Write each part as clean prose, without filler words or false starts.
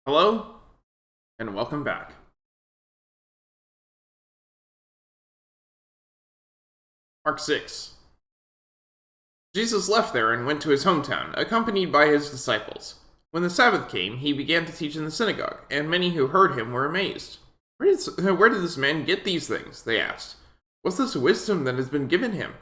Hello, and welcome back. Mark 6. Jesus left there and went to his hometown, accompanied by his disciples. When the Sabbath came, he began to teach in the synagogue, and many who heard him were amazed. Where did this man get these things? They asked. What's this wisdom that has been given him?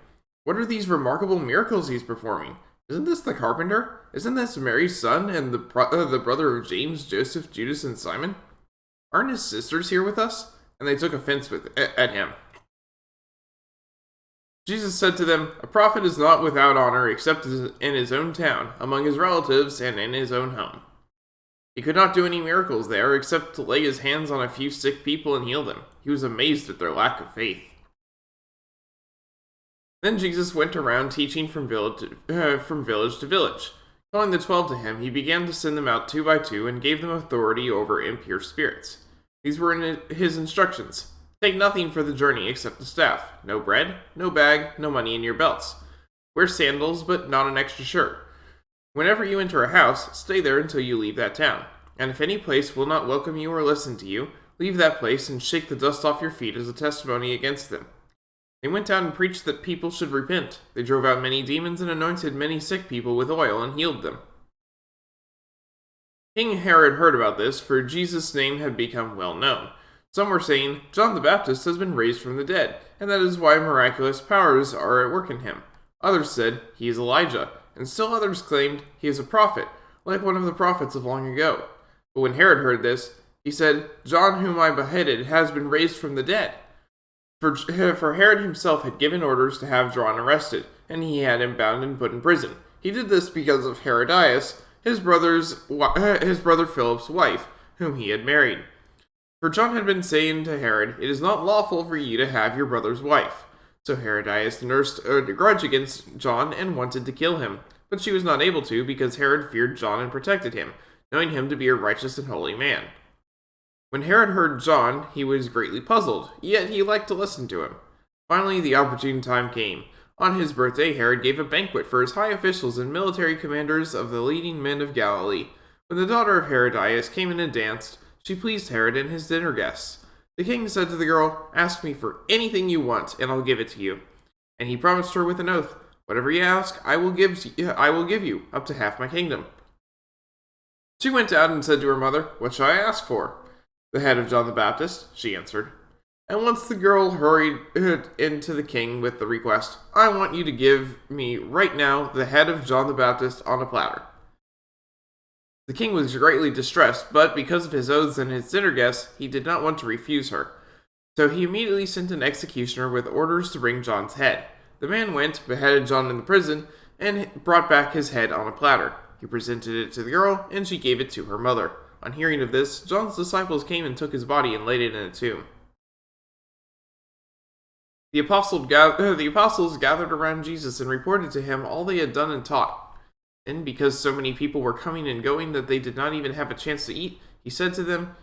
What are these remarkable miracles he's performing? Isn't this the carpenter? Isn't this Mary's son and the brother of James, Joseph, Judas, and Simon? Aren't his sisters here with us? And they took offense at him. Jesus said to them, A prophet is not without honor except in his own town, among his relatives, and in his own home. He could not do any miracles there except to lay his hands on a few sick people and heal them. He was amazed at their lack of faith. Then Jesus went around teaching from village to village. Calling the 12 to him, he began to send them out 2 by 2 and gave them authority over impure spirits. These were his instructions. Take nothing for the journey except the staff. No bread, no bag, no money in your belts. Wear sandals, but not an extra shirt. Whenever you enter a house, stay there until you leave that town. And if any place will not welcome you or listen to you, leave that place and shake the dust off your feet as a testimony against them. They went out and preached that people should repent. They drove out many demons and anointed many sick people with oil and healed them. King Herod heard about this, for Jesus' name had become well known. Some were saying, John the Baptist has been raised from the dead, and that is why miraculous powers are at work in him. Others said, he is Elijah, and still others claimed he is a prophet, like one of the prophets of long ago. But when Herod heard this, he said, John whom I beheaded has been raised from the dead. For Herod himself had given orders to have John arrested, and he had him bound and put in prison. He did this because of Herodias, his brother Philip's wife, whom he had married. For John had been saying to Herod, It is not lawful for you to have your brother's wife. So Herodias nursed a grudge against John and wanted to kill him. But she was not able to, because Herod feared John and protected him, knowing him to be a righteous and holy man. When Herod heard John, he was greatly puzzled, yet he liked to listen to him. Finally, the opportune time came. On his birthday, Herod gave a banquet for his high officials and military commanders of the leading men of Galilee. When the daughter of Herodias came in and danced, she pleased Herod and his dinner guests. The king said to the girl, Ask me for anything you want, and I'll give it to you. And he promised her with an oath, Whatever you ask, I will give you, up to half my kingdom. She went out and said to her mother, What shall I ask for? The head of John the Baptist, she answered. And once the girl hurried into the king with the request, I want you to give me right now the head of John the Baptist on a platter. The king was greatly distressed, but because of his oaths and his dinner guests, he did not want to refuse her. So he immediately sent an executioner with orders to bring John's head. The man went, beheaded John in the prison, and brought back his head on a platter. He presented it to the girl, and she gave it to her mother. On hearing of this, John's disciples came and took his body and laid it in a tomb. The apostles gathered around Jesus and reported to him all they had done and taught. And because so many people were coming and going that they did not even have a chance to eat, he said to them,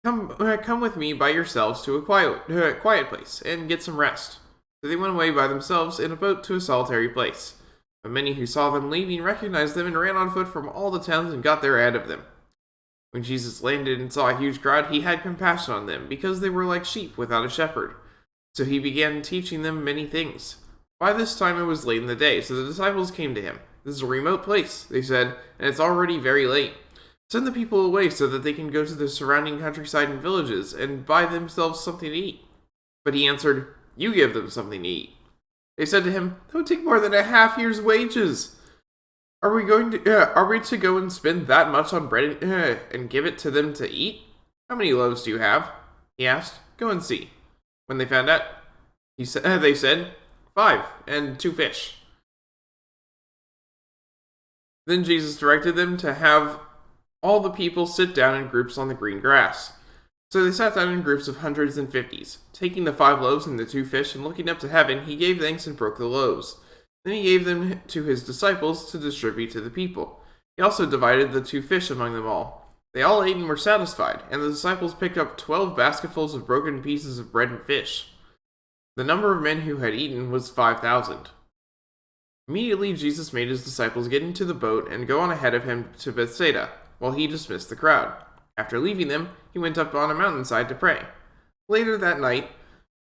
Come with me by yourselves to a quiet place, and get some rest. So they went away by themselves in a boat to a solitary place. But many who saw them leaving recognized them and ran on foot from all the towns and got there ahead of them. When Jesus landed and saw a huge crowd, he had compassion on them, because they were like sheep without a shepherd. So he began teaching them many things. By this time it was late in the day, so the disciples came to him. This is a remote place, they said, and it's already very late. Send the people away so that they can go to the surrounding countryside and villages and buy themselves something to eat. But he answered, You give them something to eat. They said to him, That would take more than a half year's wages. Are we to go and spend that much on bread and give it to them to eat? How many loaves do you have? He asked. Go and see. When they found out, they said, 5 and 2 fish. Then Jesus directed them to have all the people sit down in groups on the green grass. So they sat down in groups of hundreds and fifties. Taking the 5 loaves and the 2 fish and looking up to heaven, he gave thanks and broke the loaves. Then he gave them to his disciples to distribute to the people. He also divided the 2 fish among them all. They all ate and were satisfied, and the disciples picked up 12 basketfuls of broken pieces of bread and fish. The number of men who had eaten was 5,000. Immediately Jesus made his disciples get into the boat and go on ahead of him to Bethsaida, while he dismissed the crowd. After leaving them, he went up on a mountainside to pray. Later that night,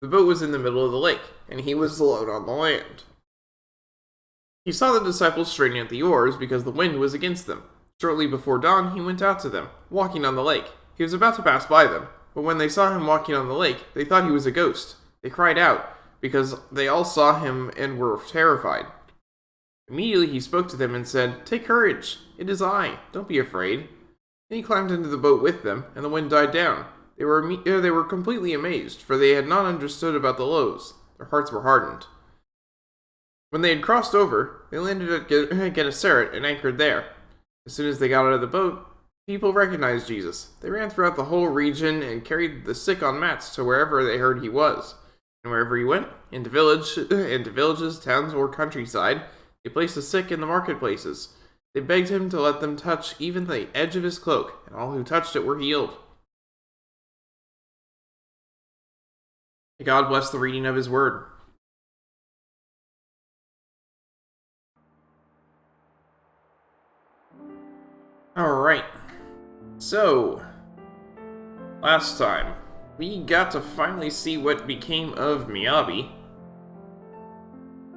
the boat was in the middle of the lake, and he was alone on the land. He saw the disciples straining at the oars because the wind was against them. Shortly before dawn, he went out to them, walking on the lake. He was about to pass by them, but when they saw him walking on the lake, they thought he was a ghost. They cried out, because they all saw him and were terrified. Immediately he spoke to them and said, "Take courage, it is I, don't be afraid." Then he climbed into the boat with them, and the wind died down. They were completely amazed, for they had not understood about the loaves. Their hearts were hardened. When they had crossed over, they landed at Gennesaret and anchored there. As soon as they got out of the boat, people recognized Jesus. They ran throughout the whole region and carried the sick on mats to wherever they heard he was. And wherever he went, into villages, towns, or countryside, they placed the sick in the marketplaces. They begged him to let them touch even the edge of his cloak, and all who touched it were healed. May God bless the reading of his word. Alright, so, last time, we got to finally see what became of Miyabi,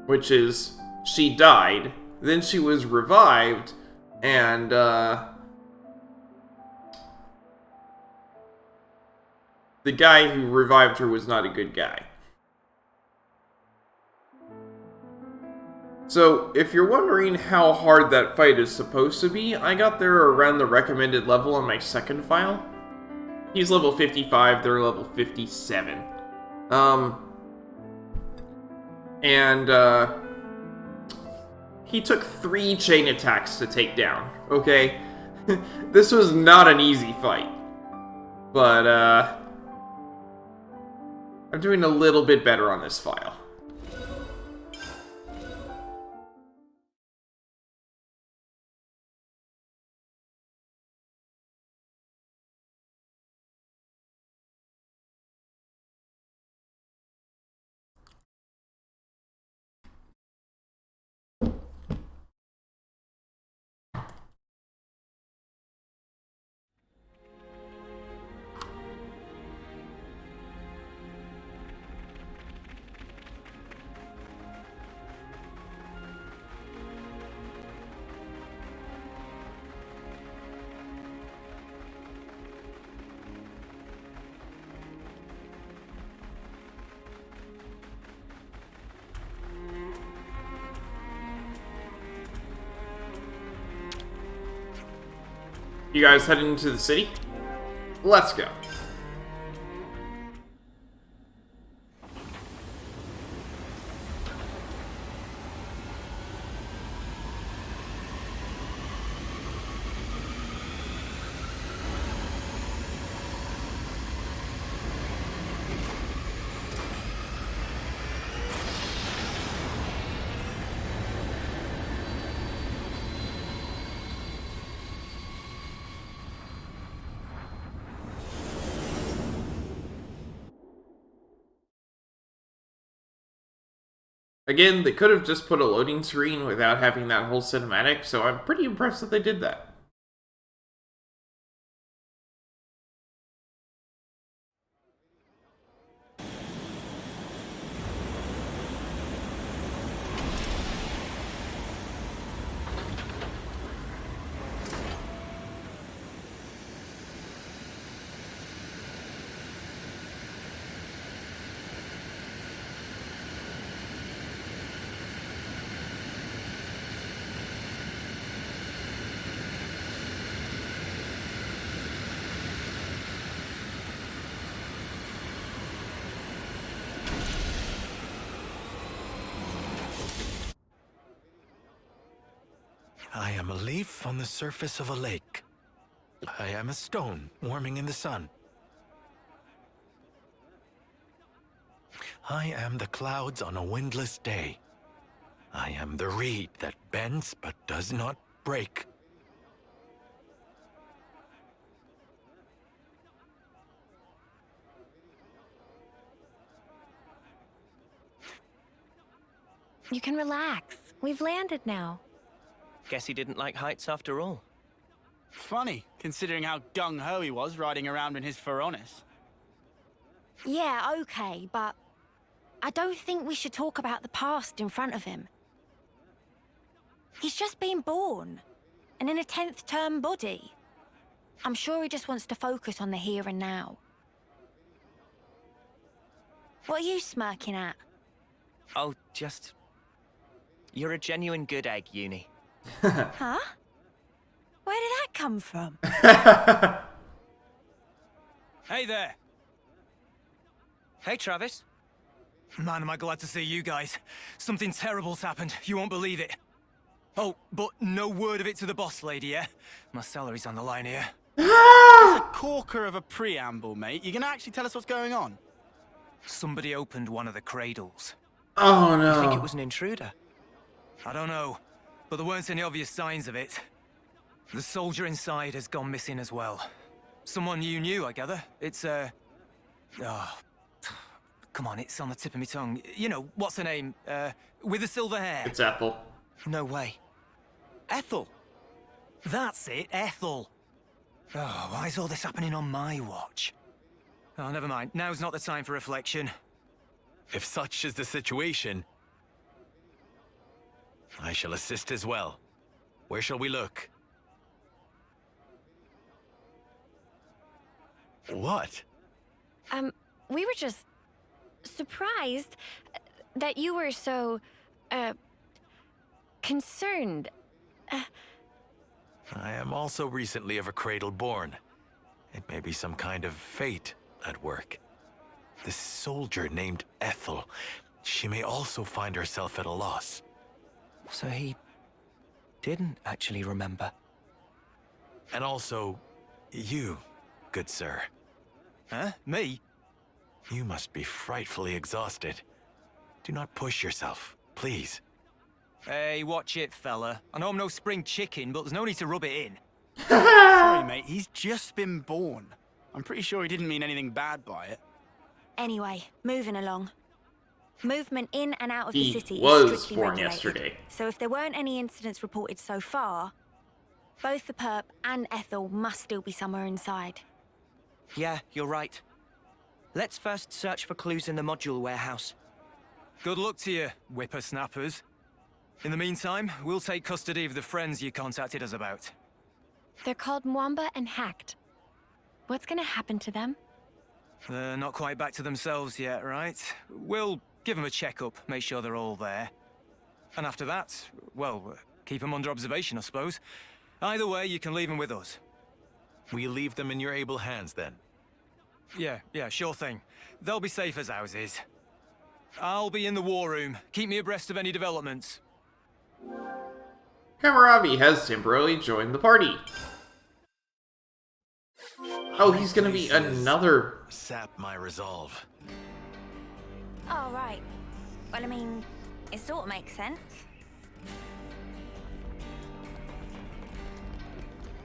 which is, she died, then she was revived, and, the guy who revived her was not a good guy. So, if you're wondering how hard that fight is supposed to be, I got there around the recommended level on my second file. He's level 55, they're level 57. He took 3 chain attacks to take down, okay? This was not an easy fight. But, I'm doing a little bit better on this file. You guys heading into the city? Let's go. Again, they could have just put a loading screen without having that whole cinematic, so I'm pretty impressed that they did that. I am a leaf on the surface of a lake. I am a stone warming in the sun. I am the clouds on a windless day. I am the reed that bends but does not break. You can relax. We've landed now. Guess he didn't like heights after all. Funny, considering how gung-ho he was riding around in his Feronis. Yeah, okay, but I don't think we should talk about the past in front of him. He's just been born, and in a 10th term body. I'm sure he just wants to focus on the here and now. What are you smirking at? Oh, just... You're a genuine good egg, Uni. Huh? Where did that come from? Hey there! Hey, Travis. Man, am I glad to see you guys. Something terrible's happened. You won't believe it. Oh, but no word of it to the boss lady, yeah? My salary's on the line here. It's a corker of a preamble, mate. You gonna actually tell us what's going on? Somebody opened one of the cradles. Oh no. I think it was an intruder. I don't know, but there weren't any obvious signs of it. The soldier inside has gone missing as well. Someone you knew, I gather. It's, Oh, come on, it's on the tip of my tongue. You know, what's her name? With the silver hair. It's Ethel. No way. Ethel. That's it, Ethel. Oh, why is all this happening on my watch? Oh, never mind. Now's not the time for reflection. If such is the situation, I shall assist as well. Where shall we look? What? We were just surprised that you were so, concerned. I am also recently of a cradle born. It may be some kind of fate at work. This soldier named Ethel, she may also find herself at a loss. So he didn't actually remember. And also, you, good sir. Huh? Me? You must be frightfully exhausted. Do not push yourself, please. Hey, watch it, fella. I know I'm no spring chicken, but there's no need to rub it in. Sorry, mate. He's just been born. I'm pretty sure he didn't mean anything bad by it. Anyway, moving along. Movement in and out of He the city was is strictly born regulated. yesterday. So if there weren't any incidents reported so far, both the perp and Ethel must still be somewhere inside. Yeah, you're right. Let's first search for clues in the module warehouse. Good luck to you, whippersnappers. In the meantime, we'll take custody of the friends you contacted us about. They're called Mwamba and Hacked. What's gonna happen to them? They're not quite back to themselves yet, right? We'll give them a checkup, make sure they're all there. And after that, well, keep them under observation, I suppose. Either way, you can leave them with us. We leave them in your able hands then. Yeah, sure thing. They'll be safe as houses. I'll be in the war room. Keep me abreast of any developments. Hammurabi has temporarily joined the party. Oh, he's gonna be another... Sap my resolve. Oh, right. Well, I mean, it sort of makes sense.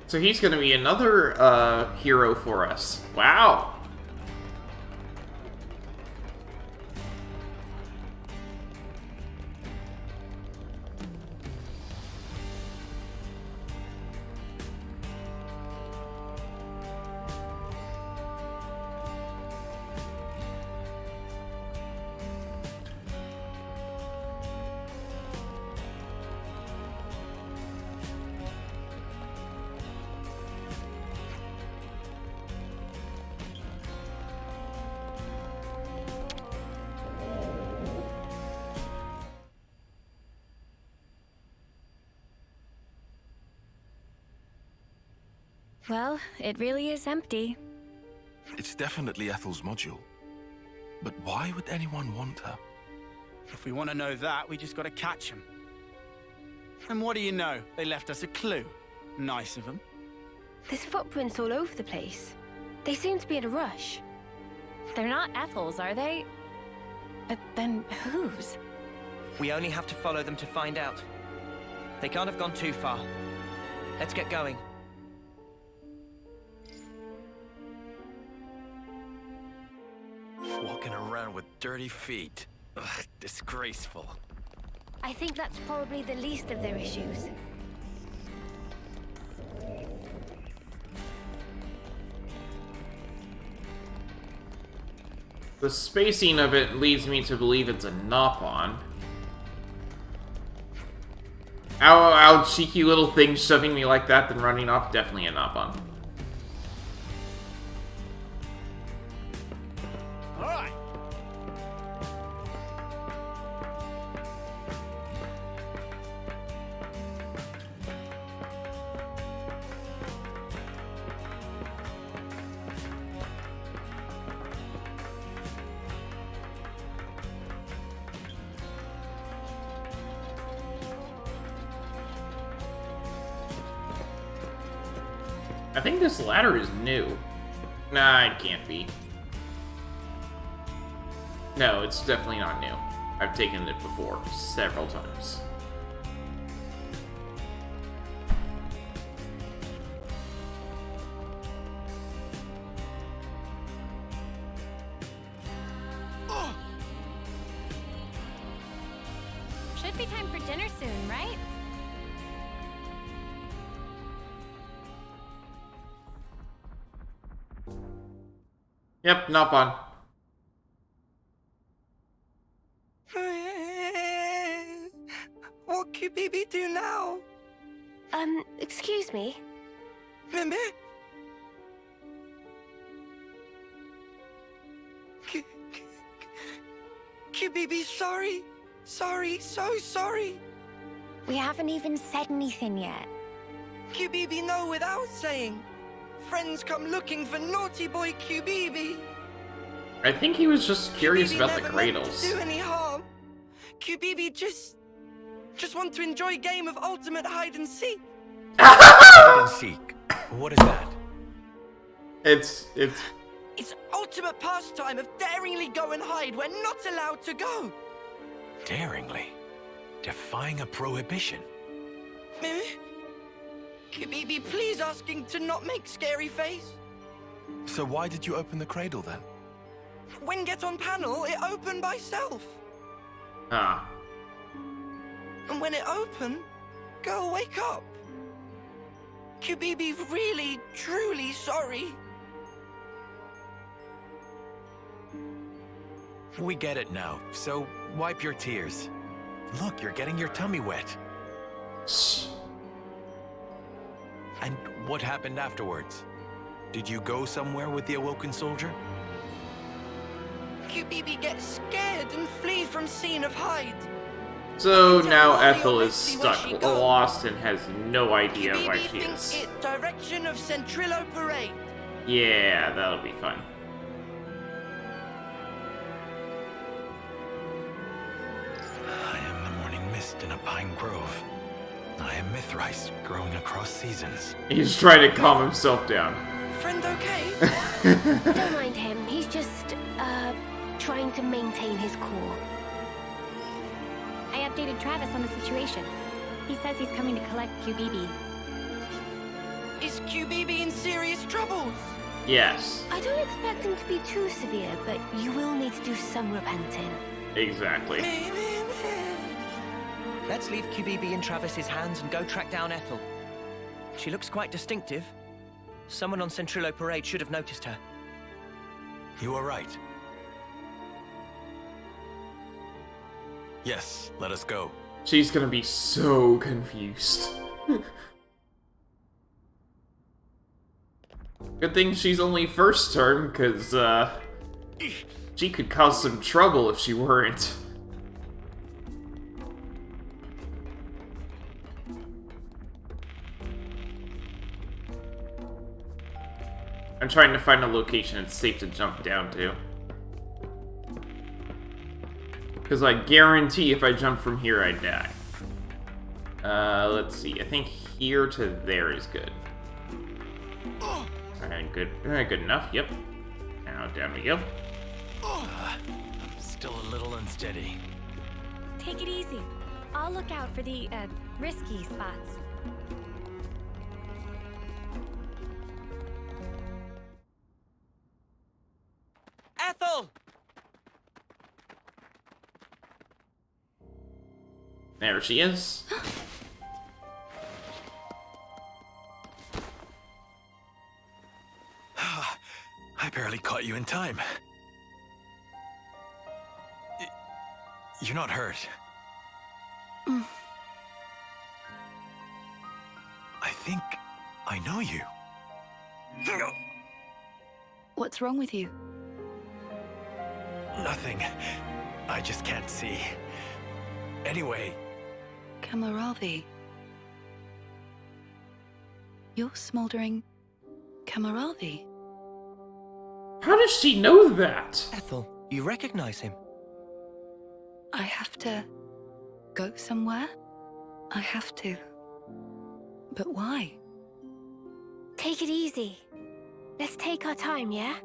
So he's gonna be another, hero for us. Wow. Well, it really is empty. It's definitely Ethel's module. But why would anyone want her? If we want to know that, we just got to catch him. And what do you know? They left us a clue. Nice of them. There's footprints all over the place. They seem to be in a rush. They're not Ethel's, are they? But then whose? We only have to follow them to find out. They can't have gone too far. Let's get going. Walking around with dirty feet. Ugh, disgraceful. I think that's probably the least of their issues. The spacing of it leads me to believe it's a Nopon. Ow, cheeky little thing shoving me like that, then running off. Definitely a Nopon. Alright. I think this ladder is new. Nah, it can't be. No, it's definitely not new. I've taken it before, several times. Should be time for dinner soon, right? Yep, Nopon. What could BB do now? Excuse me? Mimi? QBB, sorry. Sorry, so sorry. We haven't even said anything yet. QBB know without saying. Friends come looking for naughty boy QBB. I think he was just curious QBB about the never meant cradles. to do any harm. QBB just want to enjoy a game of ultimate hide and seek. Hide and seek. What is that? It's It's ultimate pastime of daringly go and hide where not allowed to go. Daringly. Defying a prohibition. Mimi? QBB, please asking to not make scary face. So why did you open the cradle then? When get on panel, it open by self. ah. And when it open, girl wake up. QBB really, truly sorry. We get it now, so wipe your tears. Look, you're getting your tummy wet. Shh. And what happened afterwards? Did you go somewhere with the awoken soldier? QBB gets scared and flee from scene of hide. So Tell now Molly Ethel or is Lexi where stuck, she go. lost, and has no idea where QBB she thinks is. it direction of Centrillo Parade. Yeah, that'll be fun. I am the morning mist in a pine grove. I am Mithrice, growing across seasons. He's trying to calm himself down. Friend okay? Don't mind him. He's just, trying to maintain his cool. I updated Travis on the situation. He says he's coming to collect QBB. Is QBB in serious troubles? Yes, I don't expect him to be too severe, but you will need to do some repenting. exactly. Let's leave QBB in Travis's hands and go track down Ethel. She looks quite distinctive. Someone on Centrillo Parade should have noticed her. You are right. Yes, let us go. She's gonna be so confused. Good thing she's only first turn, because, she could cause some trouble if she weren't. I'm trying to find a location it's safe to jump down to. Because I guarantee if I jump from here, I die. Let's see. I think here to there is good. Alright, good. Alright, good enough. Yep. Now down we go. I'm still a little unsteady. Take it easy. I'll look out for the, risky spots. Ethel! There she is. I barely caught you in time. You're not hurt. I think I know you. What's wrong with you? Nothing. I just can't see. Anyway, Kamaravi. You're smoldering Kamaravi. How does she know that? Ethel, you recognize him? I have to go somewhere? I have to. But why? Take it easy. Let's take our time, yeah?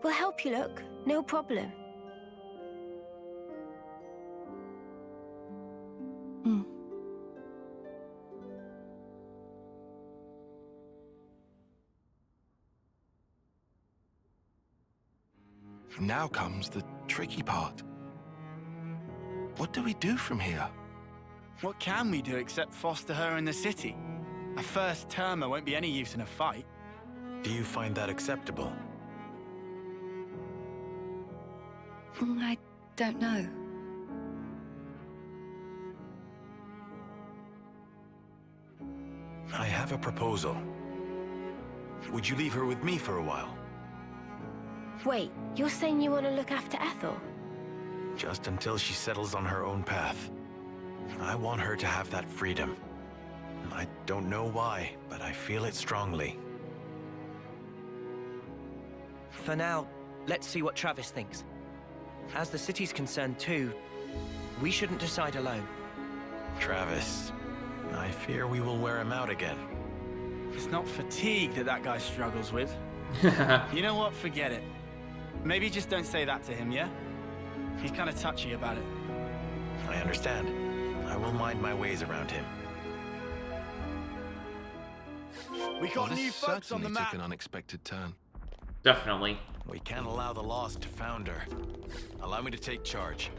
We'll help you look, no problem. Hmm. Now comes the tricky part. What do we do from here? What can we do except foster her in the city? A first termer won't be any use in a fight. do you find that acceptable? I don't know. I have a proposal. Would you leave her with me for a while? Wait, you're saying you want to look after Ethel? Just until she settles on her own path. I want her to have that freedom. I don't know why, but I feel it strongly. For now, let's see what Travis thinks. As the city's concerned too, we shouldn't decide alone. Travis, I fear we will wear him out again. It's not fatigue that guy struggles with. You know what? Forget it. Maybe just don't say that to him, yeah? He's kind of touchy about it. I understand. I will mind my ways around him. We got This new folks on the certainly map. took an unexpected turn. Definitely. We can't allow the lost to founder. Allow me to take charge.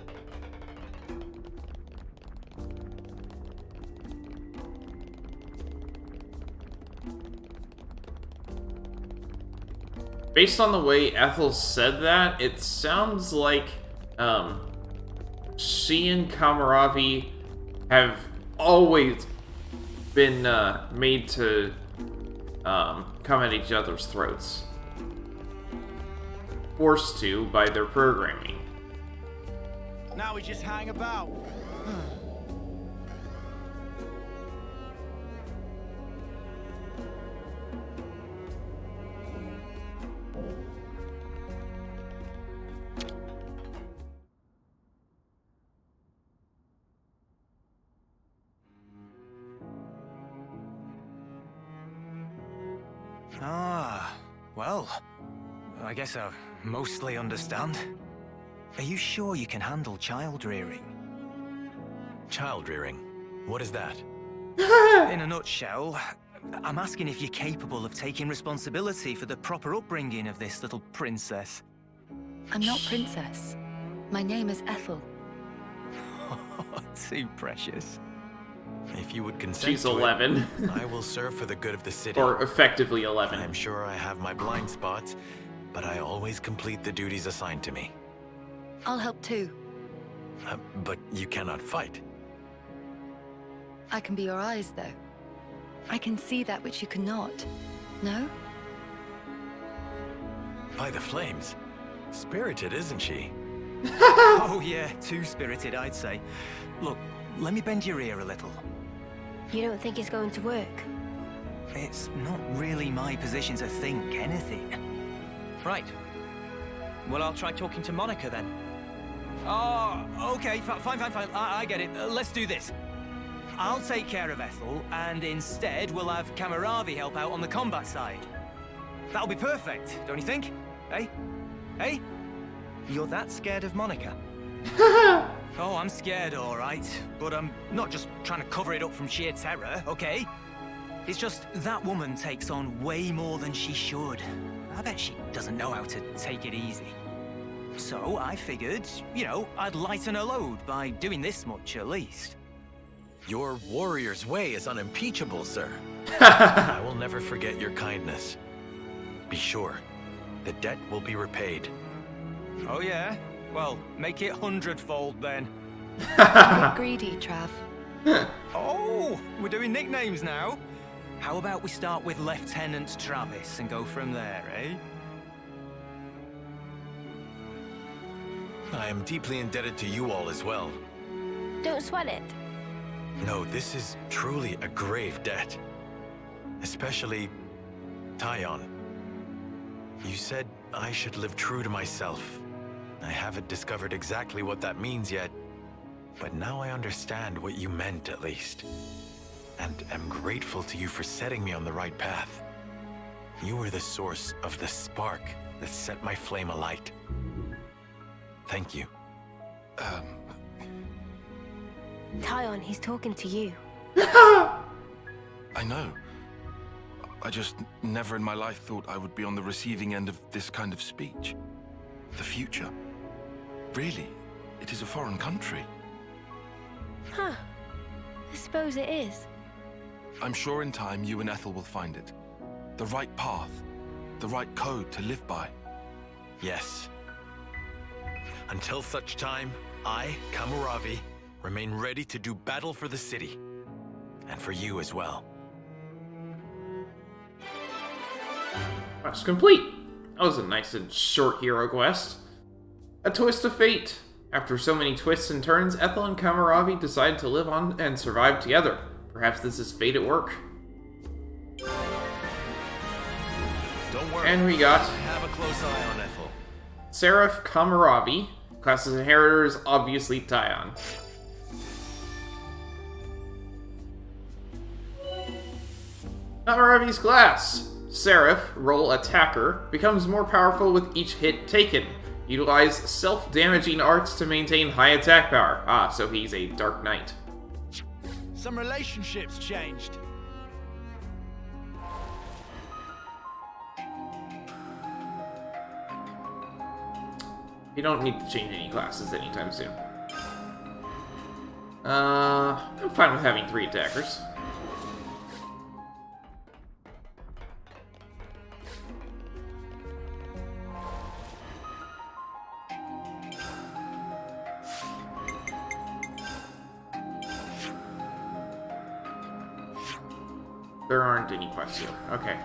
Based on the way Ethel said that, it sounds like she and Kamaravi have always been made to come at each other's throats. Forced to by their programming. Now we just hang about. Ah, well, I guess I mostly understand. Are you sure you can handle child rearing? Child rearing. What is that? In a nutshell, I'm asking if you're capable of taking responsibility for the proper upbringing of this little princess. I'm not princess. My name is Ethel. Too precious. If you would consent She's to 11. it, I will serve for the good of the city. Or effectively 11. I'm sure I have my blind spots, but I always complete the duties assigned to me. I'll help too. But you cannot fight. I can be your eyes, though. I can see that which you cannot. No? By the flames. Spirited, isn't she? Oh yeah, too spirited, I'd say. Look, let me bend your ear a little. You don't think it's going to work? It's not really my position to think anything. Right. Well, I'll try talking to Monica then. Oh, okay, fine. I get it. Let's do this. I'll take care of Ethel, and instead we'll have Kamaravi help out on the combat side. That'll be perfect, don't you think? Hey? Hey? You're that scared of Monica? Oh, I'm scared, all right. But I'm not just trying to cover it up from sheer terror, okay? It's just that woman takes on way more than she should. I bet she doesn't know how to take it easy. So I figured, I'd lighten her load by doing this much at least. Your warrior's way is unimpeachable, sir. I will never forget your kindness. Be sure, the debt will be repaid. Oh yeah? Well, make it 100-fold then. Get greedy, Trav. Oh, we're doing nicknames now. How about we start with Lieutenant Travis and go from there, eh? I am deeply indebted to you all as well. Don't sweat it. No, this is truly a grave debt. Especially Tyon. You said I should live true to myself. I haven't discovered exactly what that means yet, but now I understand what you meant at least. And am grateful to you for setting me on the right path. You were the source of the spark that set my flame alight. Thank you. Tyon, he's talking to you. I know. I just never in my life thought I would be on the receiving end of this kind of speech. The future. Really, it is a foreign country. Huh. I suppose it is. I'm sure in time you and Ethel will find it. The right path. The right code to live by. Yes. Until such time, I, Kamuravi, remain ready to do battle for the city. And for you as well. Quest complete. That was a nice and short hero quest. A twist of fate. After so many twists and turns, Ethel and Kamuravi decide to live on and survive together. Perhaps this is fate at work. Don't worry. And we got Have a close eye on Ethel. Seraph Kamuravi. Class's inheritor is obviously Tyon. Kamuravi's class. Seraph, role attacker, becomes more powerful with each hit taken. Utilize self-damaging arts to maintain high attack power. Ah, so he's a Dark Knight. Some relationships changed. You don't need to change any classes anytime soon. I'm fine with having 3 attackers. There aren't any quests here. Okay.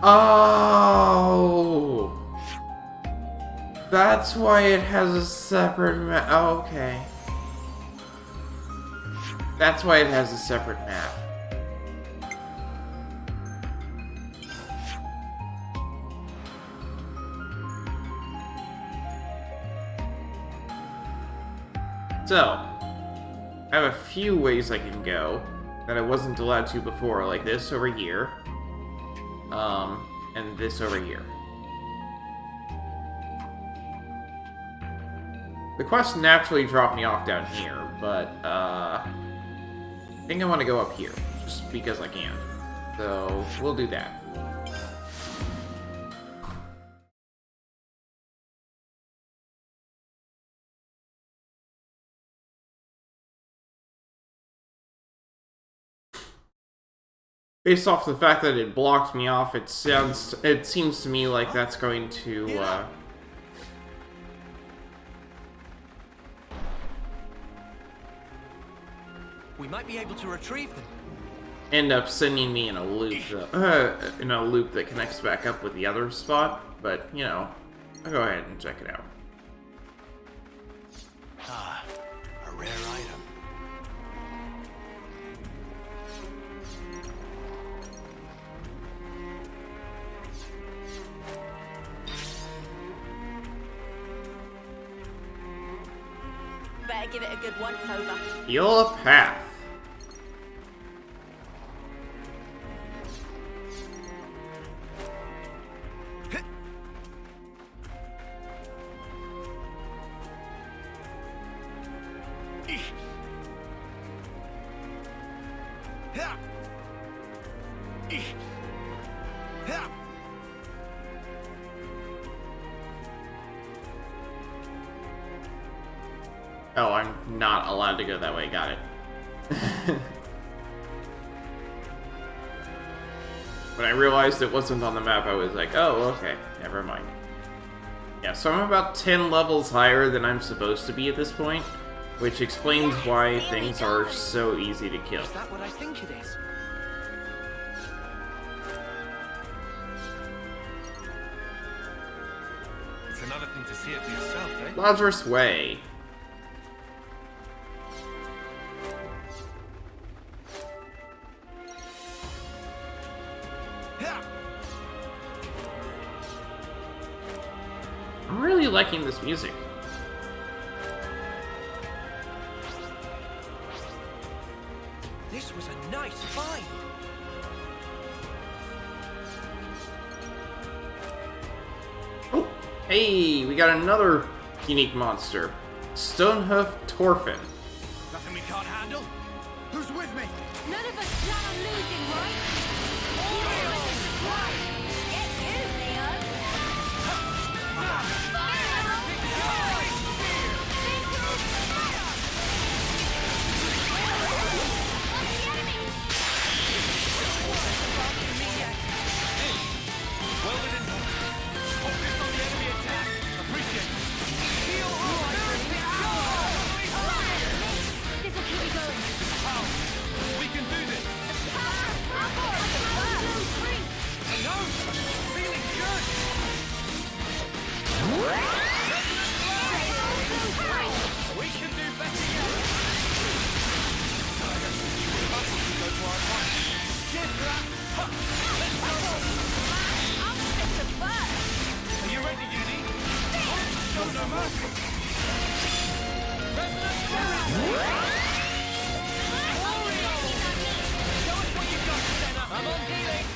Oh! That's why it has a separate map. Oh, okay. That's why it has a separate map. So, I have a few ways I can go that I wasn't allowed to before, like this over here, and this over here. The quest naturally dropped me off down here, but, I think I want to go up here, just because I can. So, we'll do that. Based off the fact that it blocked me off, it seems to me like that's going to, We might be able to retrieve them. end up sending me in a loop, that connects back up with the other spot. But, you know, I'll go ahead and check it out. Ah, a rare item. Better give it a good once over. Heal a path. Oh, I'm not allowed to go that way. Got it. When I realized it wasn't on the map, I was like, oh, okay. Never mind. Yeah, so I'm about 10 levels higher than I'm supposed to be at this point, which explains why things are so easy to kill. Is that what I think it is? It's another thing to see it for yourself, eh? Lazarus Way. I'm really liking this music. This was a nice find. Oh, hey, we got another unique monster. Stonehoof Torfin. Nothing we can't handle? Who's with me? None of us plan on losing, right? Get you, Leo. This'll keep me going. We can do this. Feeling good. We can do better yet. Cheers for that. Are you ready, Uni? Show no mercy. Resonant Spirit. I'm on healing.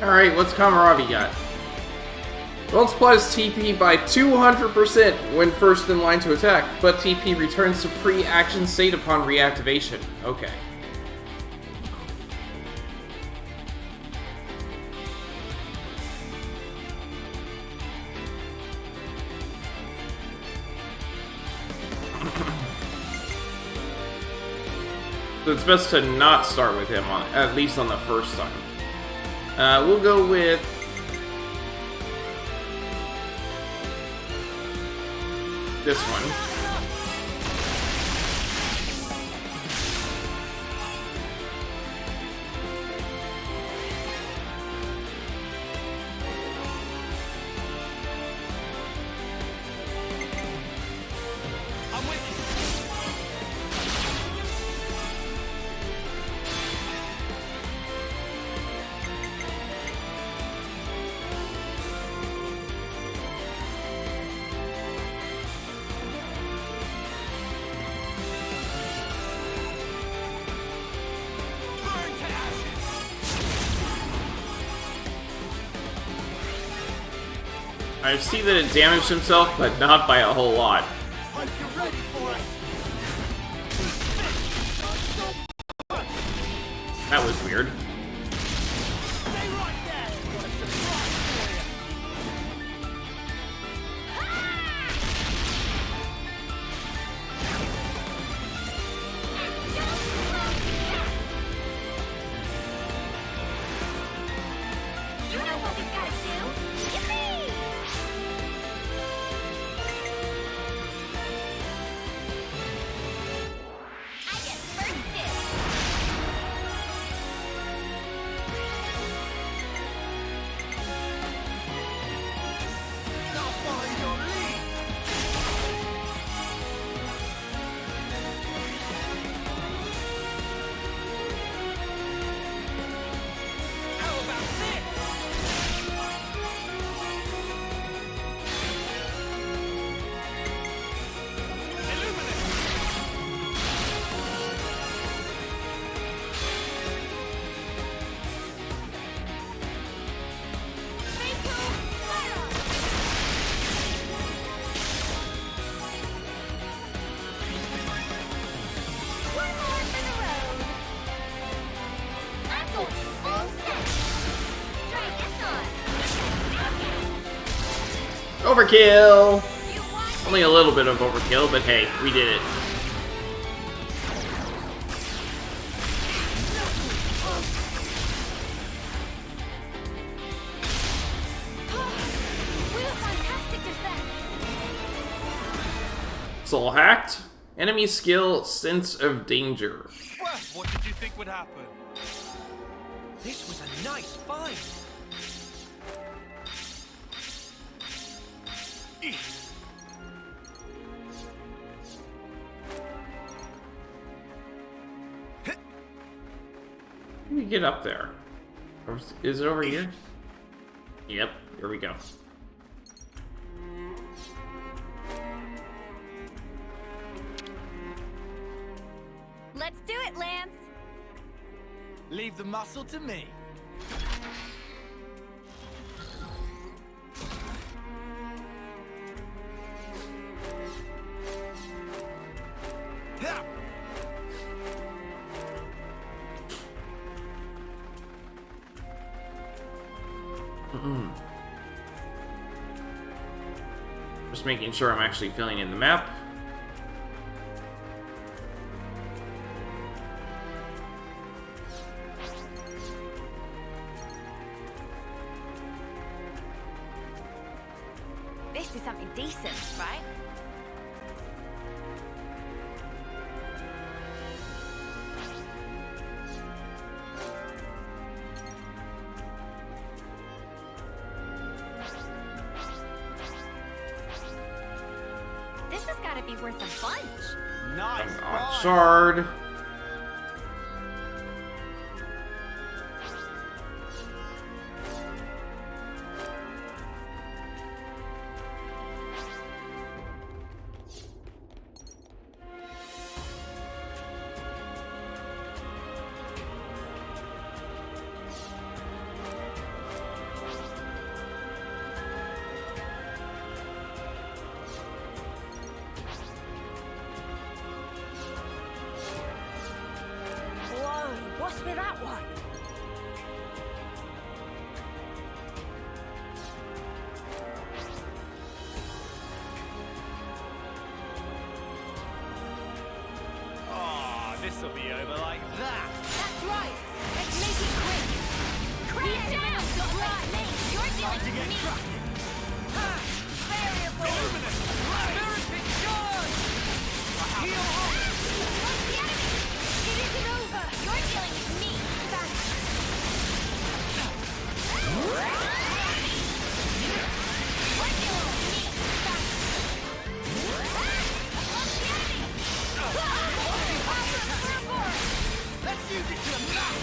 Alright, what's Kamaravi got? Multiplies TP by 200% when first in line to attack, but TP returns to pre-action state upon reactivation. Okay. So it's best to not start with him, at least on the first time. We'll go with... this one. I see that it damaged himself, but not by a whole lot. That was weird. Overkill! Only a little bit of overkill, but hey, we did it. Soul hacked. Enemy skill, sense of danger. Well, what did you think would happen? This was a nice fight. How do we get up there? Or is it over here? Yep, here we go. Let's do it, Lance. Leave the muscle to me. Yeah. Just making sure I'm actually filling in the map. This is something decent, right? This has got to be worth a bunch. Nice. On shard. Whoa, what's with that one? Oh, this'll be over like that. That's right. Let's make it quick. Crash down! Right, me. You're dealing To with get me. cracking. Variable. Luminous. Spirit charge. Heal up. What's the enemy? It isn't over. You're dealing with me. Thanks. We're dealing with me. Thanks. What's the enemy? Let's use it to the max.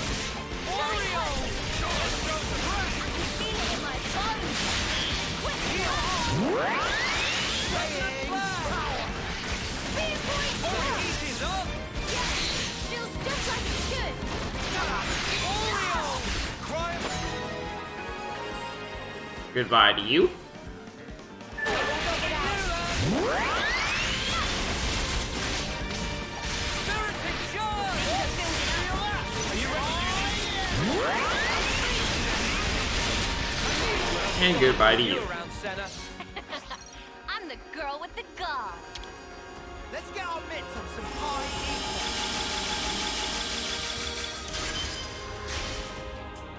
Oreo. I can feel it in my bones. Quick. Speed point. Easy's up. Yeah. Feels just like it should. Oreo. Cry. Goodbye to you. Spirit charge. Are you ready? And goodbye to you. You around, Senna? I'm the girl with the gun. Let's get our mitts on some high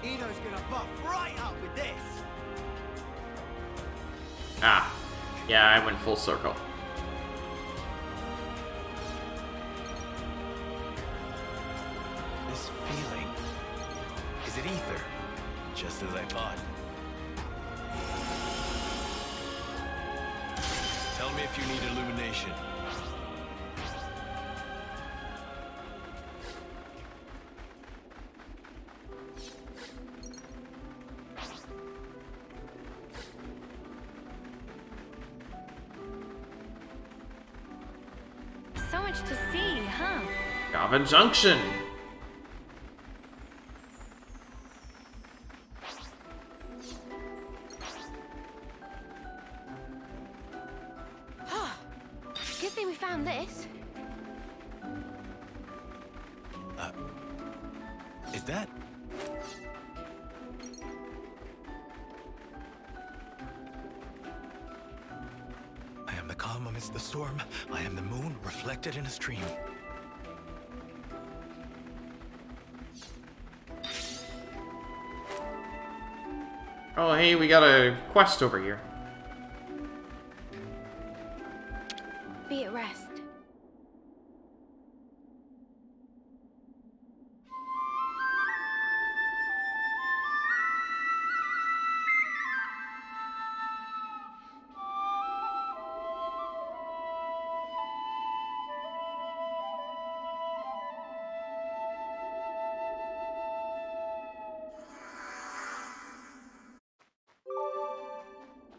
ether. Eno's gonna buff right up with this. Ah, yeah, I went full circle. This feeling. Is it ether? Just as I thought. Tell me if you need illumination. So much to see, huh? Java Junction. Good thing we found this. Is that? amidst the storm, I am the moon reflected in a stream. Oh, hey, we got a quest over here. Be at rest.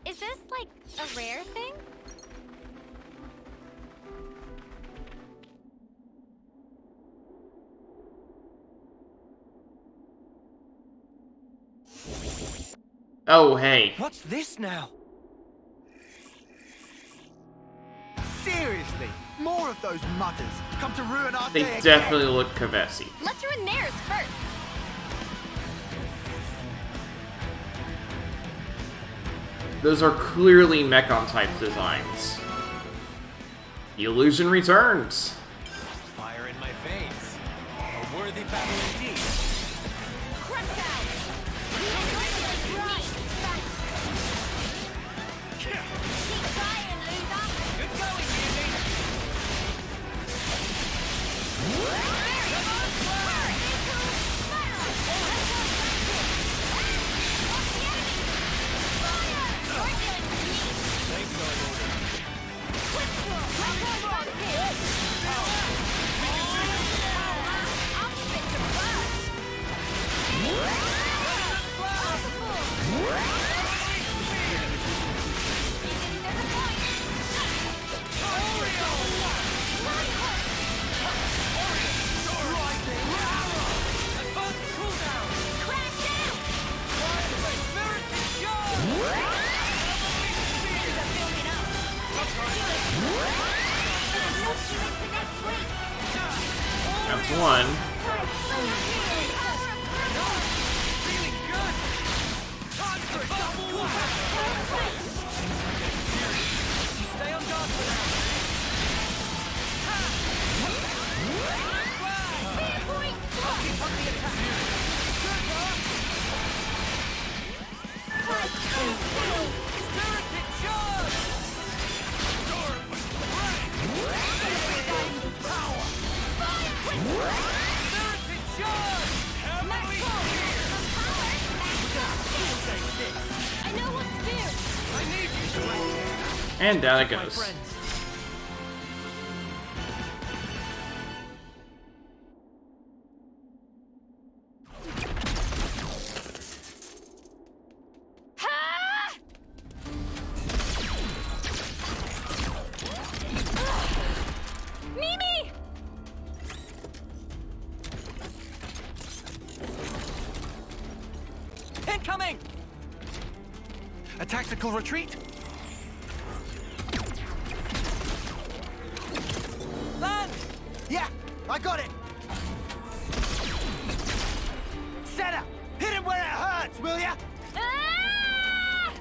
Is this, like, a rare thing? Oh, hey. What's this now? Seriously, more of those mudders come to ruin our They day definitely look Kavesi. Let's ruin theirs first. Those are clearly Mechon-type designs. The illusion returns. Fire in my veins. A worthy battle indeed. Crush out! Keep trying, loser! Good going, Yugi! That's one. Stay on guard for now. I'll keep up the attack. Spirited charge! Spirited charge! I know what to do! I need you to And down it my goes. friends. Ha! Mimi! Incoming! A tactical retreat? Land! Yeah, I got it! Senna, hit him where it hurts, will ya? Ah!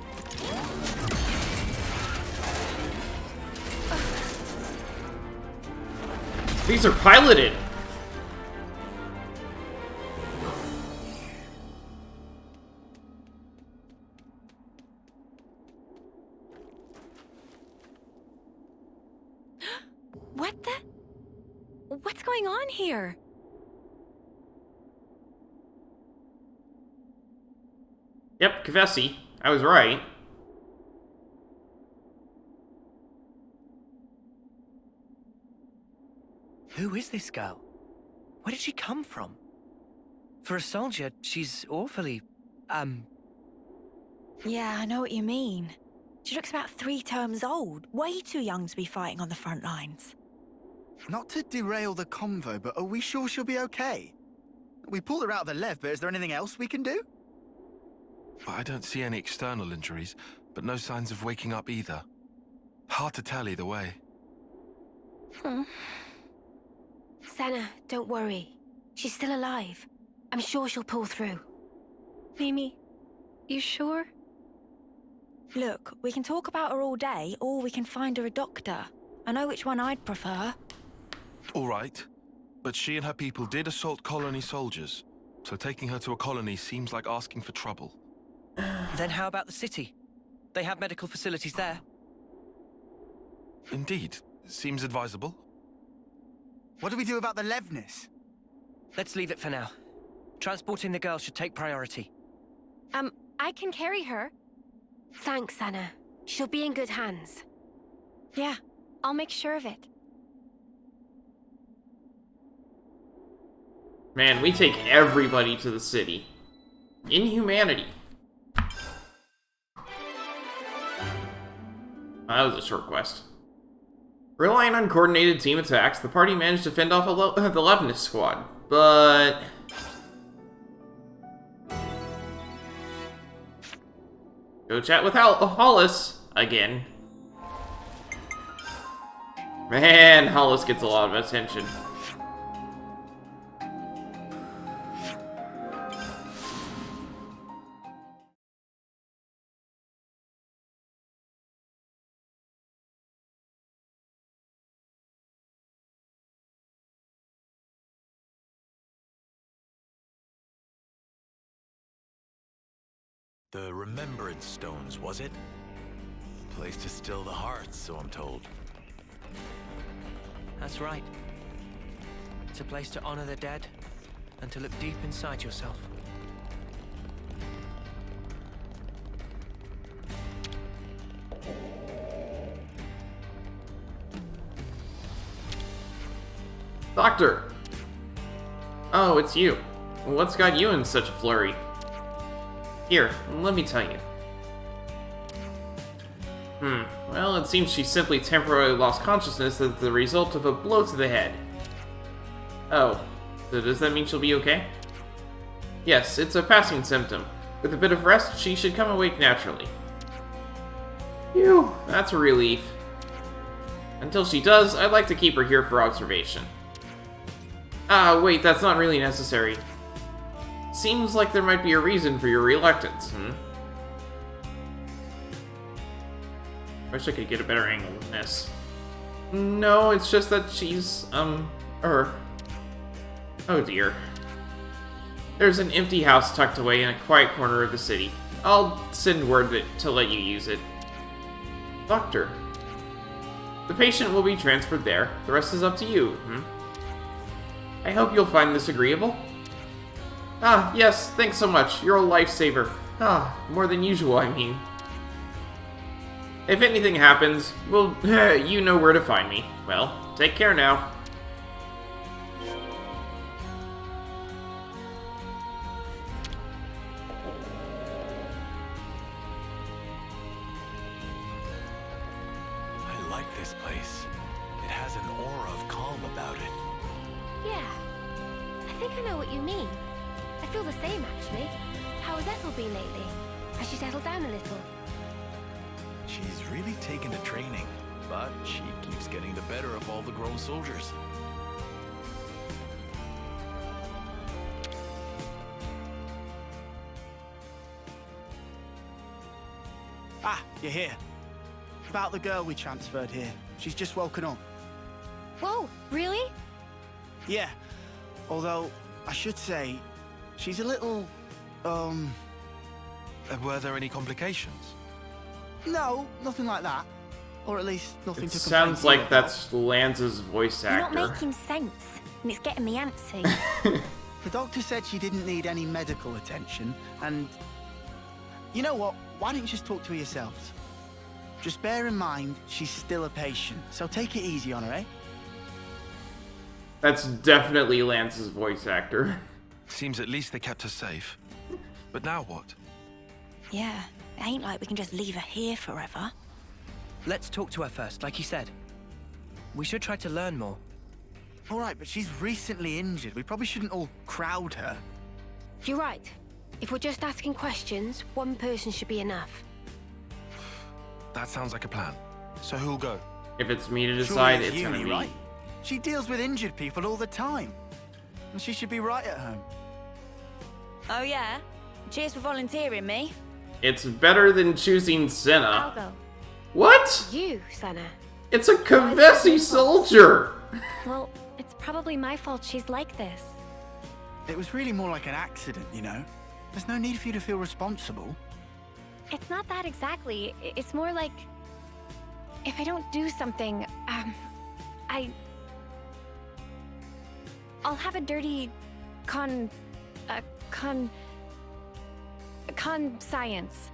These are piloted. What the? What's going on here? Yep, Kavesi. I was right. Who is this girl? Where did she come from? For a soldier, she's awfully, Yeah, I know what you mean. She looks about 3 terms old. Way too young to be fighting on the front lines. Not to derail the convo, but are we sure she'll be okay? We pulled her out of the left, but is there anything else we can do? I don't see any external injuries, but no signs of waking up either. Hard to tell either way. Senna, don't worry. She's still alive. I'm sure she'll pull through. Mimi, you sure? Look, we can talk about her all day, or we can find her a doctor. I know which one I'd prefer. All right. But she and her people did assault colony soldiers. So taking her to a colony seems like asking for trouble. Then how about the city? They have medical facilities there. Indeed. Seems advisable. What do we do about the Levnis? Let's leave it for now. Transporting the girl should take priority. I can carry her. Thanks, Anna. She'll be in good hands. Yeah, I'll make sure of it. Man, we take everybody to the city. Inhumanity. That was a short quest. Relying on coordinated team attacks, the party managed to fend off the Levnis squad, but... Go chat with Hollis again. Man, Hollis gets a lot of attention. The Remembrance Stones, was it? Place to still the hearts, so I'm told. That's right. It's a place to honor the dead and to look deep inside yourself. Doctor! Oh, it's you. What's got you in such a flurry? Here, let me tell you. Well, it seems she simply temporarily lost consciousness as the result of a blow to the head. Oh, so does that mean she'll be okay? Yes, it's a passing symptom. With a bit of rest, she should come awake naturally. Phew, that's a relief. Until she does, I'd like to keep her here for observation. Ah, wait, that's not really necessary. Seems like there might be a reason for your reluctance, Wish I could get a better angle than this. No, it's just that she's, Oh dear. There's an empty house tucked away in a quiet corner of the city. I'll send word to let you use it. Doctor. The patient will be transferred there. The rest is up to you, I hope you'll find this agreeable. Ah, yes, thanks so much. You're a lifesaver. Ah, more than usual, I mean. If anything happens, well, you know where to find me. Well, take care now. I like this place. It has an aura of calm about it. Yeah. I think I know what you mean. I feel the same, actually. How has Ethel been lately? Has she settled down a little? She's really taken to training, but she keeps getting the better of all the grown soldiers. Ah, you're here. About the girl we transferred here. She's just woken up. Whoa, really? Yeah. Although, I should say, she's a little, Were there any complications? No, nothing like that. Or at least nothing It to sounds complain like about. that's Lance's voice You're not actor. making sense, and it's getting me antsy. The doctor said she didn't need any medical attention, and... You know what? Why don't you just talk to her yourselves? Just bear in mind, she's still a patient, so take it easy on her, eh? That's definitely Lance's voice actor. Seems at least they kept her safe. But now what? Yeah, it ain't like we can just leave her here forever. Let's talk to her first, like you said. We should try to learn more. All right, but she's recently injured. We probably shouldn't all crowd her. You're right. If we're just asking questions, one person should be enough. That sounds like a plan. So who'll go? If it's me to decide, Surely it's gonna Uni, be... right? She deals with injured people all the time. And she should be right at home. Oh yeah? Cheers for volunteering me. It's better than choosing I'll Senna. go. What? You, Senna. It's a Kavesi soldier! Well, it's probably my fault she's like this. It was really more like an accident, you know? There's no need for you to feel responsible. It's not that exactly. It's more like... if I don't do something, I'll have a dirty... science.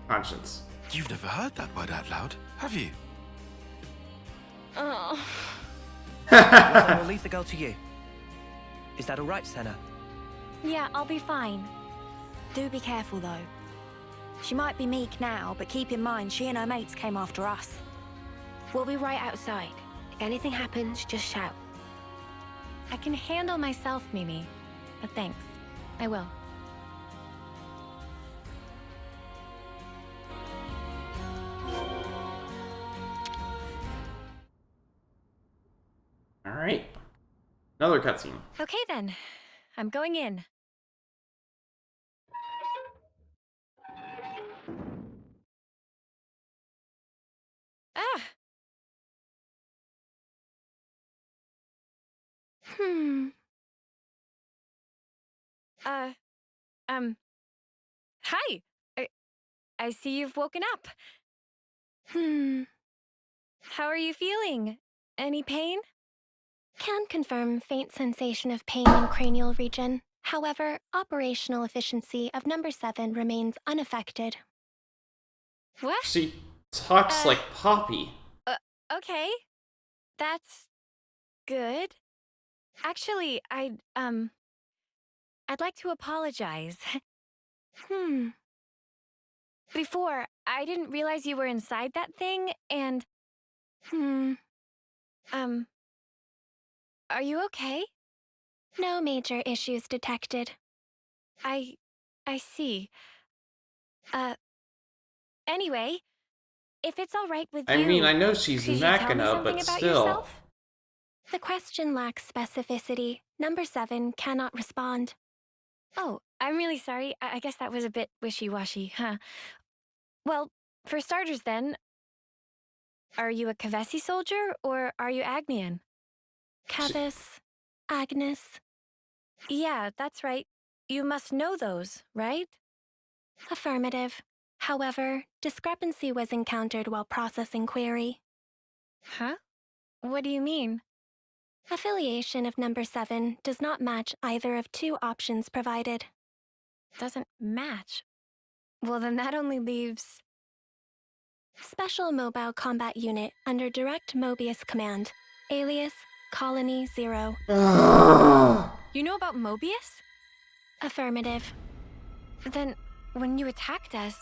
Conscience. You've never heard that word out loud, have you? Oh. Well, then we'll leave the girl to you. Is that all right, Senna? Yeah, I'll be fine. Do be careful, though. She might be meek now, but keep in mind she and her mates came after us. We'll be right outside. If anything happens, just shout. I can handle myself, Mimi. But thanks. I will. Alright. Another cutscene. Okay, then. I'm going in. Ah! Hi! I see you've woken up. How are you feeling? Any pain? Can confirm faint sensation of pain in cranial region. However, operational efficiency of number 7 remains unaffected. What? She talks like Poppy. Okay. That's good. Actually, I'd like to apologize. Before, I didn't realize you were inside that thing, and... Are you okay? No major issues detected. I see. Anyway, if it's all right with you... I mean, I know she's could you tell me Machina, something but about still. yourself? The question lacks specificity. Number 7 cannot respond. Oh, I'm really sorry. I guess that was a bit wishy-washy, huh? Well, for starters then, are you a Kavesi soldier, or are you Agnian? Kavis, Agnes. Yeah, that's right. You must know those, right? Affirmative. However, discrepancy was encountered while processing query. Huh? What do you mean? Affiliation of number 7 does not match either of 2 options provided. Doesn't match? Well, then that only leaves... Special Mobile Combat Unit under Direct Mobius Command. Alias, Colony 0. You know about Mobius? Affirmative. Then, when you attacked us...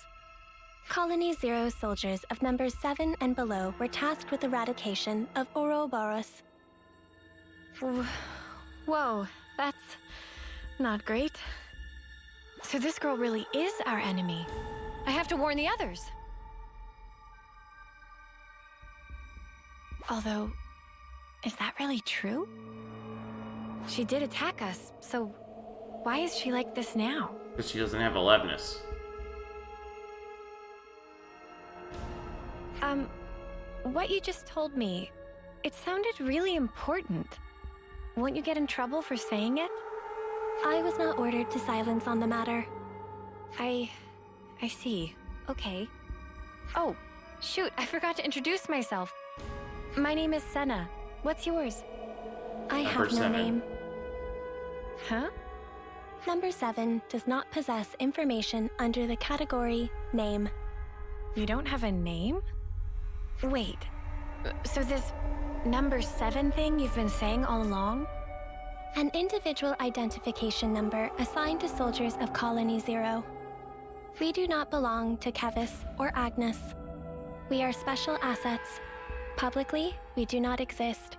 Colony 0 soldiers of numbers 7 and below were tasked with eradication of Ouroboros. Whoa, that's not great. So this girl really is our enemy. I have to warn the others. Although, is that really true? She did attack us, so why is she like this now? Because she doesn't have aliveness. What you just told me, it sounded really important. Won't you get in trouble for saying it? I was not ordered to silence on the matter. I see. Okay. Oh, shoot, I forgot to introduce myself. My name is Senna. What's yours? I Number have no 7. name. Huh? Number 7 does not possess information under the category name. You don't have a name? Wait, so this number 7 thing you've been saying all along? An individual identification number assigned to soldiers of Colony 0. We do not belong to Kevis or Agnes. We are special assets. Publicly, we do not exist.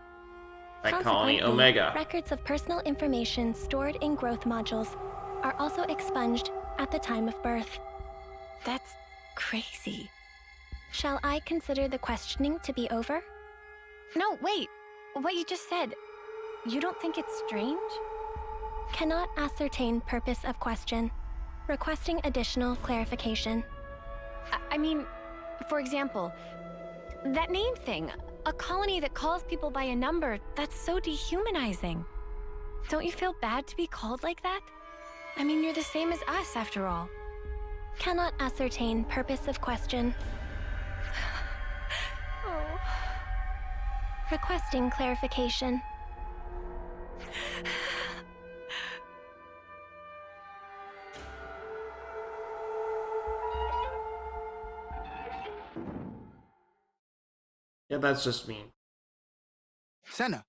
Like Colony Omega. Records of personal information stored in growth modules are also expunged at the time of birth. That's crazy. Shall I consider the questioning to be over? No, wait. What you just said, you don't think it's strange? Cannot ascertain purpose of question. Requesting additional clarification. I mean, for example, that name thing. A colony that calls people by a number, that's so dehumanizing. Don't you feel bad to be called like that? I mean, you're the same as us, after all. Cannot ascertain purpose of question. Oh. Requesting clarification. Yeah, that's just mean. Senna,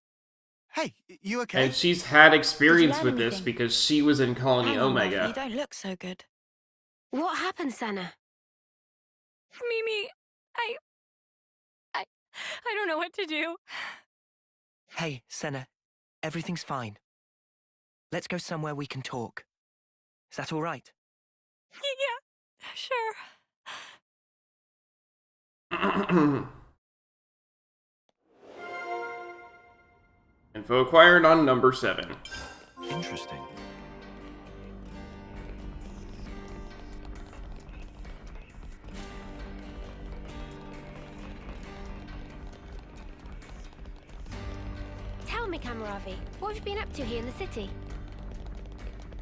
hey, you okay? And she's had experience learn with this anything? because she was in Colony Hang on, Ruffy, Omega. you don't look so good. What happened, Senna? Mimi, I don't know what to do. Hey, Senna. Everything's fine. Let's go somewhere we can talk. Is that all right? Yeah, sure. Info acquired on number 7. Interesting. Tell me, Kamaravi, what have you been up to here in the city?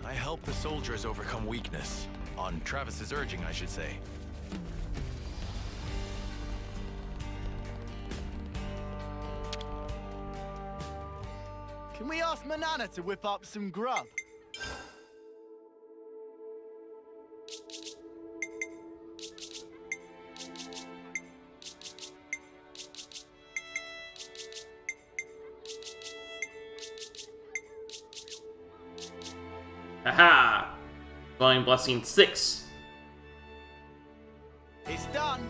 I helped the soldiers overcome weakness. On Travis's urging, I should say. Can we ask Manana to whip up some grub? Haha! Divine Blessing 6. It's done.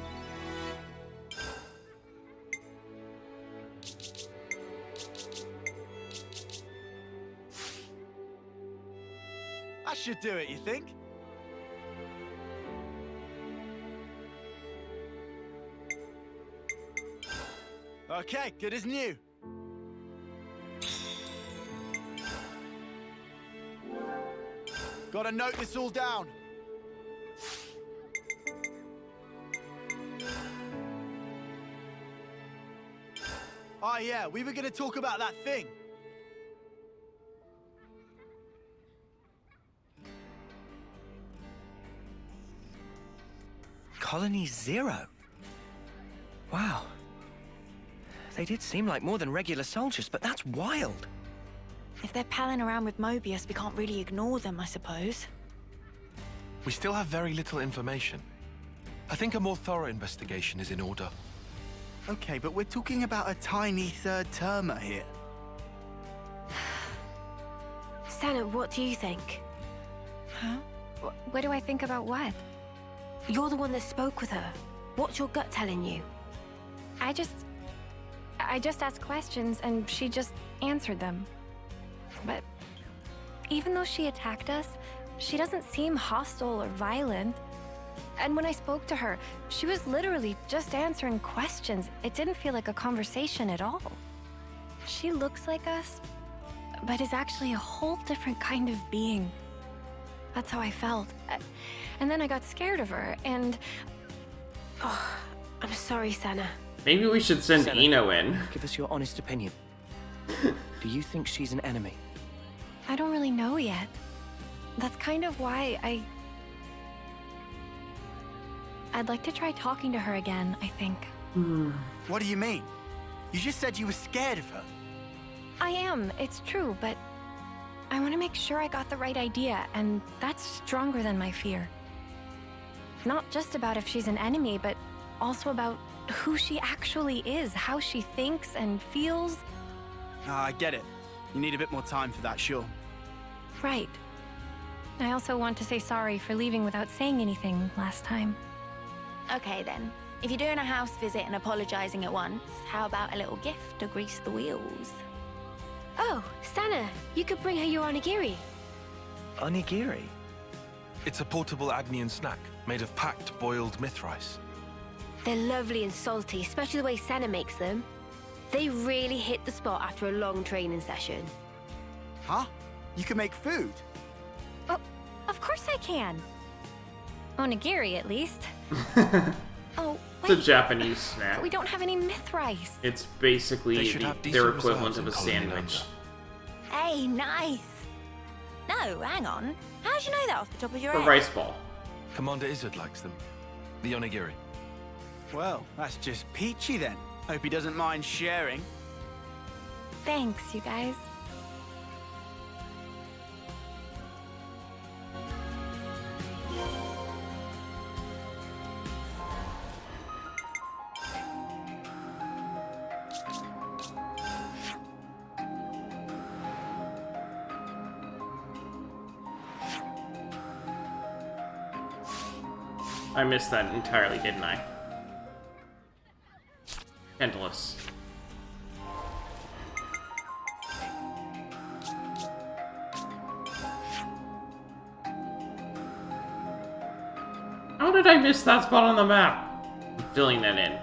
That should do it, you think? Okay, good as new. Gotta note this all down. Oh yeah, we were gonna talk about that thing. Colony Zero? Wow. They did seem like more than regular soldiers, but that's wild. If they're palling around with Mobius, we can't really ignore them, I suppose. We still have very little information. I think a more thorough investigation is in order. Okay, but we're talking about a tiny third termer here. Senna, what do you think? Huh? What do I think about what? You're the one that spoke with her. What's your gut telling you? I just asked questions and she just answered them. But even though she attacked us, she doesn't seem hostile or violent. And when I spoke to her, she was literally just answering questions. It didn't feel like a conversation at all. She looks like us, but is actually a whole different kind of being. That's how I felt. And then I got scared of her, and... Oh, I'm sorry, Senna. Maybe we should send Senna. Ino in. Give us your honest opinion. Do you think she's an enemy? I don't really know yet. That's kind of why I'd like to try talking to her again, I think. What do you mean? You just said you were scared of her. I am, it's true, but I want to make sure I got the right idea, and that's stronger than my fear. Not just about if she's an enemy, but also about who she actually is, how she thinks and feels. I get it. You need a bit more time for that, sure. Right. I also want to say sorry for leaving without saying anything last time. Okay then. If you're doing a house visit and apologizing at once, how about a little gift to grease the wheels? Oh, Senna, you could bring her your onigiri. Onigiri? It's a portable Agnian snack made of packed boiled myth rice. They're lovely and salty, especially the way Senna makes them. They really hit the spot after a long training session. Huh? You can make food? Oh, of course I can. Onigiri, at least. Oh, It's a wait. Japanese snack. But we don't have any myth rice. It's basically They should have their decent equivalent of a reserves in Colony sandwich. Hey, nice. No, hang on. How'd you know that off the top of your A head? rice ball. Commander Izzard likes them. The onigiri. Well, that's just peachy then. Hope he doesn't mind sharing. Thanks, you guys. I missed that entirely, didn't I? Endless. How did I miss that spot on the map? I'm filling that in.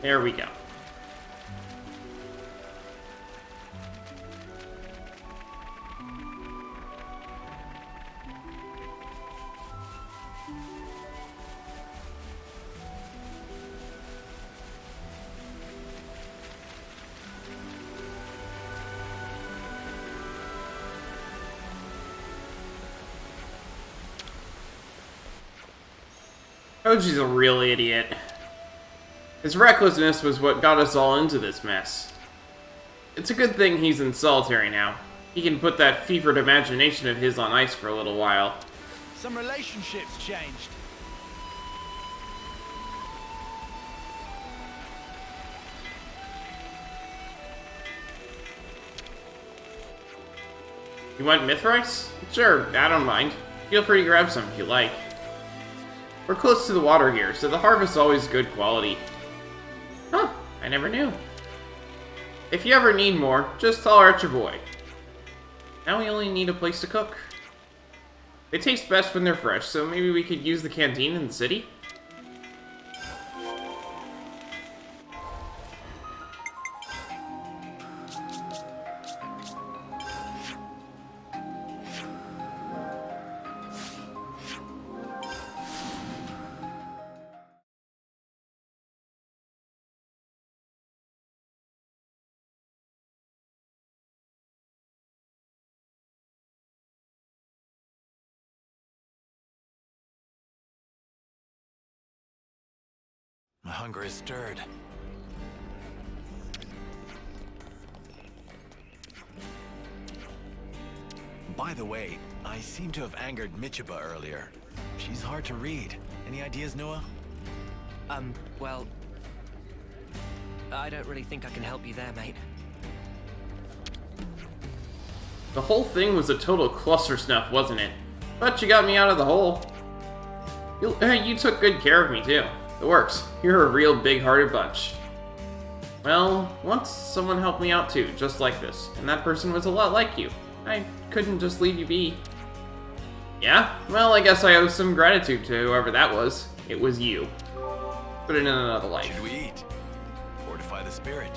There we go. Oji's a real idiot. His recklessness was what got us all into this mess. It's a good thing he's in solitary now. He can put that fevered imagination of his on ice for a little while. Some relationships changed. You want myth rice? Sure, I don't mind. Feel free to grab some if you like. We're close to the water here, so the harvest's always good quality. Huh, I never knew. If you ever need more, just holler at your boy. Now we only need a place to cook. They taste best when they're fresh, so maybe we could use the canteen in the city? My hunger is stirred. By the way, I seem to have angered Michiba earlier. She's hard to read. Any ideas, Noah? Well... I don't really think I can help you there, mate. The whole thing was a total cluster snuff, wasn't it? But you got me out of the hole. You took good care of me, too. It works. You're a real big-hearted bunch. Well, once someone helped me out too, just like this, and that person was a lot like you. I couldn't just leave you be. Yeah? Well, I guess I owe some gratitude to whoever that was. It was you. Put it in another life. Should we eat? Fortify the spirit.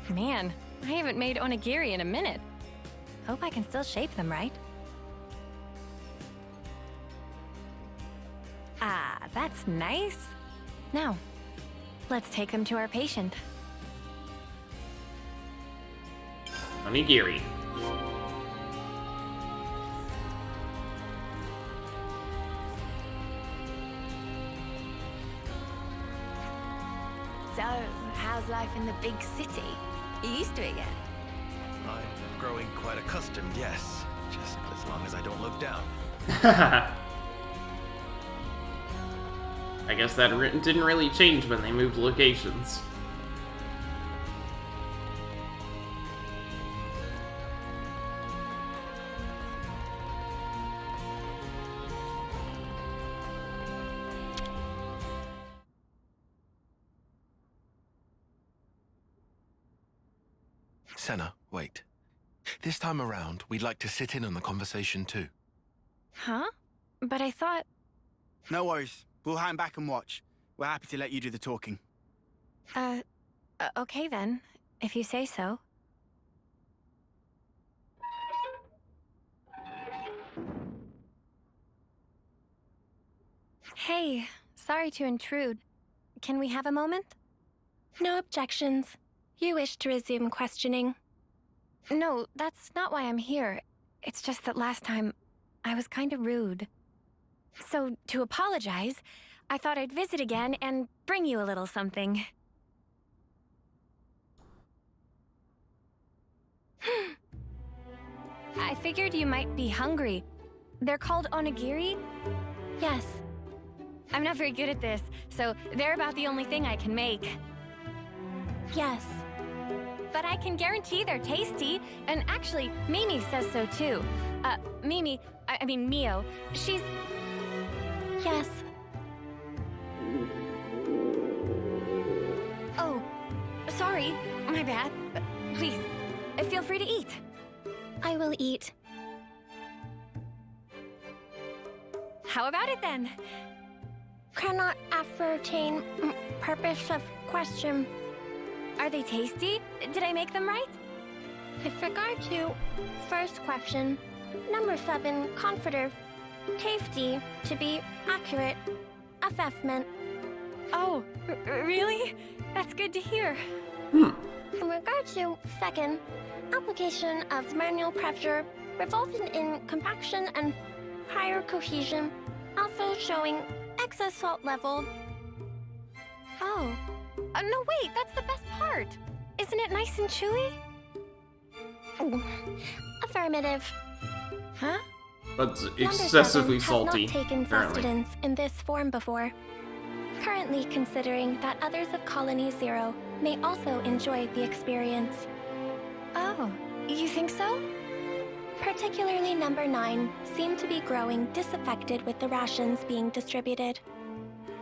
Man, I haven't made onigiri in a minute. Hope I can still shape them right. Ah, that's nice. Now, let's take them to our patient. Onigiri. So, how's life in the big city? You used to it yet? I'm growing quite accustomed, yes. Just as long as I don't look down. I guess that didn't really change when they moved locations. Senna, wait. This time around, we'd like to sit in on the conversation too. Huh? But I thought... No worries. We'll hang back and watch. We're happy to let you do the talking. Okay then, if you say so. Hey, sorry to intrude. Can we have a moment? No objections. You wish to resume questioning? No, that's not why I'm here. It's just that last time, I was kind of rude. So, to apologize, I thought I'd visit again and bring you a little something. I figured you might be hungry. They're called onigiri? Yes. I'm not very good at this, so they're about the only thing I can make. Yes. But I can guarantee they're tasty, and actually, Mimi says so too. I mean Mio, she's... Yes. Oh, sorry, my bad. Please, feel free to eat. I will eat. How about it then? Cannot ascertain purpose of question. Are they tasty? Did I make them right? With regard to first question, number 7, comforter, tasty, to be accurate, assessment. Oh, really? That's good to hear. In regard to second, application of manual pressure resulting in compaction and higher cohesion, also showing excess salt level. Oh. No, wait, that's the best part. Isn't it nice and chewy? Affirmative. Huh? That's excessively Number 7 salty, has not taken apparently. sustenance in this form before. Currently considering that others of Colony 0 may also enjoy the experience. Oh, you think so? Particularly number 9 seem to be growing disaffected with the rations being distributed.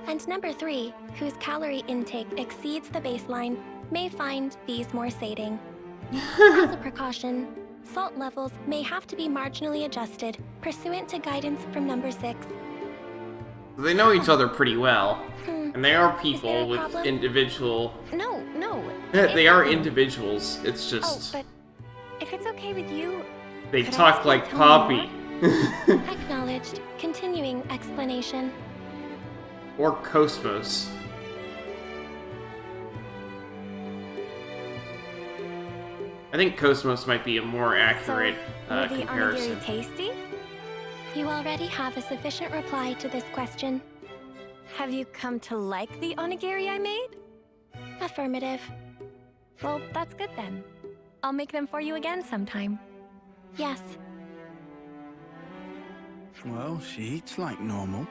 And number 3, whose calorie intake exceeds the baseline, may find these more sating. As a precaution, salt levels may have to be marginally adjusted pursuant to guidance from number 6. They know each other pretty well, and they are Is there people a with problem? individual... No. They are It's- individuals, it's Oh, just... but if it's okay with you... they could I talk ask you like to tell me Poppy. more? Acknowledged. Continuing explanation. Or Cosmos. I think Cosmos might be a more accurate Were the comparison. onigiri tasty? You already have a sufficient reply to this question. Have you come to like the onigiri I made? Affirmative. Well, that's good then. I'll make them for you again sometime. Yes. Well, she eats like normal,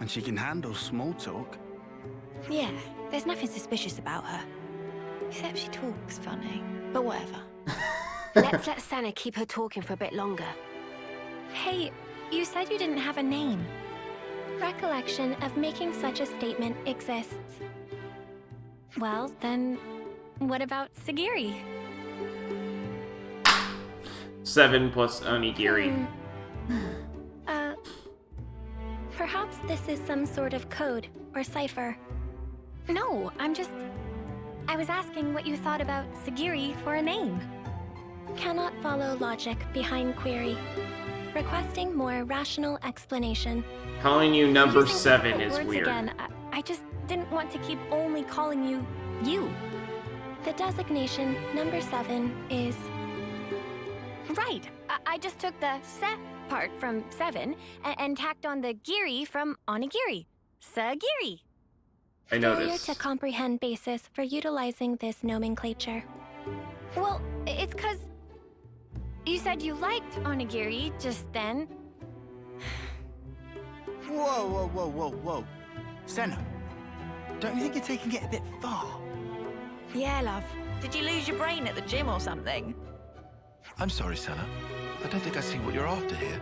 and she can handle small talk. Yeah, there's nothing suspicious about her. Except she talks funny. But whatever. Let's let Senna keep her talking for a bit longer. Hey, you said you didn't have a name. Recollection of making such a statement exists. Well, then, what about Sagiri? 7 plus onigiri. Perhaps this is some sort of code or cipher. No, I was asking what you thought about Sagiri for a name. Cannot follow logic behind query. Requesting more rational explanation. Calling you number Using 7 difficult is words weird. Again, I just didn't want to keep only calling you, you. The designation number 7 is... Right, I just took the se part from 7 and tacked on the giri from onigiri. Sagiri. I Failure noticed. to comprehend basis for utilizing this nomenclature. Well, it's 'cause you said you liked onigiri just then. Whoa, whoa, whoa, whoa, whoa. Senna, don't you think you're taking it a bit far? Yeah, love. Did you lose your brain at the gym or something? I'm sorry, Senna. I don't think I see what you're after here.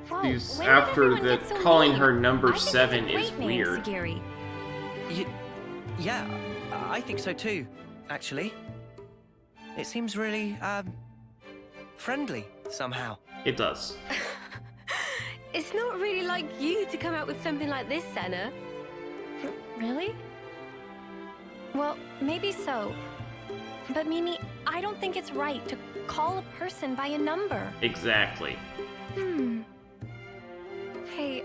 Whoa, She's when did after everyone the get so calling mean? her number I think it's a 7 great is name, weird. Sagiri. Yeah, I think so too, actually. It seems really, friendly, somehow. It does. It's not really like you to come out with something like this, Senna. Really? Well, maybe so. But Mimi, I don't think it's right to call a person by a number. Exactly. Hey,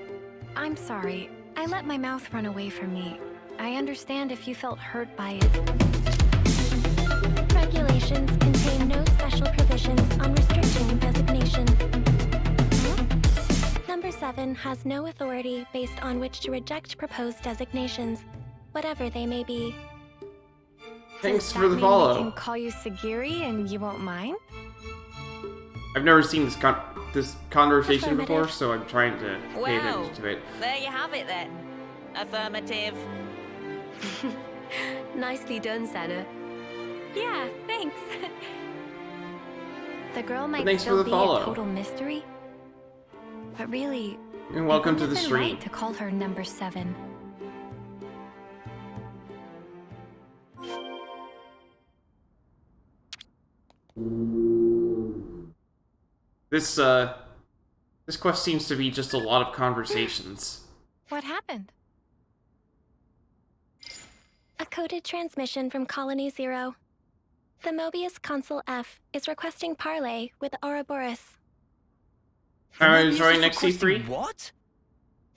I'm sorry. I let my mouth run away from me. I understand if you felt hurt by it. Regulations contain no special provisions on restricting designation. Number 7 has no authority based on which to reject proposed designations, whatever they may be. Thanks Does for that the mean follow. We can call you Sagiri and you won't mind? I've never seen this conversation before, Affirmative. so I'm trying to pay Well, attention to it. there you have it then. Affirmative. Nicely done, Senna. Yeah, thanks. The girl might thanks for still the be follow. a total mystery, but really, And welcome it to wouldn't the have been stream. right to call her number 7. This quest seems to be just a lot of conversations. What happened? A coded transmission from Colony 0. The Mobius Consul F is requesting parley with Ouroboros. Am I Mobius enjoying is requesting XC3? What?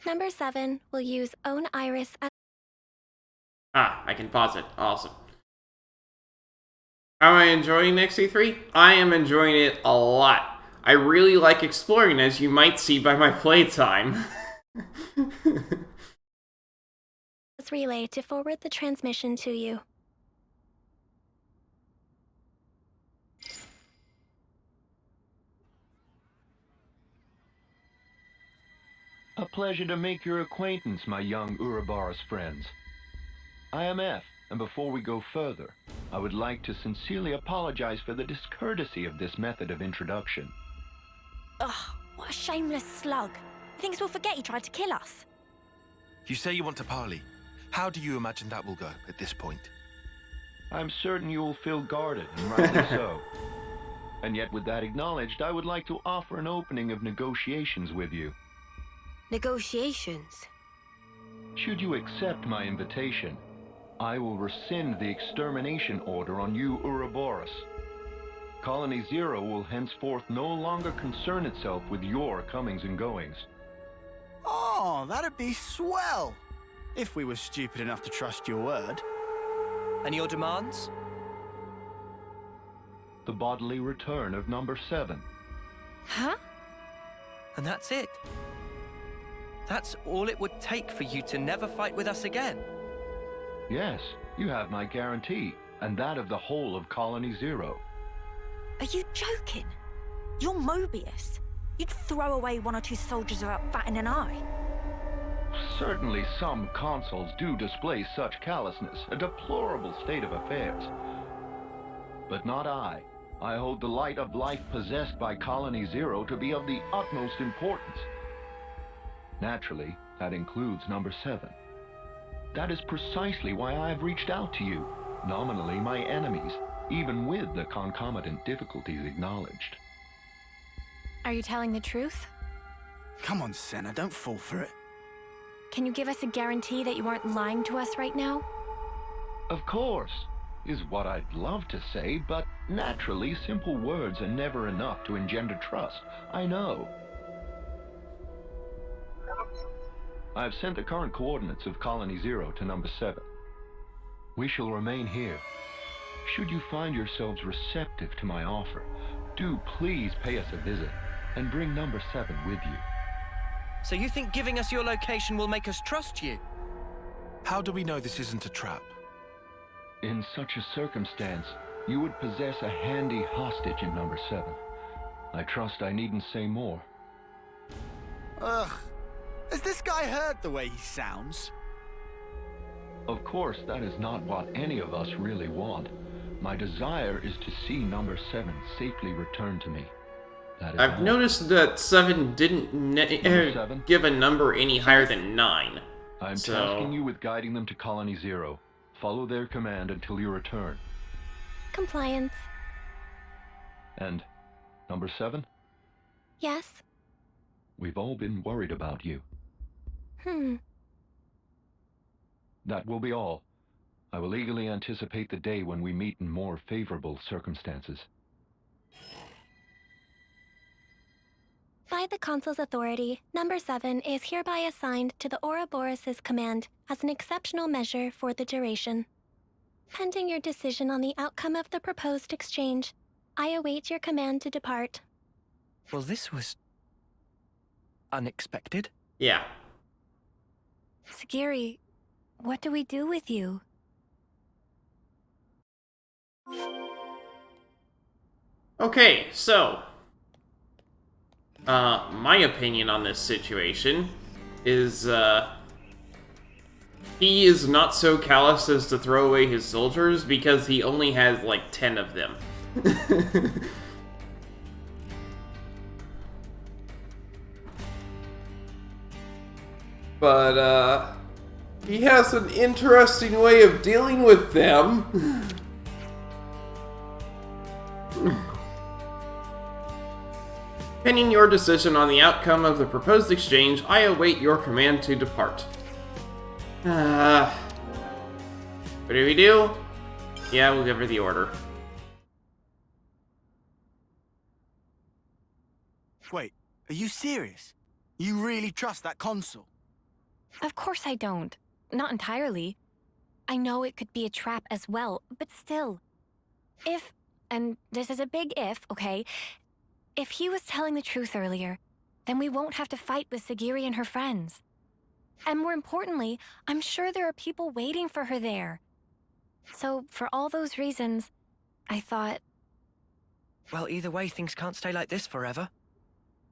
Number 7 will use own iris as Ah, I can pause it. Awesome. Am I enjoying XC3? I am enjoying it a lot. I really like exploring, as you might see by my playtime. relay to forward the transmission to you. A pleasure to make your acquaintance, my young Ouroboros friends. I am F, and before we go further, I would like to sincerely apologize for the discourtesy of this method of introduction. Ugh, what a shameless slug. He thinks we'll forget he tried to kill us. You say you want to parley. How do you imagine that will go at this point? I'm certain you will feel guarded, and rightly so. And yet, with that acknowledged, I would like to offer an opening of negotiations with you. Negotiations? Should you accept my invitation, I will rescind the extermination order on you, Ouroboros. Colony 0 will henceforth no longer concern itself with your comings and goings. Oh, that'd be swell! If we were stupid enough to trust your word. And your demands? The bodily return of number 7. Huh? And that's it? That's all it would take for you to never fight with us again? Yes, you have my guarantee, and that of the whole of Colony 0. Are you joking? You're Mobius. You'd throw away one or two soldiers without batting an eye. Certainly some consuls do display such callousness, a deplorable state of affairs. But not I. I hold the light of life possessed by Colony 0 to be of the utmost importance. Naturally, that includes number 7. That is precisely why I have reached out to you, nominally my enemies, even with the concomitant difficulties acknowledged. Are you telling the truth? Come on, Senna, don't fall for it. Can you give us a guarantee that you aren't lying to us right now? Of course, is what I'd love to say, but naturally simple words are never enough to engender trust, I know. I've sent the current coordinates of Colony 0 to number 7. We shall remain here. Should you find yourselves receptive to my offer, do please pay us a visit and bring number 7 with you. So you think giving us your location will make us trust you? How do we know this isn't a trap? In such a circumstance, you would possess a handy hostage in number 7. I trust I needn't say more. Ugh. Has this guy heard the way he sounds? Of course, that is not what any of us really want. My desire is to see number 7 safely returned to me. That is I've all. noticed that 7 didn't Number 7? give a number any higher than 9. I'm So- tasking you with guiding them to Colony 0. Follow their command until you return. Compliance. And number 7? Yes? We've all been worried about you. That will be all. I will eagerly anticipate the day when we meet in more favorable circumstances. By the Consul's authority, number 7 is hereby assigned to the Ouroboros' command as an exceptional measure for the duration. Pending your decision on the outcome of the proposed exchange, I await your command to depart. Well, this was unexpected. Yeah. Sagiri, what do we do with you? Okay, so my opinion on this situation is, he is not so callous as to throw away his soldiers because he only has, like, 10 of them. But, he has an interesting way of dealing with them. Pending your decision on the outcome of the proposed exchange, I await your command to depart. What do we do? Yeah, we'll give her the order. Wait, are you serious? You really trust that consul? Of course I don't. Not entirely. I know it could be a trap as well, but still. If, and this is a big if, okay? If he was telling the truth earlier, then we won't have to fight with Sagiri and her friends. And more importantly, I'm sure there are people waiting for her there. So, for all those reasons, I thought... Well, either way, things can't stay like this forever.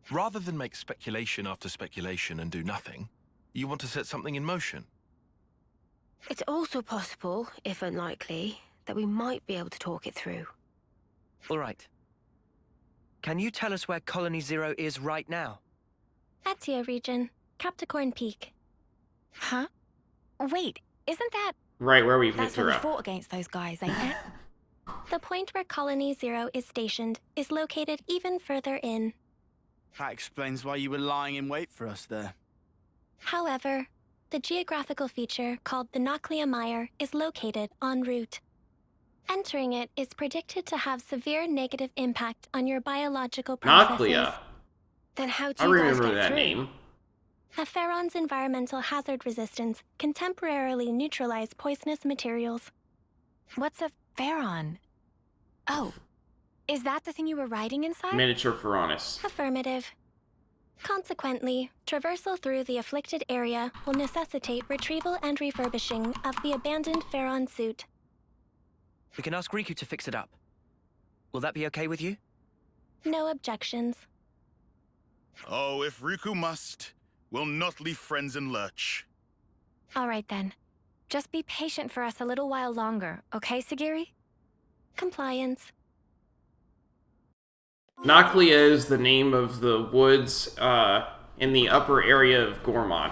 Rather than make speculation after speculation and do nothing, you want to set something in motion. It's also possible, if unlikely, that we might be able to talk it through. All right. Can you tell us where Colony 0 is right now? Atia region, Capricorn Peak. Huh? Wait, isn't that... Right where we picked That's where her we up. fought against those guys, ain't it? The point where Colony 0 is stationed is located even further in. That explains why you were lying in wait for us there. However, the geographical feature called the Noclia Mire is located en route. Entering it is predicted to have severe negative impact on your biological processes. Noclia. Then how do I you guys remember get that through? name. A Pharaon's environmental hazard resistance can temporarily neutralize poisonous materials. What's a Pharaon? Oh, is that the thing you were riding inside? Miniature Pharaonis. Affirmative. Consequently, traversal through the afflicted area will necessitate retrieval and refurbishing of the abandoned Pharaon suit. We can ask Riku to fix it up. Will that be okay with you? No objections. Oh, if Riku must, we'll not leave friends in lurch. All right then. Just be patient for us a little while longer, okay, Sagiri? Compliance. Noclia is the name of the woods in the upper area of Gormon.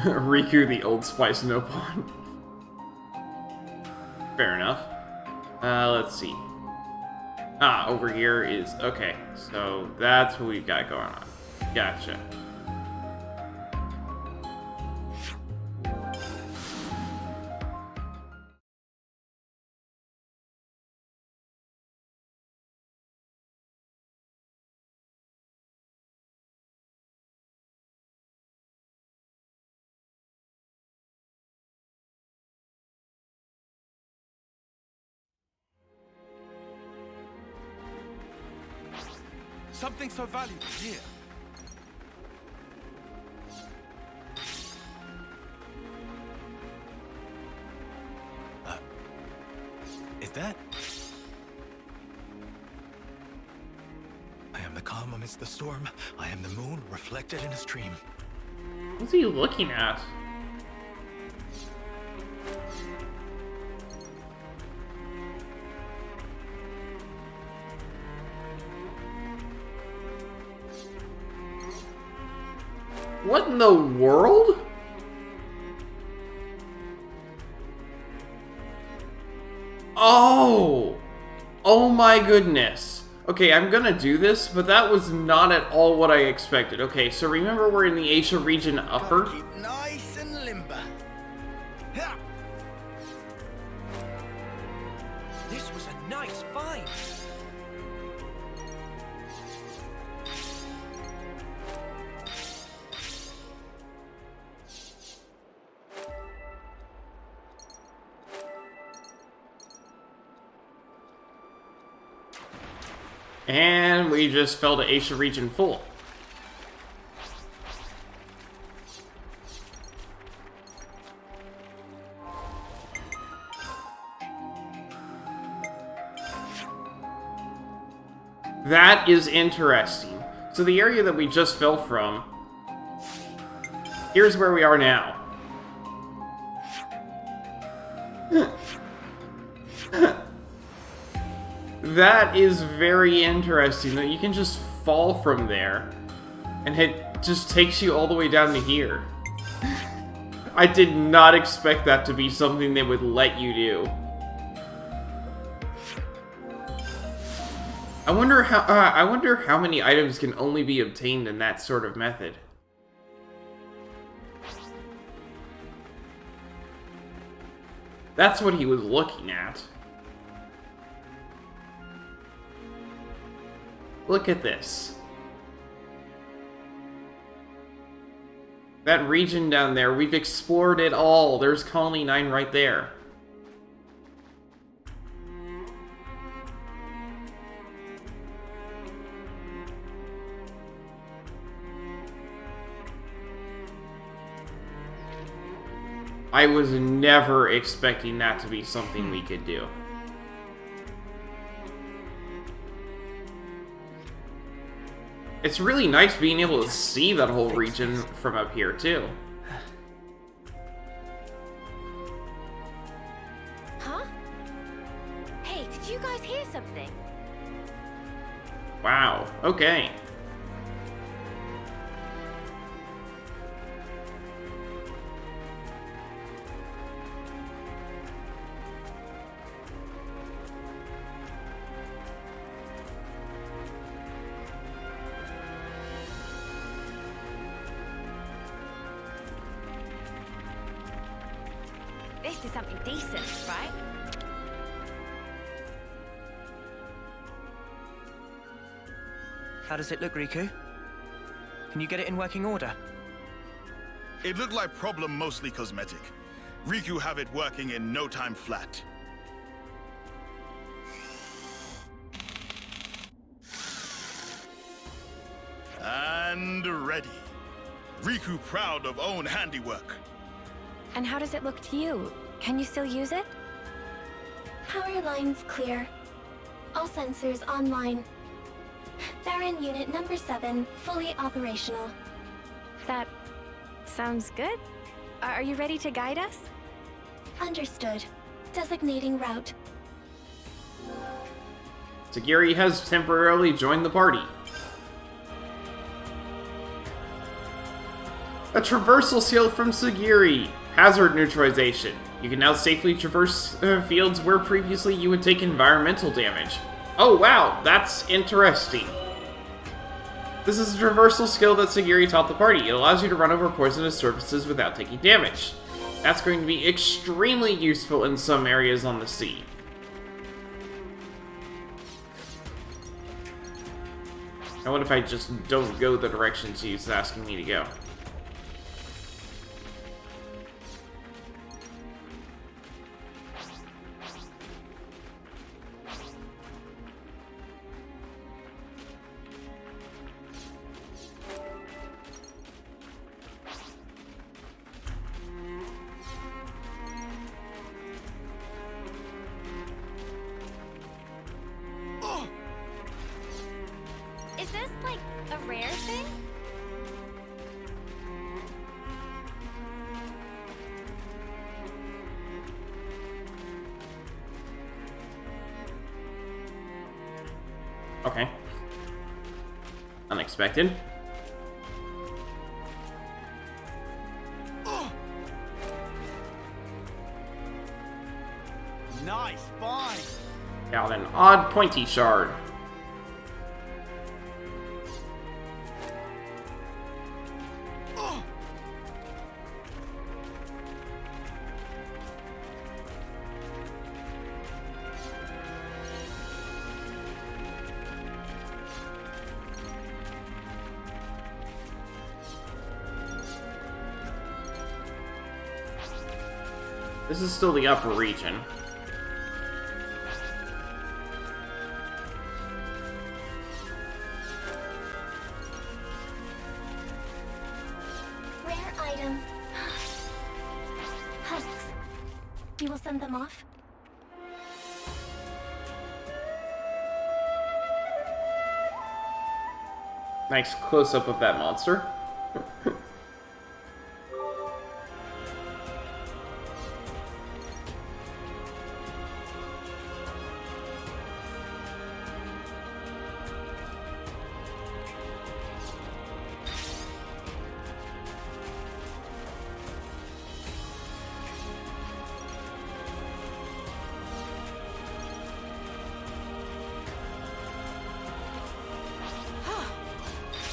Riku, the Old Spice Nopon. Fair enough. Let's see. Ah, over here is... Okay, so that's what we've got going on. Gotcha. Something so valuable here. Is that? I am the calm amidst the storm. I am the moon reflected in a stream. What's he looking at? What in the world? Oh! Oh my goodness. Okay, I'm gonna do this, but that was not at all what I expected. Okay, so remember we're in the Asia region upper? Gotta keep nice and limber. Ha! This was a nice find. And we just fell to Asia region full. That is interesting. So the area that we just fell from, here's where we are now. That is very interesting, that you can just fall from there, and it just takes you all the way down to here. I did not expect that to be something they would let you do. I wonder how many items can only be obtained in that sort of method. That's what he was looking at. Look at this. That region down there, we've explored it all. There's Colony 9 right there. I was never expecting that to be something we could do. It's really nice being able to see that whole region from up here, too. Huh? Hey, did you guys hear something? Wow, okay. This is something decent, right? How does it look, Riku? Can you get it in working order? It looked like problem mostly cosmetic. Riku have it working in no time flat. And ready. Riku proud of own handiwork. And how does it look to you? Can you still use it? Power lines clear. All sensors online. Theron unit number 7, fully operational. That sounds good. Are you ready to guide us? Understood. Designating route. Sagiri has temporarily joined the party. A traversal seal from Sagiri. Hazard neutralization. You can now safely traverse fields where previously you would take environmental damage. Oh wow, that's interesting. This is a traversal skill that Sagiri taught the party. It allows you to run over poisonous surfaces without taking damage. That's going to be extremely useful in some areas on the sea. Now what if I just don't go the direction she's asking me to go? Okay. Unexpected. Nice, fine. Got an odd pointy shard. This is still the upper region. Rare item. Husks. You will send them off? Nice close-up of that monster.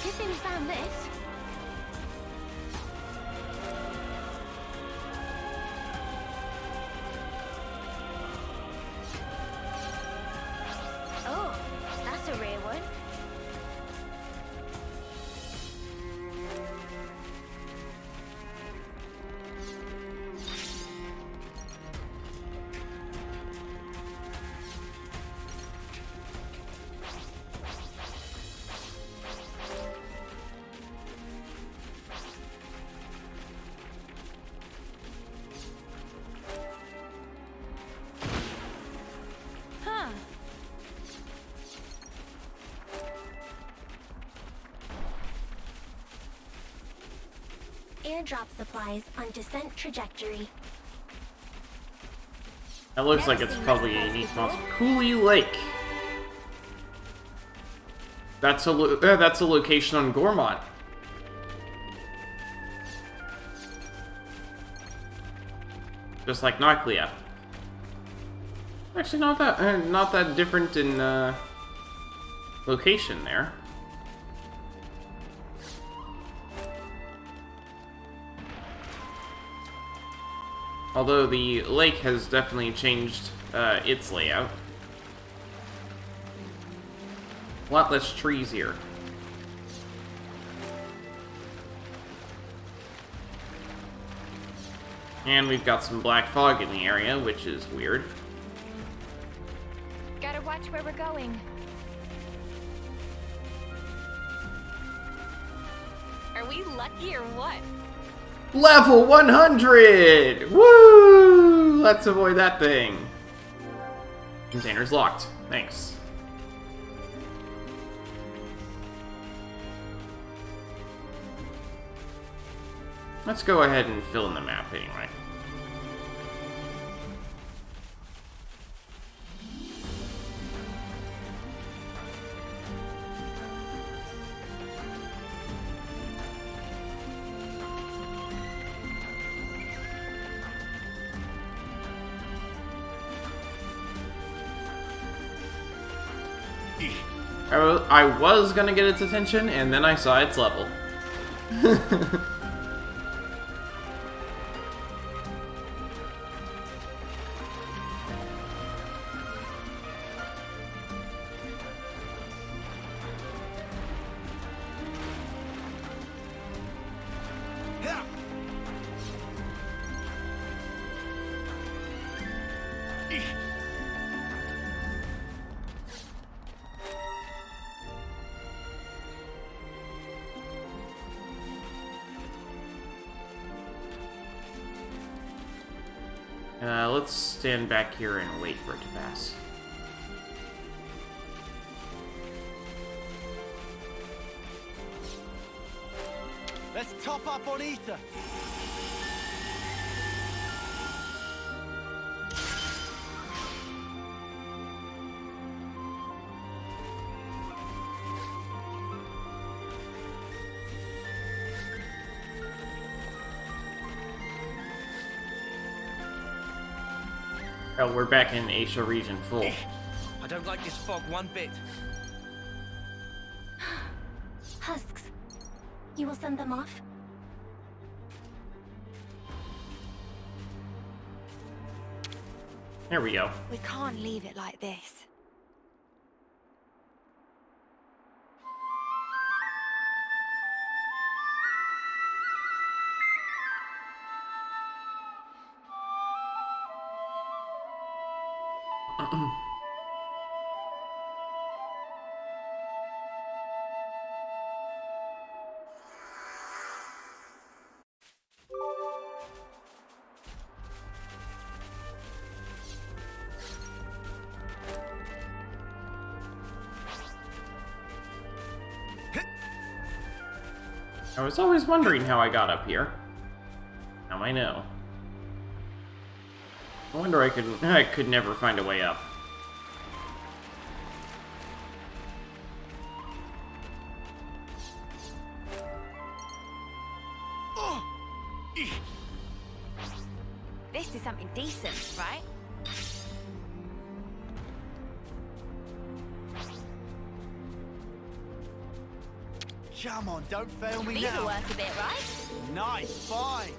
Good thing we found this. Oh, that's a rare one. Huh. Airdrop supplies on descent trajectory. That looks like it's probably a unique monster. Cooley Lake. That's a location on Gormont. Just like Noclia. Actually, not that different in location there. Although the lake has definitely changed its layout. A lot less trees here. And we've got some black fog in the area, which is weird. Gotta watch where we're going. Are we lucky or what? Level 100! Woo! Let's avoid that thing. Container's locked. Thanks. Let's go ahead and fill in the map anyway. I was gonna get its attention, and then I saw its level. Let's stand back here and wait for it to pass. Let's top up on ether. Oh, we're back in Asia region full. I don't like this fog one bit. Husks, you will send them off? There we go. We can't leave it like this. I was always wondering how I got up here. Now I know. I wonder I could never find a way up. This is something decent, right? Come on, don't fail me These now. are worth a bit, right? Nice, fine.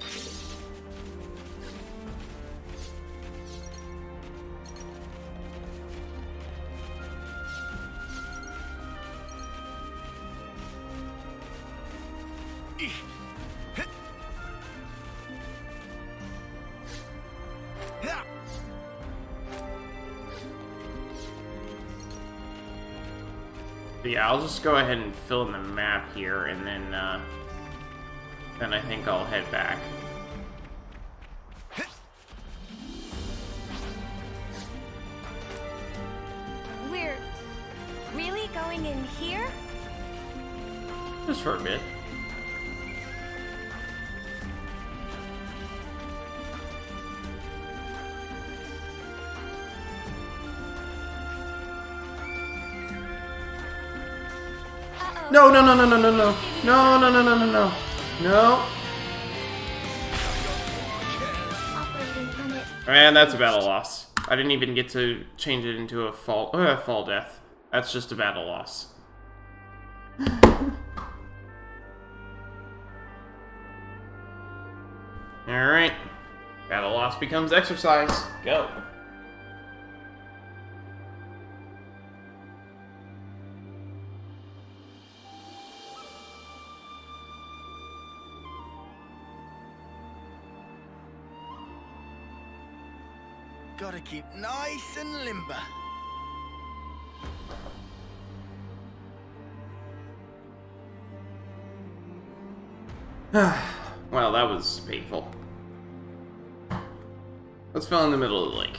Yeah, I'll just go ahead and fill in the map here, and then I think I'll head back. We're really going in here? Just for a bit. No, no, no, no, no, no, no. No, no, no, no, no, no. No. And that's a battle loss. I didn't even get to change it into a fall death. That's just a battle loss. Alright. Battle loss becomes exercise. Go. Gotta keep nice and limber. Well, that was painful. Let's fill in the middle of the lake.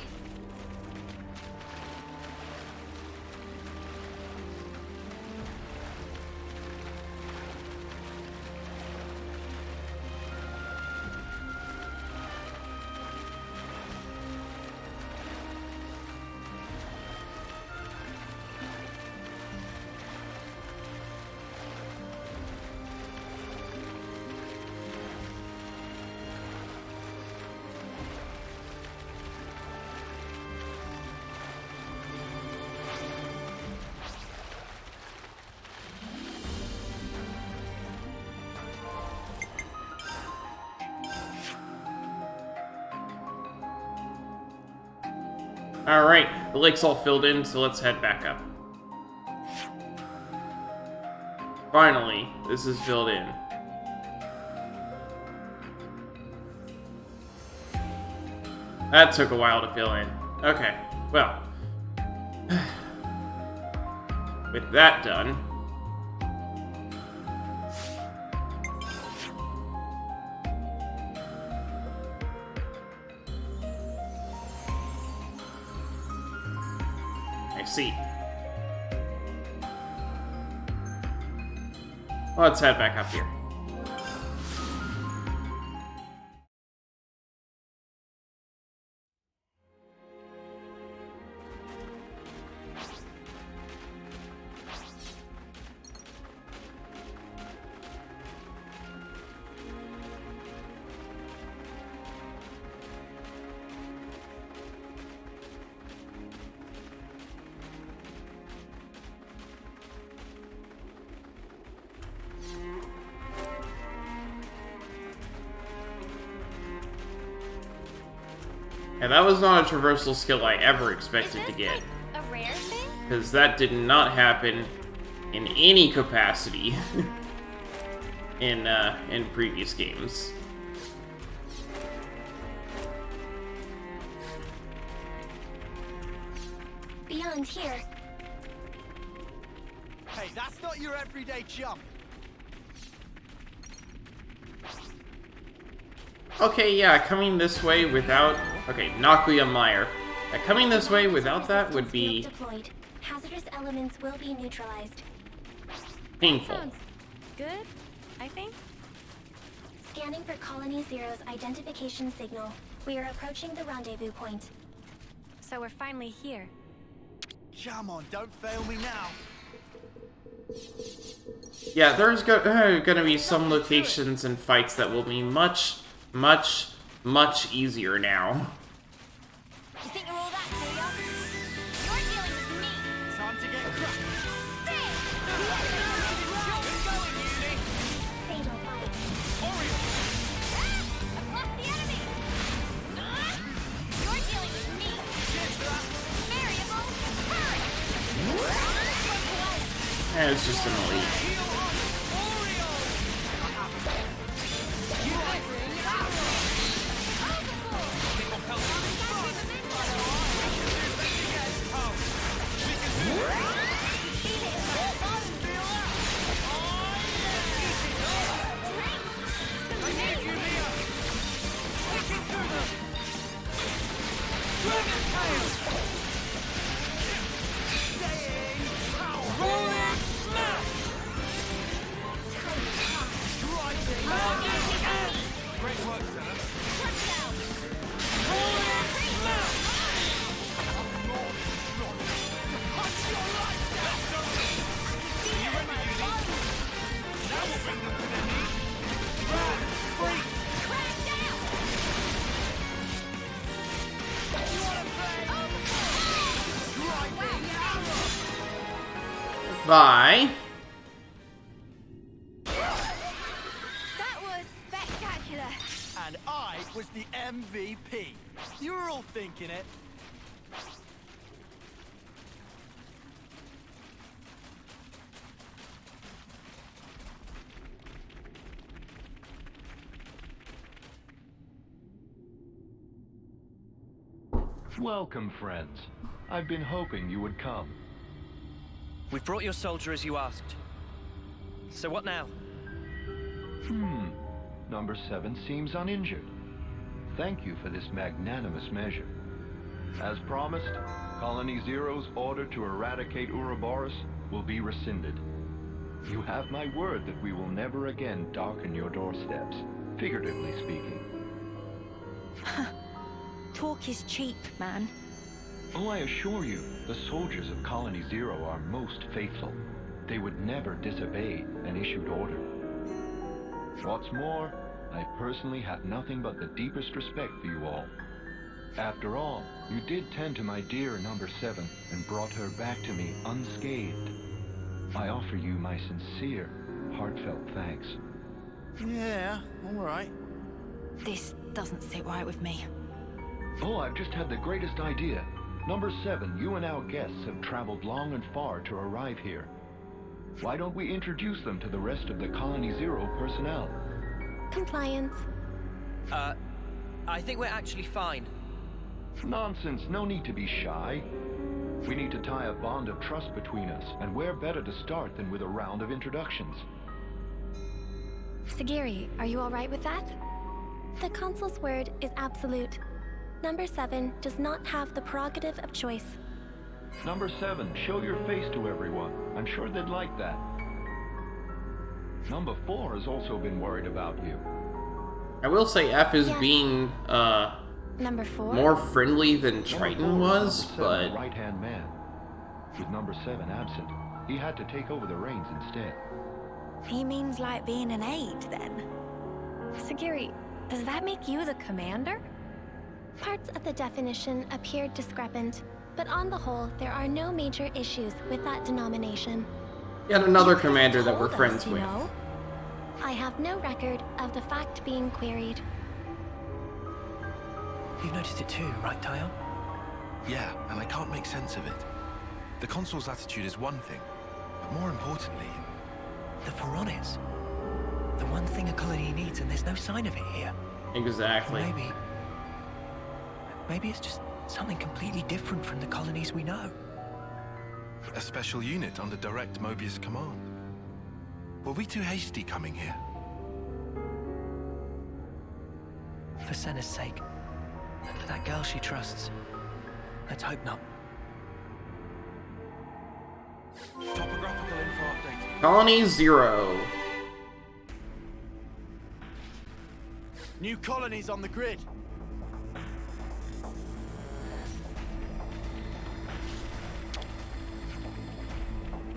Alright, the lake's all filled in, so let's head back up. Finally, this is filled in. That took a while to fill in. Okay, well. With that done... see. Let's head back up here. Yeah, that was not a traversal skill I ever expected to get. Like a rare thing? Because that did not happen in any capacity in previous games. Beyond here. Hey, that's not your everyday jump. Okay, yeah, coming this way without... Okay, Nakuya Meyer. Coming this way without that would be Deployed. Hazardous elements will be neutralized. painful. Sounds good, I think. Scanning for Colony Zero's identification signal. We are approaching the rendezvous point. So we're finally here. Come on, don't fail me now. Yeah, there's gonna be some locations and fights that will be much easier now. You think you're all that, do ya? You're dealing with me. Time to get cracked. Fatal bite. I've lost the enemy. You're dealing with me. Variable turret. It's just an elite. Bye. That was spectacular. And I was the MVP. You were all thinking it. Welcome, friends. I've been hoping you would come. We've brought your soldier as you asked. So what now? Number 7 seems uninjured. Thank you for this magnanimous measure. As promised, Colony Zero's order to eradicate Ouroboros will be rescinded. You have my word that we will never again darken your doorsteps, figuratively speaking. Talk is cheap, man. Oh, I assure you, the soldiers of Colony Zero are most faithful. They would never disobey an issued order. What's more, I personally have nothing but the deepest respect for you all. After all, you did tend to my dear number 7 and brought her back to me unscathed. I offer you my sincere, heartfelt thanks. Yeah, all right. This doesn't sit right with me. Oh, I've just had the greatest idea. Number 7, you and our guests have traveled long and far to arrive here. Why don't we introduce them to the rest of the Colony Zero personnel? Compliance. I think we're actually fine. Nonsense, no need to be shy. We need to tie a bond of trust between us, and where better to start than with a round of introductions? Sagiri, are you alright with that? The Consul's word is absolute. Number 7 does not have the prerogative of choice. Number 7, show your face to everyone. I'm sure they'd like that. Number 4 has also been worried about you. I will say F is being Number 4? more friendly than Triton was, but right-hand man. With number 7 absent, he had to take over the reins instead. He means like being an aide, then. Sagiri, does that make you the commander? Parts of the definition appear discrepant, but on the whole, there are no major issues with that denomination. yet another You could have commander that we're told friends us, you with. know. I have no record of the fact being queried. You noticed it too, right, Tyon? Yeah, and I can't make sense of it. The consul's attitude is one thing, but more importantly... The Pharaonis. The one thing a colony needs, and there's no sign of it here. Exactly. Maybe it's just something completely different from the colonies we know. A special unit under direct Mobius command. Were we too hasty coming here? For Senna's sake. And for that girl she trusts. Let's hope not. Topographical info update. Colony 0. New colonies on the grid.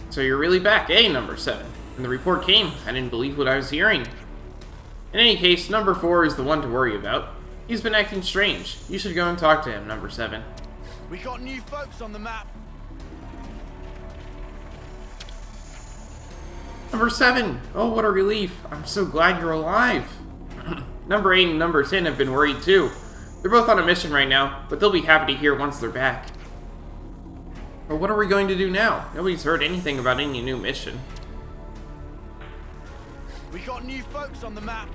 So you're really back, eh, number 7? When the report came, I didn't believe what I was hearing. In any case, number 4 is the one to worry about. He's been acting strange. You should go and talk to him, number 7. We got new folks on the map. Number 7! Oh, what a relief. I'm so glad you're alive. Number 8 and number 10 have been worried too. They're both on a mission right now, but they'll be happy to hear once they're back. But what are we going to do now? Nobody's heard anything about any new mission. We got new folks on the map.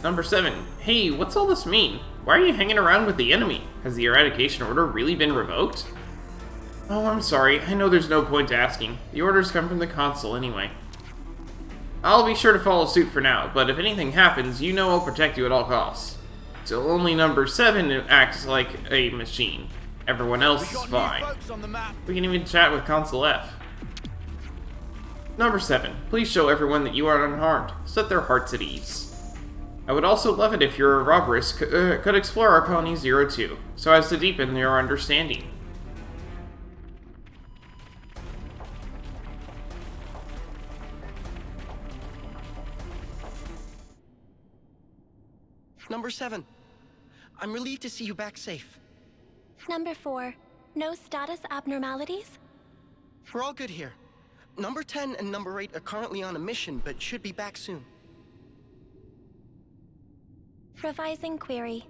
Number 7. Hey, what's all this mean? Why are you hanging around with the enemy? Has the eradication order really been revoked? Oh, I'm sorry. I know there's no point asking. The orders come from the consul anyway. I'll be sure to follow suit for now, but if anything happens, you know I'll protect you at all costs. So only number 7 acts like a machine. Everyone else is fine. We can even chat with Consul F. Number 7. Please show everyone that you are unharmed. Set their hearts at ease. I would also love it if your Roberus could explore our colony 02, so as to deepen your understanding. Number 7. I'm relieved to see you back safe. Number 4. No status abnormalities? We're all good here. Number 10 and number 8 are currently on a mission, but should be back soon. Revising query.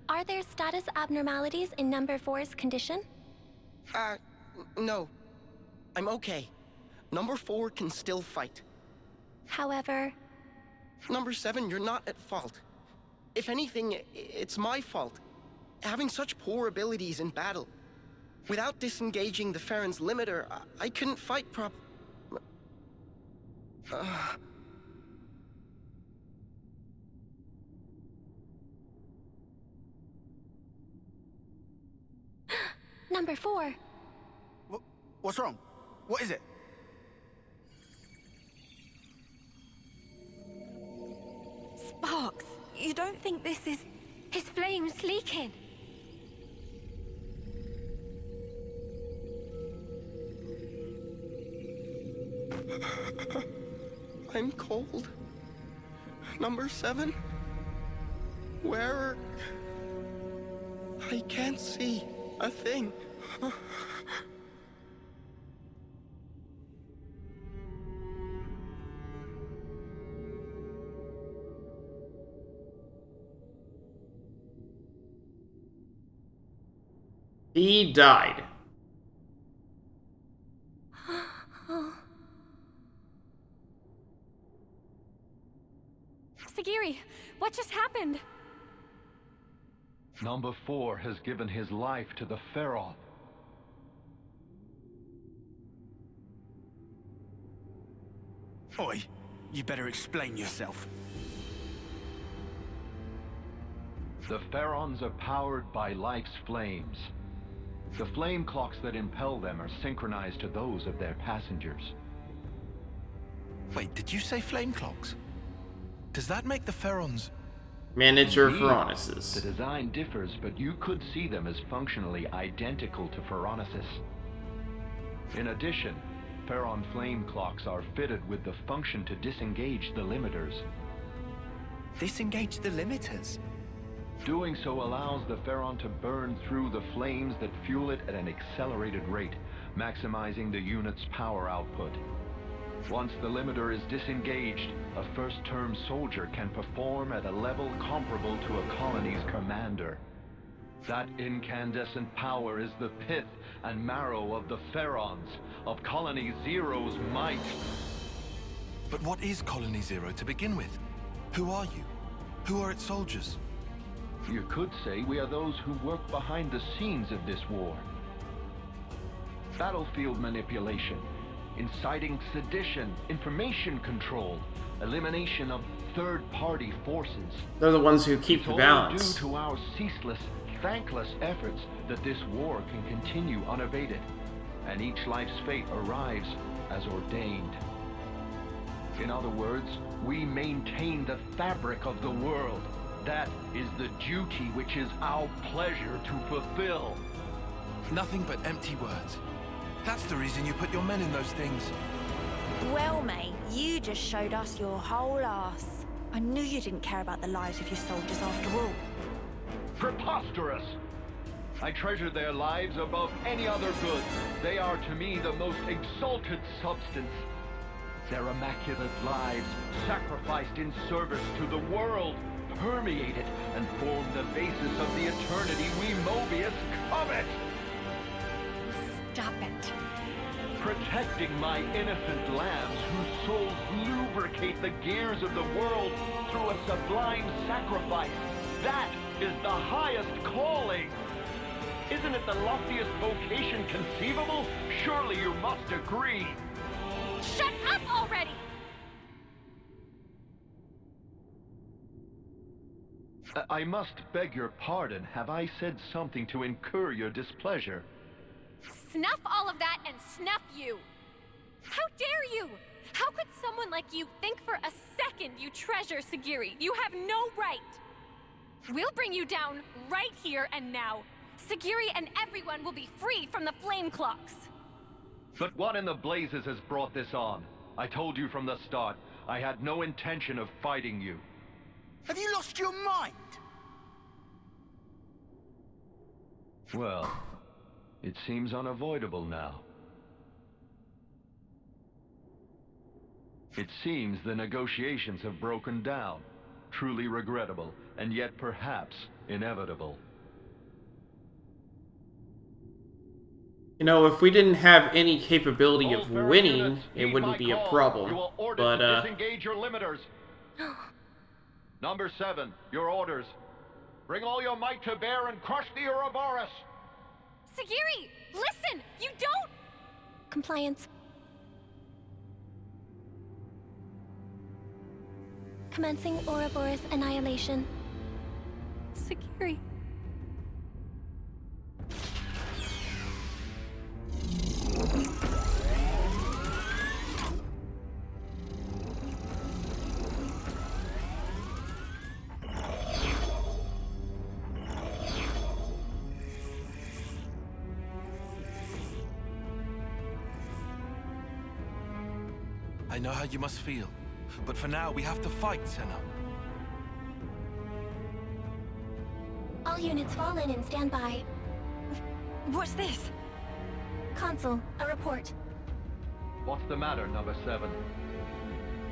Are there status abnormalities in number 4's condition? No. I'm okay. Number 4 can still fight. However... Number 7, you're not at fault. If anything, it's my fault. Having such poor abilities in battle. Without disengaging the Farron's limiter, I couldn't fight Number 4. What's wrong? What is it? Sparks, you don't think this is... His flame's leaking? I'm cold. Number 7? Where... I can't see a thing. He died. Sagiri, what just happened? Number 4 has given his life to the Pharaoh. Oi, you better explain yourself. The Pharaons are powered by life's flames. The flame clocks that impel them are synchronized to those of their passengers. Wait, did you say flame clocks? Does that make the Pharaons... Miniature Indeed. Pharaoneses. The design differs, but you could see them as functionally identical to Pharaonesis. In addition, Pharaon flame clocks are fitted with the function to disengage the limiters. Disengage the limiters? Doing so allows the Pharaon to burn through the flames that fuel it at an accelerated rate, maximizing the unit's power output. Once the limiter is disengaged, a first-term soldier can perform at a level comparable to a colony's commander. That incandescent power is the pith and marrow of the Pharaons, of Colony Zero's might. But what is Colony Zero to begin with? Who are you? Who are its soldiers? You could say we are those who work behind the scenes of this war. Battlefield manipulation, inciting sedition, information control, elimination of third-party forces. They're the ones who keep the It's balance. all due to our ceaseless, thankless efforts that this war can continue unabated, and each life's fate arrives as ordained. In other words, we maintain the fabric of the world. That is the duty which is our pleasure to fulfill. Nothing but empty words. That's the reason you put your men in those things. Well, mate, you just showed us your whole ass. I knew you didn't care about the lives of your soldiers after all. Preposterous! I treasure their lives above any other good. They are to me the most exalted substance. Their immaculate lives, sacrificed in service to the world, permeate it and form the basis of the eternity we Mobius covet! Stop it. Protecting my innocent lambs whose souls lubricate the gears of the world through a sublime sacrifice. That is the highest calling. Isn't it the loftiest vocation conceivable? Surely you must agree. Shut up already! I must beg your pardon. Have I said something to incur your displeasure? Snuff all of that and snuff you! How dare you! How could someone like you think for a second you treasure Sagiri? You have no right! We'll bring you down right here and now. Sagiri and everyone will be free from the flame clocks. But what in the blazes has brought this on? I told you from the start, I had no intention of fighting you. Have you lost your mind? Well, it seems unavoidable now. It seems the negotiations have broken down. Truly regrettable, and yet perhaps inevitable. You know, if we didn't have any capability of winning, it wouldn't be a problem. You are ordered But, to disengage your limiters. Number 7, your orders. Bring all your might to bear and crush the Ouroboros. Sagiri, listen! You don't... Compliance. Commencing Ouroboros annihilation. Sagiri. I know how you must feel, but for now we have to fight, Senna. All units fall in and stand by. What's this? Consul, a report. What's the matter, number 7?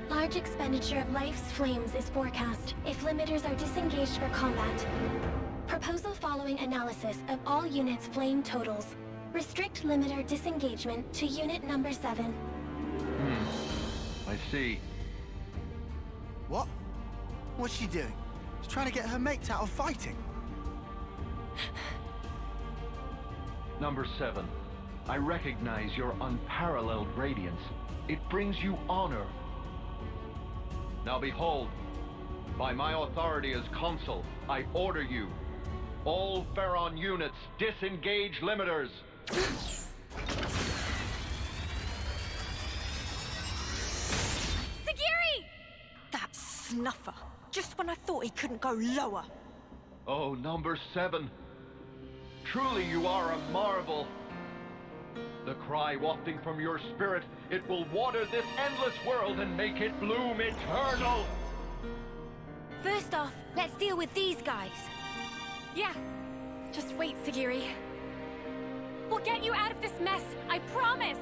Large expenditure of life's flames is forecast if limiters are disengaged for combat. Proposal following analysis of all units' flame totals. Restrict limiter disengagement to unit number 7. I see. What? What's she doing? She's trying to get her mates out of fighting. Number 7, I recognize your unparalleled radiance. It brings you honor. Now behold, by my authority as consul, I order you, all Pharaon units, disengage limiters. Sagiri! That snuffer. Just when I thought he couldn't go lower. Oh, number 7. Truly you are a marvel. The cry wafting from your spirit, it will water this endless world and make it bloom eternal. First off, let's deal with these guys. Yeah. Just wait, Sagiri. We'll get you out of this mess, I promise!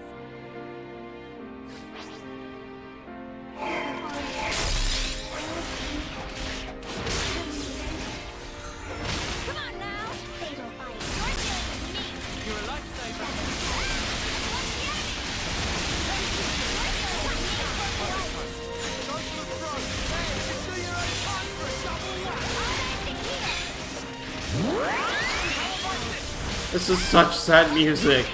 This is such sad music.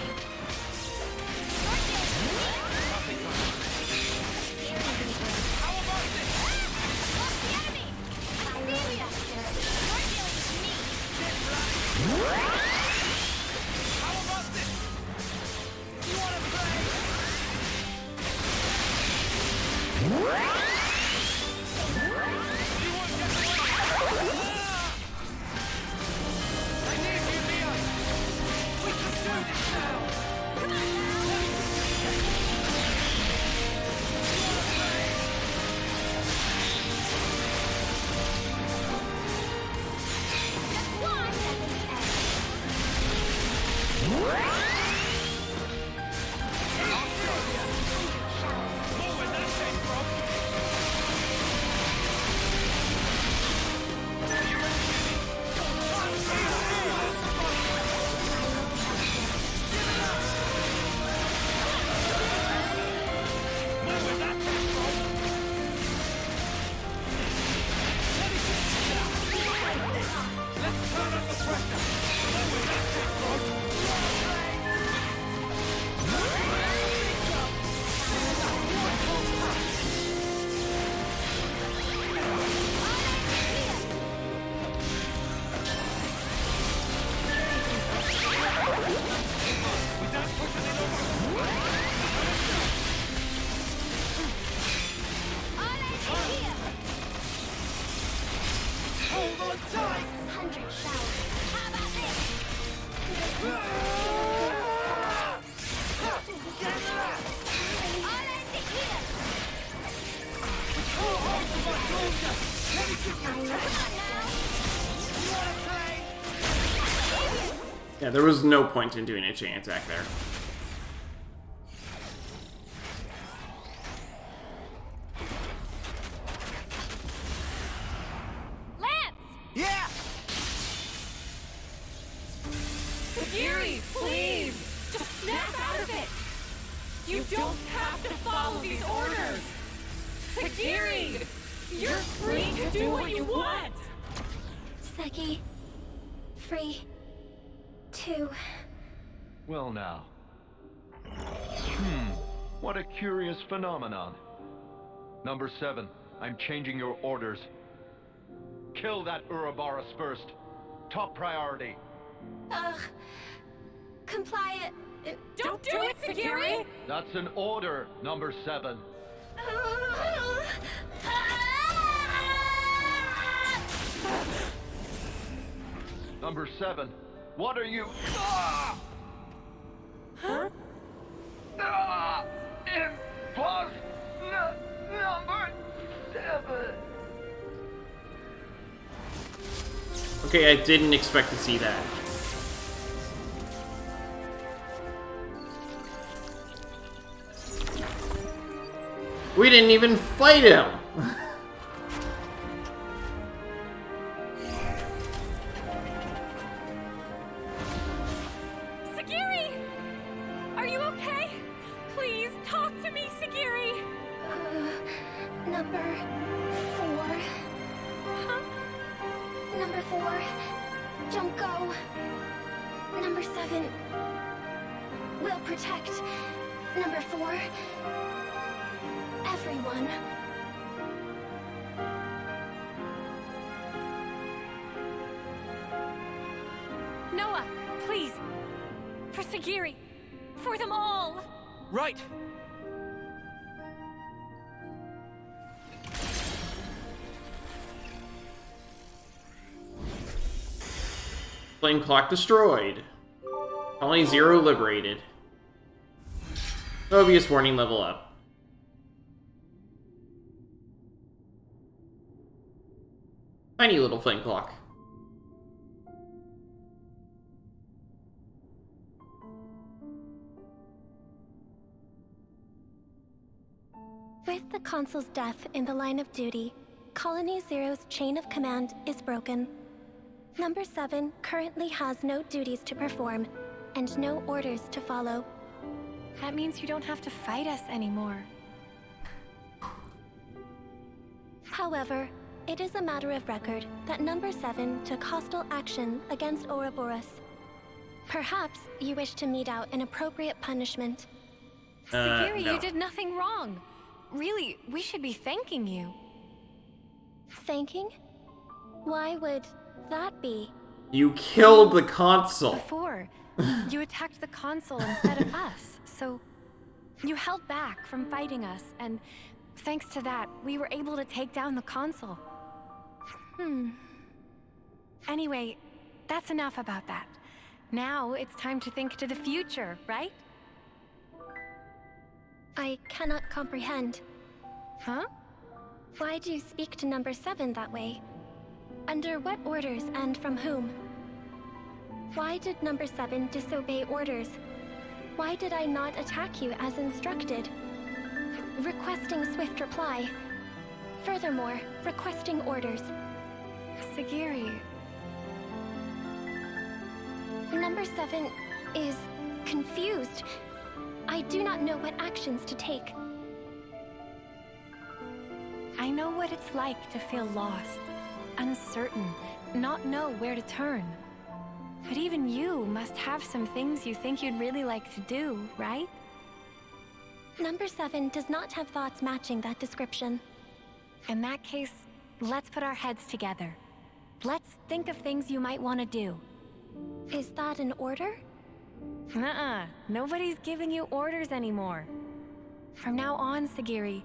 Yeah, there was no point in doing a chain attack there. Lance! Yeah! Sagiri, please! Just snap out of it! You don't have to follow these orders! Sagiri! You're free to do what you want! Seki, free to... Well now. What a curious phenomenon. Number 7, I'm changing your orders. Kill that Ouroboros first. Top priority. Comply it. Don't do it, Sagiri! That's an order, Number 7. Number 7, what are you... Huh? Number 7. Okay, I didn't expect to see that. We didn't even fight him! Sagiri! Are you okay? Please, talk to me, Sagiri! Number 4. Huh? Number 4. Don't go. Number 7. Will protect. Number 4. Everyone. Noah, please! For Sagiri! For them all! Right! Flame clock destroyed. Only 0 liberated. Mobius warning level up. Tiny little flame clock. With the Consul's death in the line of duty, Colony Zero's chain of command is broken. Number 7 currently has no duties to perform, and no orders to follow. That means you don't have to fight us anymore. However, it is a matter of record that Number 7 took hostile action against Ouroboros. Perhaps you wish to mete out an appropriate punishment. Sagiri, no. you did nothing wrong. Really, we should be thanking you. Thanking? Why would that be? You killed the console. Before, you attacked the console instead of us, so you held back from fighting us, and thanks to that, we were able to take down the console. Anyway, that's enough about that. Now it's time to think to the future, right? I cannot comprehend. Huh? Why do you speak to number 7 that way? Under what orders and from whom? Why did number 7 disobey orders? Why did I not attack you as instructed? Requesting swift reply. Furthermore, requesting orders. Sagiri. Number 7 is confused. I do not know what actions to take. I know what it's like to feel lost, uncertain, not know where to turn. But even you must have some things you think you'd really like to do, right? Number 7 does not have thoughts matching that description. In that case, let's put our heads together. Let's think of things you might want to do. Is that an order? Nuh-uh. Nobody's giving you orders anymore. From now on, Sagiri,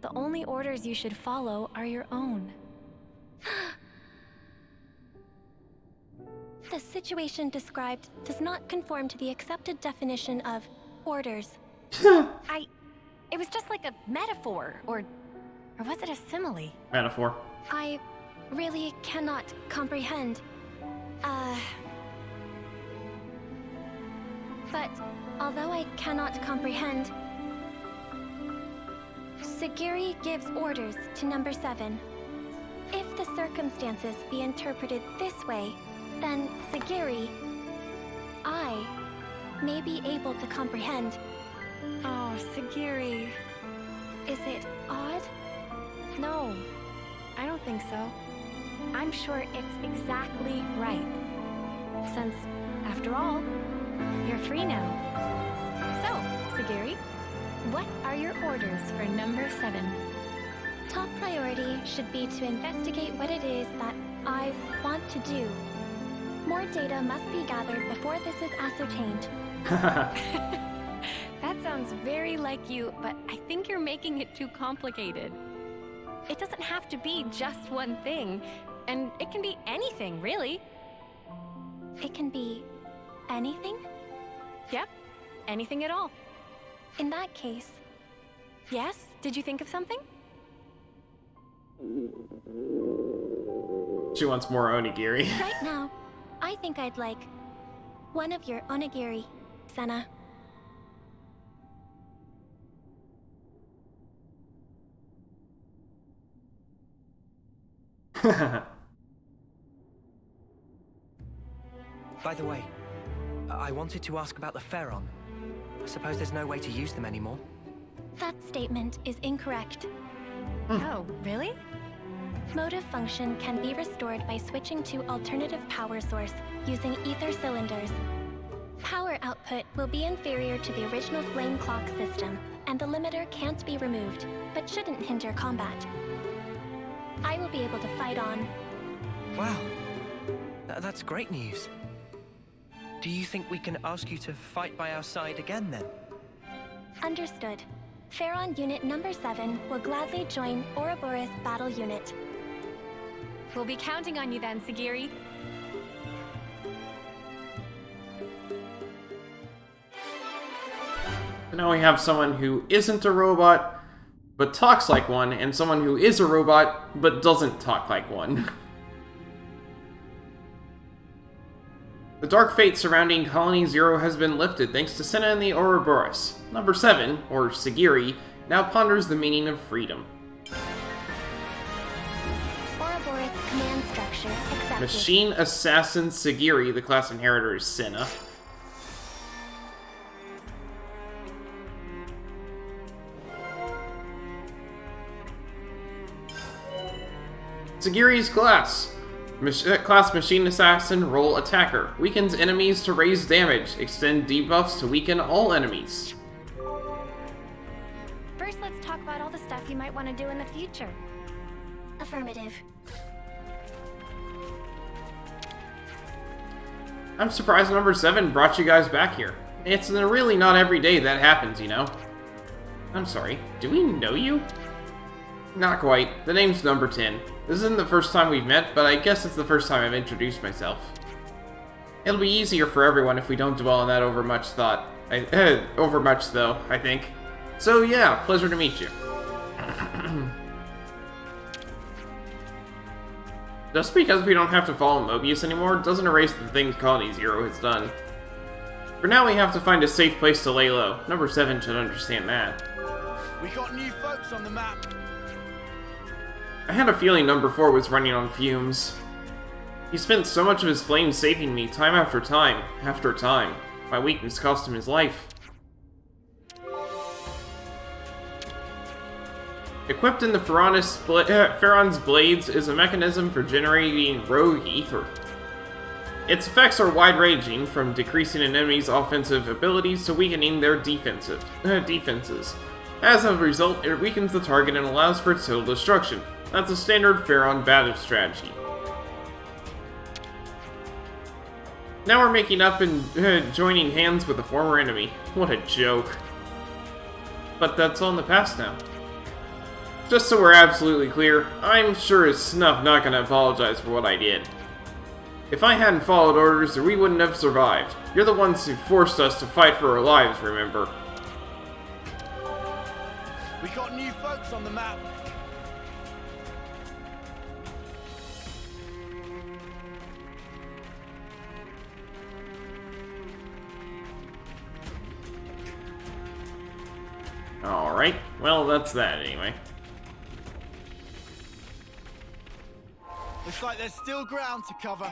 the only orders you should follow are your own. The situation described does not conform to the accepted definition of orders. It was just like a metaphor, or was it a simile? Metaphor. I really cannot comprehend. But although I cannot comprehend, Sagiri gives orders to number 7. If the circumstances be interpreted this way, then Sagiri, I, may be able to comprehend. Oh, Sagiri. Is it odd? No, I don't think so. I'm sure it's exactly right. Since, after all, you're free now. So, Sagiri, what are your orders for number 7? Top priority should be to investigate what it is that I want to do. More data must be gathered before this is ascertained. That sounds very like you, but I think you're making it too complicated. It doesn't have to be just one thing, and it can be anything, really. It can be anything? Yep, anything at all. In that case... Yes? Did you think of something? She wants more onigiri. Right now, I think I'd like one of your onigiri, Senna. By the way, I wanted to ask about the Pharaon. I suppose there's no way to use them anymore. That statement is incorrect. Oh, really? Motive function can be restored by switching to alternative power source using ether cylinders. Power output will be inferior to the original flame clock system, and the limiter can't be removed, but shouldn't hinder combat. I will be able to fight on. Wow, that's great news. Do you think we can ask you to fight by our side again, then? Understood. Pharaon Unit Number 7 will gladly join Ouroboros Battle Unit. We'll be counting on you then, Sagiri. Now we have someone who isn't a robot, but talks like one, and someone who is a robot, but doesn't talk like one. The dark fate surrounding Colony Zero has been lifted thanks to Senna and the Ouroboros. Number 7, or Sagiri, now ponders the meaning of freedom. Ouroboros command structure accepted. Machine Assassin Sagiri, the class inheritor is Senna. Sagiri's class. Class Machine Assassin, role Attacker. Weakens enemies to raise damage. Extend debuffs to weaken all enemies. First, let's talk about all the stuff you might want to do in the future. Affirmative. I'm surprised number 7 brought you guys back here. It's really not every day that happens, you know? I'm sorry, do we know you? Not quite. The name's number 10. This isn't the first time we've met, but I guess it's the first time I've introduced myself. It'll be easier for everyone if we don't dwell on that overmuch though, I think. So yeah, pleasure to meet you. Just because we don't have to follow Mobius anymore doesn't erase the things Colony Zero has done. For now, we have to find a safe place to lay low. Number 7 should understand that. We got new folks on the map. I had a feeling number 4 was running on fumes. He spent so much of his flame saving me time after time after time. My weakness cost him his life. Equipped in the Pharaon's blades is a mechanism for generating rogue ether. Its effects are wide-ranging, from decreasing an enemy's offensive abilities to weakening their defenses. As a result, it weakens the target and allows for its total destruction. That's a standard Pharaon battle strategy. Now we're making up and joining hands with a former enemy. What a joke. But that's all in the past now. Just so we're absolutely clear, I'm sure as snuff not gonna apologize for what I did. If I hadn't followed orders, we wouldn't have survived. You're the ones who forced us to fight for our lives, remember? We got new folks on the map. Alright, well that's that anyway. Looks like there's still ground to cover.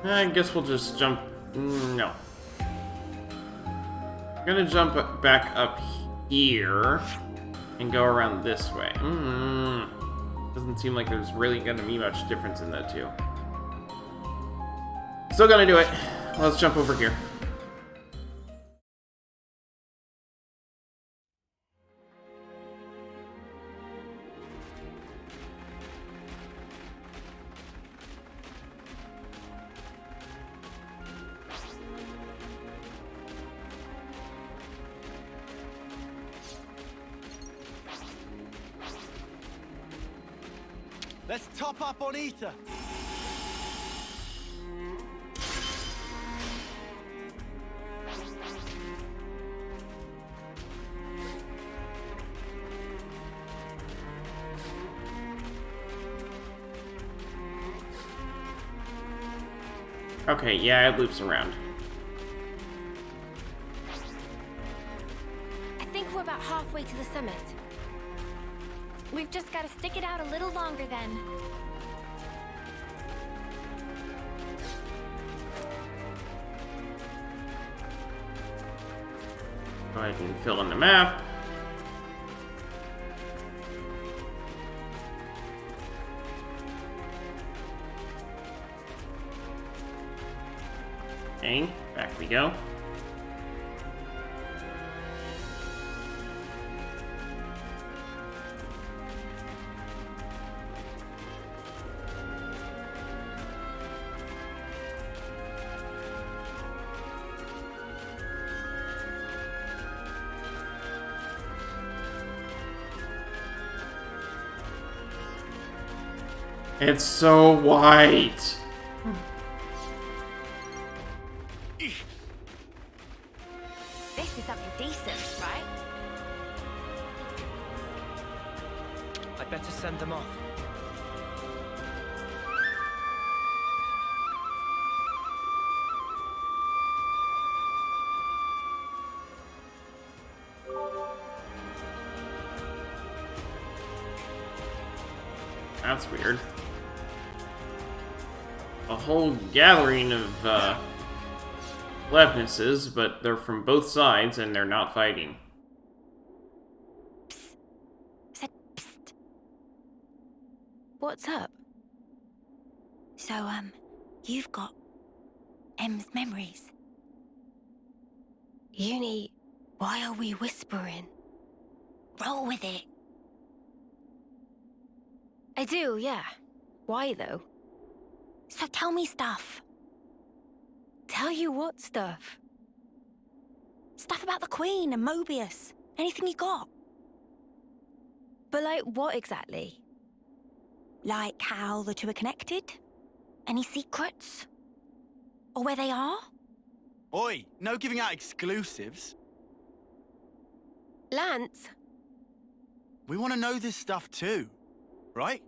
I guess we'll just jump... No. I'm gonna jump back up here and go around this way. Doesn't seem like there's really gonna be much difference in that two. Still gonna do it. Let's jump over here. Let's top up on ether. Okay, yeah, it loops around. I think we're about halfway to the summit. We've just got to stick it out a little longer then. Go ahead and fill in the map. Okay, back we go. It's so white. This is something decent, right? I'd better send them off. That's weird. Well, whole gathering of Levnesses, but they're from both sides and they're not fighting. Psst. Said psst. What's up? So, you've got M's memories. Uni, why are we whispering? Roll with it. I do, yeah. Why, though? So tell me stuff. Tell you what stuff? Stuff about the Queen and Mobius. Anything you got. But like what exactly? Like how the two are connected? Any secrets? Or where they are? Oi, no giving out exclusives. Lance? We want to know this stuff too, right?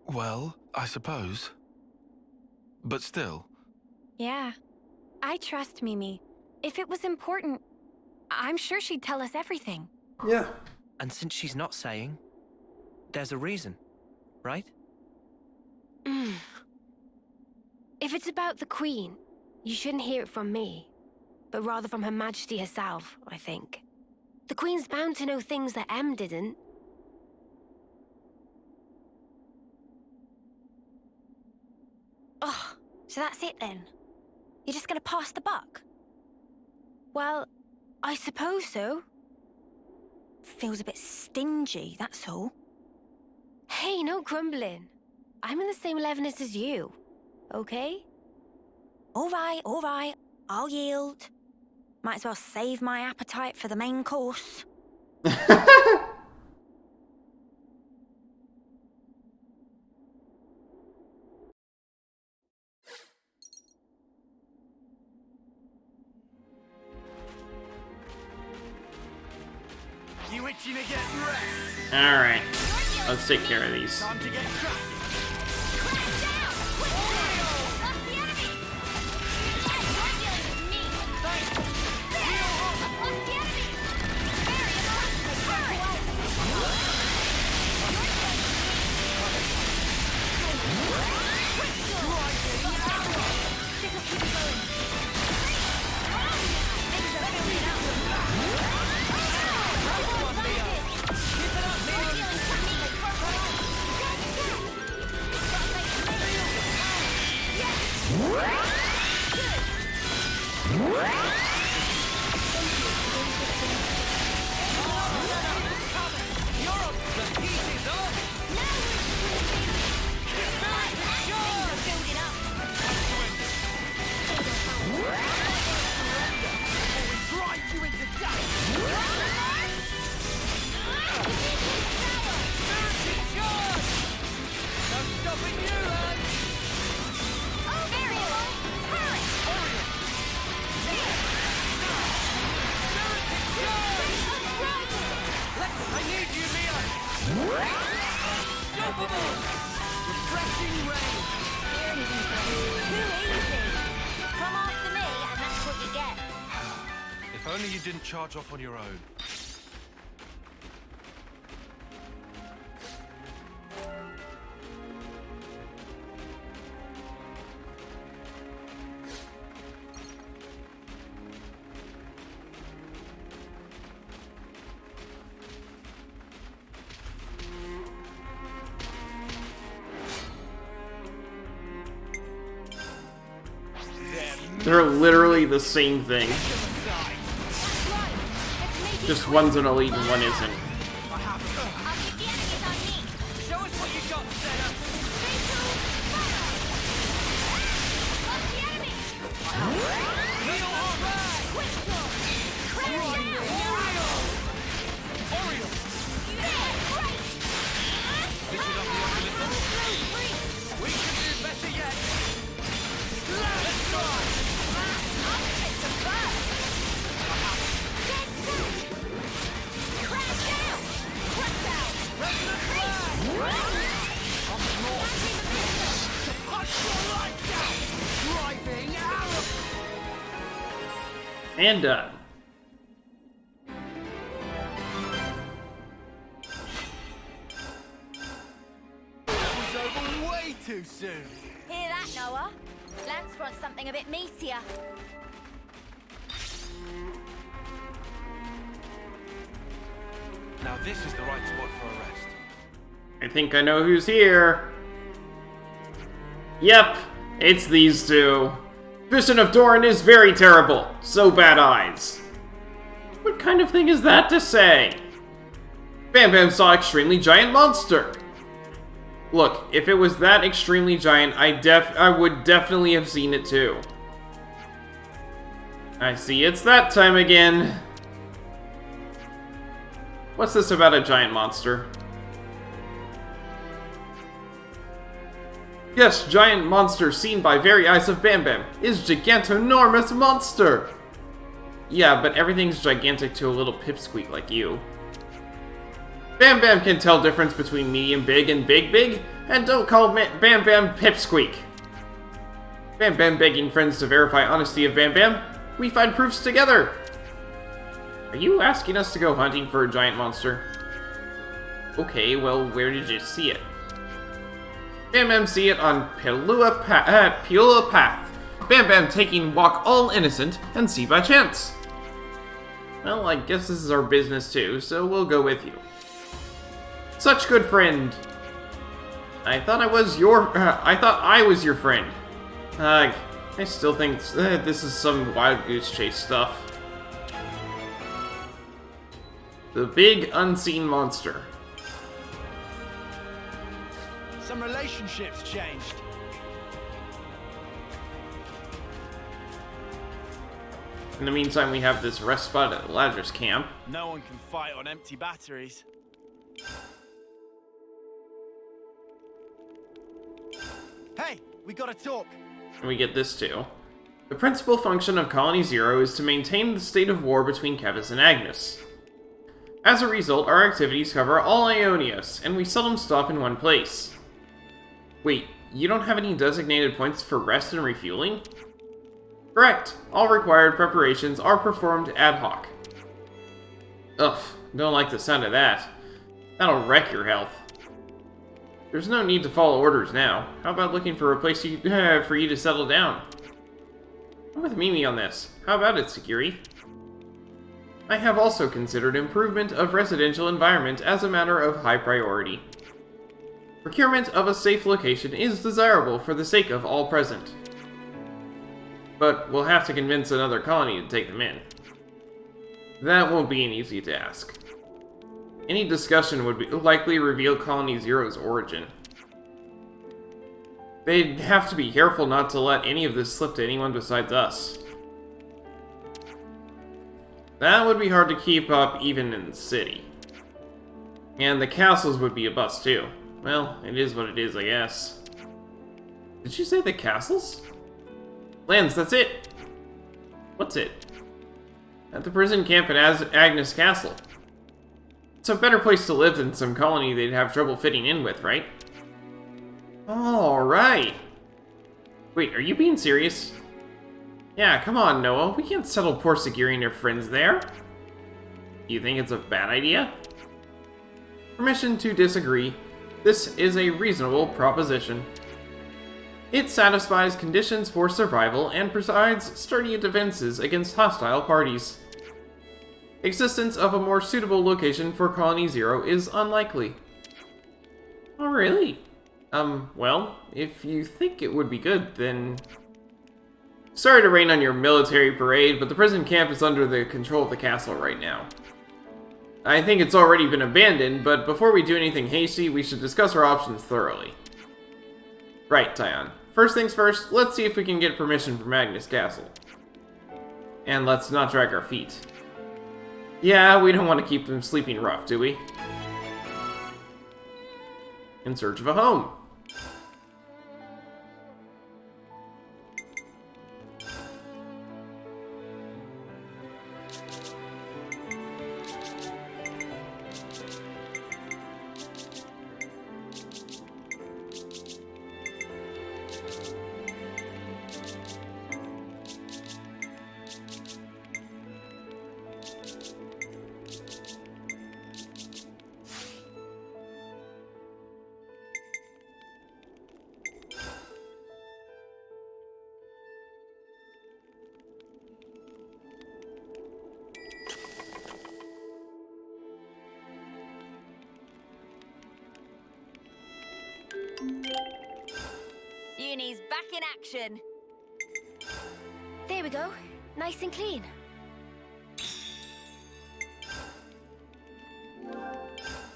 Well, I suppose. But still. Yeah. I trust Mimi. If it was important, I'm sure she'd tell us everything. Yeah. And since she's not saying, there's a reason, right? If it's about the Queen, you shouldn't hear it from me, but rather from Her Majesty herself, I think. The Queen's bound to know things that M didn't. Oh, so that's it then? You're just gonna pass the buck? Well, I suppose so. Feels a bit stingy, that's all. Hey, no grumbling. I'm in the same levelness as you, okay? All right, I'll yield. Might as well save my appetite for the main course. You itching to get wrecked? Alright. Let's take care of these. Time to get cracking. If only you didn't charge off on your own. They're literally the same thing. Just one's an elite and one isn't. And done. That was over way too soon. Hear that, that, Noah. Lance wants something a bit meatier. Now this is the right spot for a rest. I think I know who's here. Yep, it's these two. Vision of Doran is very terrible. So bad eyes. What kind of thing is that to say? Bam Bam saw extremely giant monster. Look, if it was that extremely giant, I would definitely have seen it too. I see it's that time again. What's this about a giant monster? Yes, giant monster seen by very eyes of Bam Bam is gigantonormous monster. Yeah, but everything's gigantic to a little pipsqueak like you. Bam Bam can tell difference between medium big and big big, and don't call Bam Bam pipsqueak. Bam Bam begging friends to verify honesty of Bam Bam. We find proofs together. Are you asking us to go hunting for a giant monster? Okay, well, where did you see it? Bam Bam see it on Pula Path. Bam Bam taking walk all innocent and see by chance. Well, I guess this is our business too, so we'll go with you. Such good friend. I thought I was your friend. I still think this is some wild goose chase stuff. The big unseen monster. Some relationships changed. In the meantime, we have this rest spot at Lazarus camp. No one can fight on empty batteries. Hey, we gotta talk. And we get this too. The principal function of Colony Zero is to maintain the state of war between Kevis and Agnes. As a result, our activities cover all Ionius, and we seldom stop in one place. Wait, you don't have any designated points for rest and refueling? Correct. All required preparations are performed ad hoc. Ugh, don't like the sound of that. That'll wreck your health. There's no need to follow orders now. How about looking for a place for you to settle down? I'm with Mimi on this. How about it, Sagiri? I have also considered improvement of residential environment as a matter of high priority. Procurement of a safe location is desirable for the sake of all present. But we'll have to convince another colony to take them in. That won't be an easy task. Any discussion would likely reveal Colony Zero's origin. They'd have to be careful not to let any of this slip to anyone besides us. That would be hard to keep up even in the city. And the castles would be a bust too. Well, it is what it is, I guess. Did you say the castles? Lance, that's it! What's it? At the prison camp at Agnes Castle. It's a better place to live than some colony they'd have trouble fitting in with, right? Alright. Wait, are you being serious? Yeah, come on, Noah. We can't settle poor Sagiri and her friends there. You think it's a bad idea? Permission to disagree. This is a reasonable proposition. It satisfies conditions for survival and provides sturdy defenses against hostile parties. Existence of a more suitable location for Colony Zero is unlikely. Oh, really? Well, if you think it would be good, then... Sorry to rain on your military parade, but the prison camp is under the control of the castle right now. I think it's already been abandoned, but before we do anything hasty, we should discuss our options thoroughly. Right, Tyon. First things first, let's see if we can get permission from Agnes Castle. And let's not drag our feet. Yeah, we don't want to keep them sleeping rough, do we? In search of a home. back in action. There we go. Nice and clean.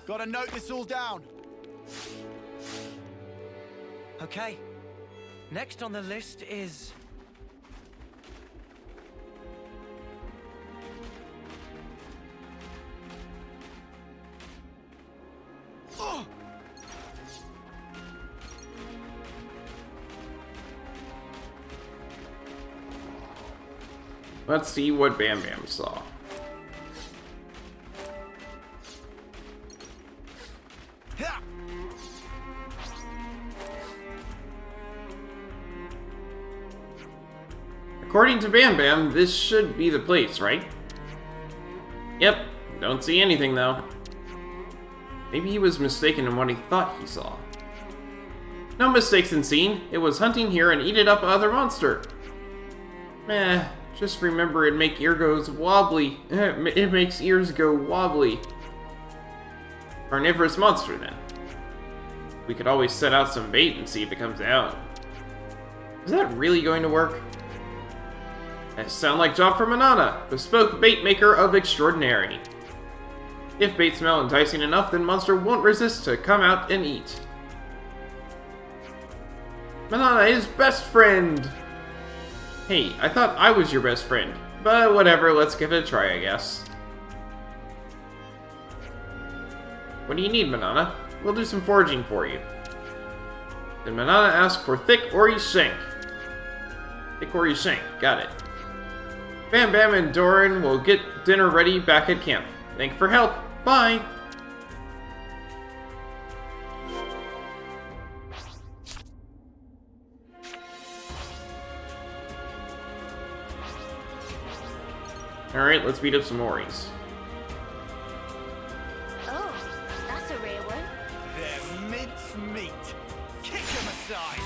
Gotta note this all down. Okay. Next on the list is... Oh! Let's see what Bam Bam saw. According to Bam Bam, this should be the place, right? Yep, don't see anything though. Maybe he was mistaken in what he thought he saw. No mistakes in seeing. It was hunting here and eating up other monster. Meh, just remember it make ear goes wobbly. It makes ears go wobbly. Carnivorous monster then. We could always set out some bait and see if it comes out. Is that really going to work? That sound like job for Manana, bespoke bait maker of extraordinary. If bait smell enticing enough, then monster won't resist to come out and eat. Manana is best friend! Hey, I thought I was your best friend. But whatever, let's give it a try, I guess. What do you need, Manana? We'll do some foraging for you. Then Manana asked for thick ori shank. Thick ori shank, got it. Bam Bam and Doran will get dinner ready back at camp. Thank you for help. Bye! Alright, let's beat up some Oris. Oh, that's a rare one. They're mince meat. Kick them aside.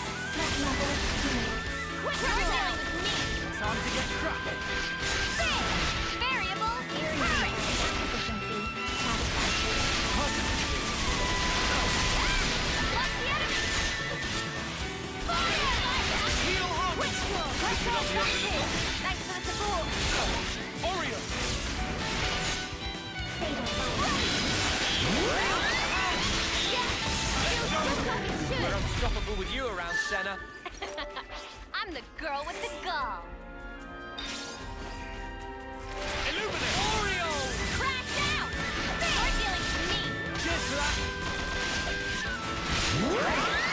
Quit dealing with me! Time to get cracking. Variable current! Efficiency. What's the enemy? Fire! Heal up. Thanks for the support. Oreo. We're unstoppable with you around, Senna. I'm the girl with the gall. Illuminate. Oreo! Crash out! You're dealing to me. Just that.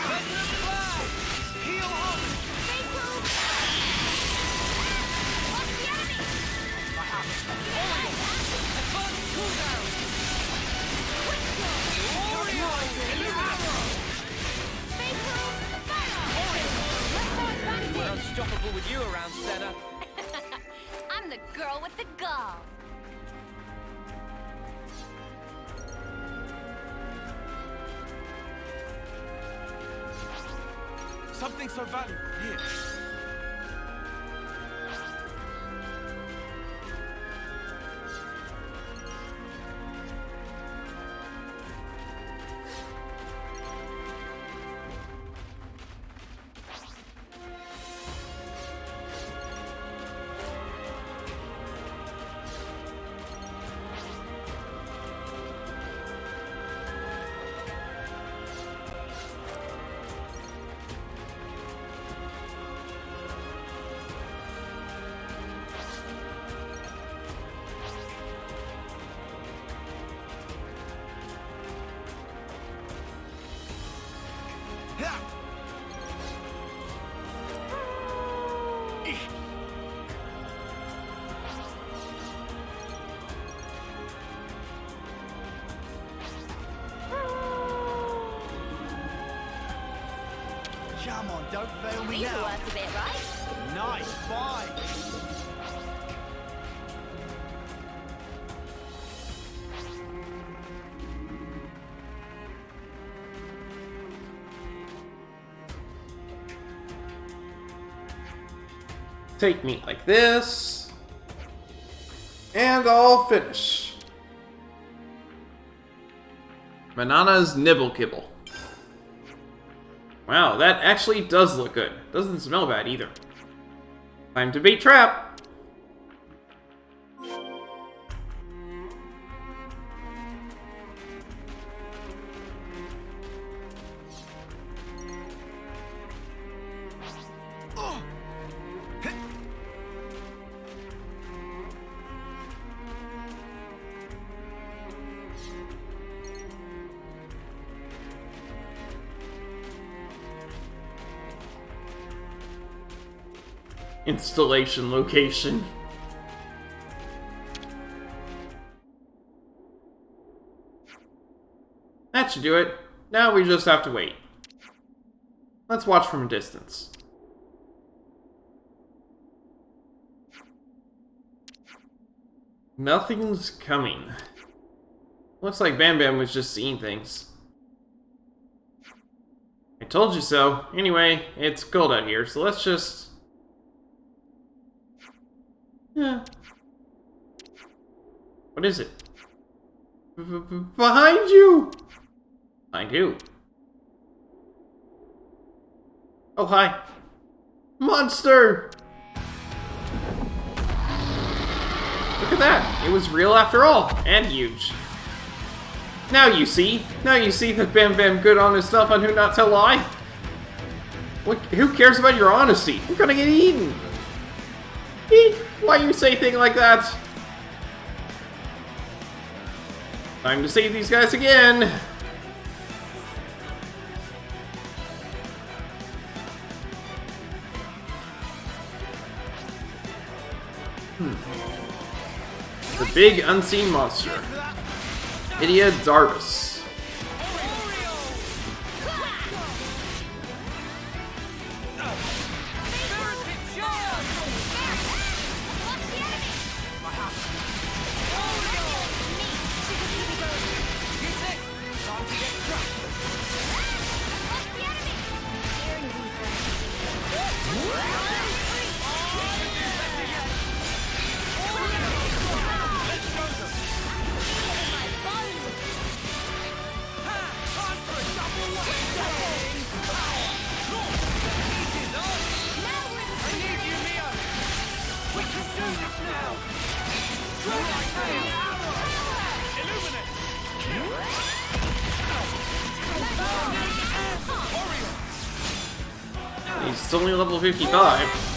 President Fly! Heal up. Stay cool. What's the enemy? I have it. Advanced cooldown! Oreo. Illuminate. Stay cool. Fire! We're unstoppable with you around, Senna. I'm the girl with the gall. Something so valuable here. Come on, don't fail me These are now. worth a bit, right? Nice fight. Take meat like this. And I'll finish. Manana's Nibble Kibble. Wow, that actually does look good. Doesn't smell bad either. Time to bait trap! Installation location. That should do it. Now we just have to wait. Let's watch from a distance. Nothing's coming. Looks like Bam Bam was just seeing things. I told you so. Anyway, it's cold out here, so let's just... Yeah. What is it? Behind you! Behind who? Oh, hi. Monster! Look at that. It was real after all. And huge. Now you see. Now you see that Bam Bam good on his stuff on Who Not Tell Lie. What, who cares about your honesty? You're gonna get eaten. Eek. Why you say things like that? Time to save these guys again. The big unseen monster. Idia Darvis. He's only level 55.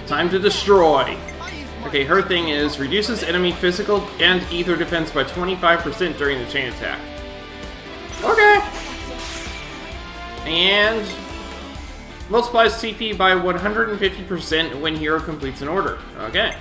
Time to destroy. Okay, her thing is reduces enemy physical and ether defense by 25% during the chain attack. Okay. And multiplies CP by 150% when hero completes an order. Okay.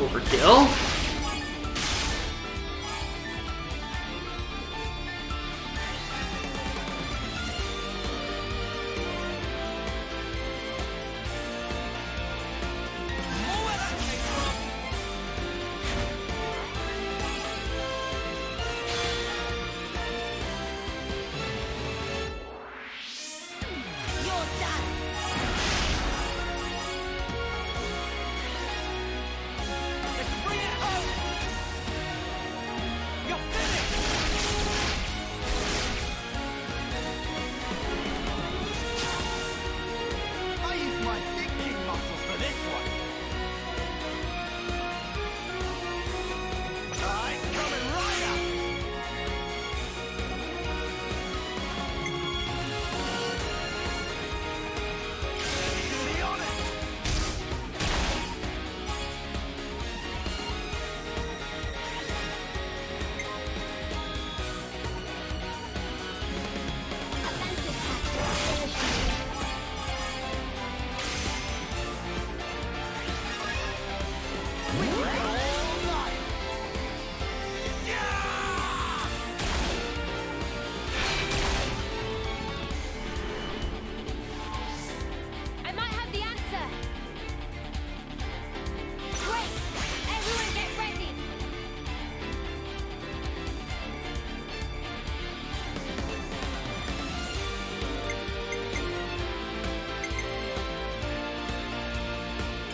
overkill. I use my thinking muscles for this one. I'm coming right up. Be honest. I might have the answer. Great! Everyone get ready.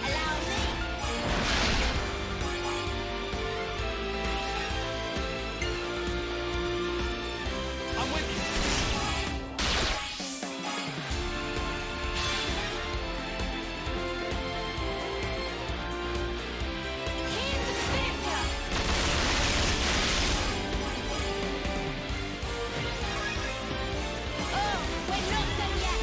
Allow me. I'm with you. Here's the finisher. Oh, we're not done yet.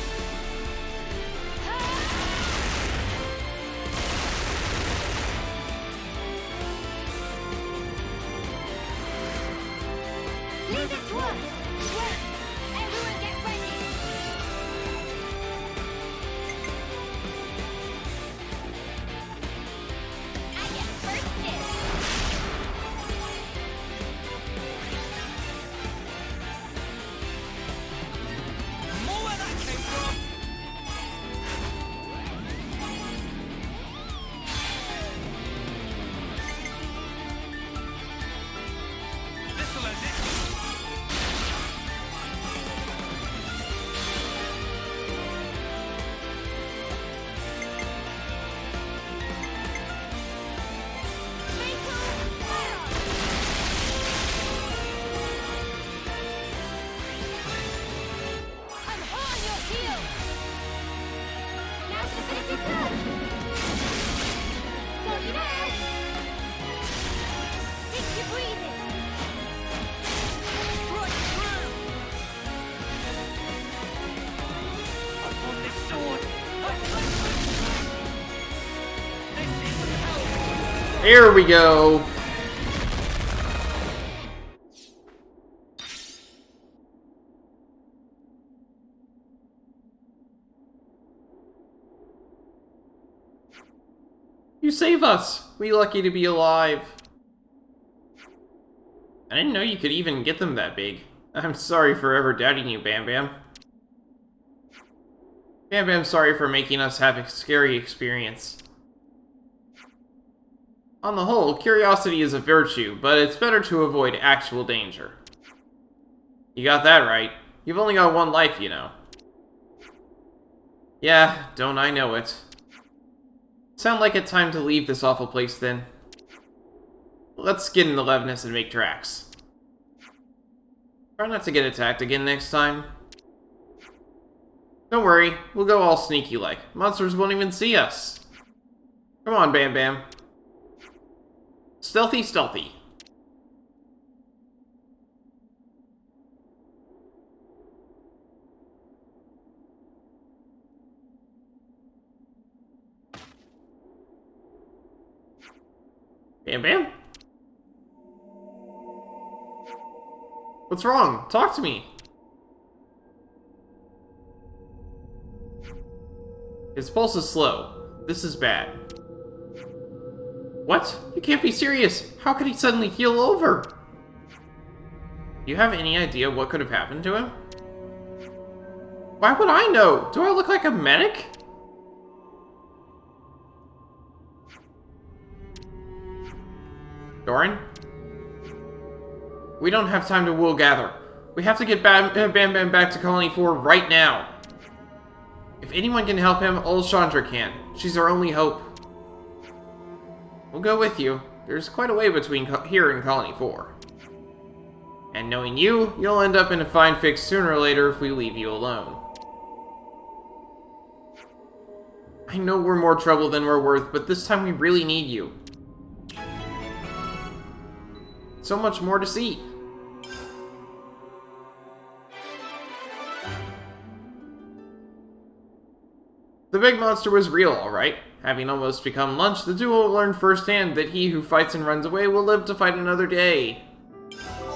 Leave it to us. Everyone get ready. I get first dibs. More where that came from. This'll end it. I'm on your heels. Now's the finishing touch. Got you now. Take your breathing. Right through. I want this sword. This isn't help. Here we go. You save us. We lucky to be alive. I didn't know you could even get them that big. I'm sorry for ever doubting you, Bam Bam. Bam Bam's sorry for making us have a scary experience. On the whole, curiosity is a virtue, but it's better to avoid actual danger. You got that right. You've only got one life, you know. Yeah, don't I know it. Sound like it's time to leave this awful place, then. Let's get in the Levinus and make tracks. Try not to get attacked again next time. Don't worry, we'll go all sneaky-like. Monsters won't even see us. Come on, Bam Bam. Stealthy, stealthy. Bam Bam? What's wrong? Talk to me. His pulse is slow. This is bad. What? You can't be serious! How could he suddenly heal over? Do you have any idea what could have happened to him? Why would I know? Do I look like a medic? Doran? We don't have time to wool gather. We have to get Bam Bam back to Colony 4 right now. If anyone can help him, old Chandra can. She's our only hope. We'll go with you. There's quite a way between here and Colony 4. And knowing you, you'll end up in a fine fix sooner or later if we leave you alone. I know we're more trouble than we're worth, but this time we really need you. So much more to see. The big monster was real, alright. Having almost become lunch, the duo learned firsthand that he who fights and runs away will live to fight another day.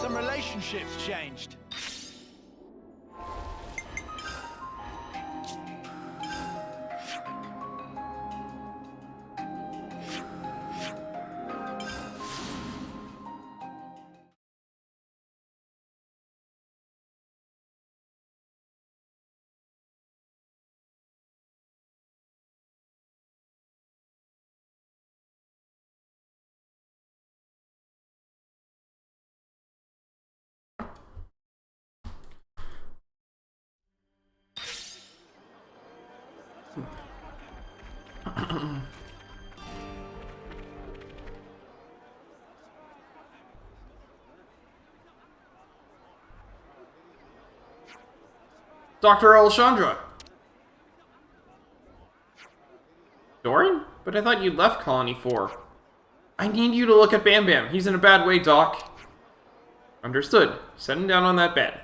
Some relationships changed. Dr. Alchandra! Doran? But I thought you'd left Colony 4. I need you to look at Bam Bam. He's in a bad way, Doc. Understood. Set him down on that bed.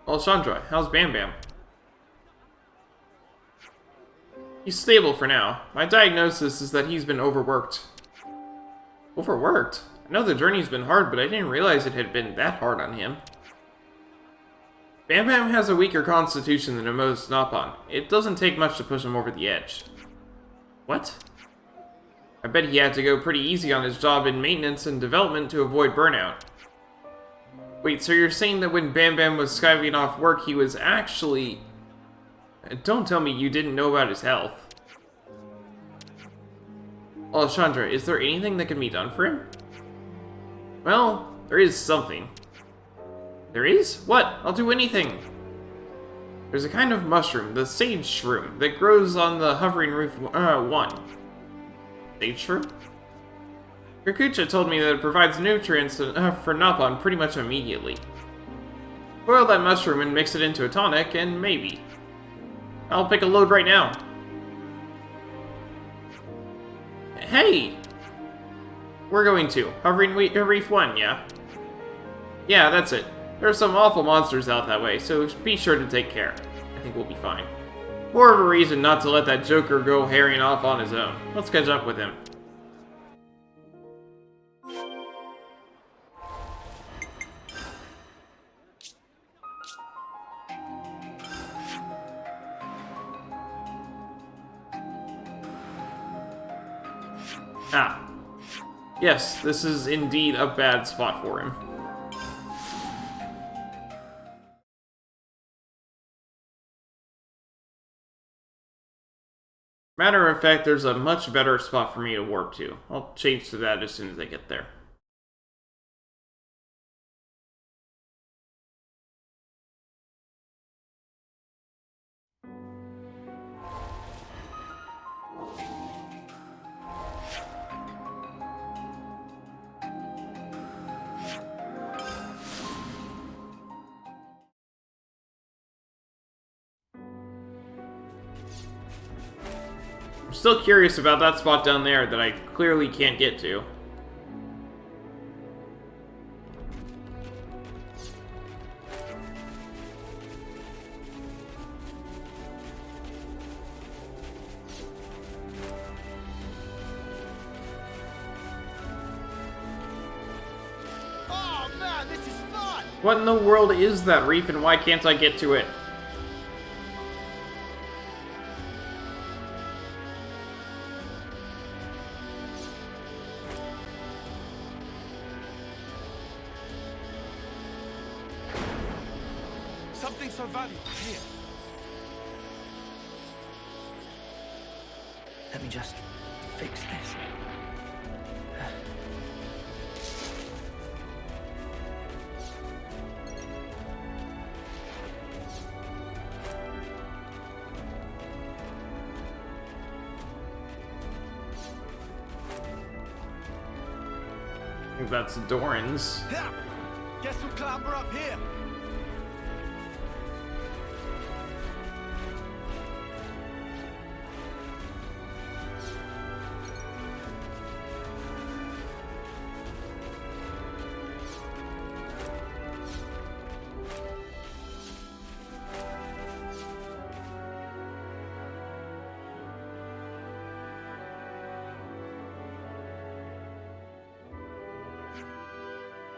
Alchandra, how's Bam Bam? He's stable for now. My diagnosis is that he's been overworked. Overworked? I know the journey's been hard, but I didn't realize it had been that hard on him. Bam Bam has a weaker constitution than most Nopon. It doesn't take much to push him over the edge. What? I bet he had to go pretty easy on his job in maintenance and development to avoid burnout. Wait, so you're saying that when Bam Bam was skiving off work, he was actually... Don't tell me you didn't know about his health. Alchandra, is there anything that can be done for him? Well, there is something. There is? What? I'll do anything. There's a kind of mushroom, the sage shroom, that grows on the hovering roof 1. Sage shroom? Kikucha told me that it provides nutrients for Nopon pretty much immediately. Boil that mushroom and mix it into a tonic, and maybe. I'll pick a load right now. Hey! We're going to. Hovering Reef 1, yeah? Yeah, that's it. There are some awful monsters out that way, so be sure to take care. I think we'll be fine. More of a reason not to let that Joker go harrying off on his own. Let's catch up with him. Ah. Yes, this is indeed a bad spot for him. Matter of fact, there's a much better spot for me to warp to. I'll change to that as soon as I get there. I'm still curious about that spot down there that I clearly can't get to. Oh man, this is fun! What in the world is that reef and why can't I get to it? Something so valuable here. Let me just fix this. I think that's Doran's. Yeah. Guess we'll clamber up here.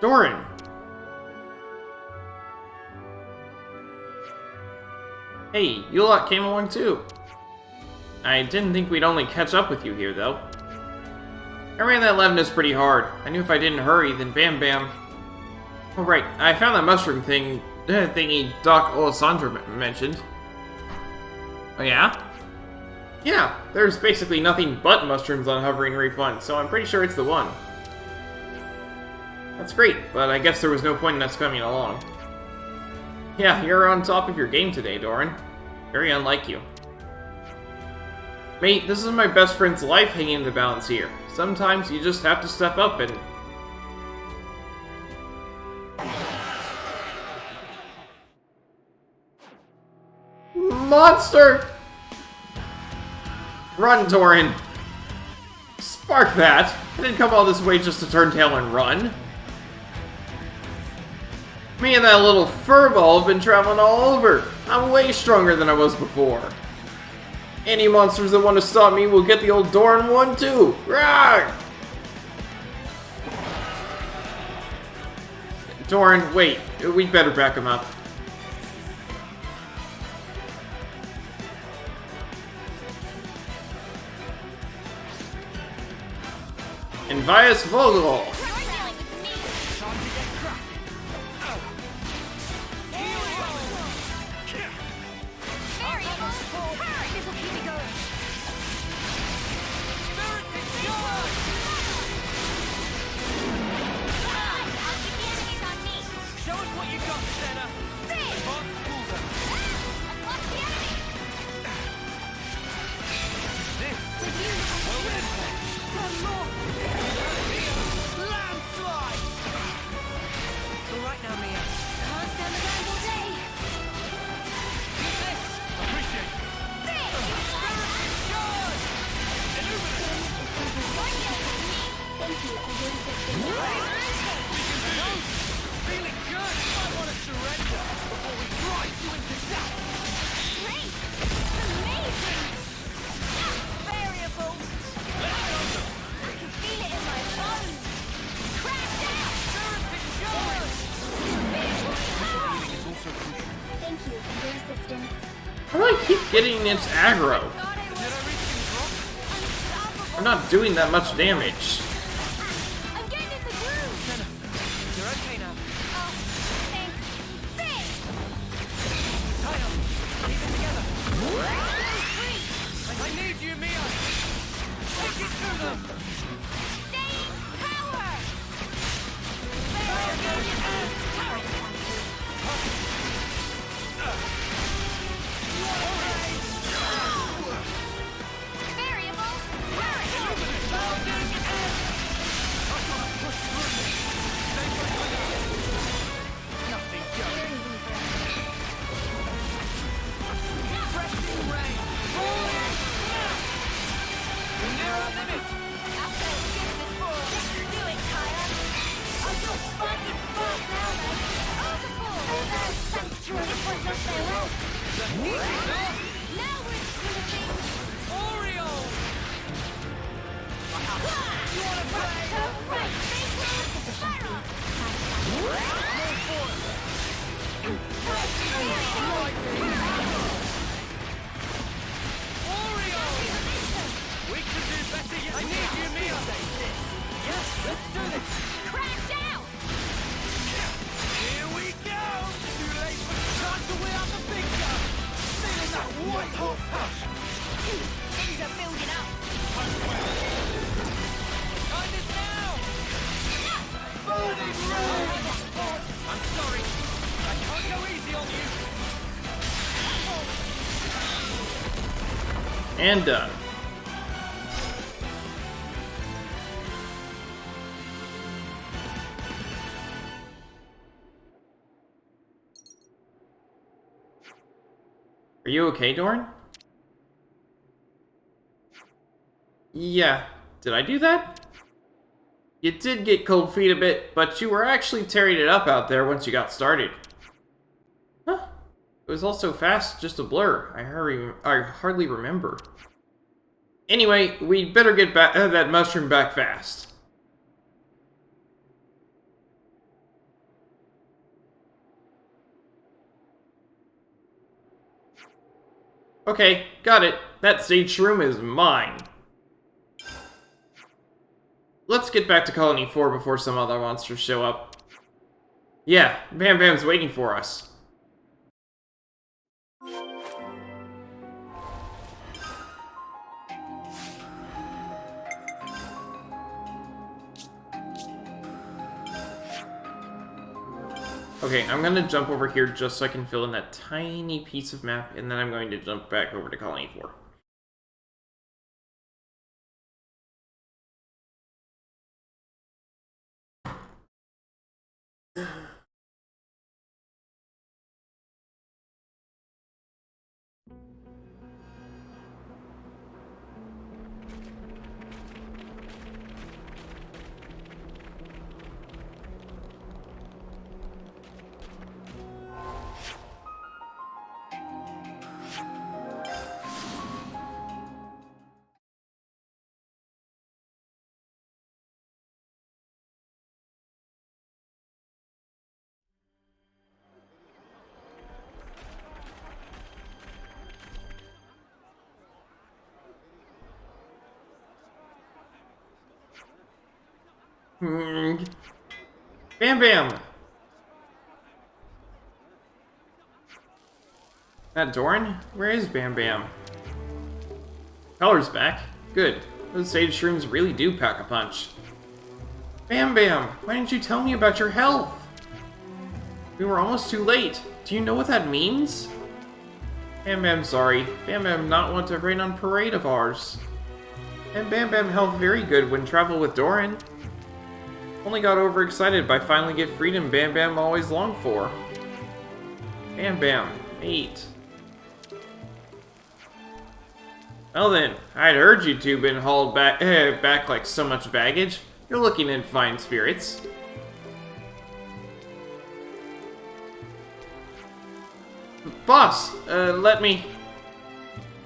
Doran! Hey, you lot came along too. I didn't think we'd only catch up with you here, though. I ran that Levinus pretty hard. I knew if I didn't hurry, then bam bam. Oh right, I found that mushroom thingy Doc Alessandra mentioned. Oh yeah? Yeah, there's basically nothing but mushrooms on Hovering Refund, so I'm pretty sure it's the one. That's great, but I guess there was no point in us coming along. Yeah, you're on top of your game today, Doran. Very unlike you. Mate, this is my best friend's life hanging in the balance here. Sometimes you just have to step up and... Monster! Run, Doran! Spark that! I didn't come all this way just to turn tail and run. Me and that little furball have been traveling all over. I'm way stronger than I was before. Any monsters that want to stop me will get the old Doran one too. Rawr! Doran, wait. We'd better back him up. Invius Vogel! How do I keep getting its aggro? I'm not doing that much damage. that white-hot push! Things are building up. Time is now! Burning red! I'm sorry. I can't go easy on you. And done. Are you okay, Dorn? Yeah. Did I do that? You did get cold feet a bit, but you were actually tearing it up out there once you got started. Huh. It was all so fast, just a blur. I hardly remember. Anyway, we'd better get that mushroom back fast. Okay, got it. That stage shroom is mine. Let's get back to Colony 4 before some other monsters show up. Yeah, Bam Bam's waiting for us. Okay, I'm gonna jump over here just so I can fill in that tiny piece of map, and then I'm going to jump back over to Colony 4. Bam Bam! That Doran? Where is Bam Bam? Color's back. Good. Those sage shrooms really do pack a punch. Bam Bam! Why didn't you tell me about your health? We were almost too late. Do you know what that means? Bam Bam, sorry. Bam Bam not want to rain on parade of ours. And Bam Bam health very good when travel with Doran. Only got overexcited by finally get freedom Bam Bam always longed for. Bam Bam, mate. Well then, I'd heard you two been hauled back like so much baggage. You're looking in fine spirits. Boss, let me...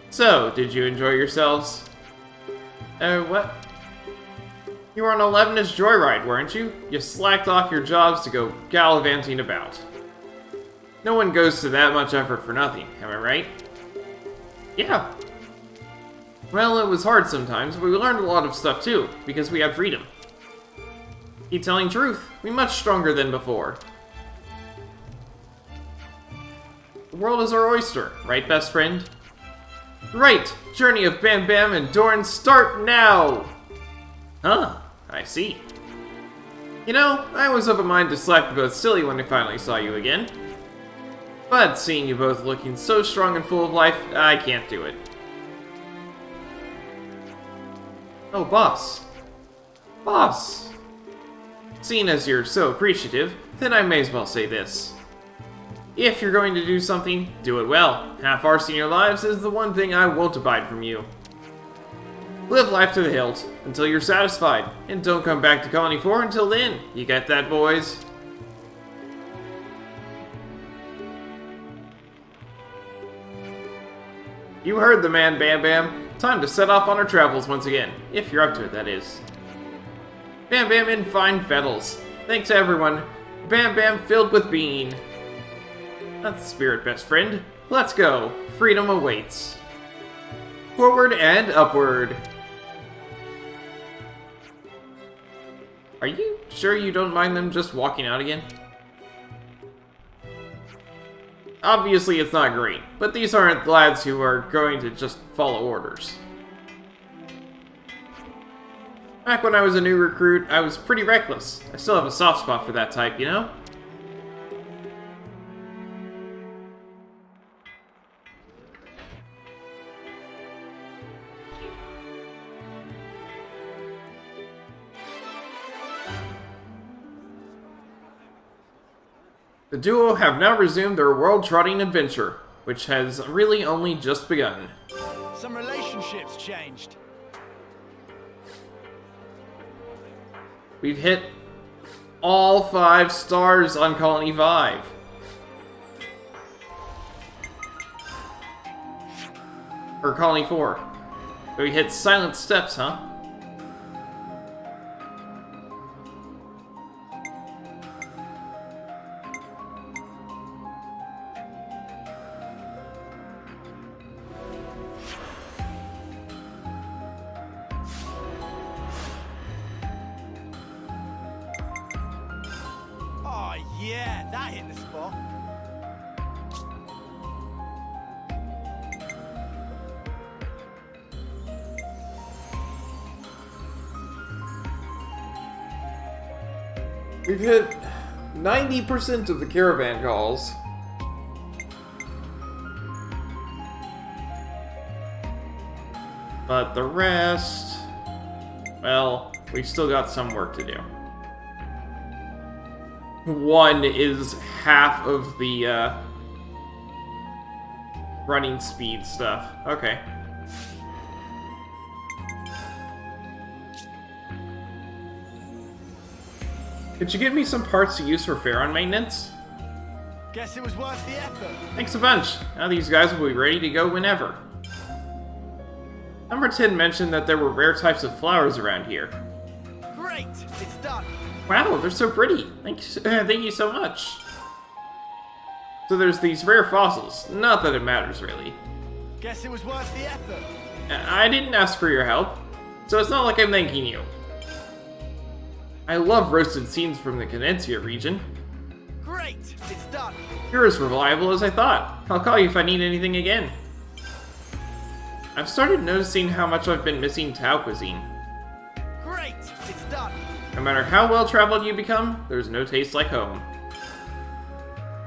So, did you enjoy yourselves? What? You were on 11's joyride, weren't you? You slacked off your jobs to go gallivanting about. No one goes to that much effort for nothing, am I right? Yeah. Well, it was hard sometimes, but we learned a lot of stuff too, because we had freedom. Keep telling truth, we're much stronger than before. The world is our oyster, right, best friend? Right! Journey of Bam Bam and Doran start now! Huh, I see. You know, I was of a mind to slap you both silly when I finally saw you again. But seeing you both looking so strong and full of life, I can't do it. Oh, boss. Boss! Seeing as you're so appreciative, then I may as well say this. If you're going to do something, do it well. Half-arsing your lives is the one thing I won't abide from you. Live life to the hilt until you're satisfied, and don't come back to Colony 4 until then. You get that, boys? You heard the man, Bam Bam. Time to set off on our travels once again, if you're up to it, that is. Bam Bam in fine fettles. Thanks to everyone. Bam Bam filled with being. That's the spirit, best friend. Let's go. Freedom awaits. Forward and upward. Are you sure you don't mind them just walking out again? Obviously, it's not great, but these aren't lads who are going to just follow orders. Back when I was a new recruit, I was pretty reckless. I still have a soft spot for that type, you know? The duo have now resumed their world-trotting adventure, which has really only just begun. Some relationships changed. We've hit all 5 stars on Colony 5. Or Colony 4. So we hit Silent Steps, huh? Oh yeah, that hit the spot. We've hit 90% of the caravan calls. But the rest... well, we've still got some work to do. 1 is half of the, running speed stuff. Okay. Could you give me some parts to use for Pharaon maintenance? Guess it was worth the effort. Thanks a bunch. Now these guys will be ready to go whenever. Number 10 mentioned that there were rare types of flowers around here. Great, it's done. Wow, they're so pretty. Thank you so much. So there's these rare fossils. Not that it matters, really. Guess it was worth the effort. I didn't ask for your help, so it's not like I'm thanking you. I love roasted scenes from the Canencia region. Great, it's done. You're as reliable as I thought. I'll call you if I need anything again. I've started noticing how much I've been missing Tao cuisine. Great, it's done. No matter how well-traveled you become, there's no taste like home.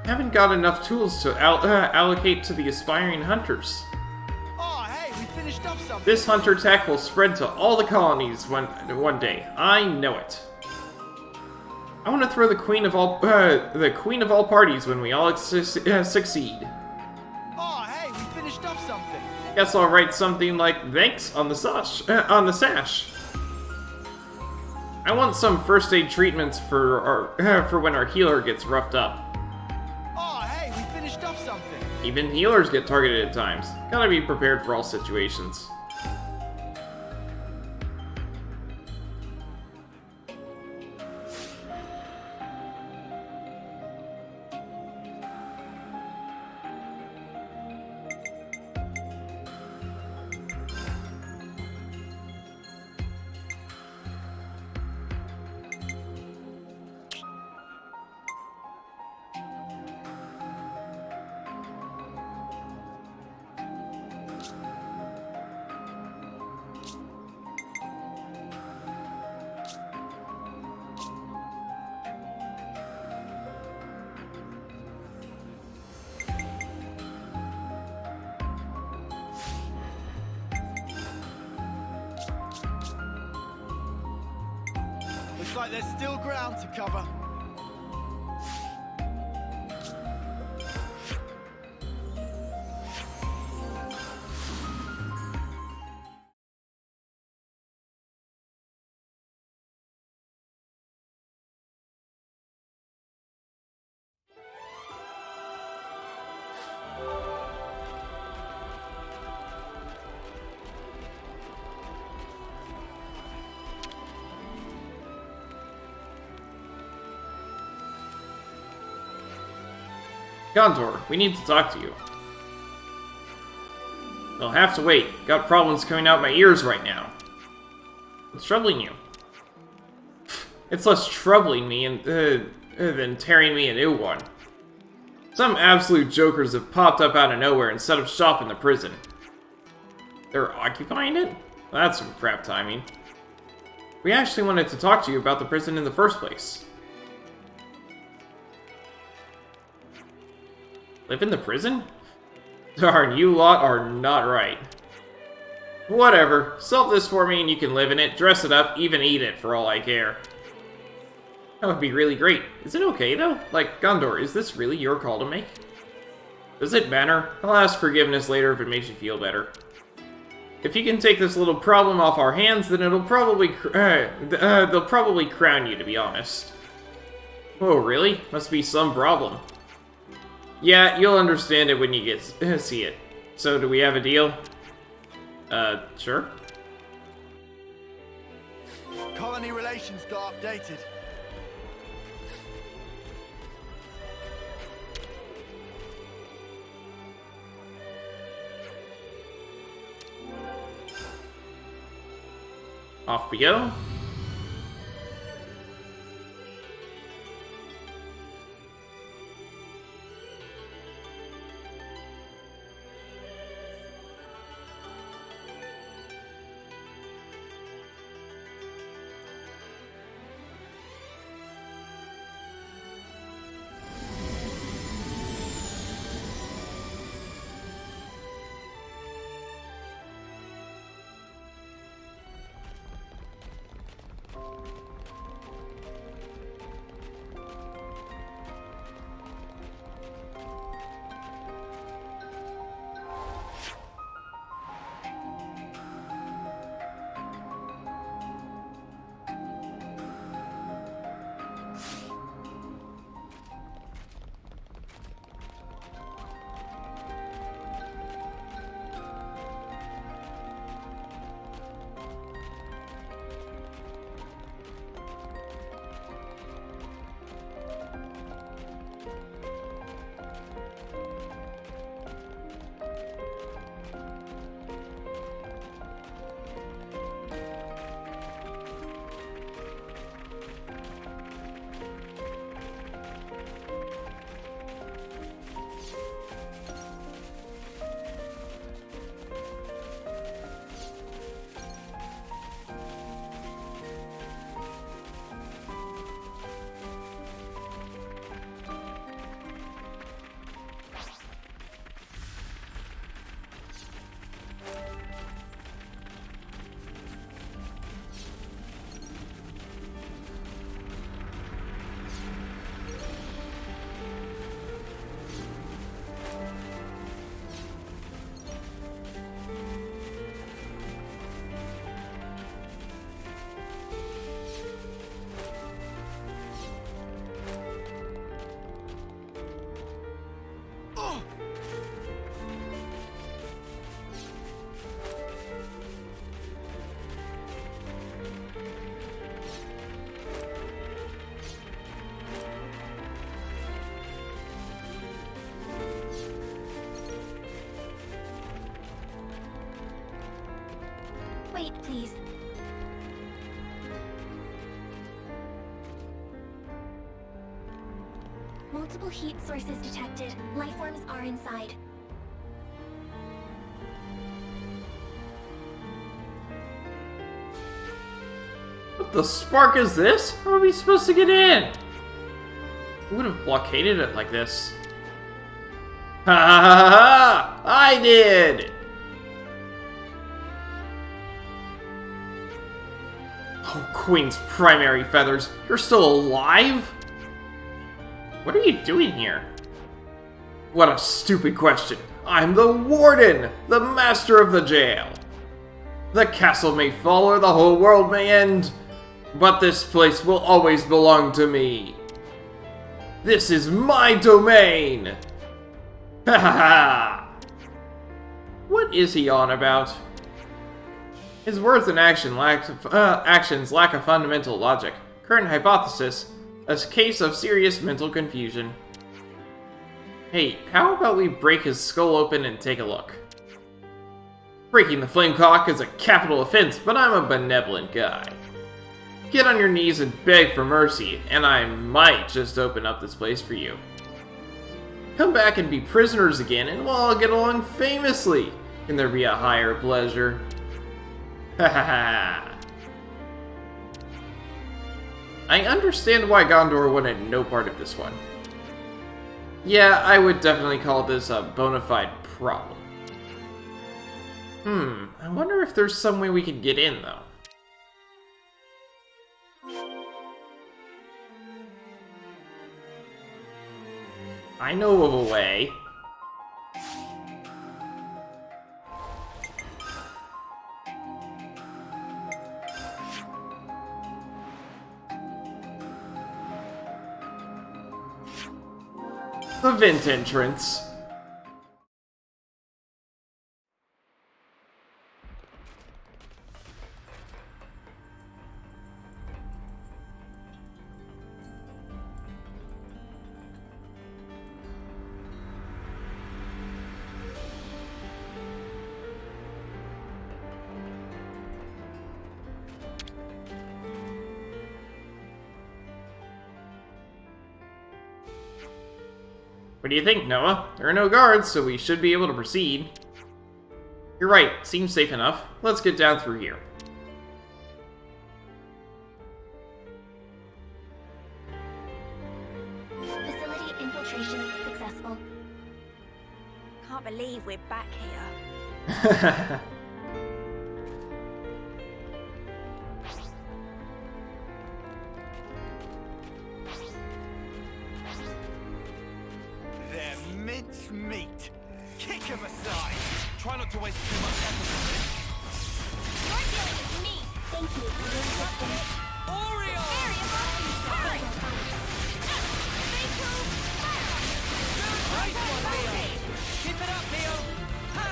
I haven't got enough tools to allocate to the aspiring hunters. Oh, hey, we finished up something. This hunter tech will spread to all the colonies one day. I know it. I want to throw the queen of all parties when we all succeed. Oh, hey, we finished up something. Guess I'll write something like thanks on the sash. I want some first aid treatments for when our healer gets roughed up. Oh, hey, we finished up something. Even healers get targeted at times. Gotta be prepared for all situations. Looks like there's still ground to cover. Gondor, we need to talk to you. You'll have to wait. Got problems coming out my ears right now. What's troubling you? It's less troubling me than tearing me a new one. Some absolute jokers have popped up out of nowhere and set up shop in the prison. They're occupying it? That's some crap timing. We actually wanted to talk to you about the prison in the first place. Live in the prison? Darn, you lot are not right. Whatever, solve this for me and you can live in it, dress it up, even eat it for all I care. That would be really great. Is it okay though? Like, Gondor, is this really your call to make? Does it matter? I'll ask forgiveness later if it makes you feel better. If you can take this little problem off our hands, then it'll probably they'll probably crown you, to be honest. Oh, really? Must be some problem. Yeah, you'll understand it when you get see it. So, do we have a deal? Sure. Colony relations got updated. Off we go. Wait, please. Multiple heat sources detected. Life forms are inside. What the spark is this? How are we supposed to get in? Who would have blockaded it like this? Ha ha ha ha! I did! Oh, Queen's primary feathers, you're still alive? What are you doing here? What a stupid question. I'm the Warden, the master of the jail. The castle may fall or the whole world may end, but this place will always belong to me. This is my domain! Ha ha ha! What is he on about? His words and actions lack a fundamental logic. Current hypothesis, a case of serious mental confusion. Hey, how about we break his skull open and take a look? Breaking the flamecock is a capital offense, but I'm a benevolent guy. Get on your knees and beg for mercy, and I might just open up this place for you. Come back and be prisoners again, and we'll all get along famously. Can there be a higher pleasure? Ha ha ha. I understand why Gondor wanted no part of this one. Yeah, I would definitely call this a bona fide problem. I wonder if there's some way we can get in, though. I know of a way. The vent entrance. What do you think, Noah? There are no guards, so we should be able to proceed. You're right, seems safe enough. Let's get down through here. Facility infiltration successful. Can't believe we're back here. They're mince meat. Kick him aside. Try not to waste too much effort on it. You're dealing with me. Thank you for your assistance. Oreo! Nice one, Leo. Keep it up, Leo. Ha!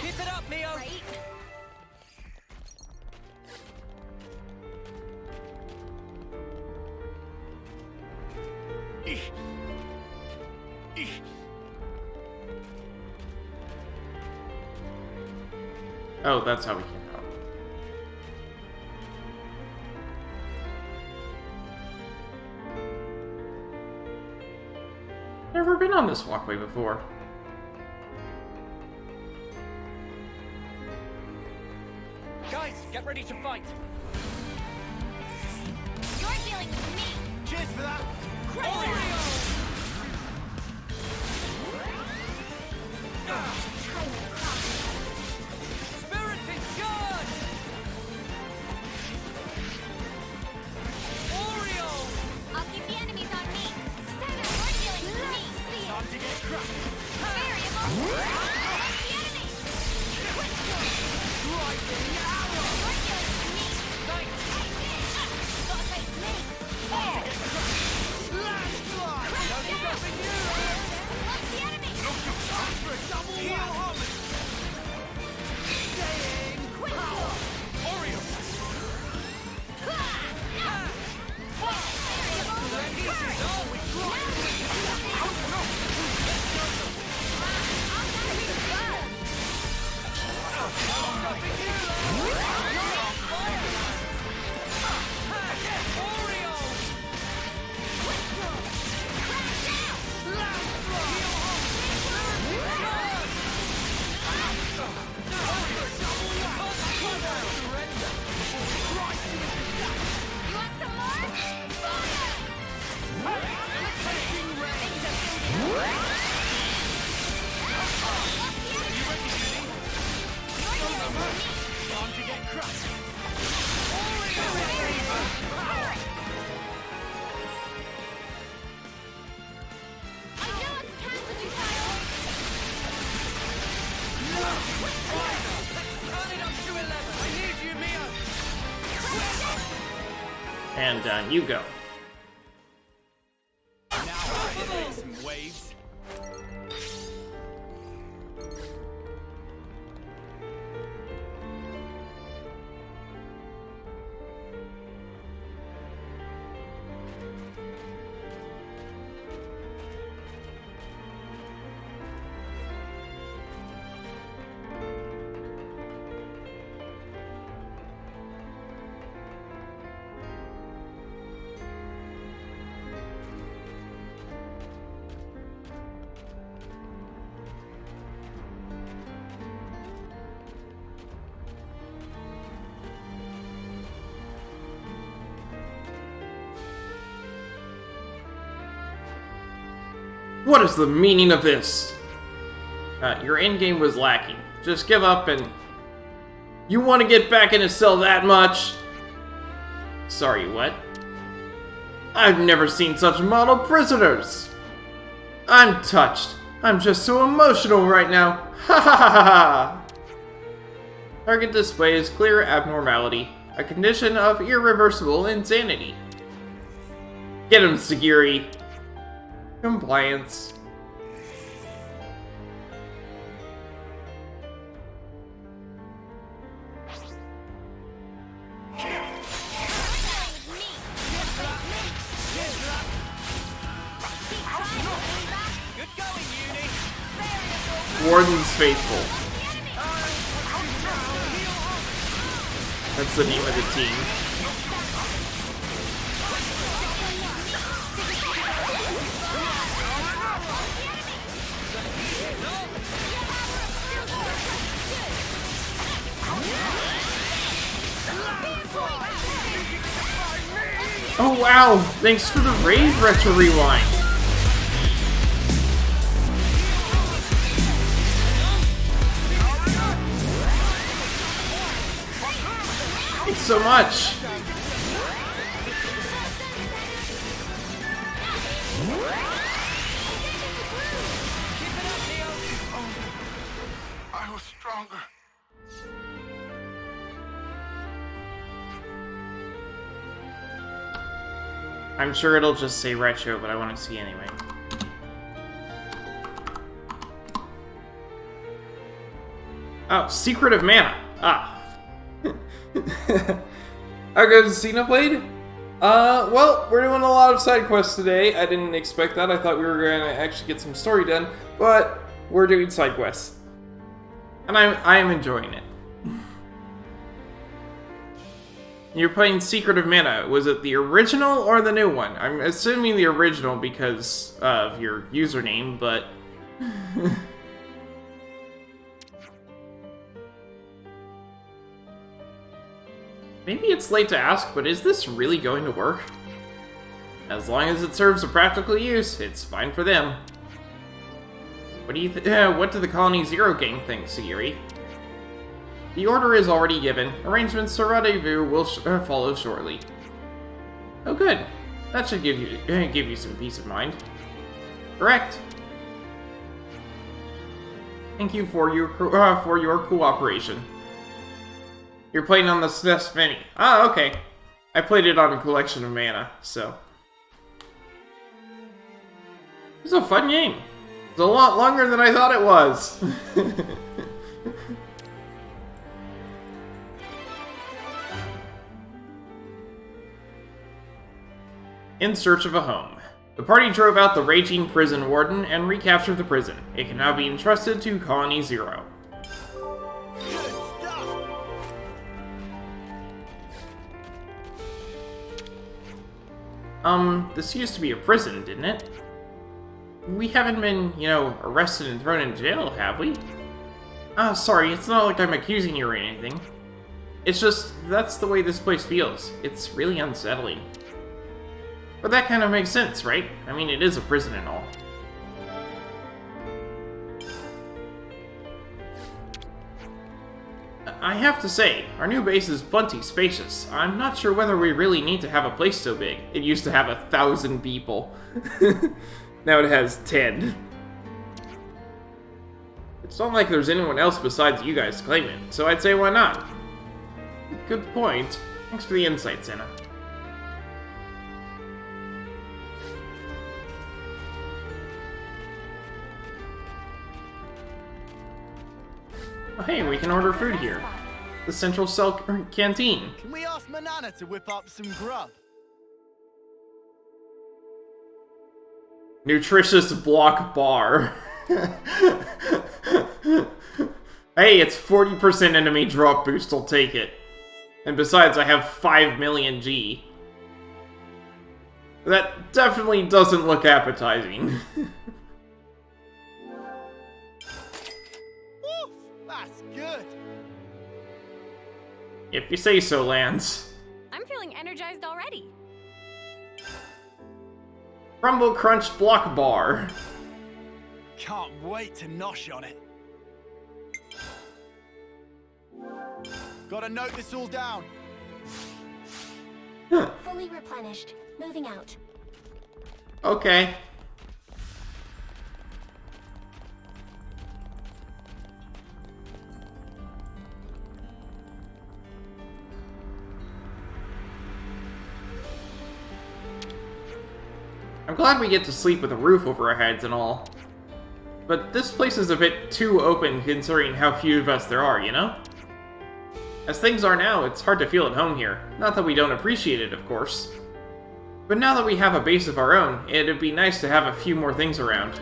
Keep it up, Leo. Oh, that's how we came out. Never been on this walkway before. Guys, get ready to fight. You're dealing with me. Cheers for that. Spirit is good! Oreo! I'll keep the enemies on me. Seven, you're dealing with me. Time to get crushed. Variable. That's the enemy. Lightning arrow! You're dealing with me. Thanks. Gotta face me. Time to get crushed. Landslide! No stopping you! What's the enemy? Time for a double heal homage! Staying power! Oreo! Time to get crushed! Turn it up to 11! I need you, Mio! And down you go. Now ready to make some waves? What is the meaning of this? Your endgame was lacking. Just give up and... You want to get back in a cell that much? Sorry, what? I've never seen such model prisoners! I'm touched. I'm just so emotional right now. Ha ha ha ha ha! Target displays clear abnormality, a condition of irreversible insanity. Get him, Sagiri. Compliance. Warden's Faithful. That's the name of the team. Oh wow! Thanks for the Rave Retro Rewind! Thanks so much! I was stronger. I'm sure it'll just say retro, but I want to see anyway. Oh, Secret of Mana. Ah. How goes Xenoblade? Well, we're doing a lot of side quests today. I didn't expect that. I thought we were going to actually get some story done, but we're doing side quests. And I am enjoying it. You're playing Secret of Mana. Was it the original or the new one? I'm assuming the original because of your username, but... Maybe it's late to ask, but is this really going to work? As long as it serves a practical use, it's fine for them. What do you what do the Colony Zero gang think, Sagiri? The order is already given. Arrangements to rendezvous will follow shortly. Oh good. That should give you some peace of mind. Correct. Thank you for your cooperation. You're playing on the SNES Mini. Ah, okay. I played it on a collection of mana, so... It's a fun game. It's a lot longer than I thought it was. In search of a home. The party drove out the raging prison warden and recaptured the prison. It can now be entrusted to Colony Zero. This used to be a prison, didn't it? We haven't been, arrested and thrown in jail, have we? Ah, sorry, it's not like I'm accusing you or anything. It's just, that's the way this place feels. It's really unsettling. But that kind of makes sense, right? I mean, it is a prison and all. I have to say, our new base is plenty spacious. I'm not sure whether we really need to have a place so big. It used to have 1,000 people. Now it has 10. It's not like there's anyone else besides you guys claiming it, so I'd say why not? Good point. Thanks for the insight, Senna. Oh, hey, we can order food here. The Central Cell Canteen. Can we ask Manana to whip up some grub? Nutritious block bar. Hey, it's 40% enemy drop boost, I'll take it. And besides, I have 5 million G. That definitely doesn't look appetizing. That's good. If you say so, Lance. I'm feeling energized already. Crumble Crunch Block Bar. can't wait to nosh on it. Gotta note this all down. Fully replenished. Moving out. Okay. I'm glad we get to sleep with a roof over our heads and all. But this place is a bit too open considering how few of us there are, you know? As things are now, it's hard to feel at home here. Not that we don't appreciate it, of course. But now that we have a base of our own, it'd be nice to have a few more things around.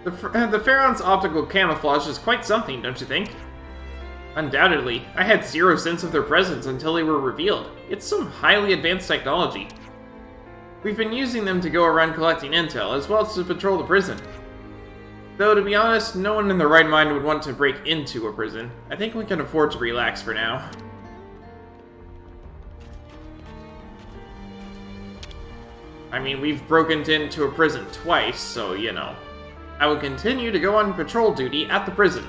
The Pharaon's optical camouflage is quite something, don't you think? Undoubtedly, I had zero sense of their presence until they were revealed. It's some highly advanced technology. We've been using them to go around collecting intel, as well as to patrol the prison. Though, to be honest, no one in their right mind would want to break into a prison. I think we can afford to relax for now. I mean, we've broken into a prison twice, so, you know. I will continue to go on patrol duty at the prison.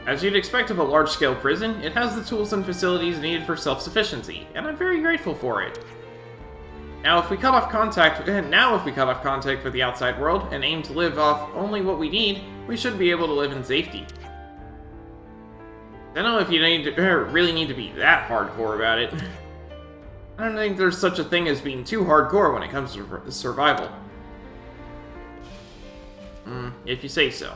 As you'd expect of a large-scale prison, it has the tools and facilities needed for self-sufficiency, and I'm very grateful for it. Now, if we cut off contact with the outside world and aim to live off only what we need, we should be able to live in safety. I don't know if you really need to be that hardcore about it. I don't think there's such a thing as being too hardcore when it comes to survival. If you say so.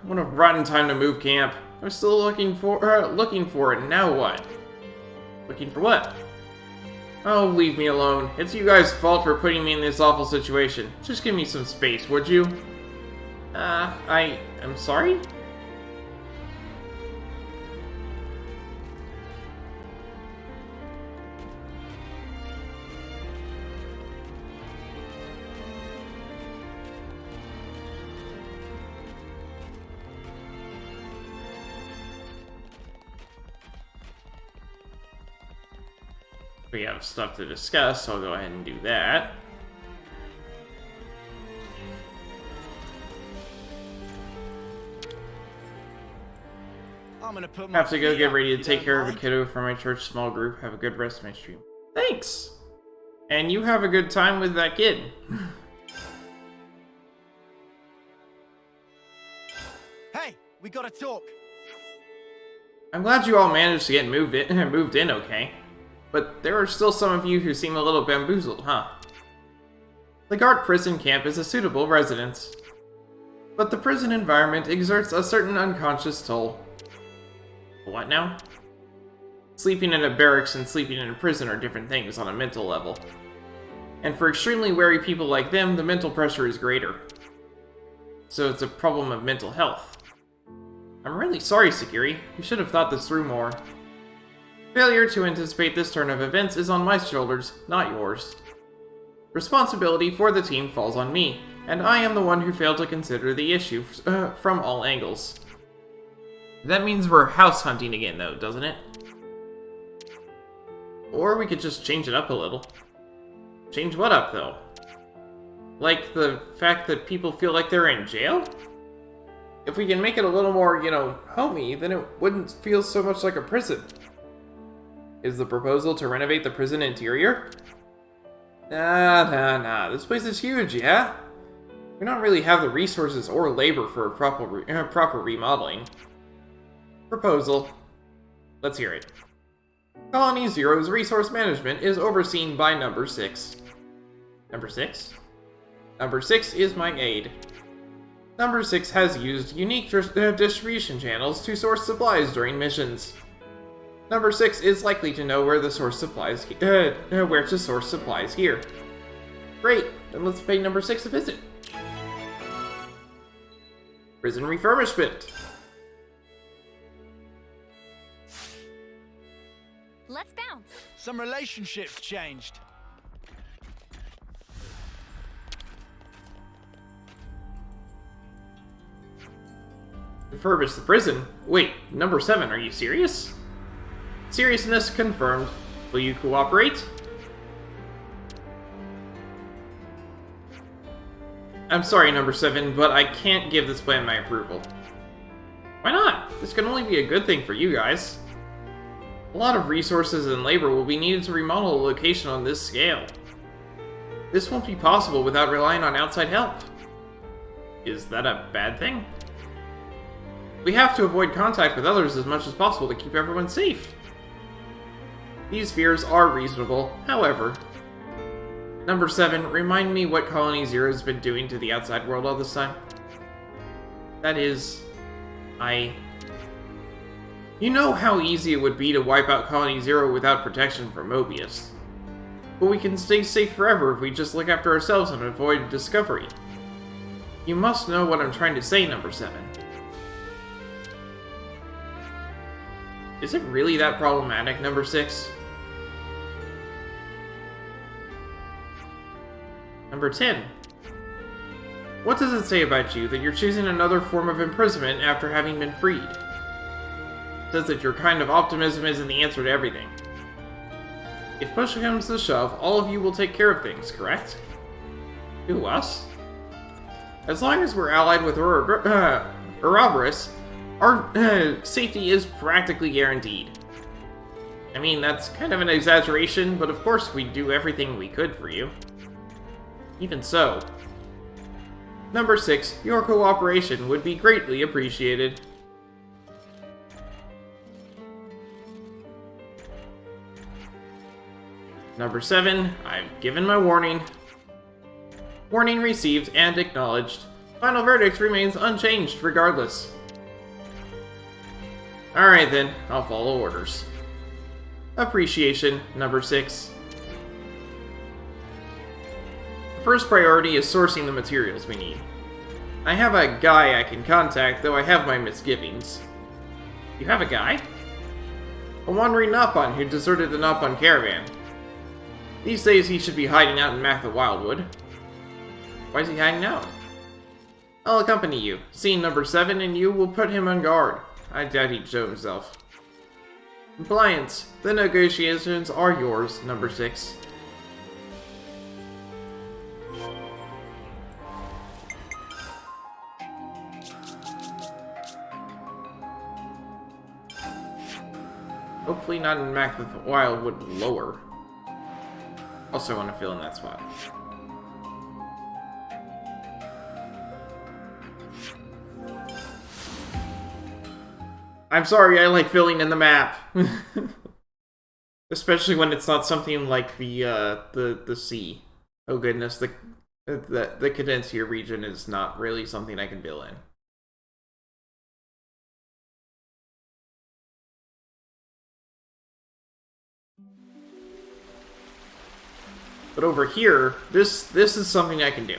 What a rotten time to move camp. I'm still looking for it, and now what? Looking for what? Oh, leave me alone. It's you guys' fault for putting me in this awful situation. Just give me some space, would you? I'm sorry? We have stuff to discuss, so I'll go ahead and do that. I'm gonna put my Have to go feet get up, ready if to you take don't care of a mind. kiddo for my church small group. Have a good rest of my stream. Thanks! And you have a good time with that kid. Hey, we gotta talk. I'm glad you all managed to get moved in okay. But there are still some of you who seem a little bamboozled, huh? The guard prison camp is a suitable residence. But the prison environment exerts a certain unconscious toll. What now? Sleeping in a barracks and sleeping in a prison are different things on a mental level. And for extremely wary people like them, the mental pressure is greater. So it's a problem of mental health. I'm really sorry, Sakiri. You should have thought this through more. Failure to anticipate this turn of events is on my shoulders, not yours. Responsibility for the team falls on me, and I am the one who failed to consider the issue from all angles. That means we're house hunting again, though, doesn't it? Or we could just change it up a little. Change what up, though? Like the fact that people feel like they're in jail? If we can make it a little more, you know, homey, then it wouldn't feel so much like a prison. Is the proposal to renovate the prison interior? Nah. This place is huge, yeah? We don't really have the resources or labor for a proper remodeling. Proposal. Let's hear it. Colony Zero's resource management is overseen by Number 6. Number 6? Number 6 is my aide. Number 6 has used unique distribution channels to source supplies during missions. Number 6 is likely to know where to source supplies here. Great, then let's pay Number 6 a visit. Prison refurbishment. Let's bounce. Some relationships changed. Refurbish the prison? Wait, number 7, are you serious? Seriousness confirmed. Will you cooperate? I'm sorry, number 7, but I can't give this plan my approval. Why not? This can only be a good thing for you guys. A lot of resources and labor will be needed to remodel a location on this scale. This won't be possible without relying on outside help. Is that a bad thing? We have to avoid contact with others as much as possible to keep everyone safe. These fears are reasonable, however. Number 7, remind me what Colony Zero has been doing to the outside world all this time. That is... You know how easy it would be to wipe out Colony Zero without protection from Mobius. But we can stay safe forever if we just look after ourselves and avoid discovery. You must know what I'm trying to say, number 7. Is it really that problematic, number 6? Number 10. What does it say about you that you're choosing another form of imprisonment after having been freed? It says that your kind of optimism isn't the answer to everything. If push comes to shove, all of you will take care of things, correct? Who, us? As long as we're allied with Ouroboros, our safety is practically guaranteed. I mean, that's kind of an exaggeration, but of course we'd do everything we could for you. Even so. Number 6, your cooperation would be greatly appreciated. Number 7, I've given my warning. Warning received and acknowledged. Final verdict remains unchanged regardless. Alright then, I'll follow orders. Appreciation, number 6. First priority is sourcing the materials we need. I have a guy I can contact, though I have my misgivings. You have a guy? A wandering Nopon who deserted the Nopon caravan. These days he should be hiding out in Matha Wildwood. Why is he hiding out? I'll accompany you. Scene number 7 and you will put him on guard. I doubt he'd show himself. Compliance. The negotiations are yours, number 6. Hopefully not in Matha Wildwood lower. Also want to fill in that spot. I'm sorry, I like filling in the map. Especially when it's not something like the sea. Oh goodness, the Cadencia region is not really something I can fill in. But over here, this is something I can do.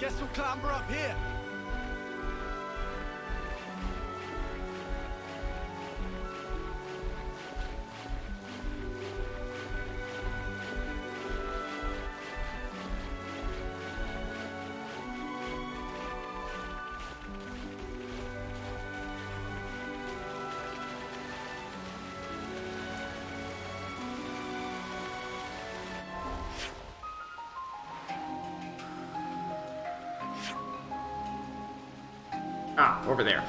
Guess we'll clamber up here. Ah, over there.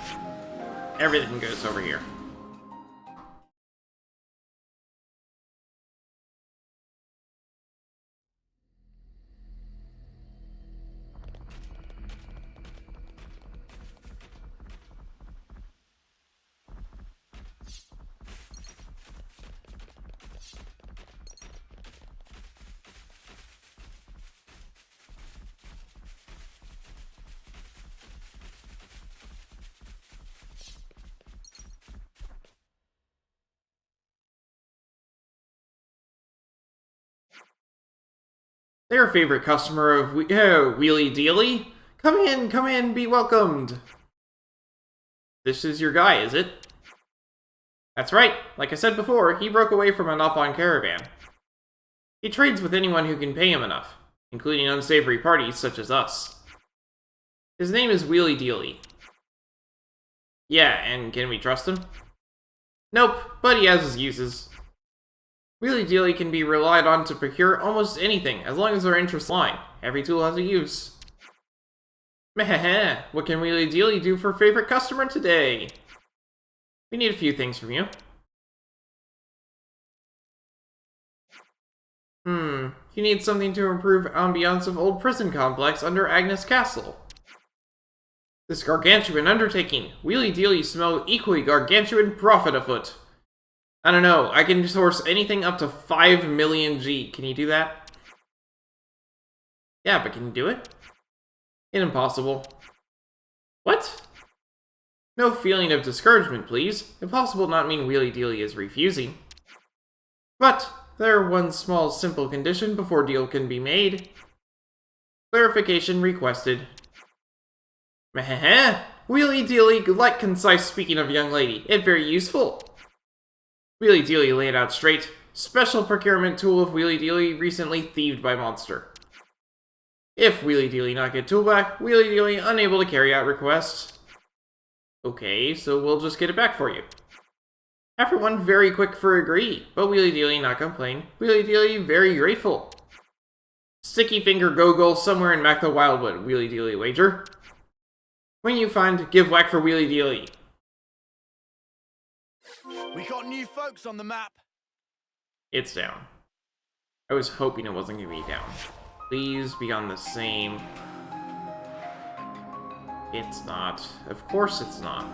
Everything goes over here. They're a favorite customer of Wheelie Dealy. Come in, be welcomed. This is your guy, is it? That's right. Like I said before, he broke away from a Nopon caravan. He trades with anyone who can pay him enough, including unsavory parties such as us. His name is Wheelie Dealy. Yeah, and can we trust him? Nope, but he has his uses. Wheelie Dealy can be relied on to procure almost anything, as long as our interests align. Every tool has a use. Meh, what can Wheelie Dealy do for favorite customer today? We need a few things from you. You need something to improve ambiance of old prison complex under Agnes Castle. This gargantuan undertaking. Wheelie Dealy smell equally gargantuan profit afoot. I don't know, I can source anything up to 5 million G. Can you do that? Yeah, but can you do it? Impossible. What? No feeling of discouragement, please. Impossible not mean Wheelie Dealy is refusing. But there one small simple condition before deal can be made. Clarification requested. Meh, Wheelie Dealy, like concise speaking of young lady. It very useful. Wheelie Dealy laid out straight. Special procurement tool of Wheelie Dealy recently thieved by monster. If Wheelie Dealy not get tool back, Wheelie Dealy unable to carry out requests. Okay, so we'll just get it back for you. Everyone very quick for agree, but Wheelie Dealy not complain. Wheelie Dealy very grateful. Sticky finger go somewhere in Mac the Wildwood, Wheelie Dealy wager. When you find, give whack for Wheelie Dealy. We got new folks on the map. It's down. I was hoping it wasn't gonna be down. Please be on the same. It's not. Of course it's not.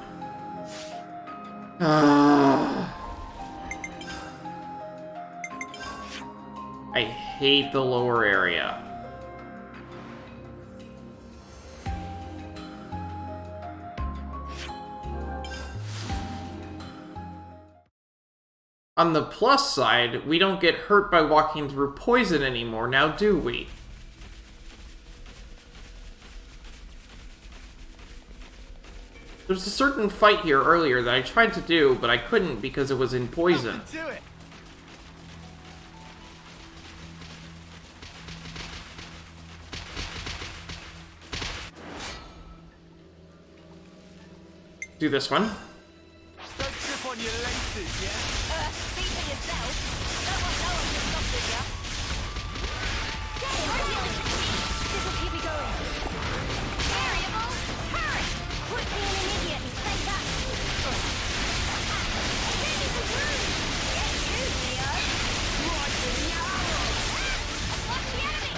I hate the lower area. On the plus side, we don't get hurt by walking through poison anymore, now do we? There's a certain fight here earlier that I tried to do, but I couldn't because it was in poison. Do this one. Don't trip on your laces, yeah? Speak for yourself. Don't want no one to stop with ya. This will keep me going. Variable, hurry! Quit being an idiot and say that. Give me some room. Get you, Leo. Right in the arrow. What's the enemy?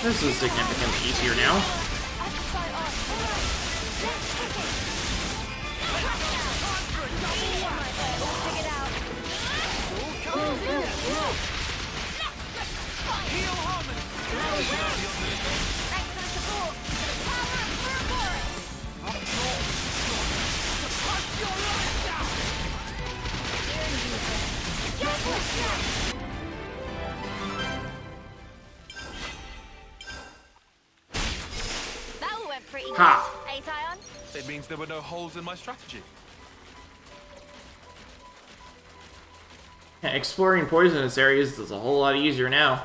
This is significantly easier now. Pretty good. Ha! Hey, Tyon? It means there were no holes in my strategy. Yeah, exploring poisonous areas is a whole lot easier now.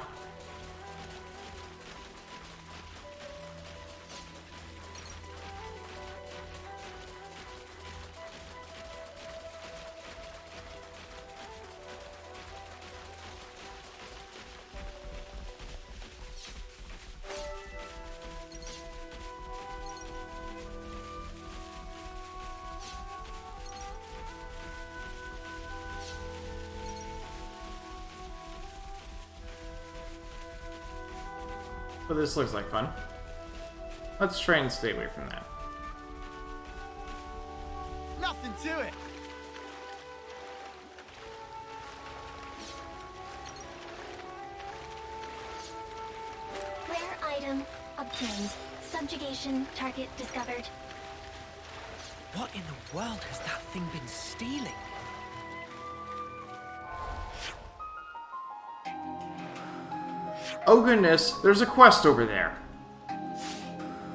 But this looks like fun. Let's try and stay away from that. Nothing to it. Rare item obtained. Subjugation target discovered. What in the world has that thing been stealing? Oh goodness, there's a quest over there.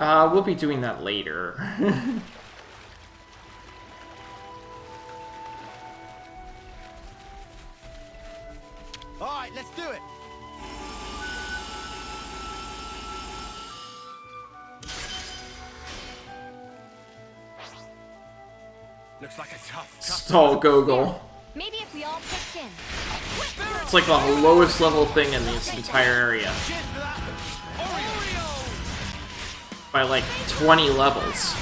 We'll be doing that later. Alright, let's do it! Looks like a tough Stall Gogol. Maybe if we all pitch in. It's like the lowest level thing in this entire area. By like 20 levels.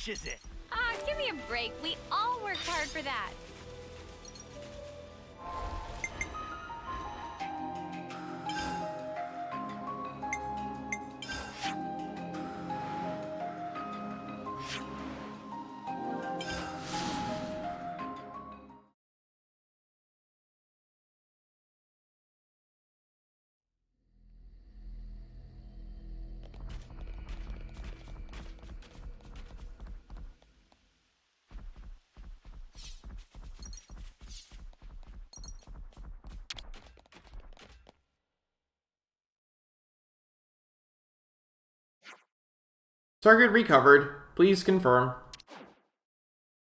It. Ah, give me a break. We all worked hard for that. Target recovered. Please confirm.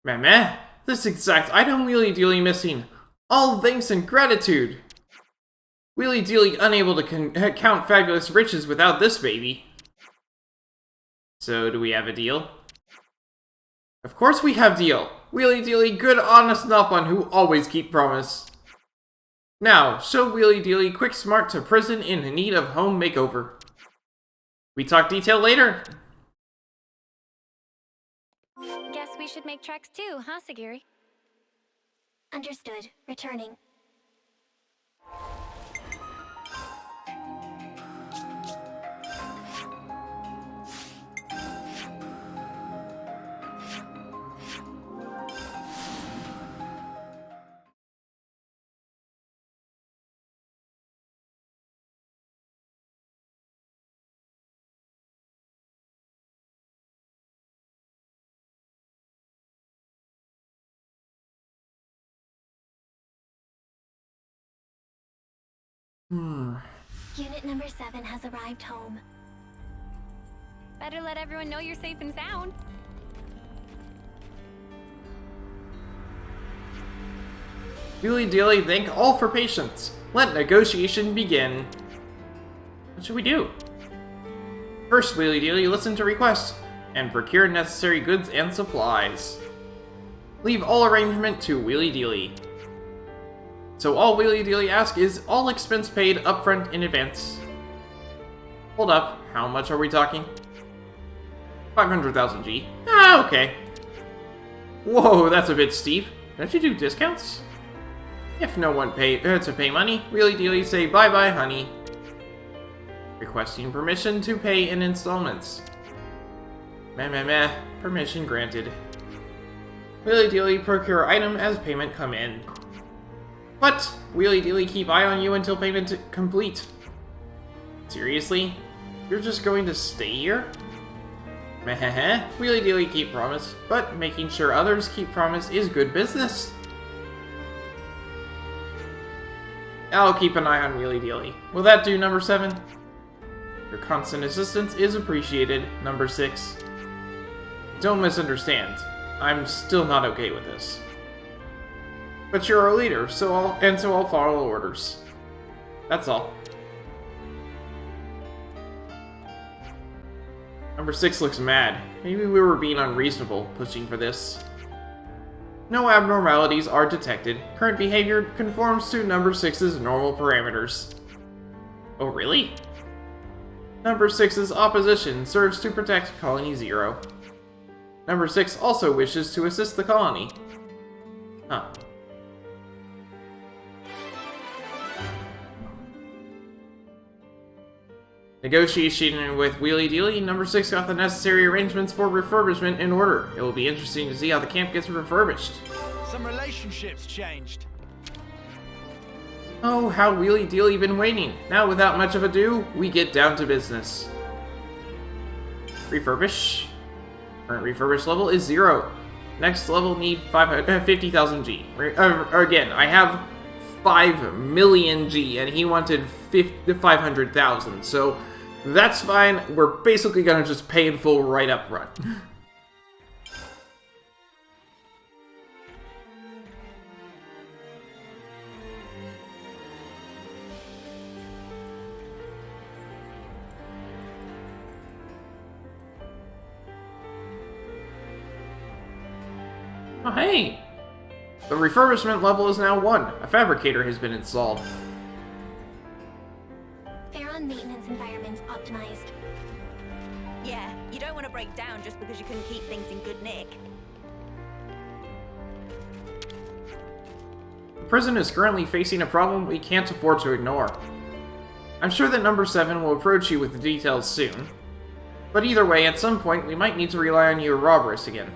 Meh. This exact item Wheelie Dealy missing. All thanks and gratitude. Wheelie Dealy unable to count fabulous riches without this baby. So, do we have a deal? Of course we have deal. Wheelie Dealy, good honest Nopon who always keep promise. Now, show Wheelie Dealy quick smart to prison in need of home makeover. We talk detail later. Guess we should make tracks too, huh, Sagiri? Understood. Returning. Unit number 7 has arrived home. Better let everyone know you're safe and sound. Wheelie Dealy, thank all for patience. Let negotiation begin. What should we do? First, Wheelie Dealy, listen to requests and procure necessary goods and supplies. Leave all arrangement to Wheelie Dealy. So all Wheelie Dealy asks is all expense paid upfront in advance. Hold up, how much are we talking? 500,000 G. Ah, okay. Whoa, that's a bit steep. Don't you do discounts? If no one to pay money, Wheelie Dealy say bye-bye, honey. Requesting permission to pay in installments. Meh. Permission granted. Wheelie Dealy procure item as payment come in. What? Wheelie Dealy keep eye on you until payment complete. Seriously? You're just going to stay here? Meh. Wheelie Dealy keep promise, but making sure others keep promise is good business. I'll keep an eye on Wheelie Dealy. Will that do, number 7? Your constant assistance is appreciated, number 6. Don't misunderstand. I'm still not okay with this. But you're our leader, so I'll follow orders. That's all. Number 6 looks mad. Maybe we were being unreasonable, pushing for this. No abnormalities are detected. Current behavior conforms to number 6's normal parameters. Oh, really? Number 6's opposition serves to protect Colony 0. Number 6 also wishes to assist the colony. Huh. Negotiation with Wheelie Dealy, number 6 got the necessary arrangements for refurbishment in order. It will be interesting to see how the camp gets refurbished. Some relationships changed. Oh, how Wheelie Dealy been waiting. Now, without much of ado, we get down to business. Refurbish. Current refurbish level is 0. Next level need 50,000 G. Again, I have 5 million G, and he wanted 500,000, so that's fine. We're basically gonna just pay in full right up front. Oh, hey! The refurbishment level is now 1. A fabricator has been installed. Faron maintenance environment optimized. Yeah, you don't want to break down just because you couldn't keep things in good nick. The prison is currently facing a problem we can't afford to ignore. I'm sure that number 7 will approach you with the details soon. But either way, at some point, we might need to rely on you, Ouroboros, again.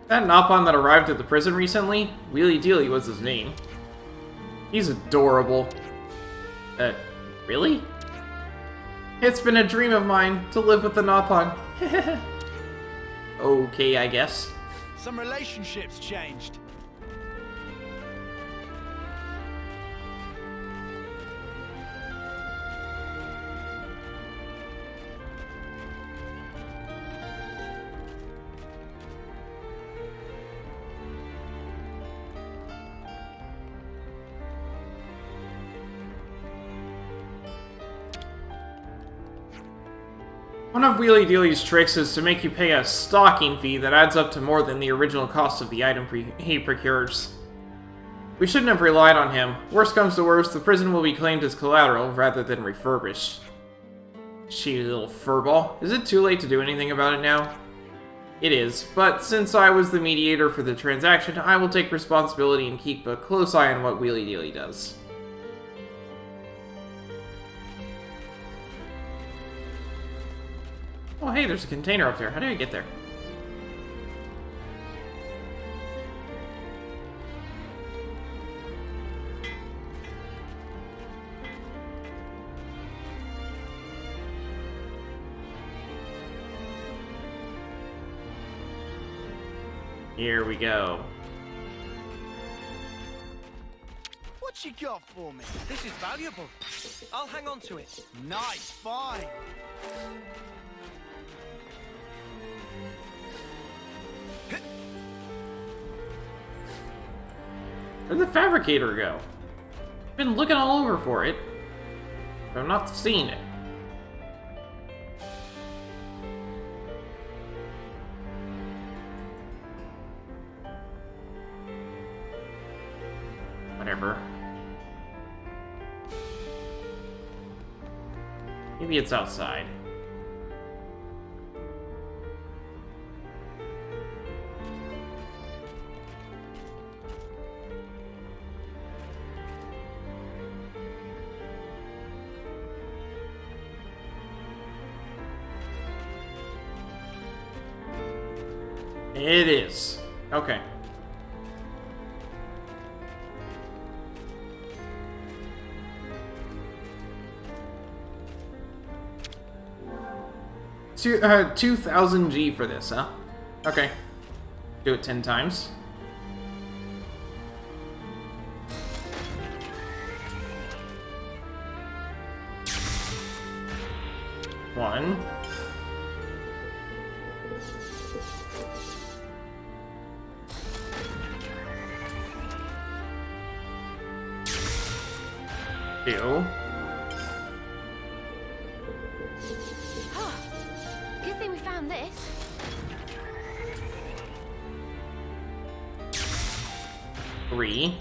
That Nopon that arrived at the prison recently, Wheelie Dealy was his name. He's adorable. Really? It's been a dream of mine to live with the Nopon. Okay, I guess. Some relationships changed. One of Wheelie Dealy's tricks is to make you pay a stocking fee that adds up to more than the original cost of the item he procures. We shouldn't have relied on him. Worst comes to worst, the prison will be claimed as collateral rather than refurbished. Shitty little furball. Is it too late to do anything about it now? It is, but since I was the mediator for the transaction, I will take responsibility and keep a close eye on what Wheelie Dealy does. Oh, hey, there's a container up there. How did I get there? Here we go. What you got for me? This is valuable. I'll hang on to it. Nice find. Where'd the fabricator go? I've been looking all over for it, but I'm not seeing it. Whatever. Maybe it's outside. It is. Okay. Two, 2,000 G for this, huh? Okay. Do it 10 times. 1. Two. Good thing we found this. 3.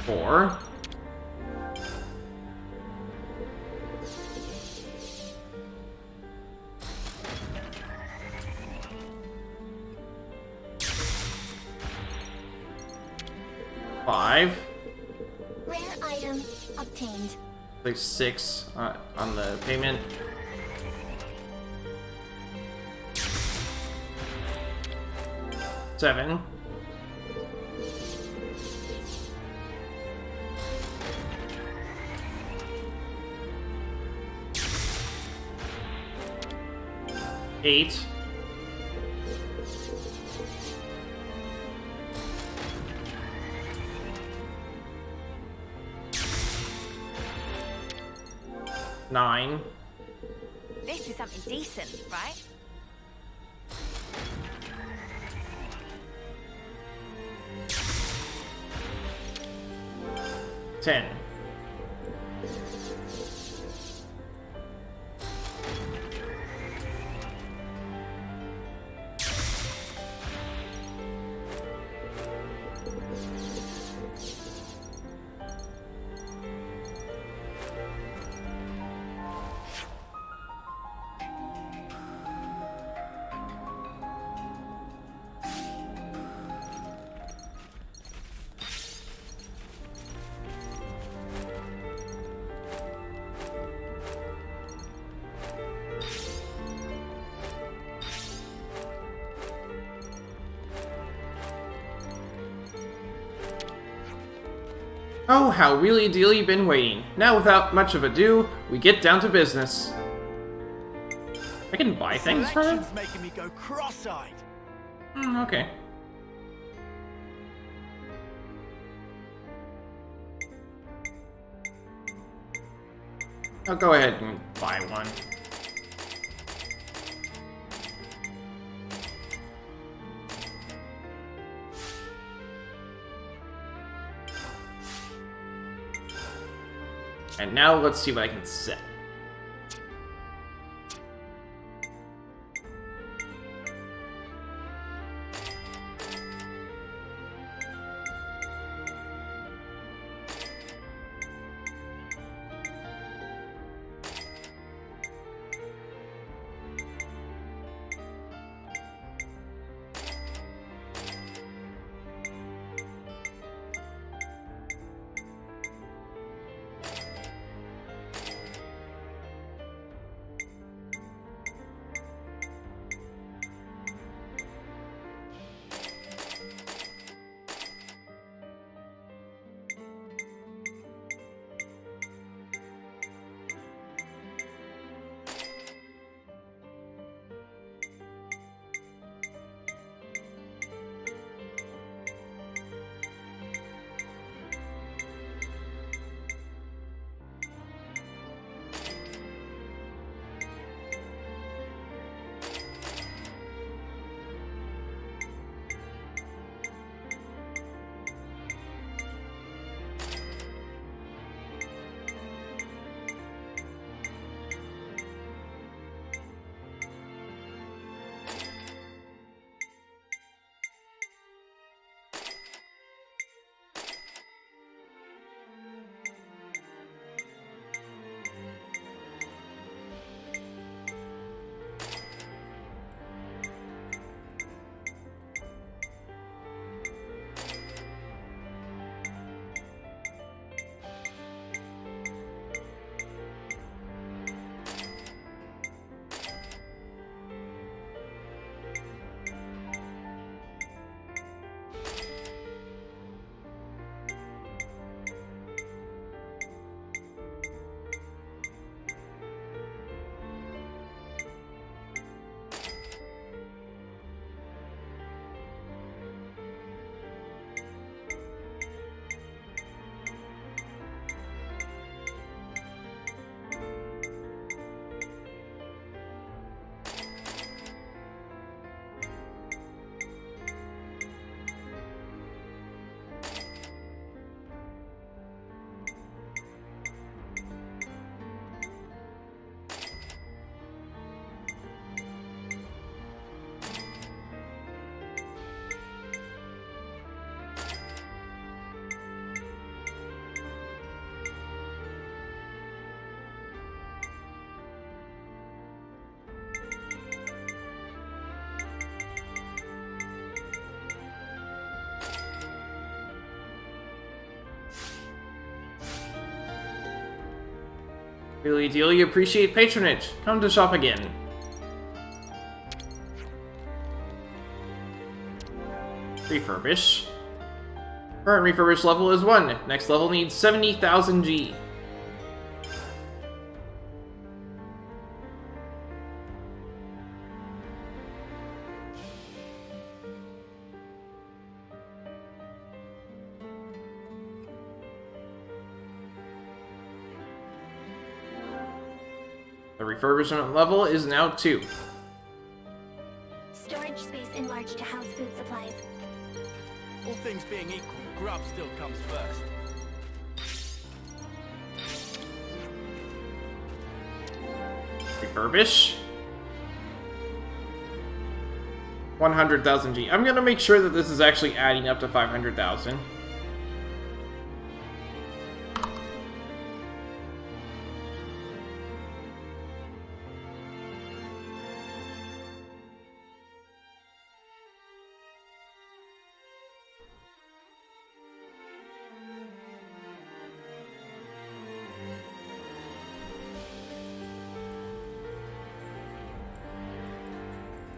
4. 5. Rare item obtained. Like 6 on the payment. 7. 8. 9. This is something decent, right? 10. 'Oh, how really dearly been waiting. Now, without much of ado, we get down to business. I can buy things from him? Selection's making me go cross-eyed. Okay. I'll go ahead and buy one. And now let's see what I can set. Really dearly appreciate patronage. Come to shop again. Refurbish. Current refurbish level is 1. Next level needs 70,000 G. The refurbishment level is now 2. Storage space enlarged to house food supplies. All things being equal, grub still comes first. Refurbish. 100,000 G. I'm gonna make sure that this is actually adding up to 500,000.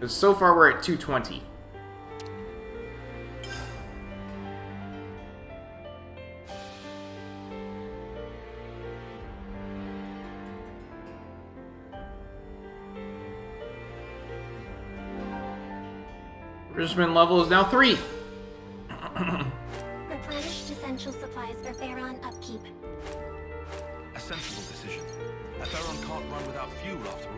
So far, we're at 220. Richmond level is now 3. Replenished essential supplies for Pharaon upkeep. A sensible decision. A Pharaon can't run without fuel after all.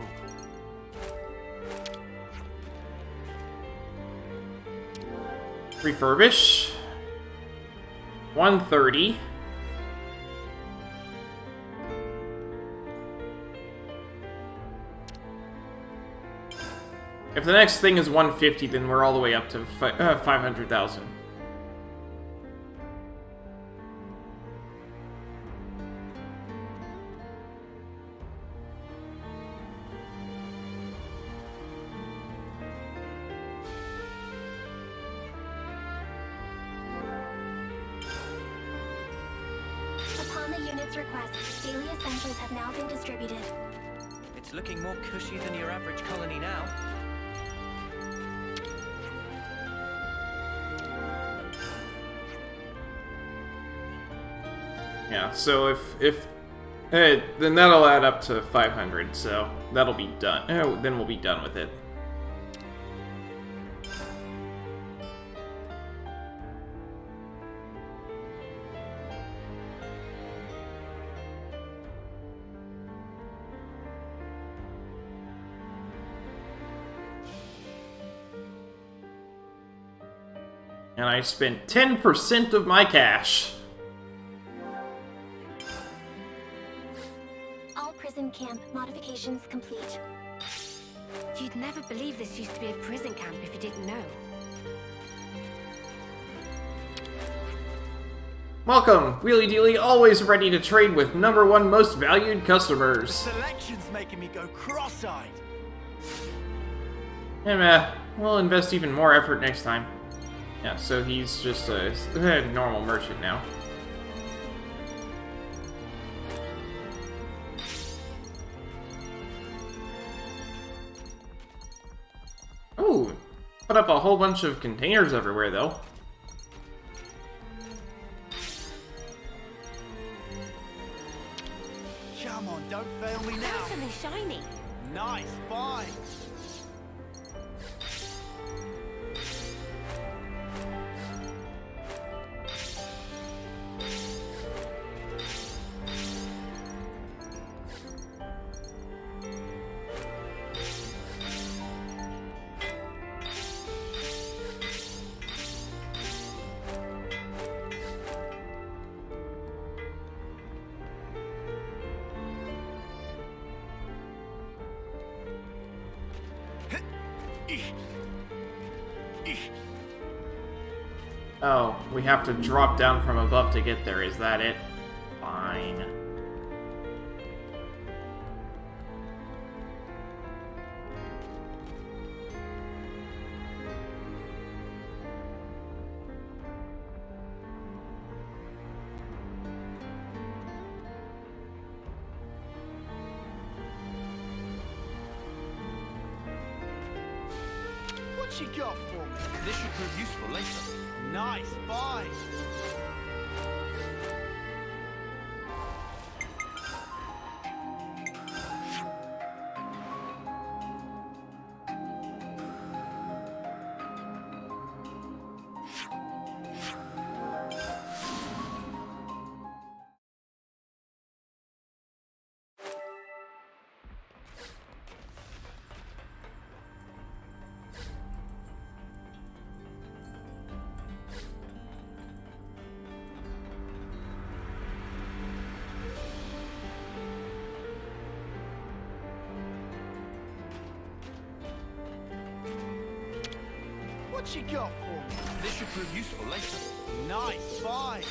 Refurbish. 130. If the next thing is 150, then we're all the way up to 500,000. Upon the unit's request, daily essentials have now been distributed. It's looking more cushy than your average colony now. Yeah, so if then that'll add up to 500, so that'll be done. Oh, then we'll be done with it. And I spent 10% of my cash. All prison camp modifications complete. You'd never believe this used to be a prison camp if you didn't know. Welcome, Wheelie Dealy, always ready to trade with #1 most valued The customers. selection's making me go cross-eyed. And we'll invest even more effort next time. Yeah, so he's just a normal merchant now. Ooh, put up a whole bunch of containers everywhere, though. Come on, don't fail me now. Found something shiny. Nice find. Oh, we have to drop down from above to get there, is that it? Fine. What you got for me? This should prove useful later. Nice find. What you got for me? This should prove useful later. Nice find.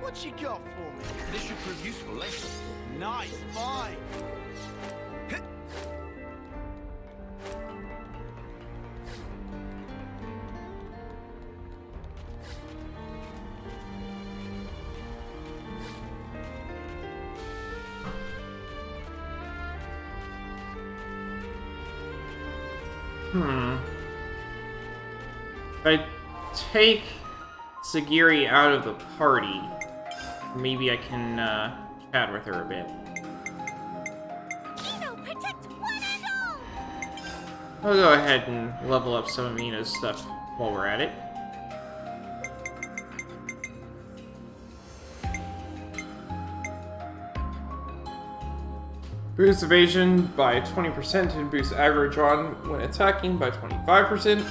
What you got for me? This should prove useful later. Nice find. If I take Sagiri out of the party, maybe I can chat with her a bit. Protect one and all! I'll go ahead and level up some of Mina's stuff while we're at it. Boost evasion by 20% and boost aggro drawn when attacking by 25%.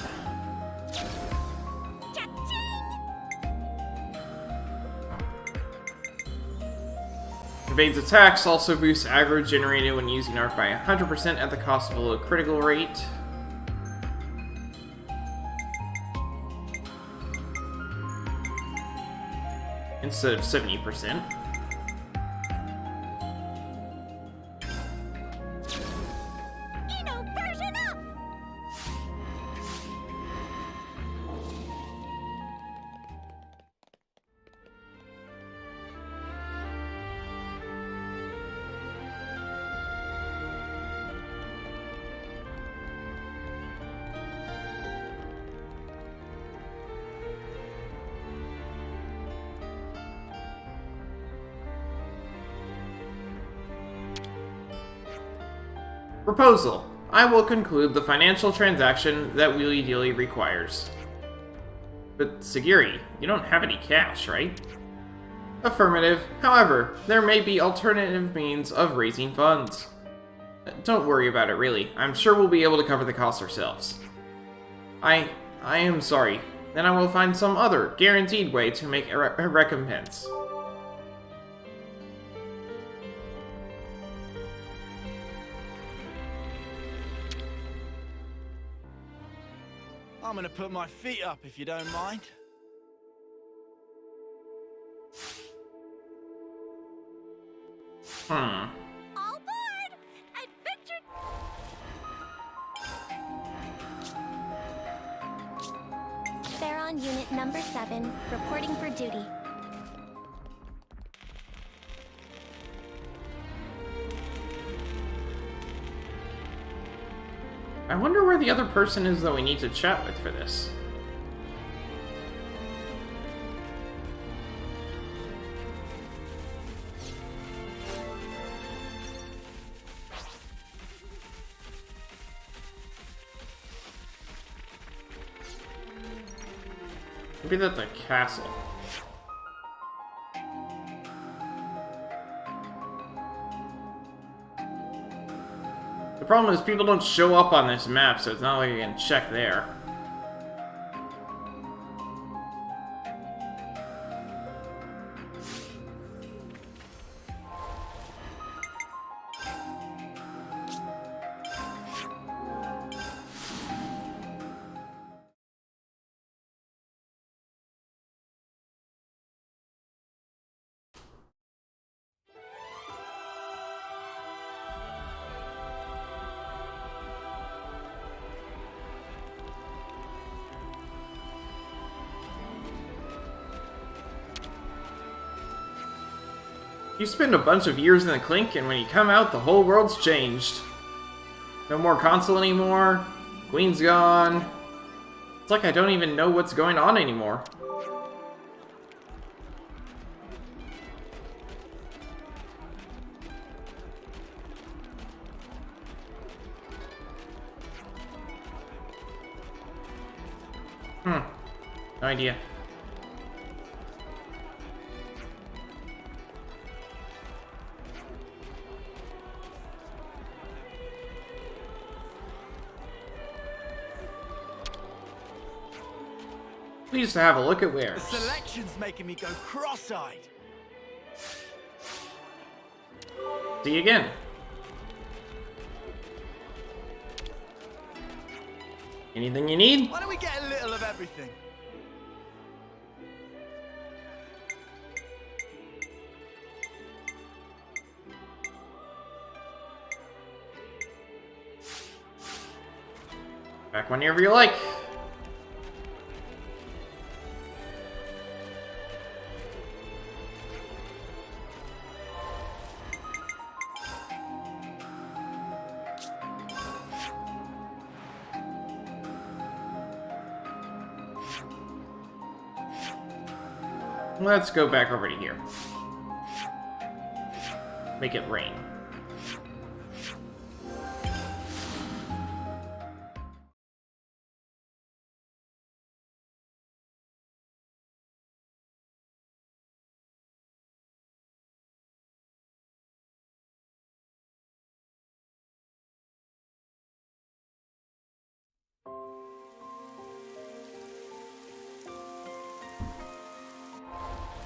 Evades attacks also boosts aggro generated when using art by 100% at the cost of a low critical rate. Instead of 70%. Version up! Proposal. I will conclude the financial transaction that Wheelie Dealy requires. But Sagiri, you don't have any cash, right? Affirmative. However, there may be alternative means of raising funds. Don't worry about it, really. I'm sure we'll be able to cover the costs ourselves. I am sorry. Then I will find some other, guaranteed way to make a recompense. I'm gonna put my feet up if you don't mind. All aboard! Adventure... Theron Unit Number 7, reporting for duty. I wonder where the other person is that we need to chat with for this. Maybe that's the castle. The problem is people don't show up on this map, so it's not like you can check there. You spend a bunch of years in the clink, and when you come out, the whole world's changed. No more console anymore. Queen's gone. It's like I don't even know what's going on anymore. No idea. Pleased to have a look at wares. The selection's making me go cross-eyed. See you again. Anything you need? Why don't we get a little of everything? Back whenever you like. Let's go back over to here. Make it rain.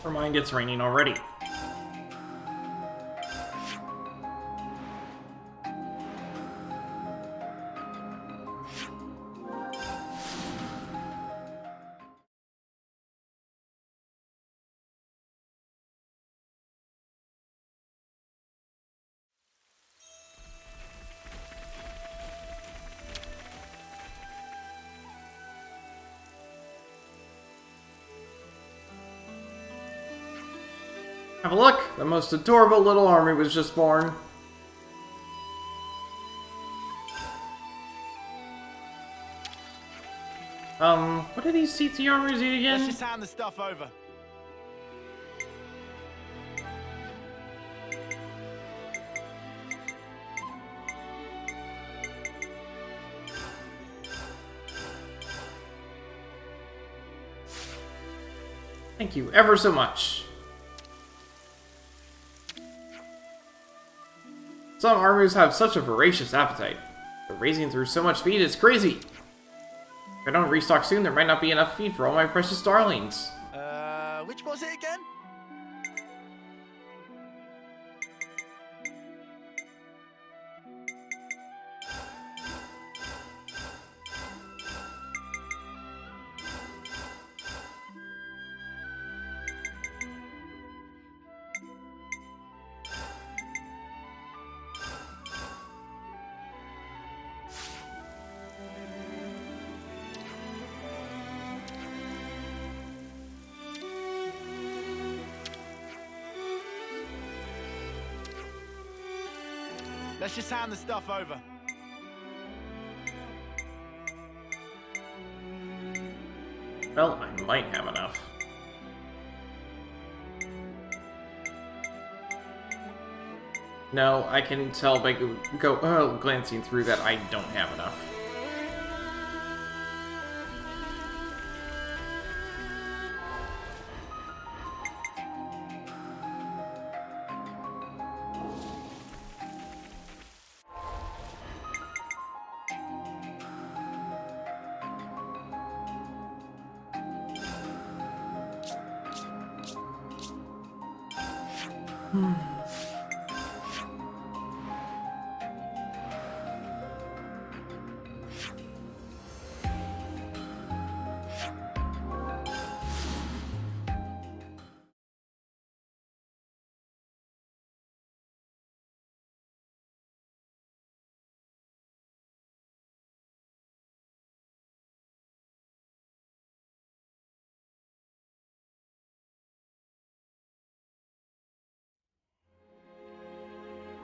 Never mind, it's raining already. Have a look! The most adorable little army was just born. What do these CT armors eat again? Let's just hand the stuff over. Thank you ever so much. Some armies have such a voracious appetite. They're raising through so much feed, it's crazy. If I don't restock soon, there might not be enough feed for all my precious darlings. Which was it again? Let's just hand the stuff over. Well, I might have enough. No, I can tell by glancing through that I don't have enough.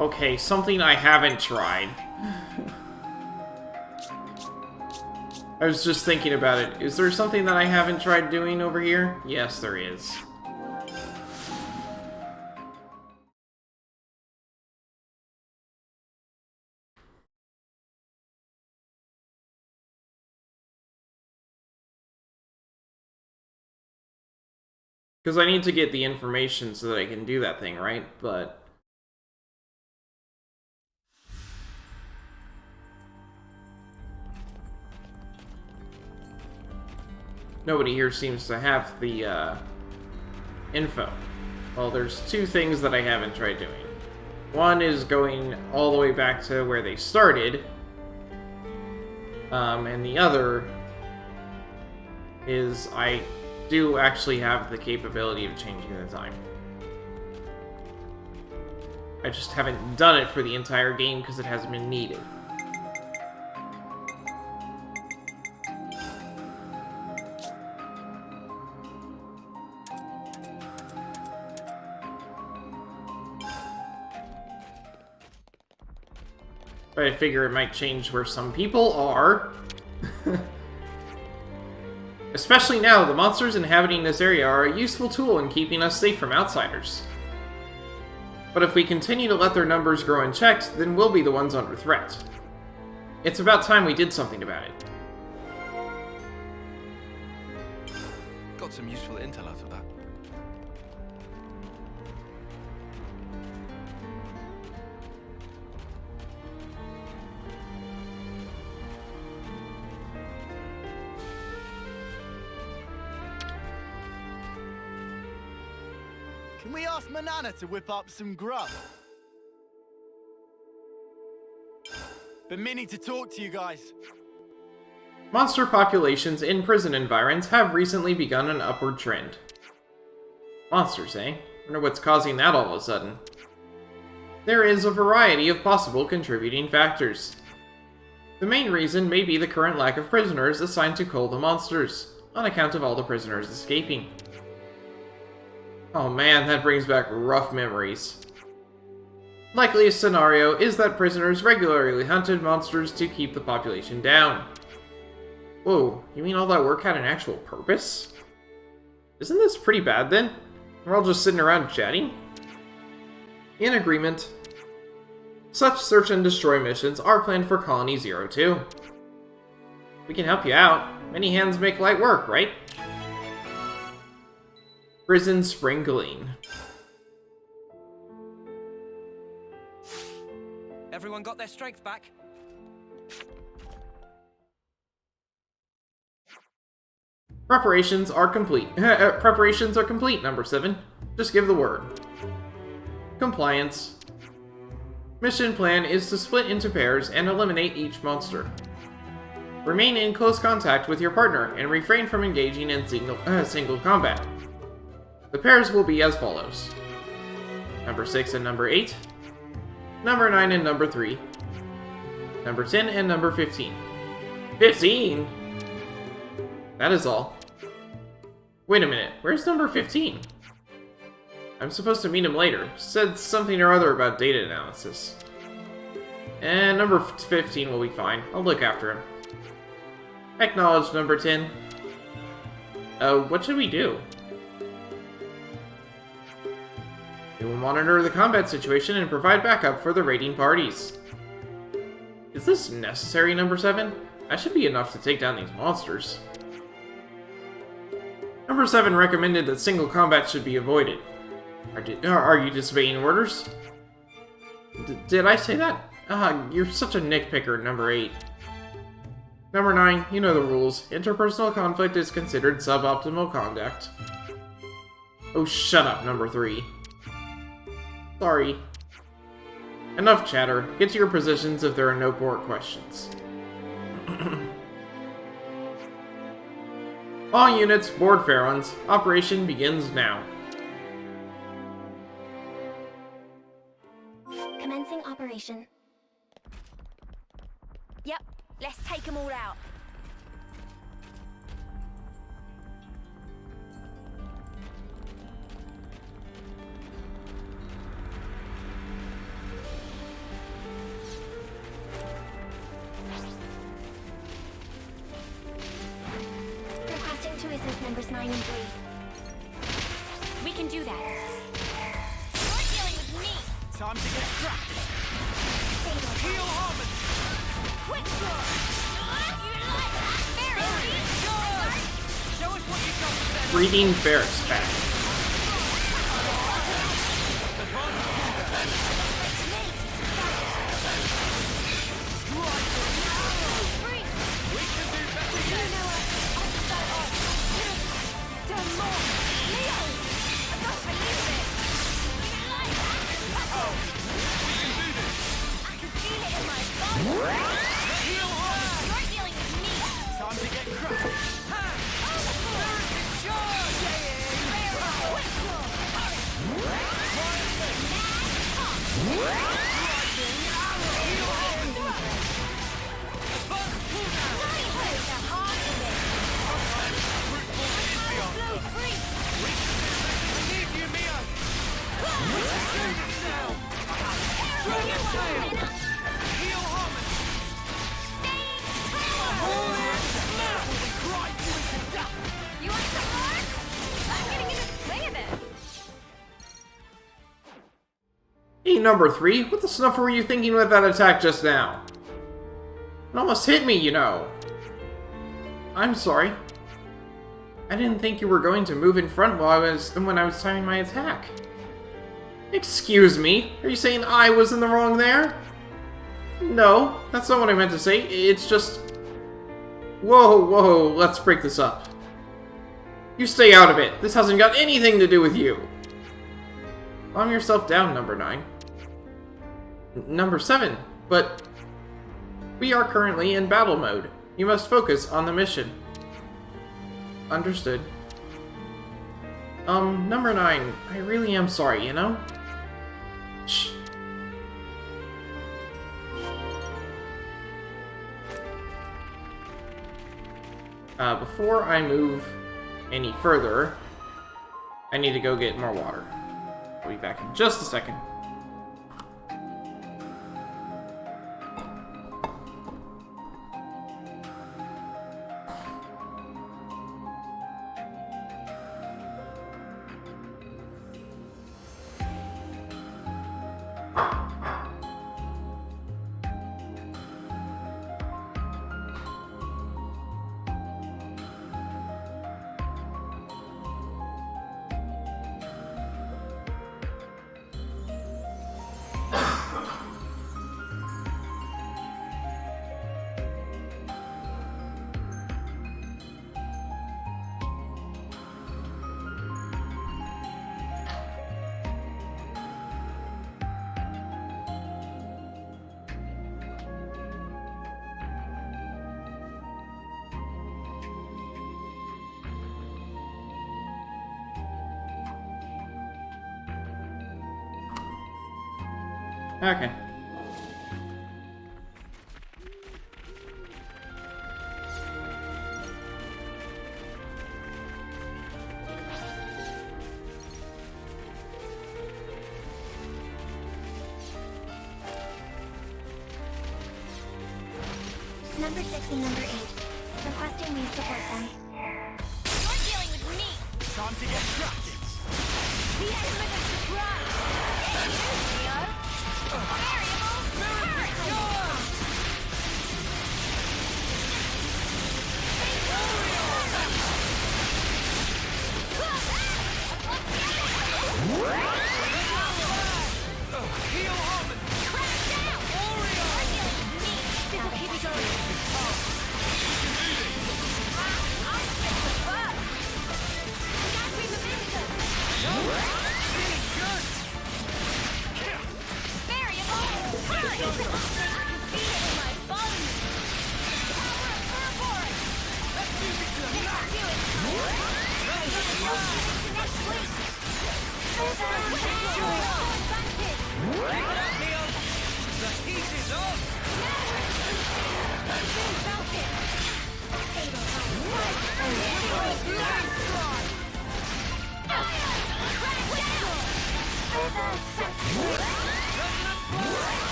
Okay, something I haven't tried. I was just thinking about it. Is there something that I haven't tried doing over here? Yes, there is. Because I need to get the information so that I can do that thing, right? But... nobody here seems to have the, info. Well, there's two things that I haven't tried doing. One is going all the way back to where they started. And the other is I do actually have the capability of changing the time. I just haven't done it for the entire game because it hasn't been needed. But I figure it might change where some people are. Especially now, the monsters inhabiting this area are a useful tool in keeping us safe from outsiders. But if we continue to let their numbers grow unchecked, then we'll be the ones under threat. It's about time we did something about it. Got some useful intel out of that. Can we ask Manana to whip up some grub? Been meaning to talk to you guys. Monster populations in prison environs have recently begun an upward trend. Monsters, eh? Wonder what's causing that all of a sudden. There is a variety of possible contributing factors. The main reason may be the current lack of prisoners assigned to cull the monsters, on account of all the prisoners escaping. Oh man, that brings back rough memories. Likeliest scenario is that prisoners regularly hunted monsters to keep the population down. Whoa, you mean all that work had an actual purpose? Isn't this pretty bad then? We're all just sitting around chatting? In agreement. Such search and destroy missions are planned for Colony 02. We can help you out. Many hands make light work, right? Prison Spring Glean. Everyone got their strength back? Preparations are complete. Preparations are complete, number 7. Just give the word. Compliance. Mission plan is to split into pairs and eliminate each monster. Remain in close contact with your partner and refrain from engaging in single combat. The pairs will be as follows. Number 6 and number 8. Number 9 and number 3. Number 10 and number 15. 15?! That is all. Wait a minute, where's number 15? I'm supposed to meet him later. Said something or other about data analysis. And number 15 will be fine. I'll look after him. Acknowledge number 10. What should we do? We will monitor the combat situation and provide backup for the raiding parties. Is this necessary, number 7? That should be enough to take down these monsters. Number 7 recommended that single combat should be avoided. Are you disobeying orders? Did I say that? You're such a nitpicker, number 8. Number 9, you know the rules. Interpersonal conflict is considered suboptimal conduct. Oh, shut up, number 3. Sorry. Enough chatter. Get to your positions if there are no more questions. All units, board Pharaohs. Operation begins now. Commencing operation. Yep, let's take them all out. numbers 9 and 3. We can do that. You're dealing with me. Time to get cracked. Heal Harmon. Quick draw. You like that? Very good. Show us what you got to say. Breeding Ferris back. Time to get cracked. You want some more? I'm getting into the swing of this. Hey, number 3, what the snuff were you thinking with that attack just now? It almost hit me, you know. I'm sorry. I didn't think you were going to move in front when I was timing my attack. Excuse me? Are you saying I was in the wrong there? No, that's not what I meant to say. It's just... Whoa, let's break this up. You stay out of it. This hasn't got anything to do with you. Calm yourself down, number 9. Number 7, but... We are currently in battle mode. You must focus on the mission. Understood. Number 9, I really am sorry, you know? Shh. Before I move any further, I need to go get more water. I'll be back in just a second. Okay. Number 6 and number 8. Requesting we support them. You're dealing with me. Time to get cracked. The element of surprise.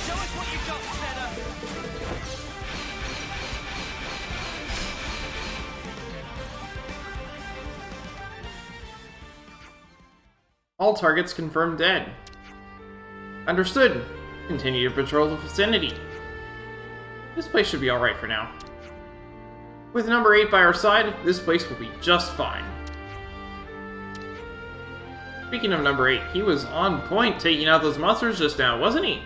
Show us what you got, Senna. All targets confirmed dead. Understood. Continue to patrol the vicinity. This place should be alright for now. With number 8 by our side, this place will be just fine. Speaking of number 8, he was on point taking out those monsters just now, wasn't he?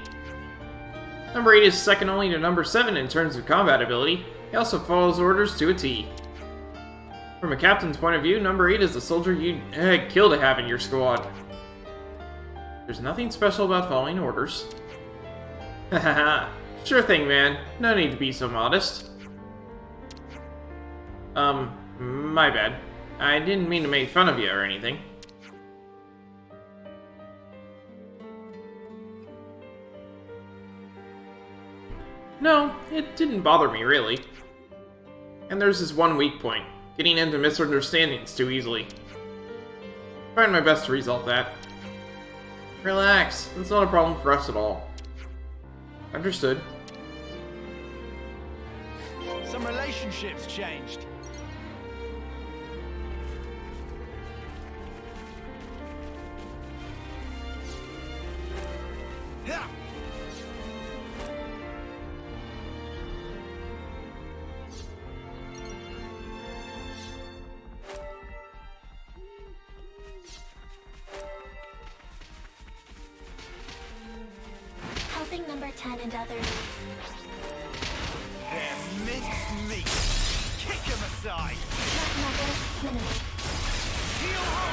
Number 8 is second only to number 7 in terms of combat ability. He also follows orders to a T. From a captain's point of view, number 8 is a soldier you'd kill to have in your squad. There's nothing special about following orders. Hahaha. Sure thing, man. No need to be so modest. My bad. I didn't mean to make fun of you or anything. No, it didn't bother me, really. And there's this one weak point. Getting into misunderstandings too easily. Trying my best to resolve that. Relax. That's not a problem for us at all. Understood. Some relationships changed. Yeah. Helping number 10 and others. They're minced meat. Kick him aside. Heal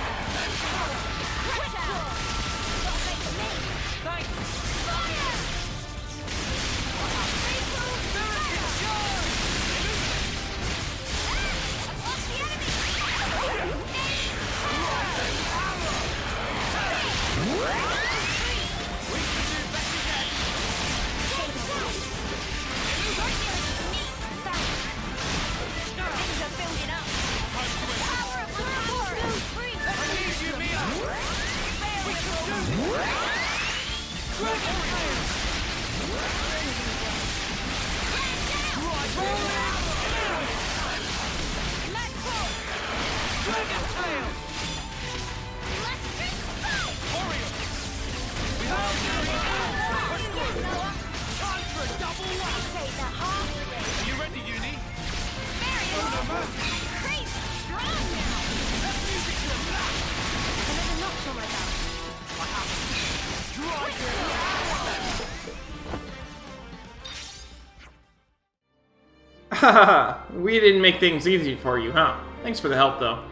Haha, we didn't make things easy for you, huh? Thanks for the help, though.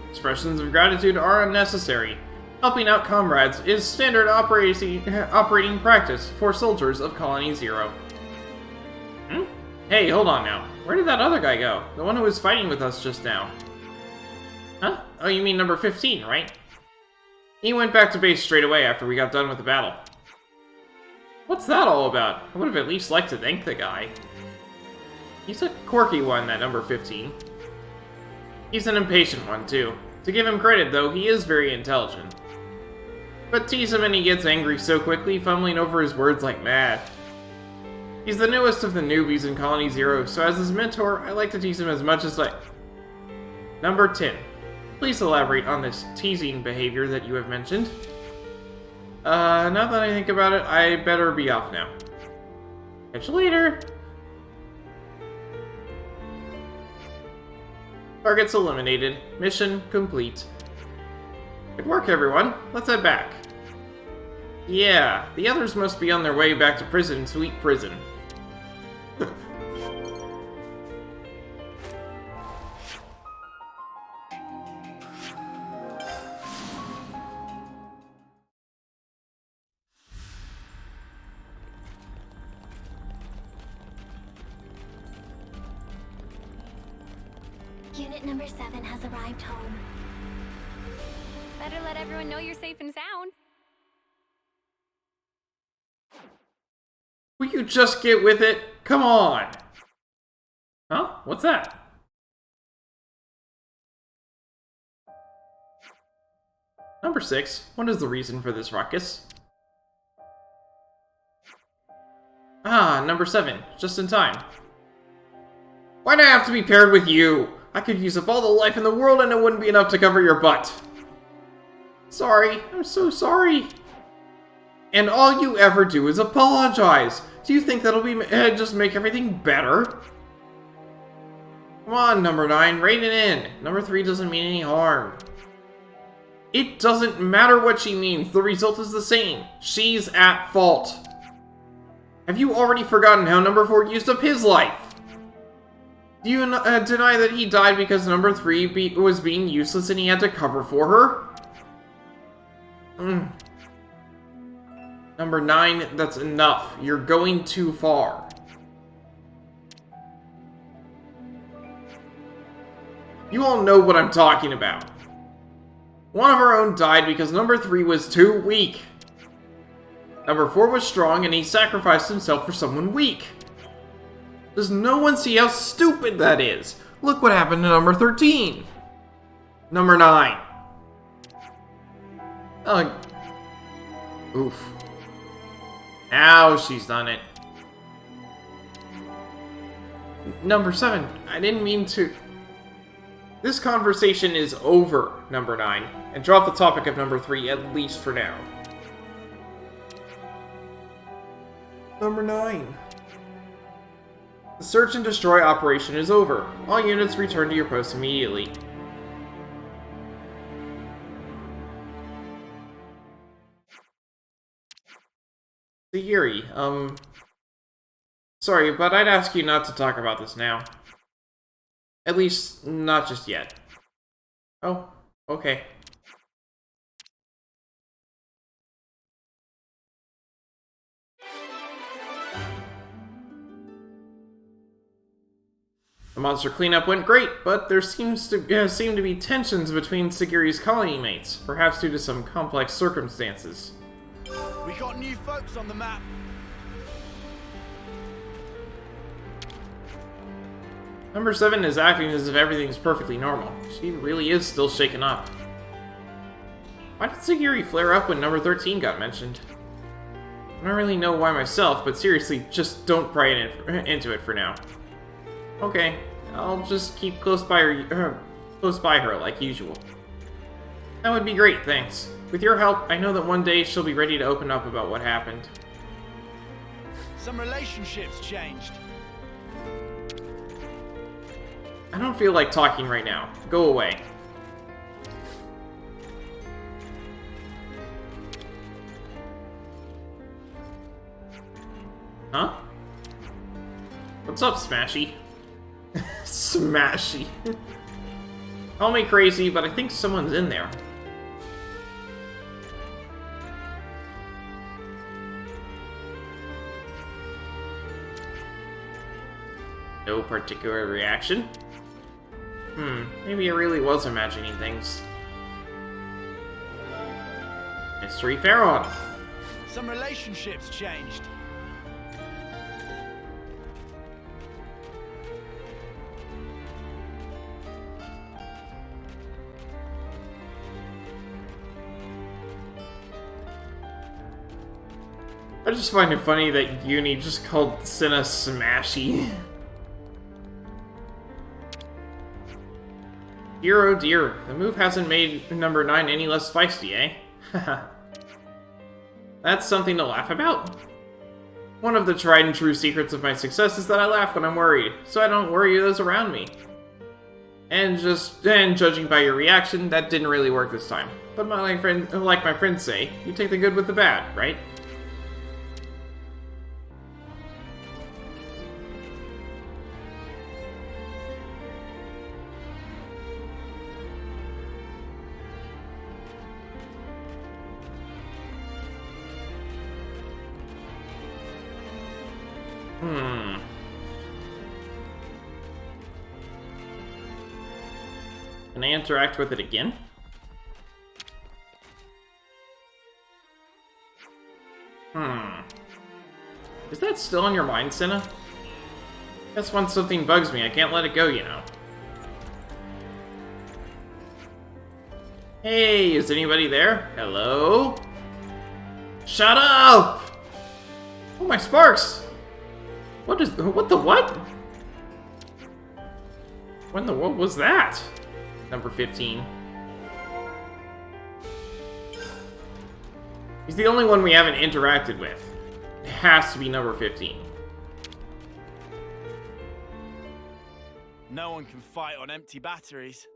Expressions of gratitude are unnecessary. Helping out comrades is standard operating practice for soldiers of Colony Zero. Hey, hold on now. Where did that other guy go? The one who was fighting with us just now. Huh? Oh, you mean number 15, right? He went back to base straight away after we got done with the battle. What's that all about? I would have at least liked to thank the guy. He's a quirky one, that number 15. He's an impatient one, too. To give him credit, though, he is very intelligent. But tease him and he gets angry so quickly, fumbling over his words like mad. He's the newest of the newbies in Colony Zero, so as his mentor, I like to tease him as much as Number 10. Please elaborate on this teasing behavior that you have mentioned. Now that I think about it, I better be off now. Catch you later! Targets eliminated. Mission complete. Good work, everyone. Let's head back. Yeah, the others must be on their way back to prison, sweet prison. Unit number 7 has arrived home. Better let everyone know you're safe and sound. Will you just get with it? Come on! Huh? What's that? Number 6. What is the reason for this ruckus? Ah, number 7. Just in time. Why'd I have to be paired with you? I could use up all the life in the world and it wouldn't be enough to cover your butt. Sorry, I'm so sorry. And all you ever do is apologize. Do you think that'll be just make everything better? Come on, number 9, rein it in. Number 3 doesn't mean any harm. It doesn't matter what she means, the result is the same. She's at fault. Have you already forgotten how number 4 used up his life? Do you deny that he died because number 3 was being useless and he had to cover for her? Number 9, that's enough. You're going too far. You all know what I'm talking about. One of our own died because number 3 was too weak. Number 4 was strong and he sacrificed himself for someone weak. Does no one see how stupid that is? Look what happened to number 13. Number 9. Oh. Oof. Now she's done it. Number 7. I didn't mean to... This conversation is over, number 9, and drop the topic of number 3, at least for now. Number 9. The search and destroy operation is over. All units return to your posts immediately. Yuri, sorry, but I'd ask you not to talk about this now. At least, not just yet. Oh, okay. The monster cleanup went great, but there seem to be tensions between Sigiri's colony mates, perhaps due to some complex circumstances. We got new folks on the map. Number 7 is acting as if everything's perfectly normal. She really is still shaken up. Why did Sigiri flare up when number 13 got mentioned? I don't really know why myself, but seriously, just don't pry into it for now. Okay, I'll just keep close by her like usual. That would be great, thanks. With your help, I know that one day she'll be ready to open up about what happened. Some relationships changed. I don't feel like talking right now. Go away. Huh? What's up, Smashy? Smashy. Call me crazy, but I think someone's in there. No particular reaction? Maybe I really was imagining things. Mystery Pharaoh. Some relationships changed. I just find it funny that Uni just called Senna Smashy. Dear oh dear, the move hasn't made number 9 any less feisty, eh? Haha. That's something to laugh about. One of the tried and true secrets of my success is that I laugh when I'm worried, so I don't worry those around me. And judging by your reaction, that didn't really work this time. But like my friends say, you take the good with the bad, right? Can I interact with it again? Is that still on your mind, Senna? Guess once something bugs me, I can't let it go, you know. Hey, is anybody there? Hello? Shut up! Oh, my sparks! What the what? When the what was that? Number 15. He's the only one we haven't interacted with. It has to be number 15. No one can fight on empty batteries.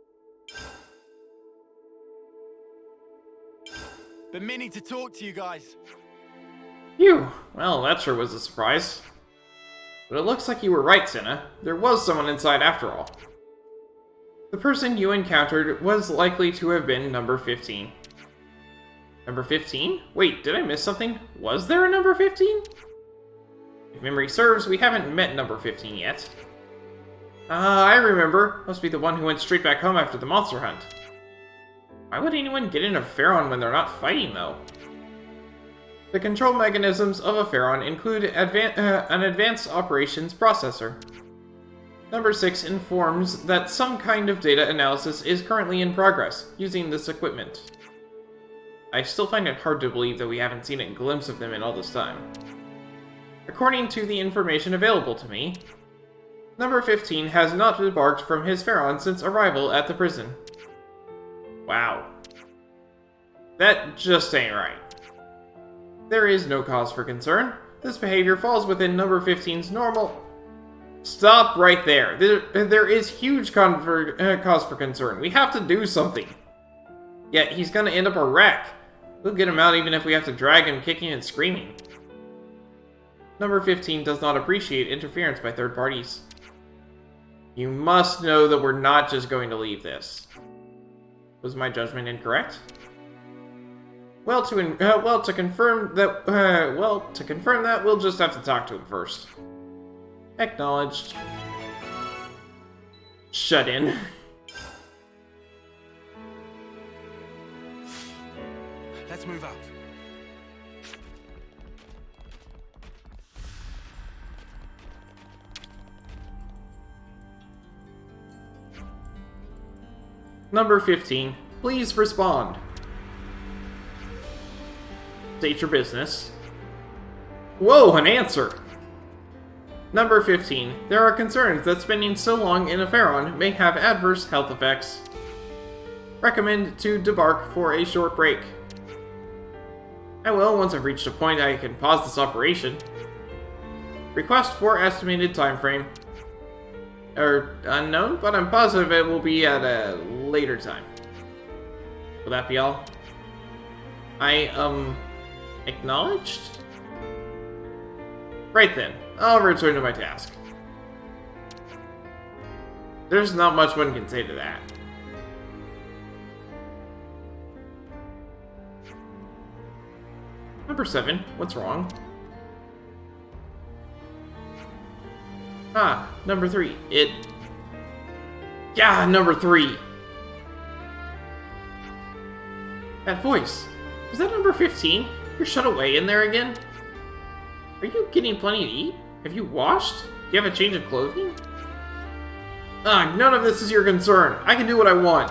Been meaning to talk to you guys. Phew. Well, that sure was a surprise. But it looks like you were right, Senna. There was someone inside after all. The person you encountered was likely to have been number 15. Number 15? Wait, did I miss something? Was there a number 15? If memory serves, we haven't met number 15 yet. I remember. Must be the one who went straight back home after the monster hunt. Why would anyone get in a Pharaon when they're not fighting, though? The control mechanisms of a Pharaon include an advanced operations processor. Number 6 informs that some kind of data analysis is currently in progress, using this equipment. I still find it hard to believe that we haven't seen a glimpse of them in all this time. According to the information available to me, number 15 has not debarked from his Pharaon since arrival at the prison. Wow. That just ain't right. There is no cause for concern. This behavior falls within number 15's normal... Stop right there. There is huge cause for concern. We have to do something. Yet he's gonna end up a wreck. We'll get him out even if we have to drag him kicking and screaming. Number 15 does not appreciate interference by third parties. You must know that we're not just going to leave this. Was my judgment incorrect? Well, to confirm that, we'll just have to talk to him first. Acknowledged. Shut in. Let's move out. Number 15, please respond. State your business. Whoa, an answer! Number 15, there are concerns that spending so long in a Pharaon may have adverse health effects. Recommend to debark for a short break. I will once I've reached a point I can pause this operation. Request for estimated time frame. Unknown, but I'm positive it will be at a later time. Will that be all? Acknowledged? Right then, I'll return to my task. There's not much one can say to that. Number 7, what's wrong? Ah, number 3, number 3! That voice, is that number 15? You're shut away in there again? Are you getting plenty to eat? Have you washed? Do you have a change of clothing? None of this is your concern. I can do what I want.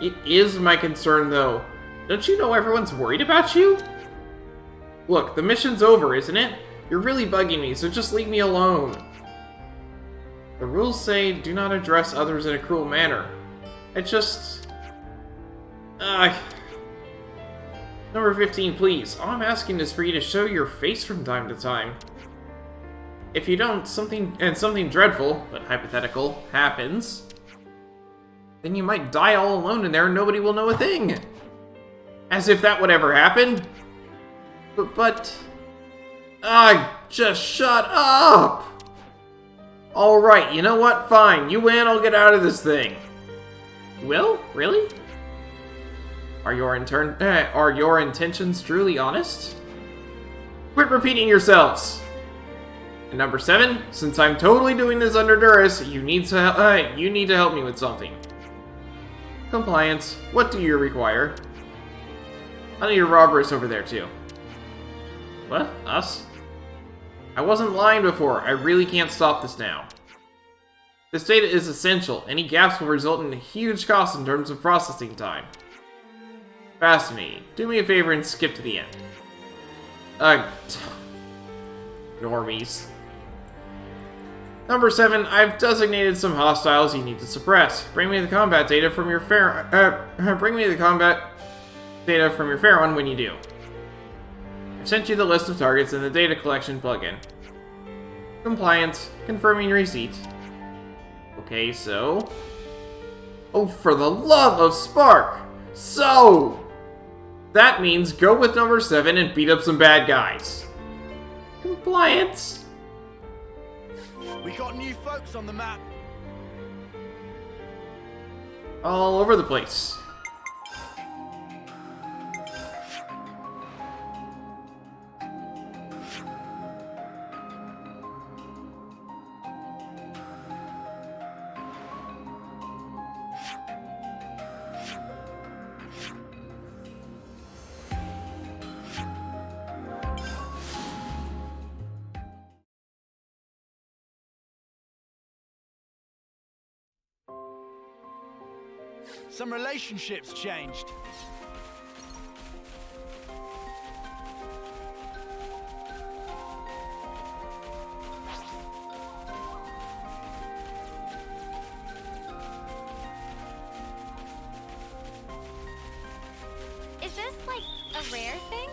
It is my concern, though. Don't you know everyone's worried about you? Look, the mission's over, isn't it? You're really bugging me, so just leave me alone. The rules say do not address others in a cruel manner. Number 15, please. All I'm asking is for you to show your face from time to time. If you don't, something dreadful, but hypothetical, happens, then you might die all alone in there and nobody will know a thing. As if that would ever happen. Just shut up! Alright, you know what? Fine, you win, I'll get out of this thing. Will? Really? Are your intentions truly honest? Quit repeating yourselves! And number 7, since I'm totally doing this under duress, you need to help me with something. Compliance, what do you require? I need a robberess over there too. What? Us? I wasn't lying before. I really can't stop this now. This data is essential. Any gaps will result in a huge cost in terms of processing time. Fascinating. Do me a favor and skip to the end. Normies. Number 7, I've designated some hostiles you need to suppress. Bring me the combat data from your Pharaon when you do. I've sent you the list of targets in the data collection plugin. Compliance. Confirming receipt. Okay, so... Oh, for the love of Spark! So! That means go with number 7 and beat up some bad guys. Compliance. We got new folks on the map. All over the place. Some relationships changed. Is this, like, a rare thing?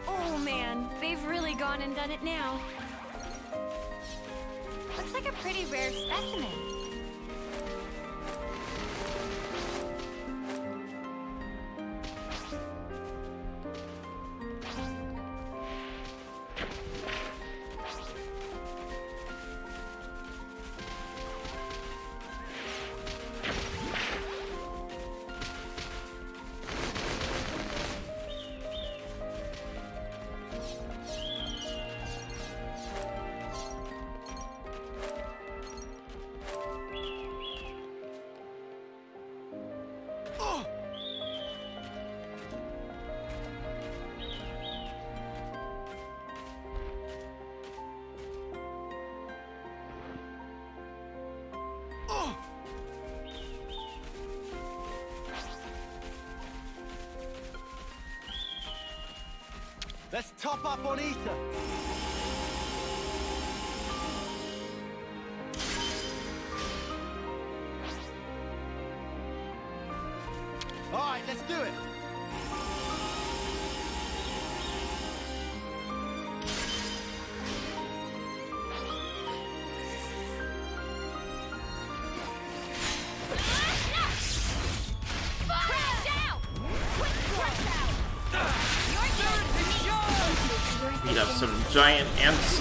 Oh man, they've really gone and done it now. Looks like a pretty rare specimen. Let's top up on ether. All right, let's do it. Beat up some giant ants.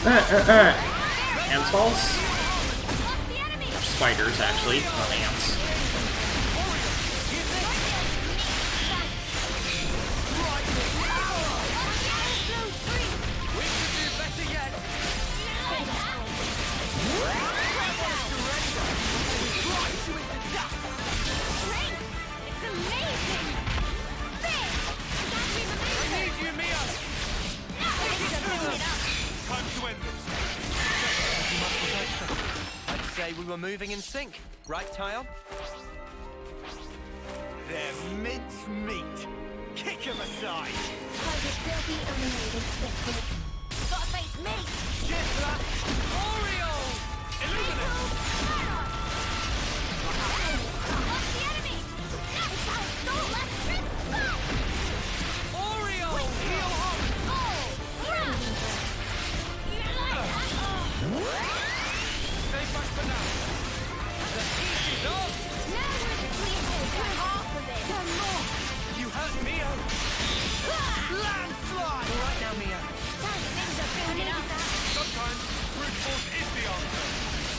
Antsals? Spiders, actually, not ants. I'd say we were moving in sync, right, Tile? They're mincemeat. Kick him aside. Target will be eliminated swiftly. Gotta face me! Yes, lad. Oreo! Illuminate! What's the enemy? It's our soul electric! Oreo! Heal up! Oh! Crap! You like that? Stay back for now. The heat is on! Now we're between half of it! Some more! You hurt Mio! Landslide! All right now, Mia. Things are building up. Sometimes brute force is the answer.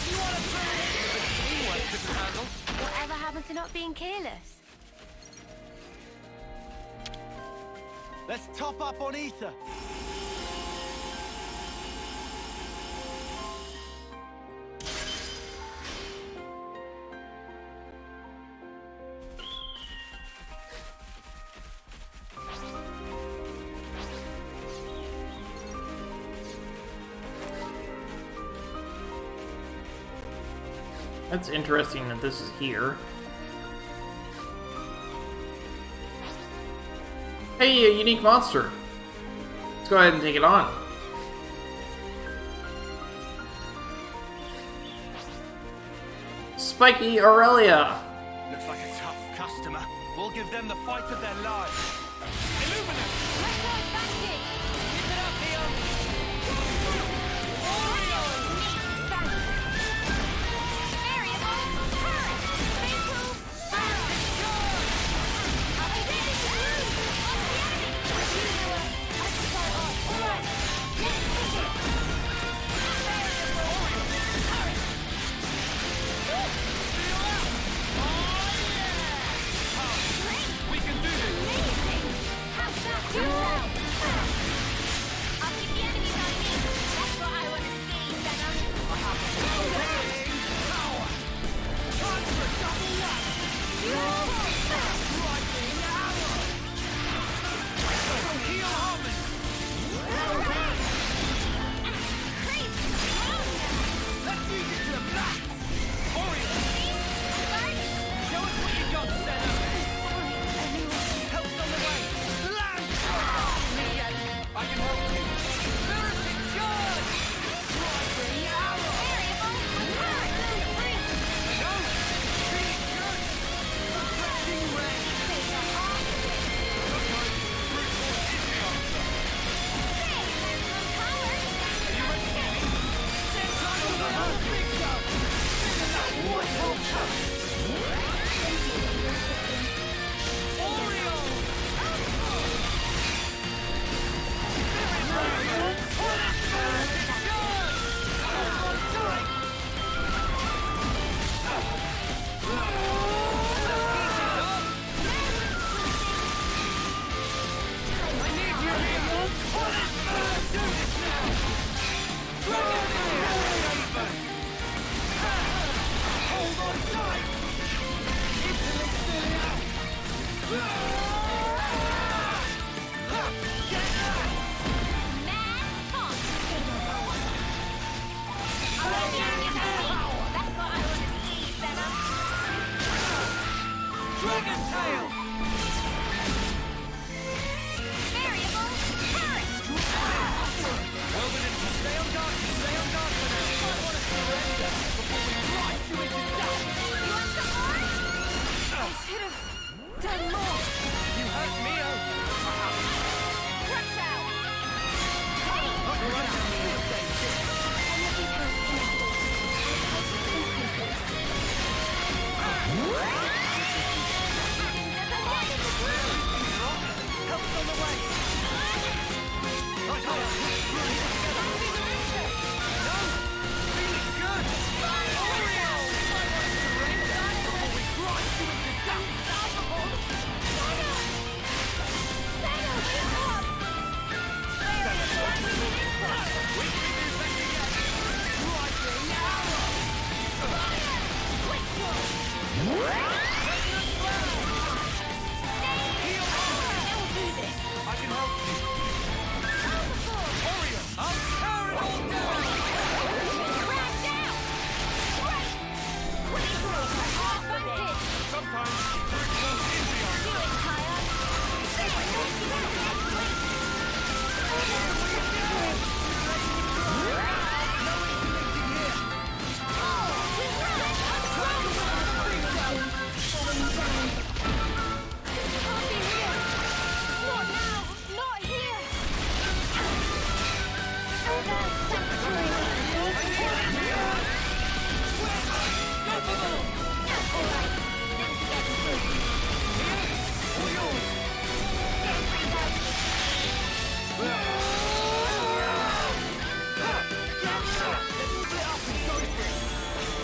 You want to throw it? A bit of teamwork couldn't handle. Whatever happened to not being careless? Let's top up on ether. That's interesting that this is here. Hey, a unique monster. Let's go ahead and take it on. Spiky Aurelia. Looks like a tough customer. We'll give them the fight of their lives. Illuminate! Keep it up, Leon!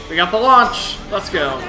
We got the launch. Let's go.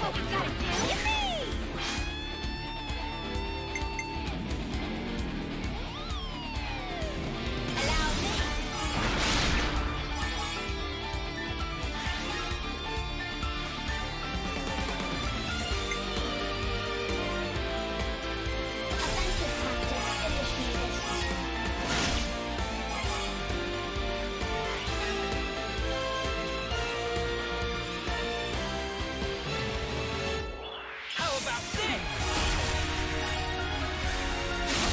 what we gotta do. Yippee! Allow me. Offensive tactics initiated. How about this?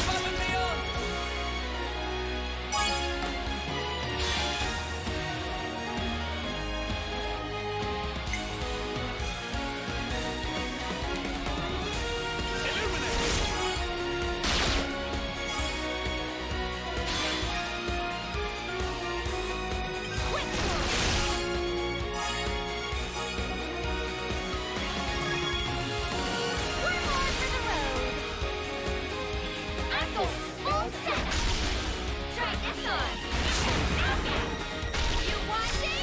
Follow me on! One more for the road. I'm going full set. Try this on. You want it?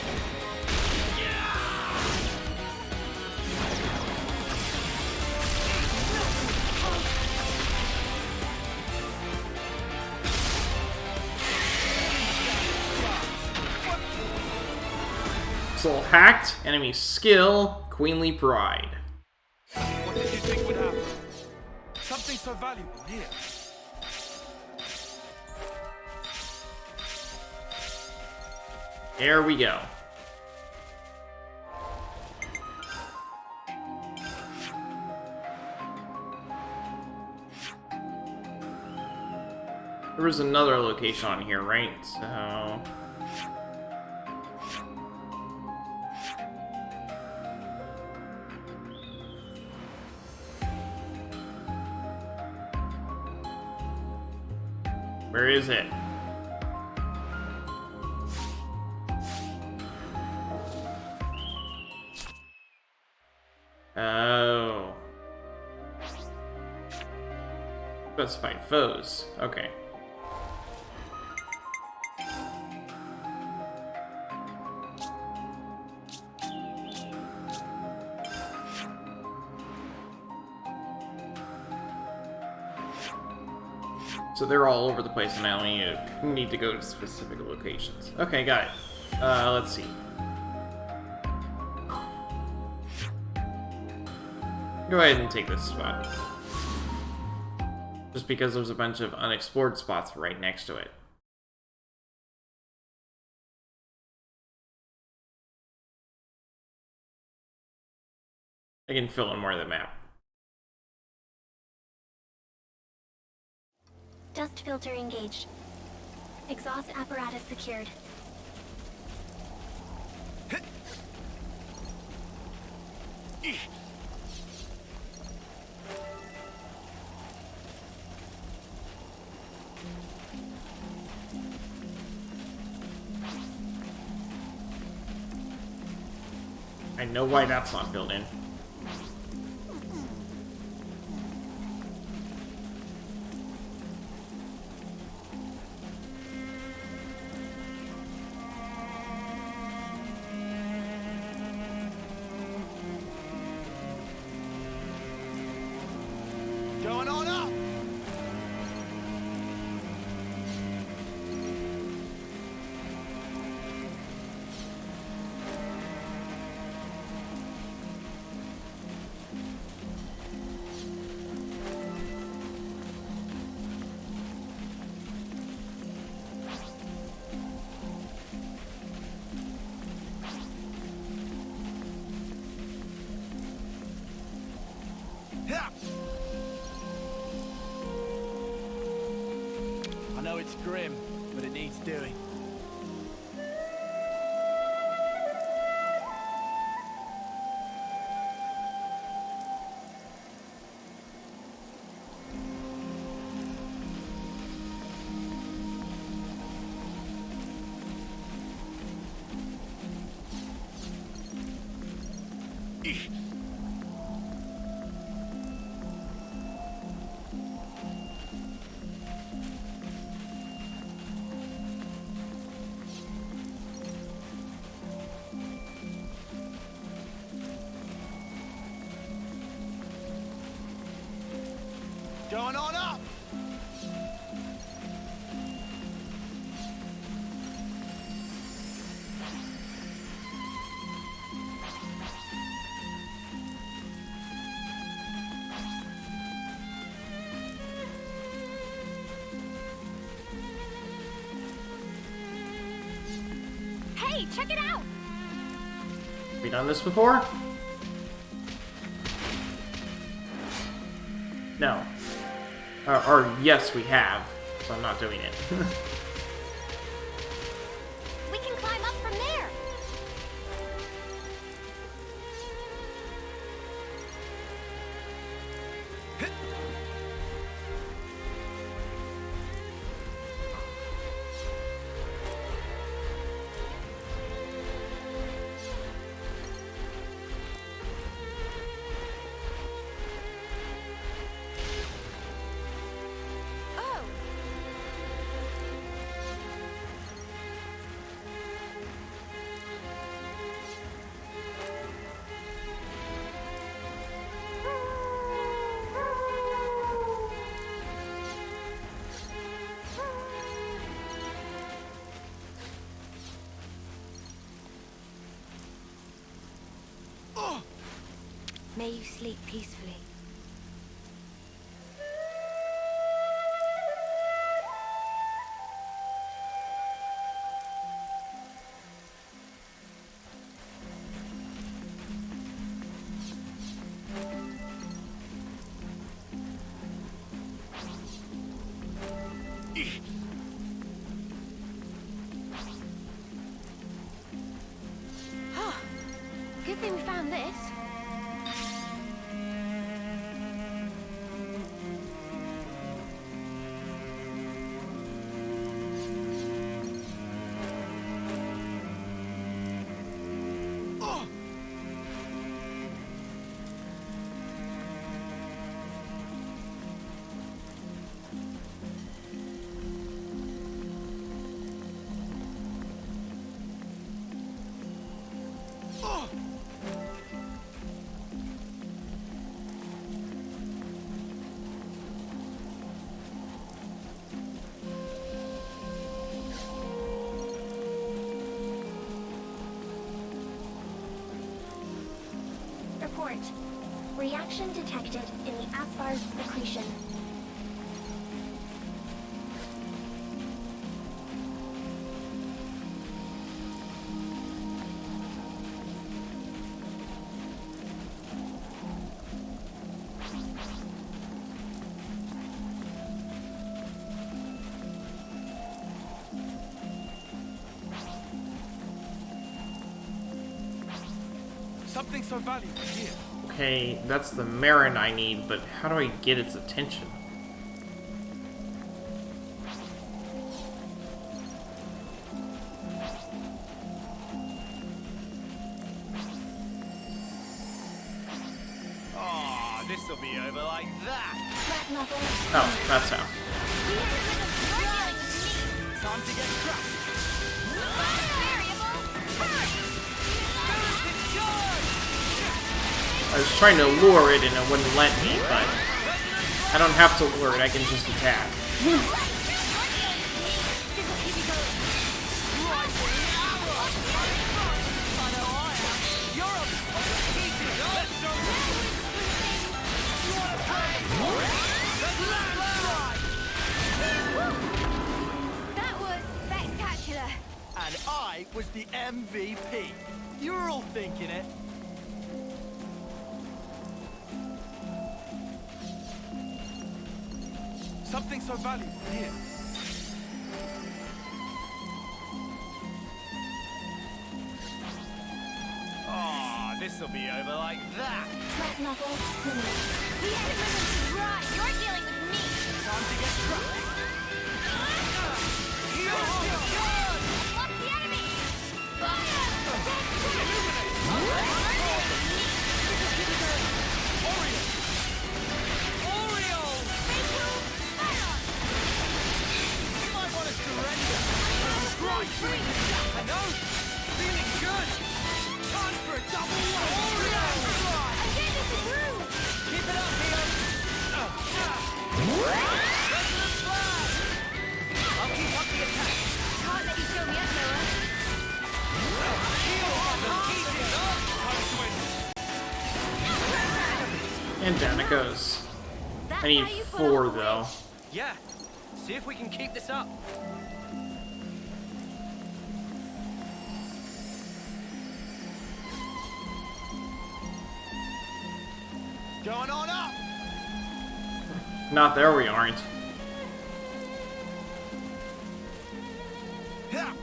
Soul hacked, enemy skill, queenly pride. What did you think would happen? Something so valuable here. There we go. There was another location on here, right? So... where is it? Oh. Specified foes. Okay. So they're all over the place, and I only need to go to specific locations. Okay, got it. Let's see. Go ahead and take this spot. Just because there's a bunch of unexplored spots right next to it. I can fill in more of the map. Dust filter engaged. Exhaust apparatus secured. I know why that's not filled in. Going on up! I know it's grim, but it needs doing. Everyone on up! Hey, check it out! Have we done this before? No. Or yes, we have. So I'm not doing it. We can climb up from there! Oh! May you sleep peacefully. Good thing we found this. Report. Reaction detected in the Aspar's secretion. Something so valuable here. Okay, that's the Marin I need, but how do I get its attention? Oh, this'll be over like that. Oh, that's how. Time to get trapped. I was trying to lure it and it wouldn't let me, but I don't have to lure it, I can just attack. That was spectacular. And I was the MVP. You were all thinking it. Something so valuable here. Oh, this'll be over like that. Threat level limited. The element is right. You're dealing with me. Time to get trapped. What's the enemy? I know! Feeling good! Time for a double Oreo! I'm getting this through! Keep it up, Leo! And down it goes. I need 4 though. Yeah. See if we can keep this up. Going on up! Not there we aren't. Yeah.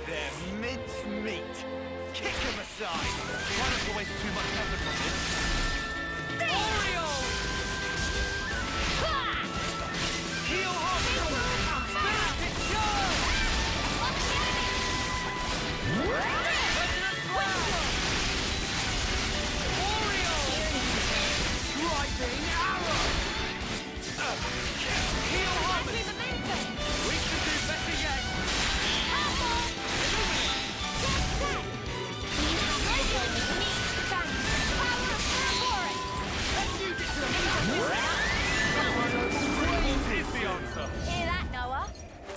They're mincemeat. Kick them aside. Try not to waste too much effort on this. Oreo! Heel hop! Spirit charge! Oreo! Driving arrow! Heel hop! We can do better yet! Hear that, Noah?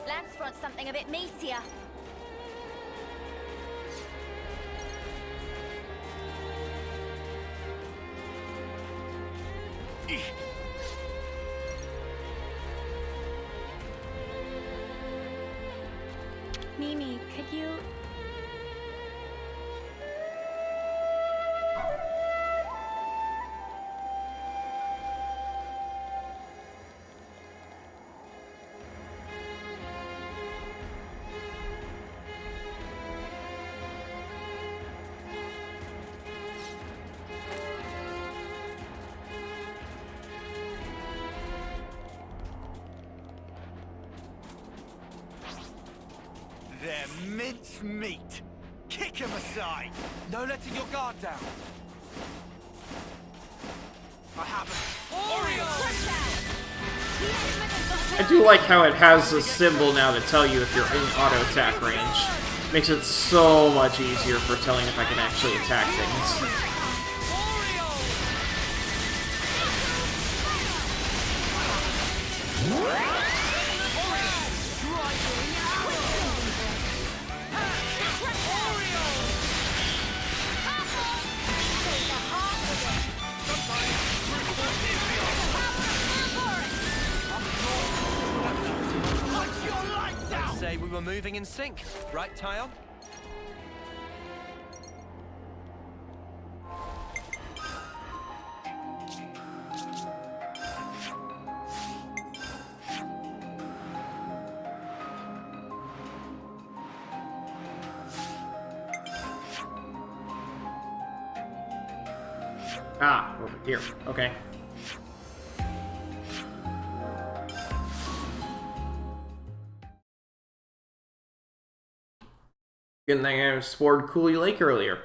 Lance wants something a bit meatier. Mimi, could you... They're mincemeat. Kick them aside. No letting your guard down. I haven't. Oreo! I do like how it has a symbol now to tell you if you're in auto attack range. Makes it so much easier for telling if I can actually attack things. Say we were moving in sync, right, Tyon? Ah, over here. Okay. Good thing I explored Cooley Lake earlier.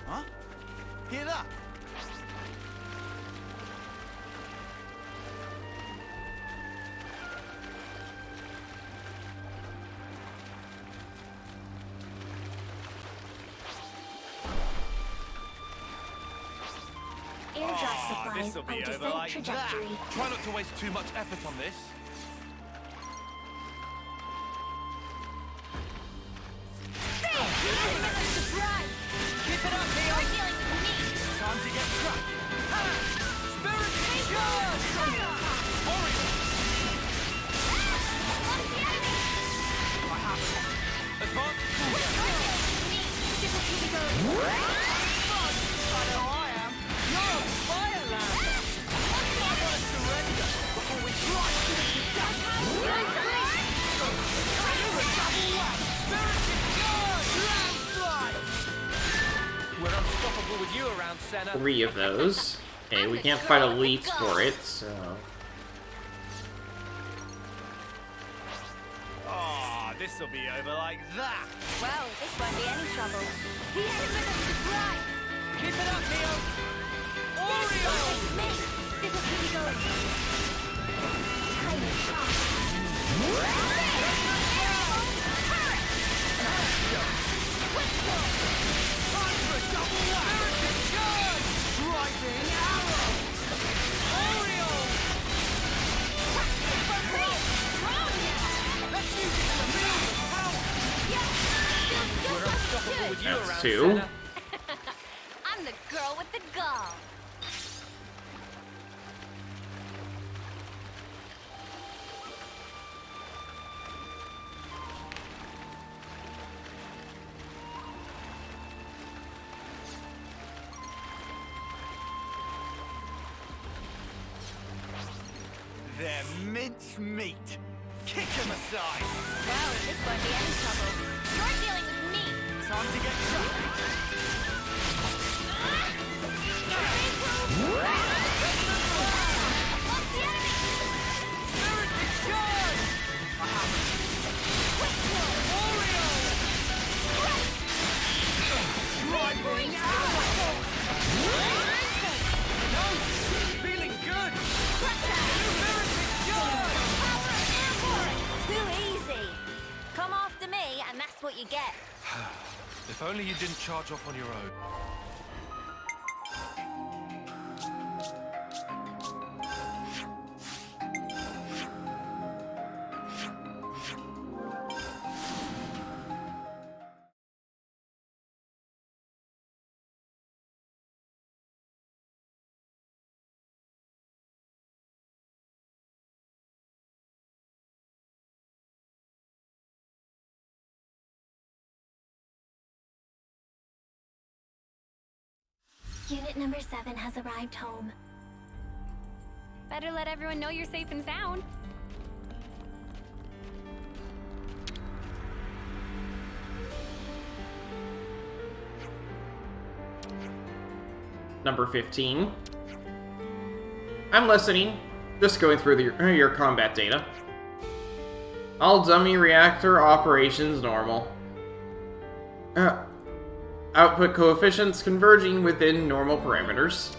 Huh? Hear that? Airdrop supplies This'll be on over descent like trajectory. that. Try not to waste too much effort on this. Keep it up, Neil. We're dealing with me. Time to get cracking. Spirit charge! Oreo! I have it. Advance I know I am. You're a fire lamb. I gotta surrender before we try to make you down. You're a double whack. Spirit charge! Landslide! We're unstoppable with you around, Senna. 3 of those. Okay, we can't fight elites for it, so... Oh, this'll be over like that. Well, this won't be any trouble. The element of surprise! Keep it up, Neo! Oreo! Me! This will keep you going. Tiny shot. That's two. I'm the girl with the gall. They're mince meat. Kick 'em aside. Well, this won't be any trouble. You're dealing with me. Time to get shot. Feeling good. Too easy. Come after me, and that's what you get. If only you didn't charge off on your own. Unit number 7 has arrived home. Better let everyone know you're safe and sound. Number 15. I'm listening. Just going through your combat data. All dummy reactor operations normal. Output coefficients converging within normal parameters.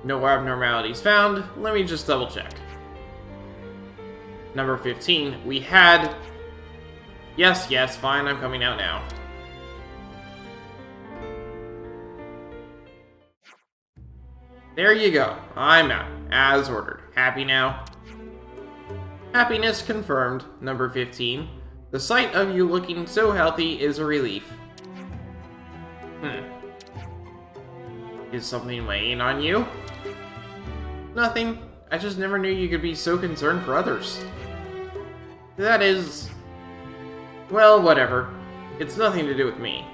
No abnormalities found. Let me just double check. Number 15. We had... Yes, fine, I'm coming out now. There you go. I'm out. As ordered. Happy now? Happiness confirmed. Number 15. The sight of you looking so healthy is a relief. Is something weighing on you? Nothing. I just never knew you could be so concerned for others. That is... Well, whatever. It's nothing to do with me.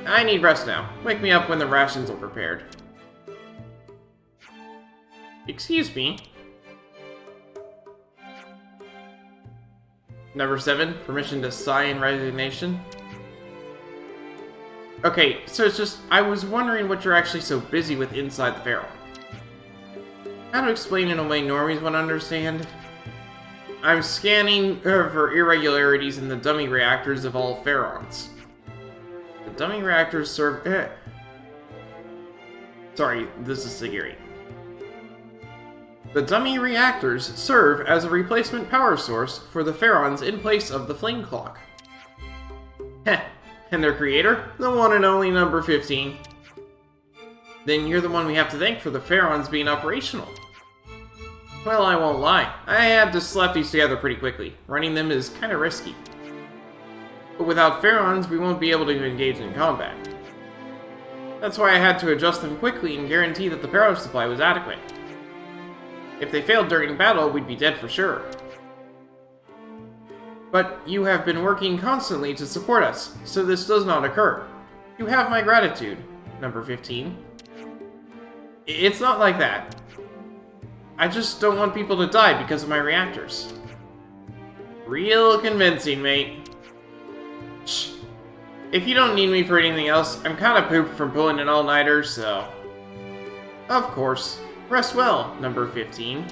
I need rest now. Wake me up when the rations are prepared. Excuse me. Number 7, permission to sigh in resignation. Okay, so it's just, I was wondering what you're actually so busy with inside the Pharaoh. How to explain in a way normies would understand? I'm scanning for irregularities in the dummy reactors of all Pharaons. The dummy reactors serve... Sorry, this is Sagiri. The dummy reactors serve as a replacement power source for the Pharaons in place of the flame clock. Heh. And their creator? The one and only number 15. Then you're the one we have to thank for the Pharaons being operational. Well, I won't lie. I had to slap these together pretty quickly. Running them is kinda risky. But without Pharaons, we won't be able to engage in combat. That's why I had to adjust them quickly and guarantee that the power supply was adequate. If they failed during battle, we'd be dead for sure. But you have been working constantly to support us, so this does not occur. You have my gratitude, number 15. It's not like that. I just don't want people to die because of my reactors. Real convincing, mate. Shh. If you don't need me for anything else, I'm kinda pooped from pulling an all-nighter, so... Of course. Rest well, number 15.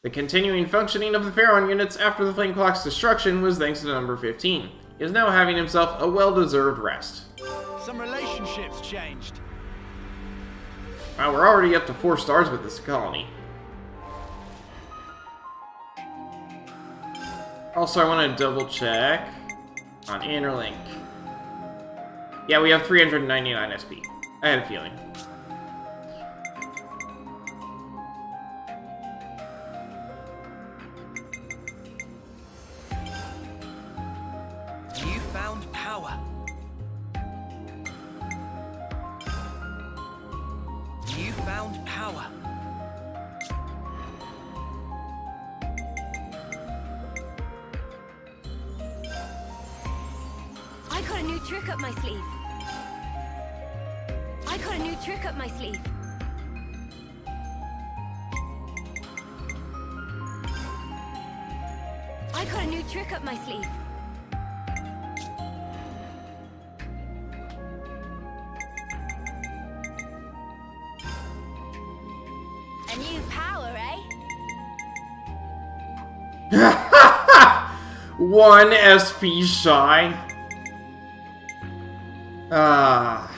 The continuing functioning of the Pharaon units after the Flame Clock's destruction was thanks to number 15. He is now having himself a well-deserved rest. Some relationships changed. Wow, we're already up to 4 stars with this colony. Also, I want to double check on Interlink. Yeah, we have 399 SP. I had a feeling. You found power. You found power. I got a new trick up my sleeve. I got a new trick up my sleeve. I got a new trick up my sleeve. A new power, eh? 1 SP shy. Ah,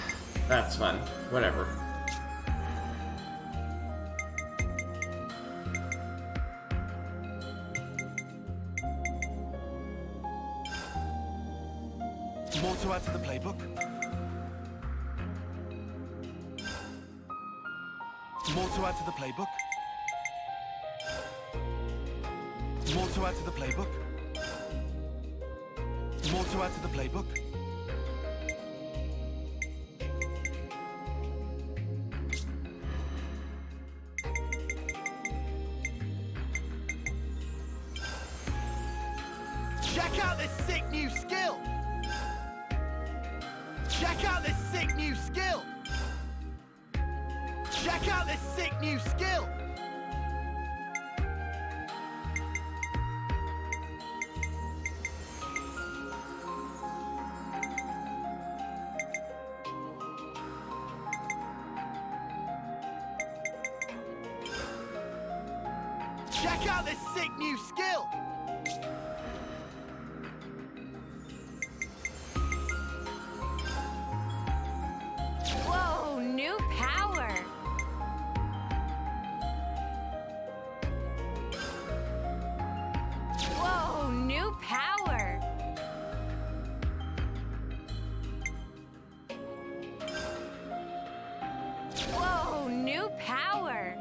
that's fun. Whatever. More to add to the playbook? More to add to the playbook? More to add to the playbook? More to add to the playbook? Check out this sick new skill! Check out this sick new skill! Check out this sick new skill! Check out this sick new skill! Whoa, new power. Whoa, new power. Whoa, new power.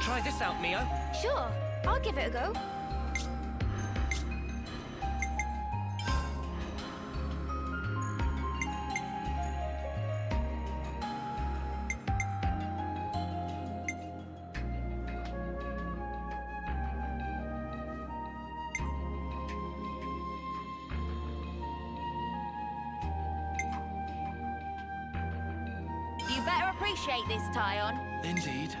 Try this out, Mio. Sure, I'll give it a go. You better appreciate this, Tyon. Indeed.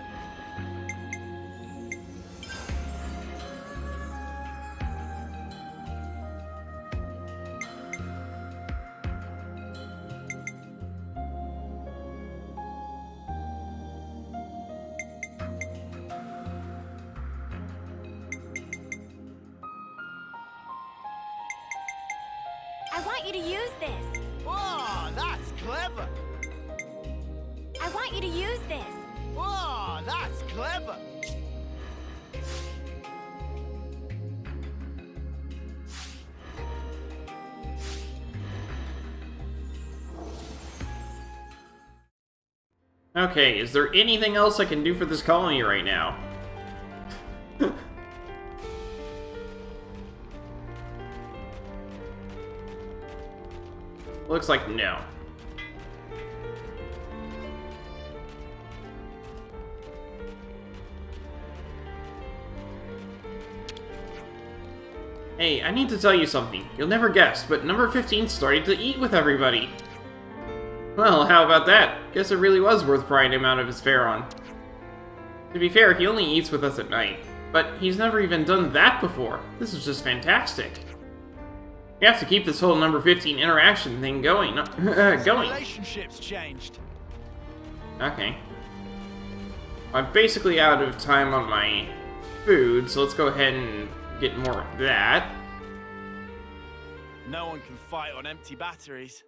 I want you to use this. Oh, that's clever! I want you to use this. Oh, that's clever! Okay, is there anything else I can do for this colony right now? Looks like no. Hey, I need to tell you something. You'll never guess, but number 15 started to eat with everybody. Well, how about that? Guess it really was worth prying him out of his fare on. To be fair, he only eats with us at night, but he's never even done that before. This is just fantastic. We have to keep this whole number 15 interaction thing going. going. Relationships changed. Okay. I'm basically out of time on my food, so let's go ahead and get more of that. No one can fight on empty batteries.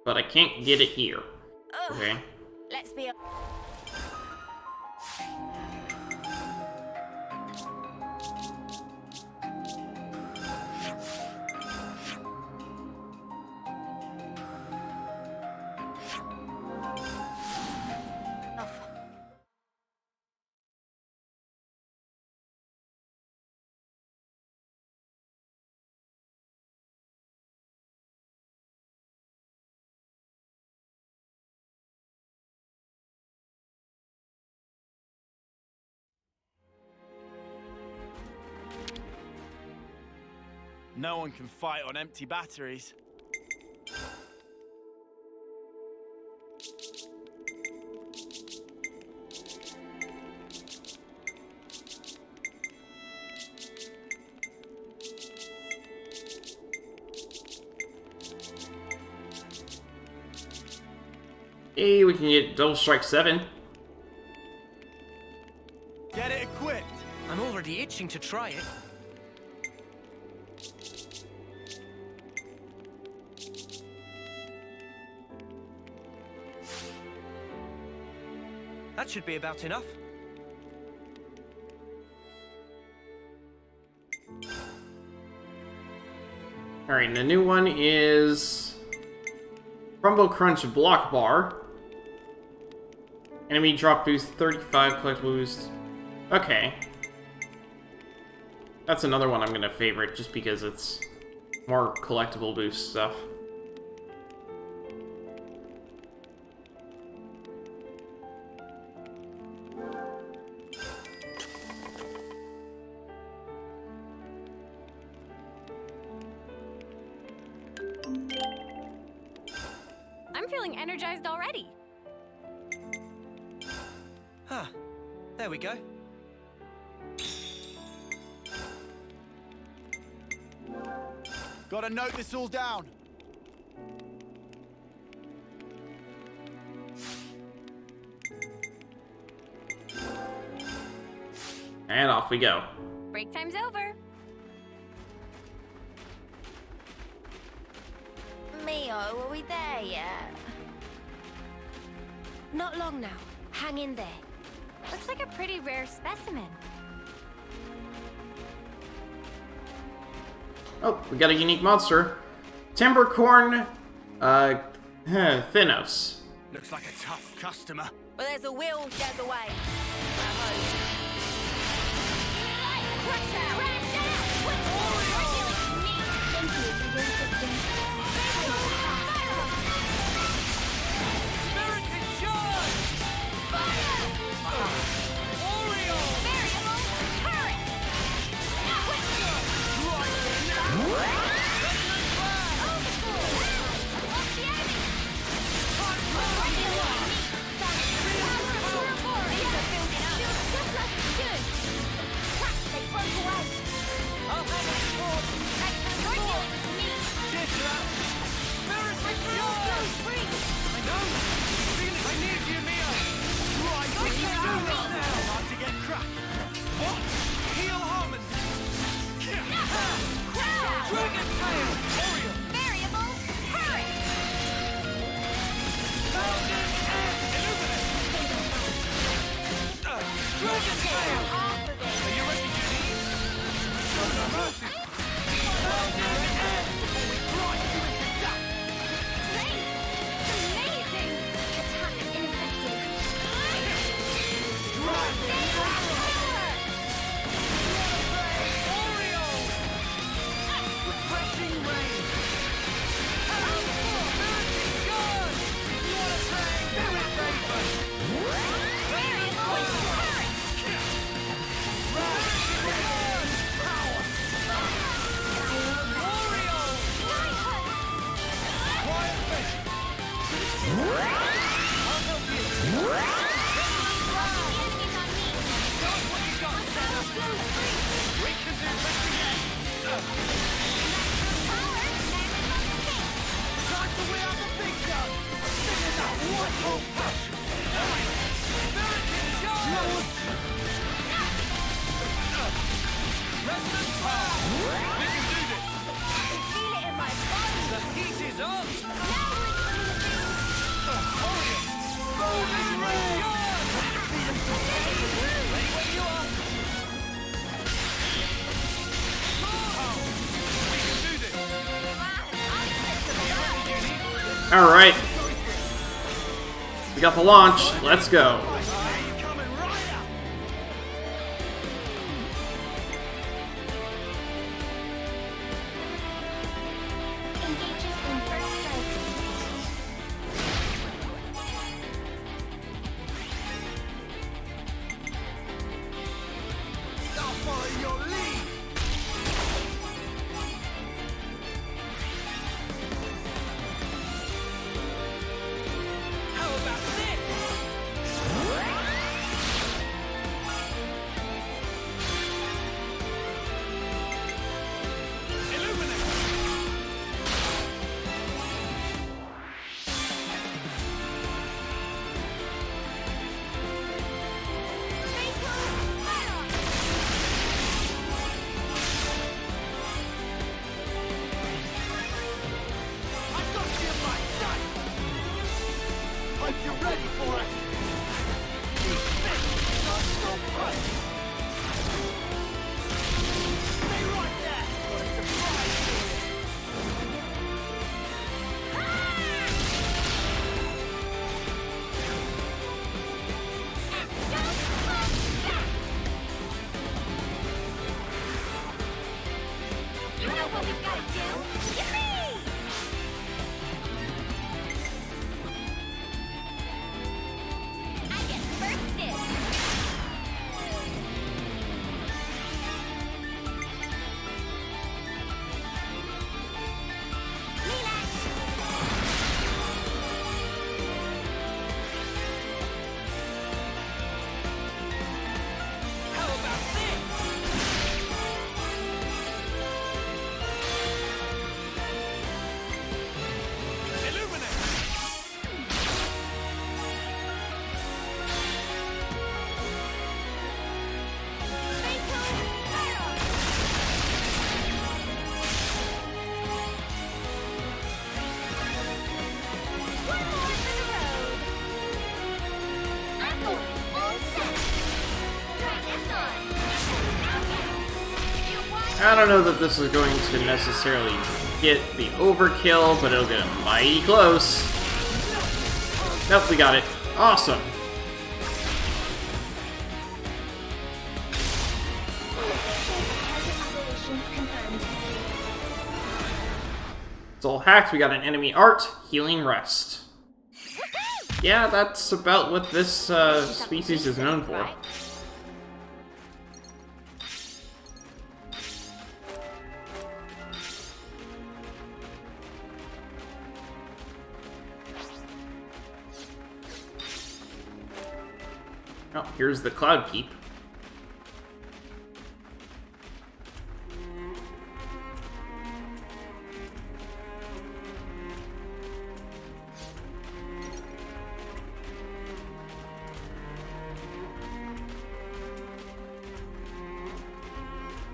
But I can't get it here. Okay. Let's be. No one can fight on empty batteries. Hey, we can get Double Strike 7. Get it equipped. I'm already itching to try it. That should be about enough. Alright, the new one is Crumble Crunch Block Bar. Enemy drop boost 35, collectible boost. Okay. That's another one I'm gonna favorite just because it's more collectible boost stuff. I'm feeling energized already. Huh. There we go. Gotta note this all down. And off we go. Break time's over. Mio, are we there yet? Not long now. Hang in there. Looks like a pretty rare specimen. Oh, we got a unique monster. Timbercorn, Thanos. Looks like a tough customer. Well, there's a will, there's a way. Alright. We got the launch. Let's go. I don't know that this is going to necessarily get the overkill, but it'll get mighty close. Nope, we got it. Awesome. It's all hacked. We got an enemy art, healing rest. Yeah, that's about what this species is known for. Oh, here's the Cloud Keep.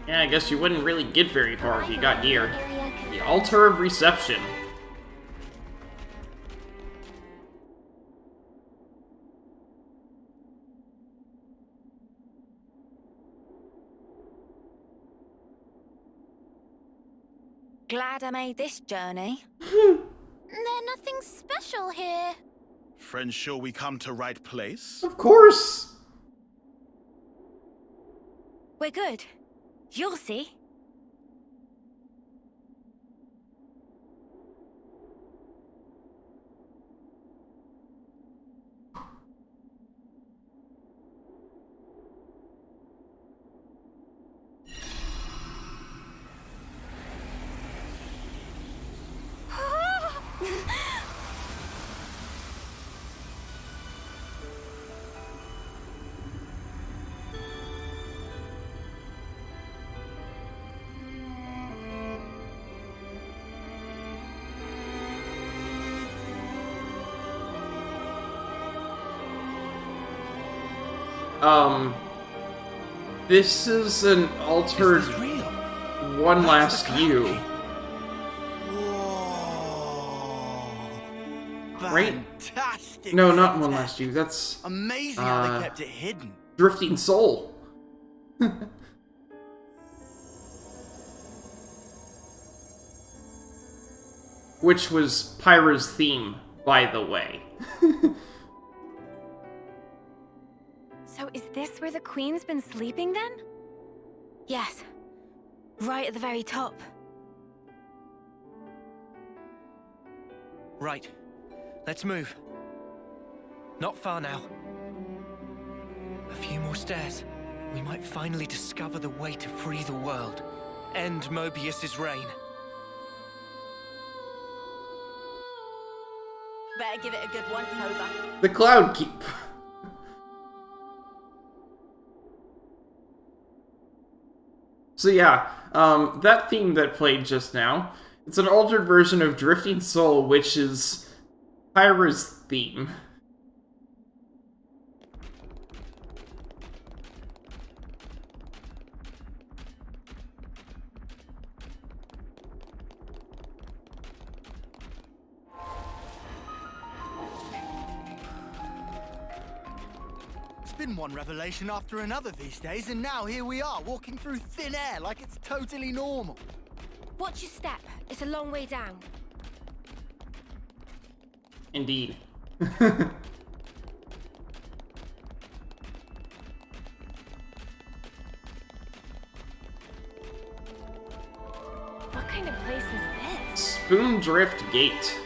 Yeah, I guess you wouldn't really get very far if you got here. The Altar of Reception. Glad I made this journey. There's nothing special here. Friends, sure we come to right place? Of course! We're good. You'll see. This is an altered One Last You. Right? Fantastic. No, not One Last You. That's amazing how they kept it hidden. Drifting Soul. Which was Pyra's theme, by the way. So is this where the Queen's been sleeping then? Yes. Right at the very top. Right. Let's move. Not far now. A few more stairs. We might finally discover the way to free the world. End Mobius's reign. Better give it a good once over. The Cloud Keep. So yeah, that theme that played just now, it's an altered version of Drifting Soul, which is Pyra's theme. It's been one revelation after another these days, and now here we are, walking through thin air like it's totally normal. Watch your step. It's a long way down. Indeed. What kind of place is this? Spoondrift Gate.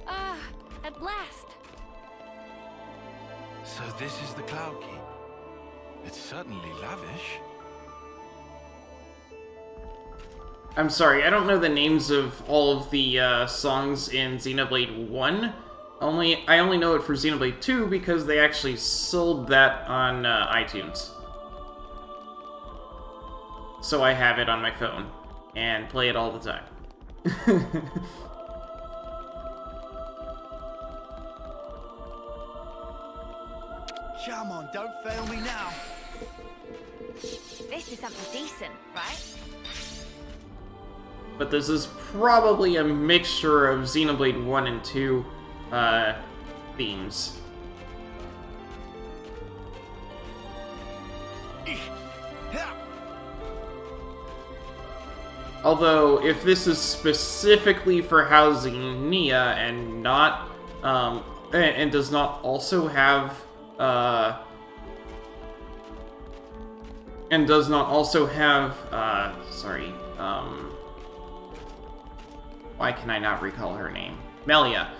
Ah, at last. So this is the Cloud Keep. It's certainly lavish. I'm sorry, I don't know the names of all of the songs in Xenoblade 1. I only know it for Xenoblade 2 because they actually sold that on iTunes. So I have it on my phone and play it all the time. Come on, don't fail me now. This is something decent, right? But this is probably a mixture of Xenoblade 1 and 2 themes. Although, if this is specifically for housing Nia and not, and does not also have, why can I not recall her name? Melia.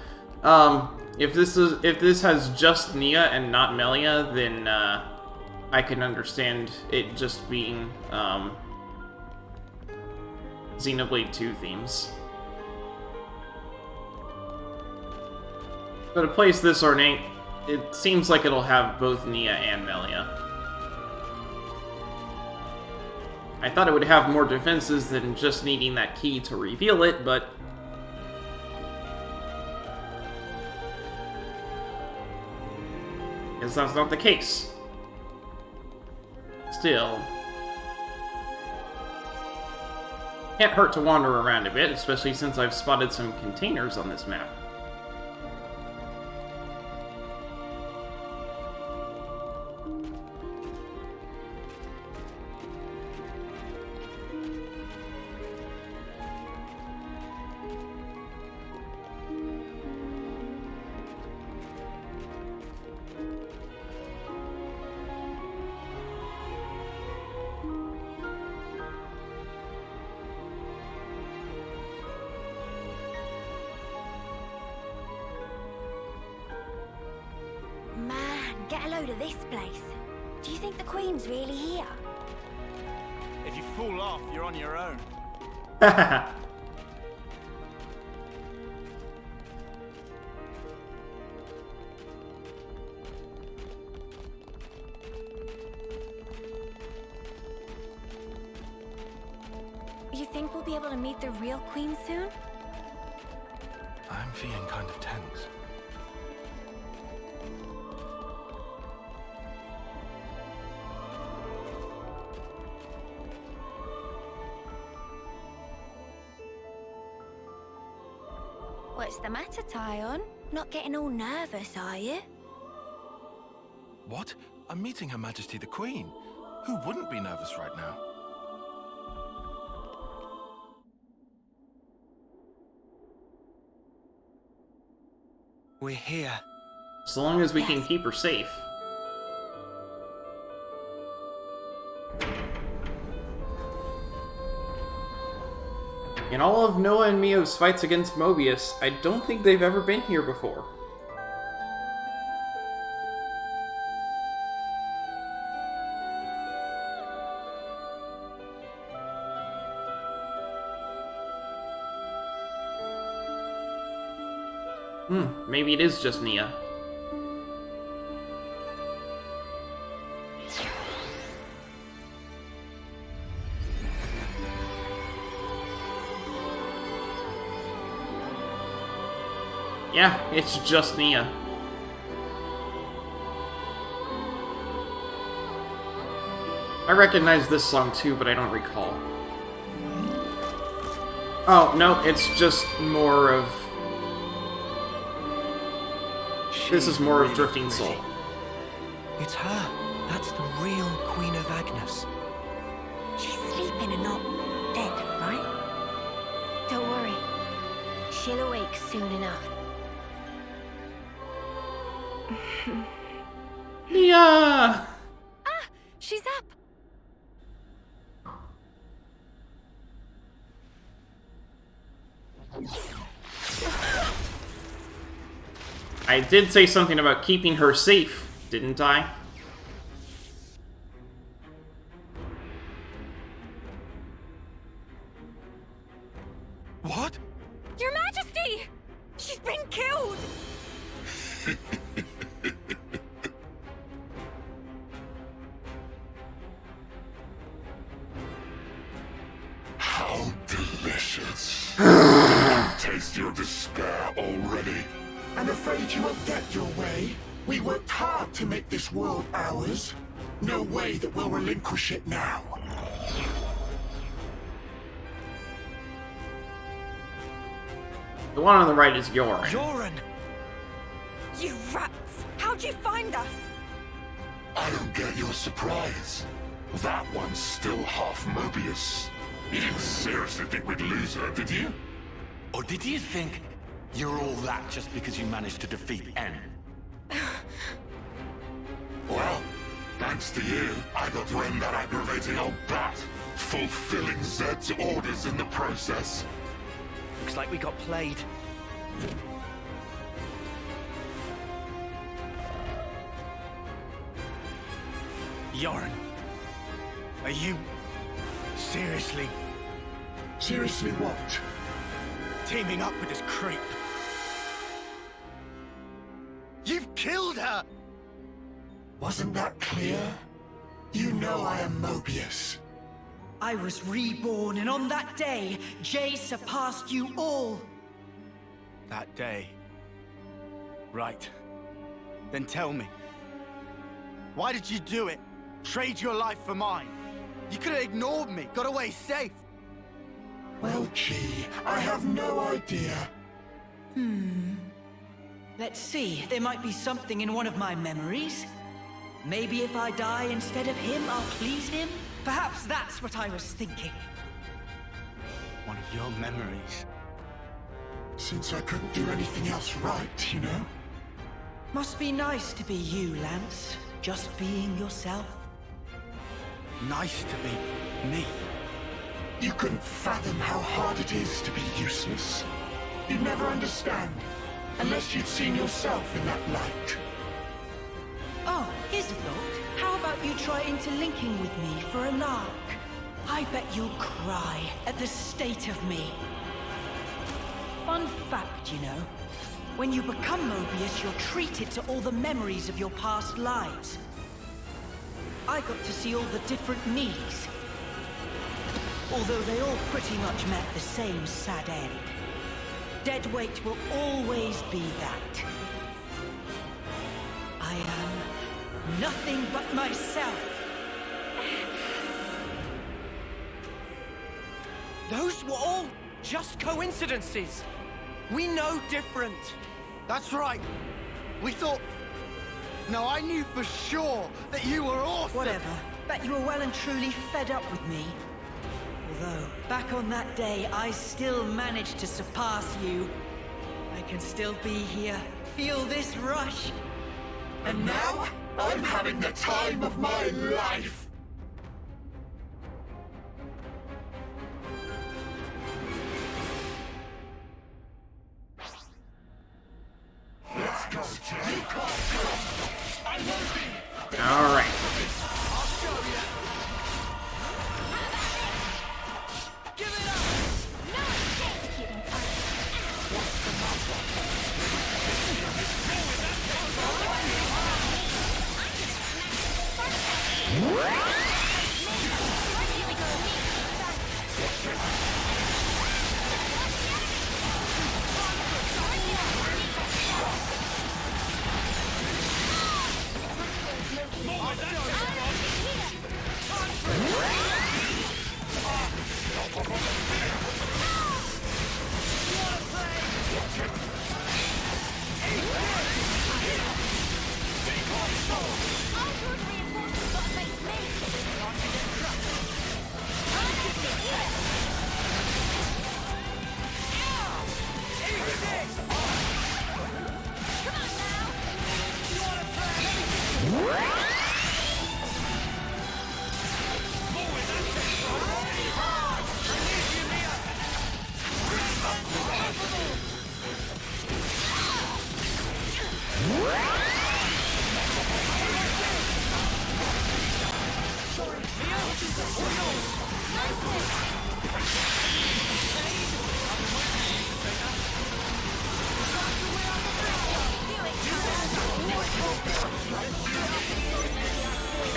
If this has just Nia and not Melia, then, I can understand it just being, Xenoblade 2 themes. But a place this ornate, it seems like it'll have both Nia and Melia. I thought it would have more defenses than just needing that key to reveal it, but... guess that's not the case. Still... can't hurt to wander around a bit, especially since I've spotted some containers on this map. Man, get a load of this place. Do you think the Queen's really here? If you fall off, you're on your own. You think we'll be able to meet the real Queen soon? I'm feeling kind of tense. the matter, Tyon? Not getting all nervous, are you? What? I'm meeting Her Majesty the Queen. Who wouldn't be nervous right now? We're here. So long as we can keep her safe. In all of Noah and Mio's fights against Mobius, I don't think they've ever been here before. Maybe it is just Nia. Yeah, it's just Nia. I recognize this song too, but I don't recall. Oh, no, it's just more of... This is more of Drifting Soul. It's her. That's the real Queen of Agnes. She's sleeping and not dead, right? Don't worry. She'll awake soon enough. Yeah. Ah! She's up! I did say something about keeping her safe, didn't I? What? Your Majesty! She's been killed! How delicious. Taste your despair already. I'm afraid you won't get your way. We worked hard to make this world ours. No way that we'll relinquish it now. The one on the right is Yoren. Yoren! You rats! How'd you find us? I don't get your surprise. That one's still half Mobius. You didn't seriously think we'd lose her, did you? Or did you think you're all that just because you managed to defeat N? Well, thanks to you, I got to end that aggravating old bat, fulfilling Zed's orders in the process. Looks like we got played. Yoren, are you seriously Seriously what? teaming up with this creep? You've killed her! Wasn't that clear? You know I am Mobius. I was reborn, and on that day, Jay surpassed you all. That day. Right. Then tell me. Why did you do it? Trade your life for mine? You could have ignored me, got away safe. Well, gee, I have no idea. Let's see, there might be something in one of my memories. Maybe if I die instead of him, I'll please him? Perhaps that's what I was thinking. One of your memories. Since I couldn't do anything else right, you know? Must be nice to be you, Lance. Just being yourself. Nice to be me. You couldn't fathom how hard it is to be useless. You'd never understand, unless you'd seen yourself in that light. Oh, here's a thought. How about you try interlinking with me for a lark? I bet you'll cry at the state of me. Fun fact, you know. When you become Mobius, you're treated to all the memories of your past lives. I got to see all the different needs. Although they all pretty much met the same sad end. Dead weight will always be that. I am nothing but myself. Those were all just coincidences. We know different. That's right. We thought... No, I knew for sure that you were awesome. Whatever. Bet you were well and truly fed up with me. Although, back on that day, I still managed to surpass you. I can still be here, feel this rush. And now, I'm having the time of my life! Let's go, Jack. You can't go! I will be! Alright. I'll show you. Give it up! No executing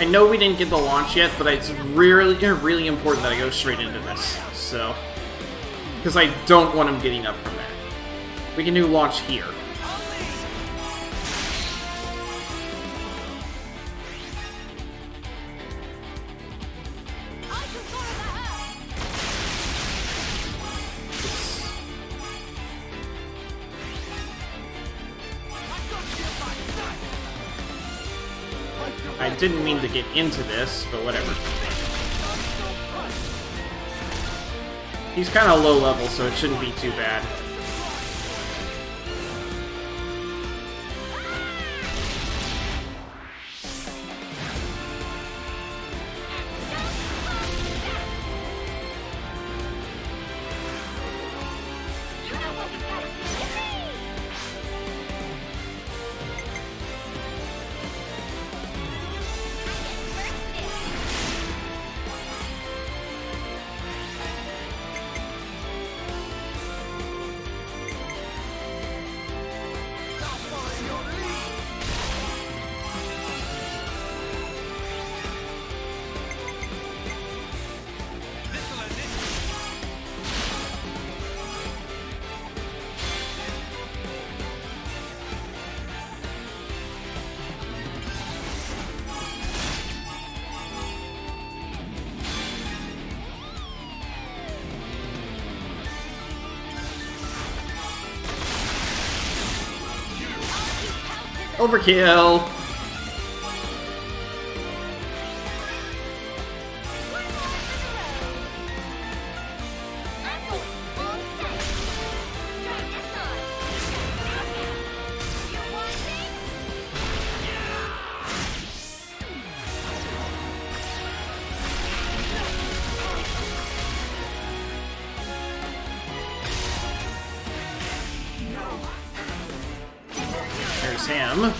I know we didn't get the launch yet, but it's really important that I go straight into this. So, because I don't want him getting up from there. We can do launch here. I didn't mean to get into this, but whatever. He's kind of low level, so it shouldn't be too bad. Overkill! There's him.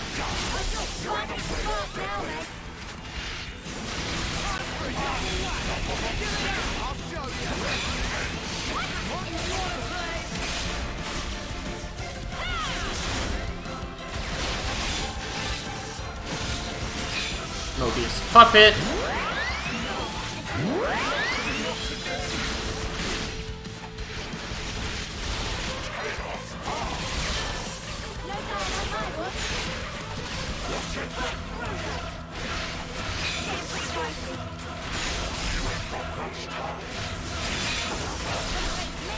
Mobius puppet.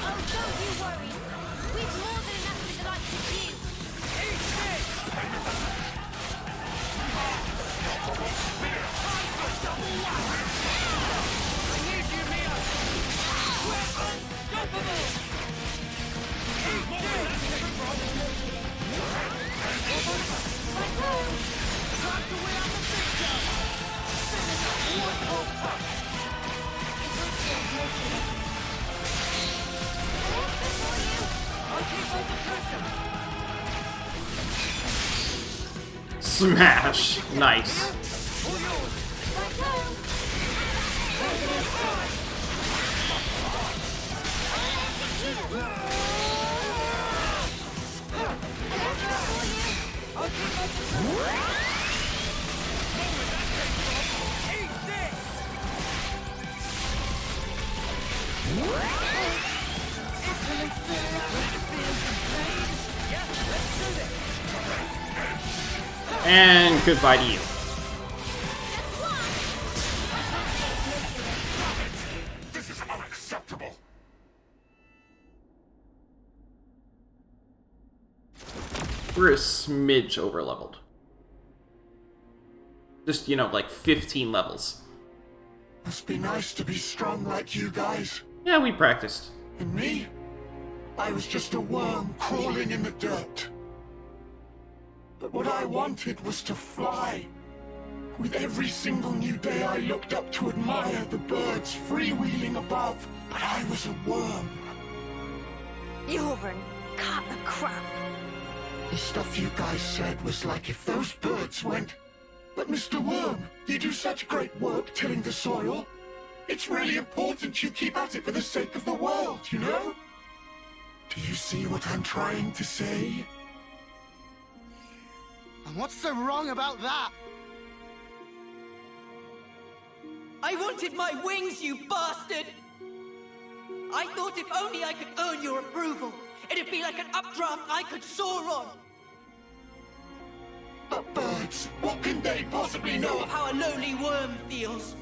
Oh, don't you worry. We've more than enough Smash! Nice. And goodbye to you. This is unacceptable. We're a smidge overleveled. Just, you know, like 15 levels. Must be nice to be strong like you guys. Yeah, we practiced. And me? I was just a worm crawling in the dirt. But what I wanted was to fly. With every single new day I looked up to admire the birds freewheeling above, but I was a worm. Yoren, cut the crap. The stuff you guys said was like if those birds went, "But Mr. Worm, you do such great work tilling the soil. It's really important you keep at it for the sake of the world, you know?" Do you see what I'm trying to say? And what's so wrong about that? I wanted my wings, you bastard! I thought if only I could earn your approval, it'd be like an updraft I could soar on. But birds, what can they possibly know Of how a lonely worm feels.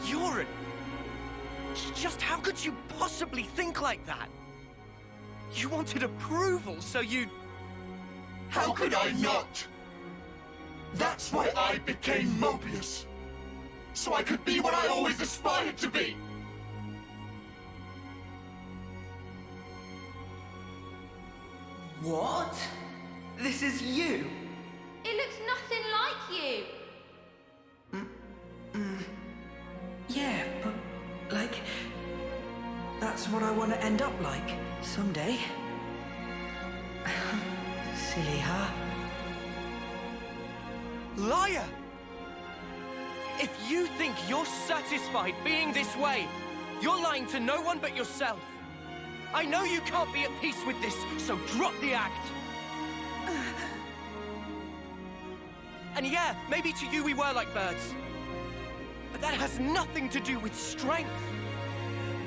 Yoren! Just how could you possibly think like that? You wanted approval, so you... How could I not? That's why I became Mobius. So I could be what I always aspired to be. What? This is you? It looks nothing like you. Yeah, but, like... That's what I want to end up like, someday. Silly, huh? Liar! If you think you're satisfied being this way, you're lying to no one but yourself. I know you can't be at peace with this, so drop the act. And yeah, maybe to you we were like birds. But that has nothing to do with strength.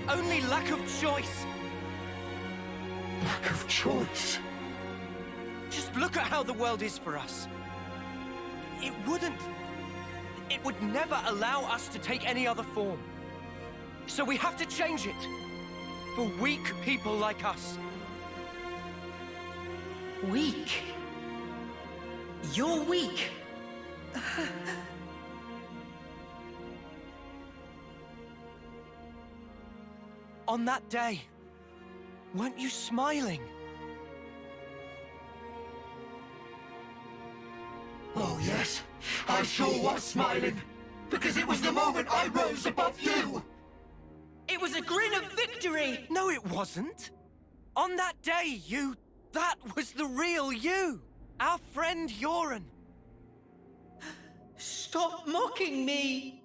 Only lack of choice. Lack of choice? Just look at how the world is for us. It would never allow us to take any other form. So we have to change it. For weak people like us. Weak? You're weak. On that day, weren't you smiling? Oh yes, I sure was smiling. Because it was the moment I rose above you. It was a grin of victory! No, it wasn't. On that day, that was the real you. Our friend Yoren. Stop mocking me!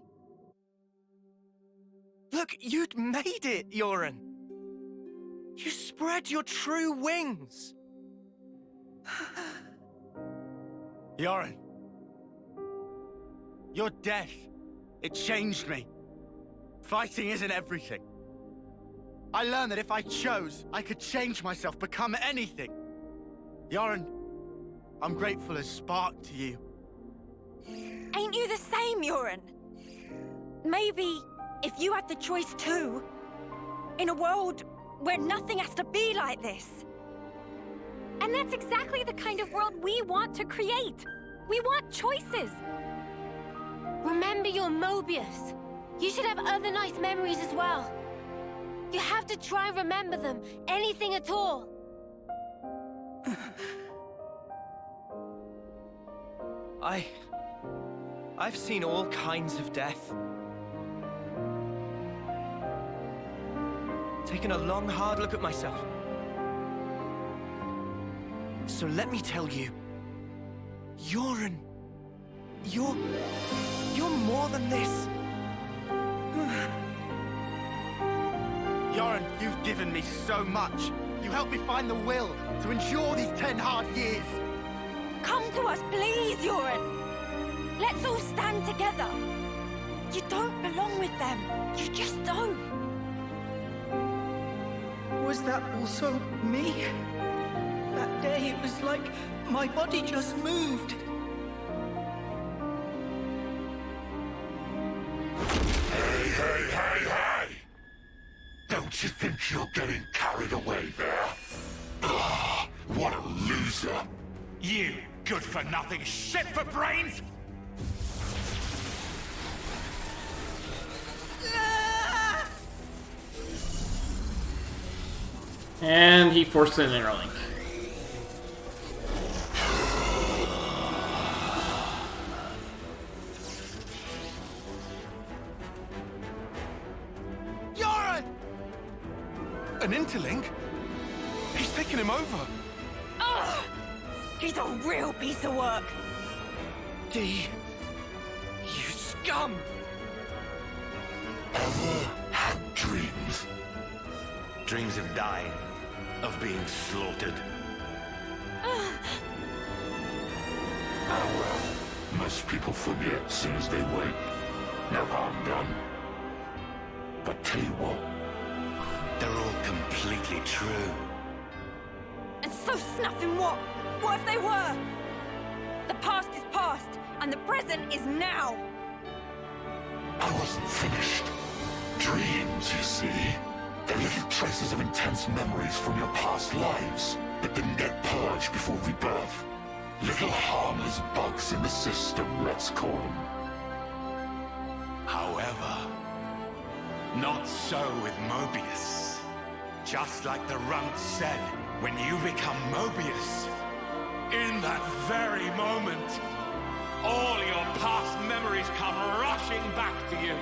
Look, you'd made it, Yoren. You spread your true wings. Yoren. Your death, it changed me. Fighting isn't everything. I learned that if I chose, I could change myself, become anything. Yoren, I'm grateful as spark to you. Ain't you the same, Yoren? Maybe if you had the choice too, in a world where nothing has to be like this. And that's exactly the kind of world we want to create. We want choices. Remember you're Mobius. You should have other nice memories as well. You have to try and remember them. Anything at all. I've seen all kinds of death. Taken a long, hard look at myself. So let me tell you, you're more than this. Yoren, you've given me so much. You helped me find the will to endure these 10 hard years. Come to us, please, Yoren. Let's all stand together. You don't belong with them. You just don't. Was that also me? That day it was like my body just moved. Hey! Don't you think you're getting carried away there? Ugh, what a loser! You good-for-nothing shit for brains! And he forced an interlink. Yoren! An interlink? He's taken him over. Ugh! He's a real piece of work. D, you scum! Ever had dreams? Dreams of dying, of being slaughtered. Ah well, most people forget as soon as they wake. No harm done. But tell you what, they're all completely true. And so snuffing what? What if they were? The past is past, and the present is now. I wasn't finished. Dreams, you see. They're little traces of intense memories from your past lives that didn't get purged before rebirth. Little harmless bugs in the system, let's call them. However, not so with Mobius. Just like the runt said, when you become Mobius, in that very moment, all your past memories come rushing back to you.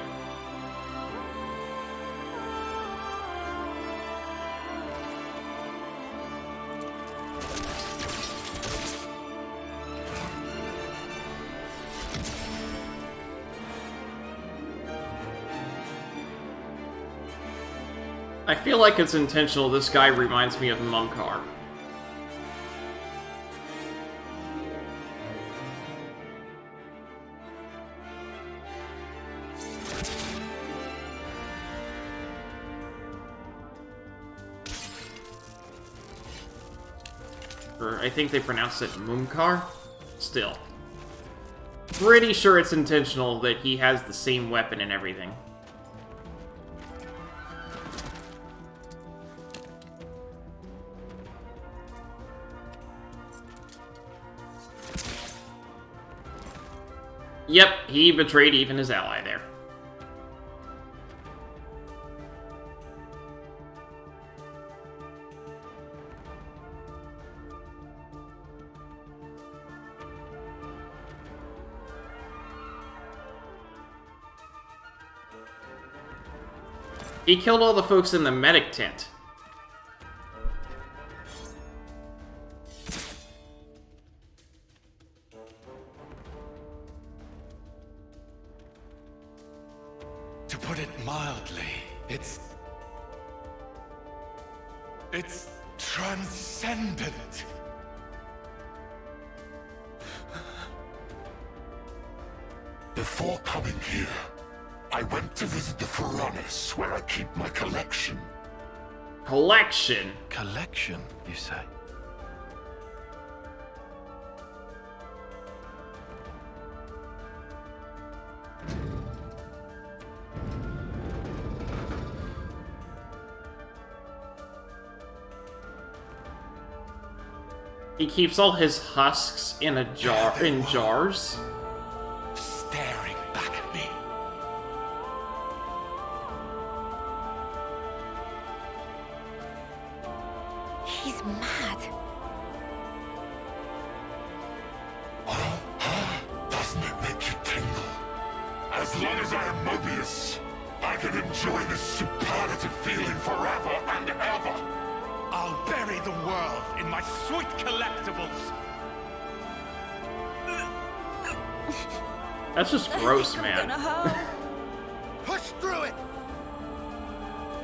I feel like it's intentional. This guy reminds me of Mumkar. Or I think they pronounced it Mumkar? Still. Pretty sure it's intentional that he has the same weapon and everything. Yep, he betrayed even his ally there. He killed all the folks in the medic tent. To put it mildly, it's transcendent. Before coming here, I went to visit the furnace where I keep my collection. Collection? Collection, you say? He keeps all his husks in jars. Staring back at me. He's mad. Doesn't it make you tingle? As long as I am Mobius, I can enjoy this superlative feeling forever and ever. I'll bury the world in my sweet collectibles. That's just gross, man. Push through it!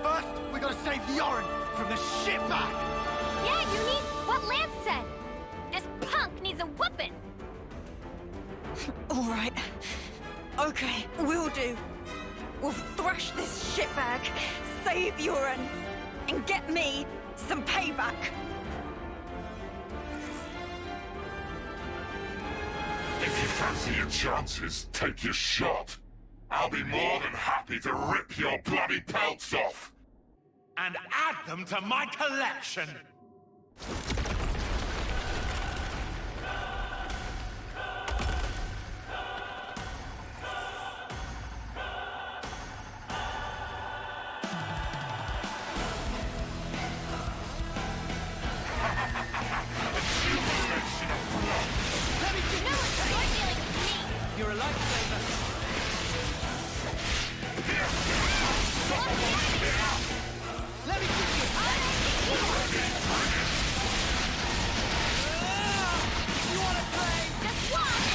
First, we gotta save the Orin from the shitbag! Yeah, you need what Lance said. This punk needs a whooping. All right. Okay, we'll do. We'll thrash this shitbag, save Uran, and get me some payback. If you fancy your chances, take your shot. I'll be more than happy to rip your bloody pelts off. And add them to my collection. You're a lifesaver. Let me get you! You wanna play? Just watch.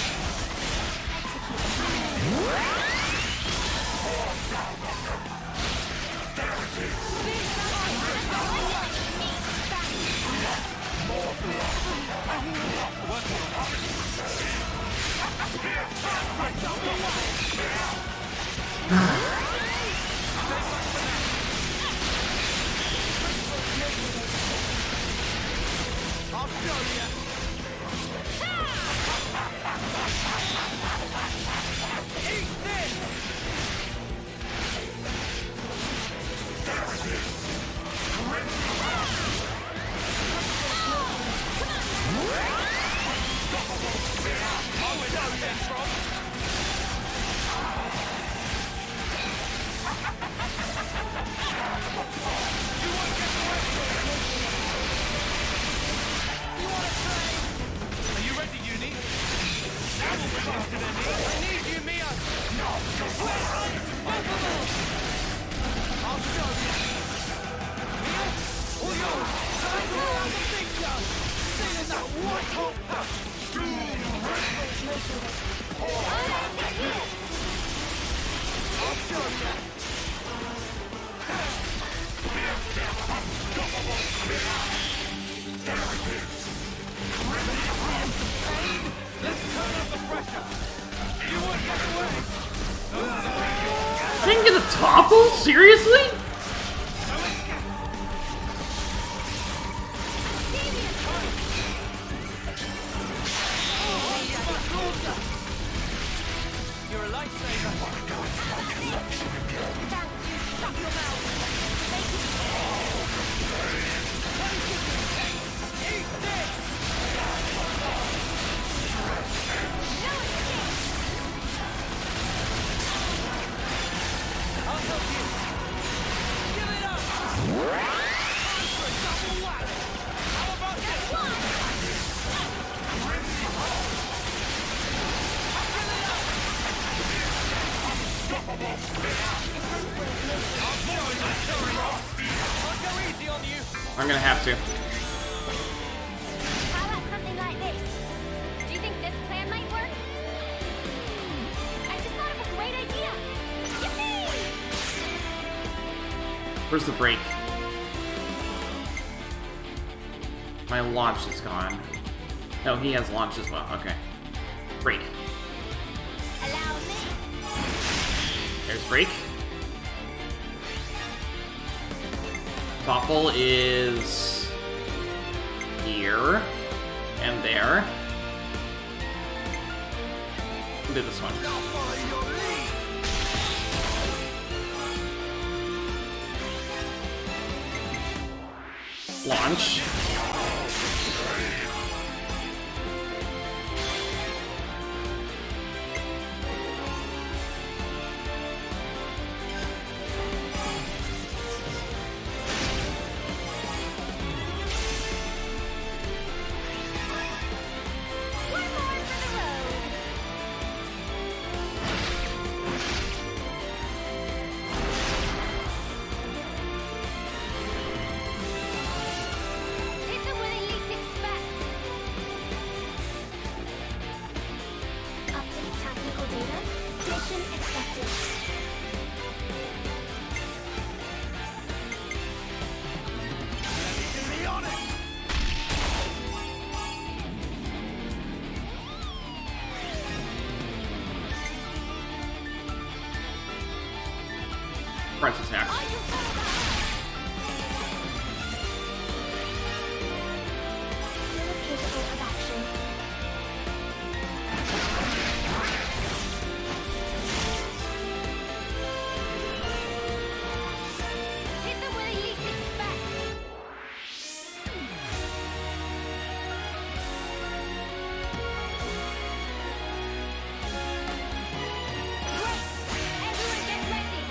I'll show you! Eat this! Are you ready, Uni? That will be faster than me. I need you, Mia. I'll show you! Mia, all yours! Surrender around the finger! Seeing that white hot pack! I'll show you! Let's turn up the pressure. You won't get away. I didn't get a topple? Seriously? You're a lifesaver. Shut your mouth. I'll help you. Give it up. How about this? I'll go easy on you. I'm gonna have to. How about something like this? Do you think this plan might work? I just thought of a great idea. Yippee! Where's the break? My launch is gone. No, he has launch as well. Okay. Break. Allow me. There's break. Topple is here and there. Do this one. Launch. Front attack. Hit them where they least expect. Great! Everyone get ready!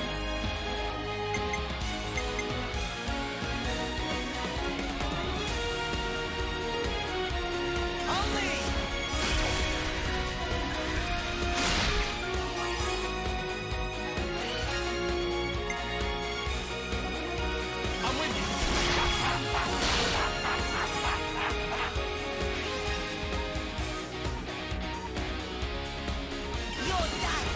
You're done!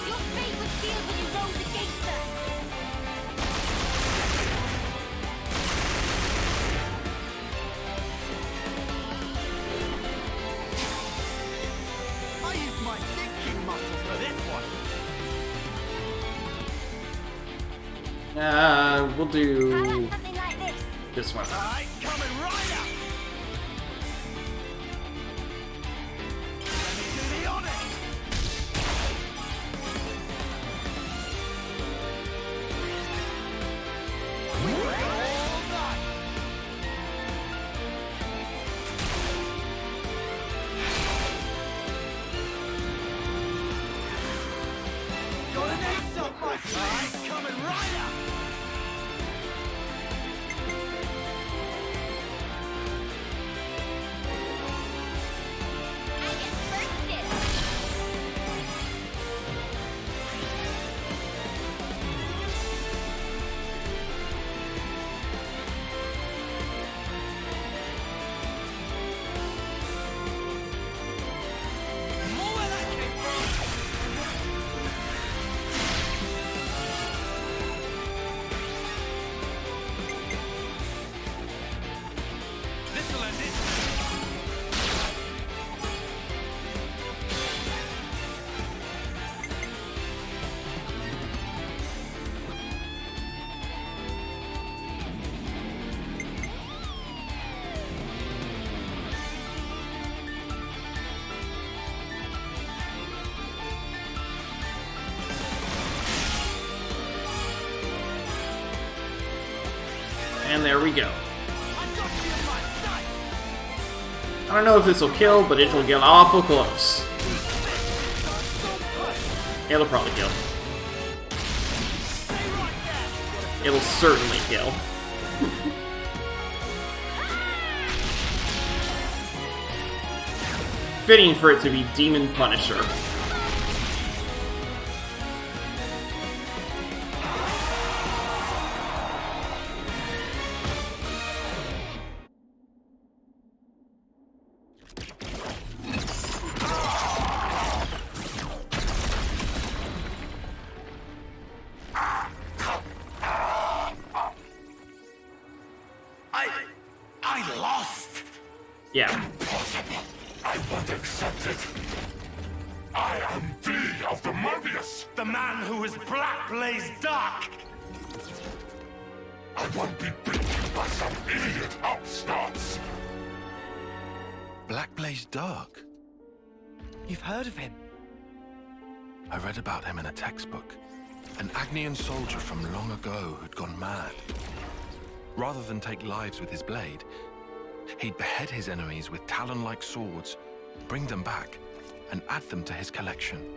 Your fate was sealed when you rose against us! I used my thinking muscles for this one. We'll do Something like this. this one. Alright, coming right up. Let me do the honors. All done. Got an ace up my sleeve. Alright, coming right up. I get first dibs. More where that came from. This'll end it. And there we go. I got you in my sight. I don't know if this will kill, but it'll get awful close. It'll probably kill. Stay right there. It'll certainly kill. Fitting for it to be Demon Punisher. I lost! Yeah. Impossible. I won't accept it. I am V of the Mobius. The man who is Black Blaze Dark! I won't be beaten by some idiot upstarts. Black Blaze Dark? You've heard of him? I read about him in a textbook. An Agnian soldier from long ago who'd gone mad. Rather than take lives with his blade, he'd behead his enemies with talon-like swords, bring them back, and add them to his collection.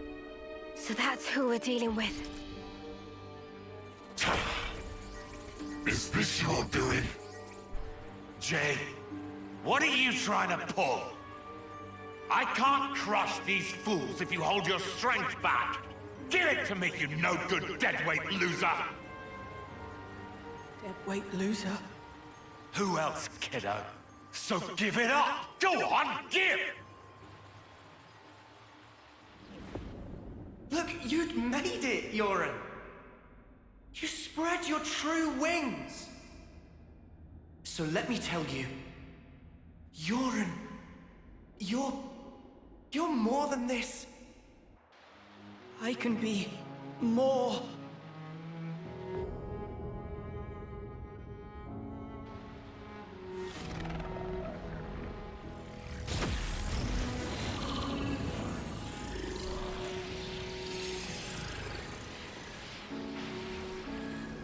So that's who we're dealing with. Is this your doing? Jay, what are you trying to pull? I can't crush these fools if you hold your strength back. Give it to me, you no-good deadweight loser! Deadweight loser? Who else, kiddo? So give it up! Go on, give! Look, you'd made it, Yoren! You spread your true wings! So let me tell you, Yoren, you're more than this. I can be more.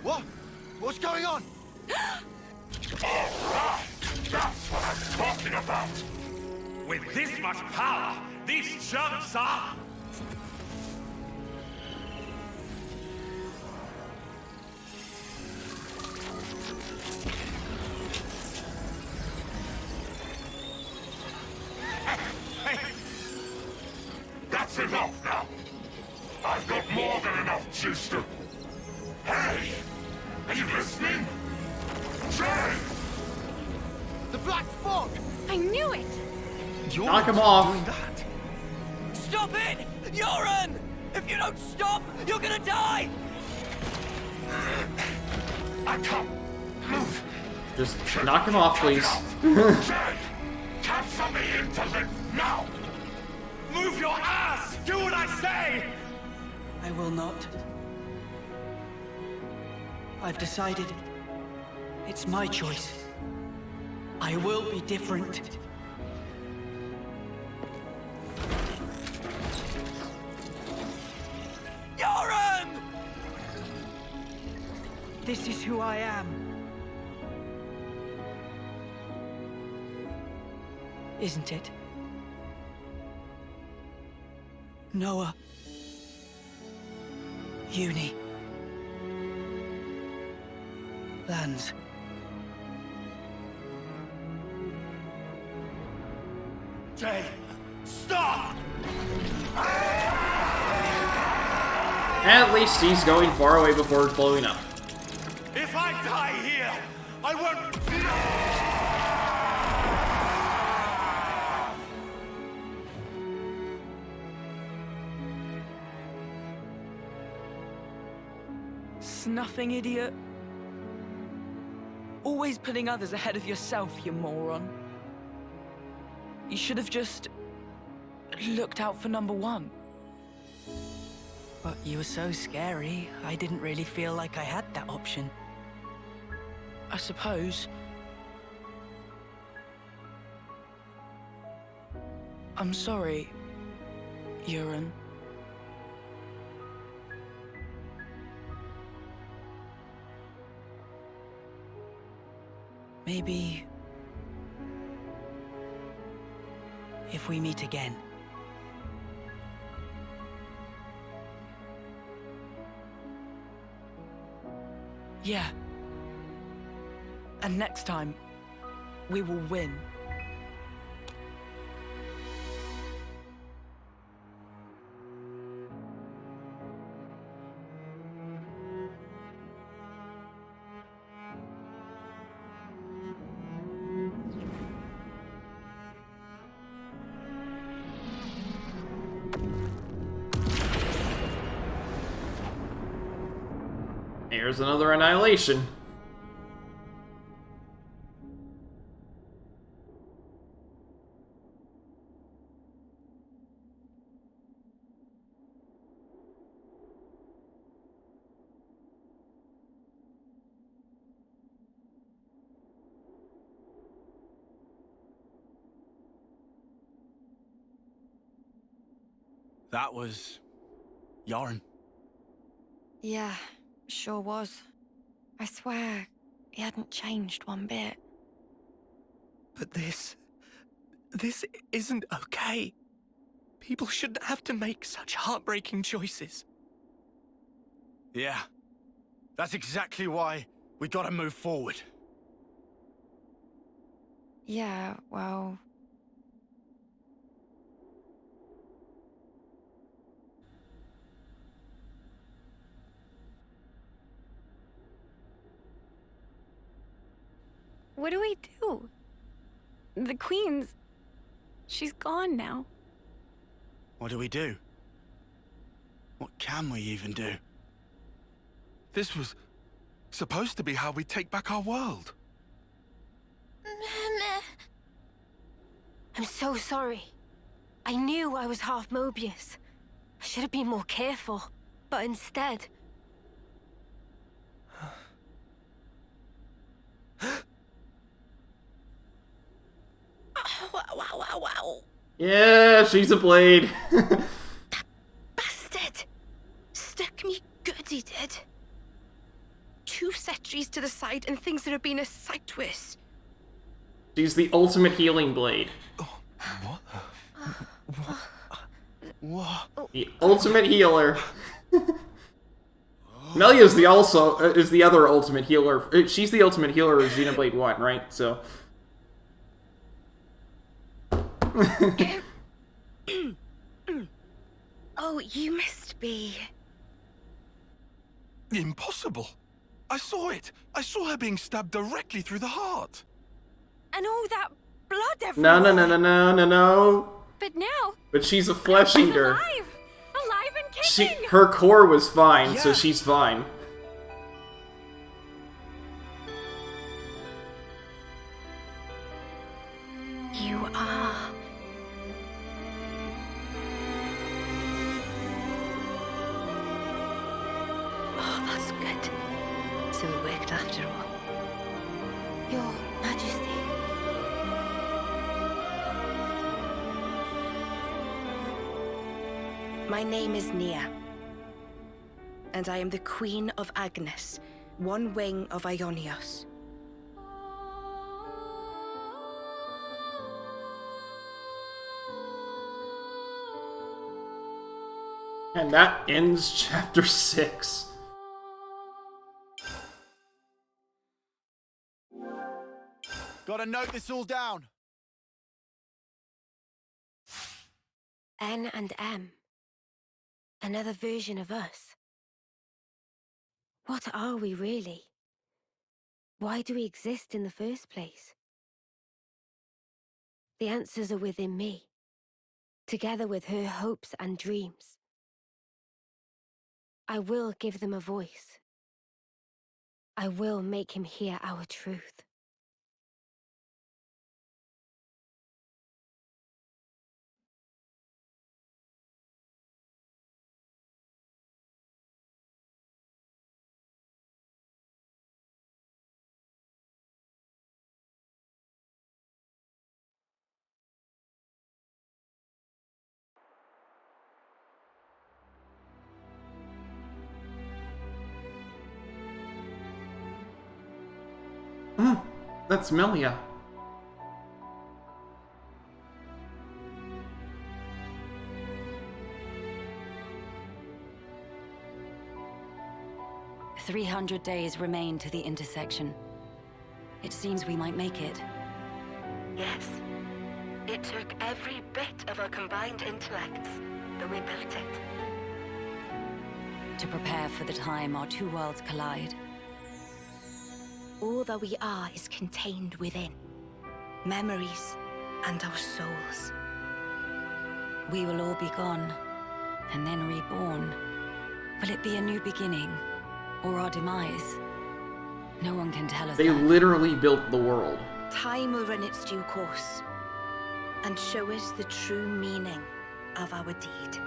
What? What's going on? Alright! That's what I'm talking about! With this much power, these jumps are... That's enough now! I've got more than enough juice to... Hey! Are you listening? Jay! The Black Fog! I knew it! Knock him off. Doing that. Stop it! Yoren! If you don't stop, you're gonna die! I can't move. Just knock him off, please. Jay! Cancel me into limp now! Move your ass! Do what I say! I will not. I've decided. It's my choice. I will be different. Yoren! This is who I am. Isn't it? Noah. Uni. Lands. Jay, stop! At least he's going far away before blowing up. If I die here, I won't... Snuffing idiot. Always putting others ahead of yourself, you moron. You should have just looked out for number one. But you were so scary, I didn't really feel like I had that option. I suppose. I'm sorry, Yoren. Maybe if we meet again. Yeah. And next time, we will win. Here's another annihilation. That was... Yoren. Yeah, sure was. I swear, he hadn't changed one bit. But this isn't okay. People shouldn't have to make such heartbreaking choices. Yeah. That's exactly why we gotta move forward. Yeah, well... What do we do? The Queen's... she's gone now. What do we do? What can we even do? This was supposed to be how we take back our world. I'm so sorry. I knew I was half Mobius. I should have been more careful, but instead... Wow. Yeah, she's a blade. Bastard! Stuck me good, he did. 2 sentries to the side and things that have been a sight worse. She's the ultimate healing blade. What? The ultimate healer. Melia's is the other ultimate healer. She's the ultimate healer of Xenoblade 1, right? So. Oh, you must be... Impossible. I saw it. I saw her being stabbed directly through the heart. And all that blood everywhere. No. But now... But she's a flesh eater. Alive and kicking! Her core was fine, so she's fine. You are... Oh, that's good. So it worked after all. Your Majesty. My name is Nia. And I am the Queen of Agnes, one wing of Ionios. And that ends chapter 6. Gotta note this all down. N and M. Another version of us. What are we really? Why do we exist in the first place? The answers are within me, together with her hopes and dreams. I will give them a voice. I will make him hear our truth. That's Melia. "300 days remain to the intersection. It seems we might make it. Yes. It took every bit of our combined intellects, but we built it. To prepare for the time our two worlds collide. All that we are is contained within. Memories and our souls. We will all be gone, and then reborn. Will it be a new beginning, or our demise? No one can tell us They that. literally built the world. Time will run its due course, and show us the true meaning of our deed.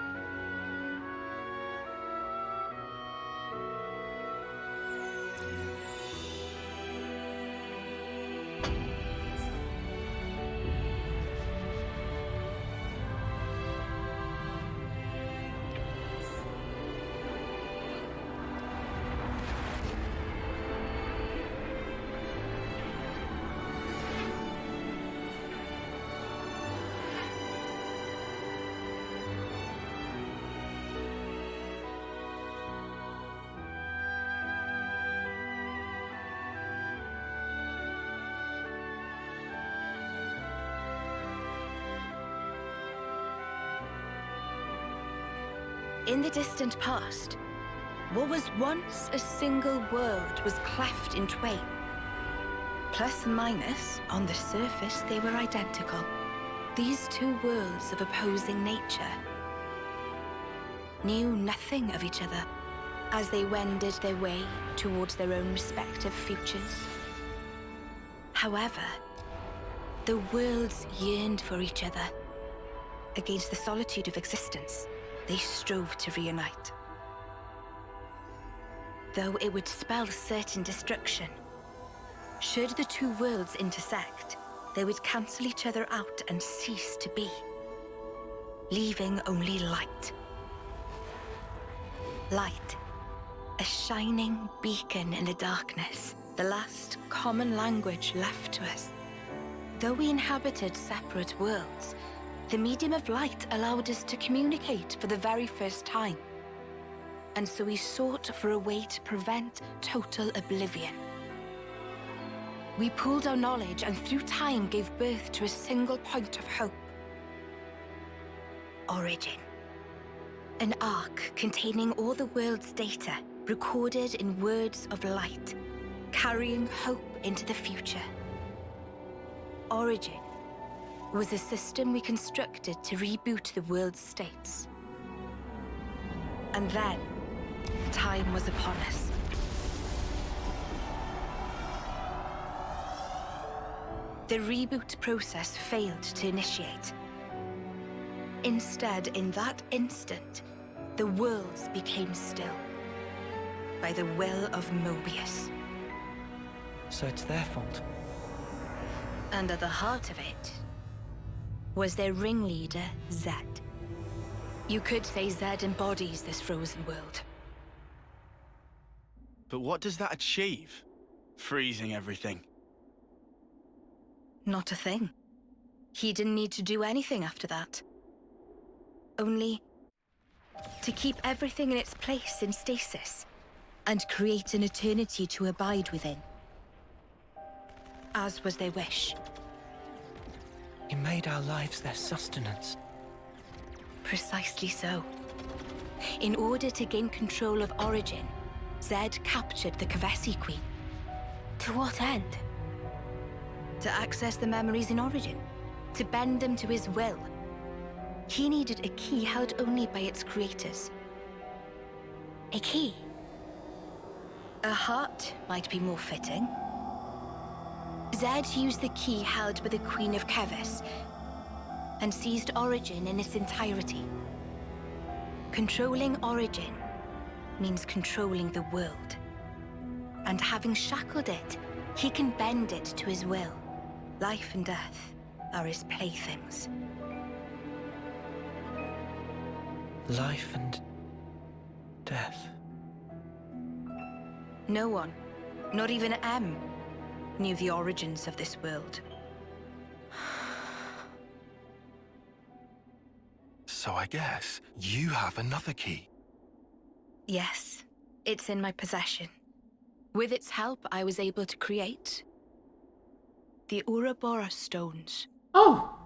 In the distant past, what was once a single world was cleft in twain. Plus and minus, on the surface, they were identical. These two worlds of opposing nature knew nothing of each other as they wended their way towards their own respective futures. However, the worlds yearned for each other against the solitude of existence. they strove to reunite. Though it would spell certain destruction. Should the two worlds intersect, they would cancel each other out and cease to be, leaving only light. Light, a shining beacon in the darkness, the last common language left to us. Though we inhabited separate worlds, the medium of light allowed us to communicate for the very first time. And so we sought for a way to prevent total oblivion. We pooled our knowledge and through time gave birth to a single point of hope. Origin. An arc containing all the world's data, recorded in words of light, carrying hope into the future. Origin was a system we constructed to reboot the world's states. And then, time was upon us. The reboot process failed to initiate. Instead, in that instant, the worlds became still. By the will of Mobius. So it's their fault. And at the heart of it was their ringleader, Zed. You could say Zed embodies this frozen world. But what does that achieve? Freezing everything. Not a thing. He didn't need to do anything after that. Only to keep everything in its place in stasis and create an eternity to abide within. As was their wish. He made our lives their sustenance. Precisely so. In order to gain control of Origin, Zed captured the Kavesi Queen. To what end? To access the memories in Origin. To bend them to his will. He needed a key held only by its creators. A key? A heart might be more fitting. Zed used the key held by the Queen of Kevis and seized Origin in its entirety. Controlling Origin means controlling the world. And having shackled it, he can bend it to his will. Life and death are his playthings. Life and death. No one, not even M, knew the origins of this world. So I guess you have another key. Yes, it's in my possession. With its help, I was able to create the Ouroboros stones. Oh!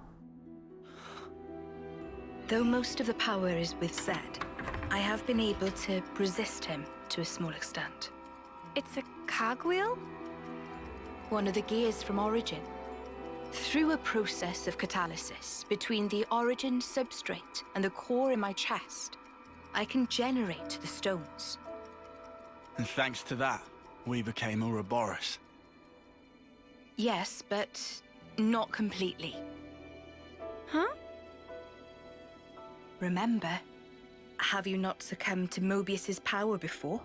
Though most of the power is with Zed, I have been able to resist him to a small extent. It's a cogwheel? One of the gears from Origin. Through a process of catalysis between the Origin substrate and the core in my chest, I can generate the stones. And thanks to that, we became Ouroboros. Yes, but not completely. Huh? Remember, have you not succumbed to Mobius's power before?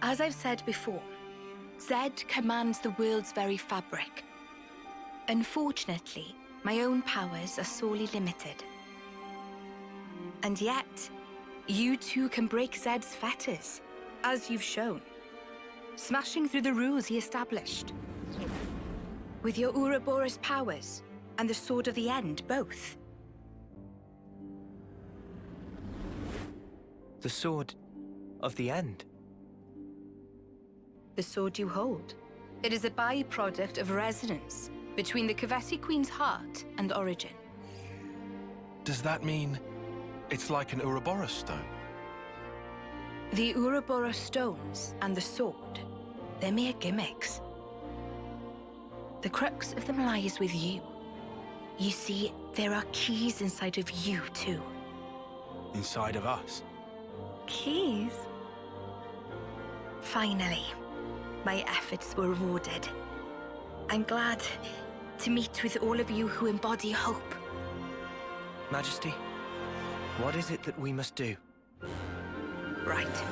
As I've said before, Zed commands the world's very fabric. Unfortunately, my own powers are sorely limited. And yet, you too can break Zed's fetters, as you've shown, smashing through the rules he established. With your Ouroboros powers and the Sword of the End, both. The Sword of the End? The sword you hold. It is a byproduct of resonance between the Kavesi Queen's heart and Origin. Does that mean it's like an Ouroboros stone? The Ouroboros stones and the sword, they're mere gimmicks. The crux of them lies with you. You see, there are keys inside of you too. inside of us. Keys? Finally, my efforts were rewarded. I'm glad to meet with all of you who embody hope. Majesty, what is it that we must do? Right.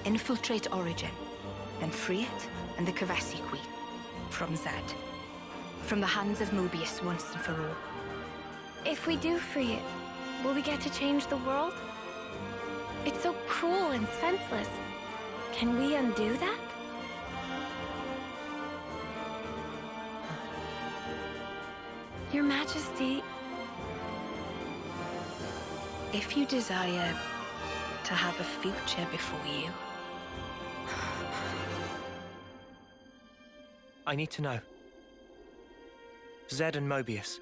Infiltrate Origin, then free it and the Kavasi Queen. From Zed. From the hands of Mobius once and for all. If we do free it, will we get to change the world? It's so cruel and senseless. Can we undo that? Your Majesty... If you desire to have a future before you... I need to know. Zed and Mobius.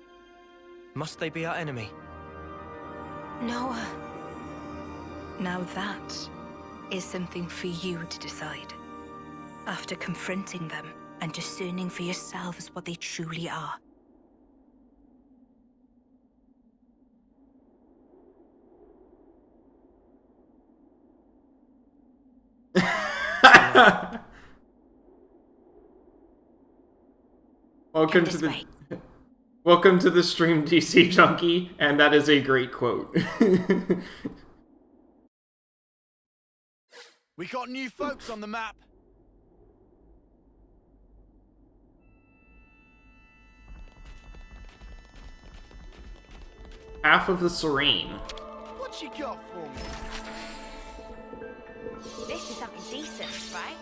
Must they be our enemy? Noah. Now that is something for you to decide. After confronting them and discerning for yourselves what they truly are. Welcome to the stream, DC Junkie, and that is a great quote. We got new folks on the map. Half of the Serene. What you got for me? This is something decent, right?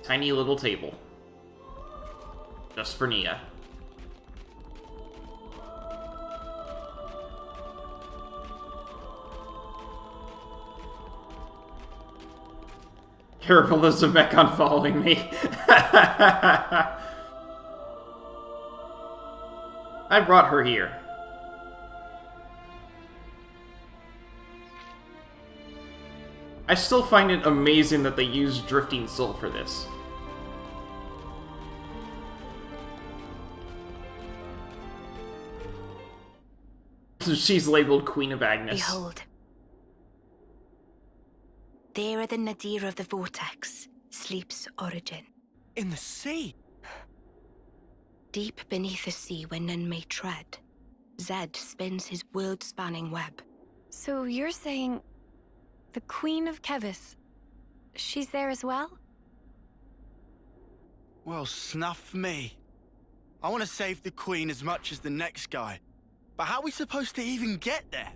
Tiny little table. Just for Nia. Careful, there's a Mechon following me. I brought her here. I still find it amazing that they used Drifting Soul for this. She's labeled Queen of Agnes. Behold. There at the nadir of the vortex sleeps Origin. In the sea? Deep beneath the sea where none may tread, Zed spins his world-spanning web. So you're saying the Queen of Kevis, she's there as well? Well, snuff me. I want to save the Queen as much as the next guy. But how are we supposed to even get there?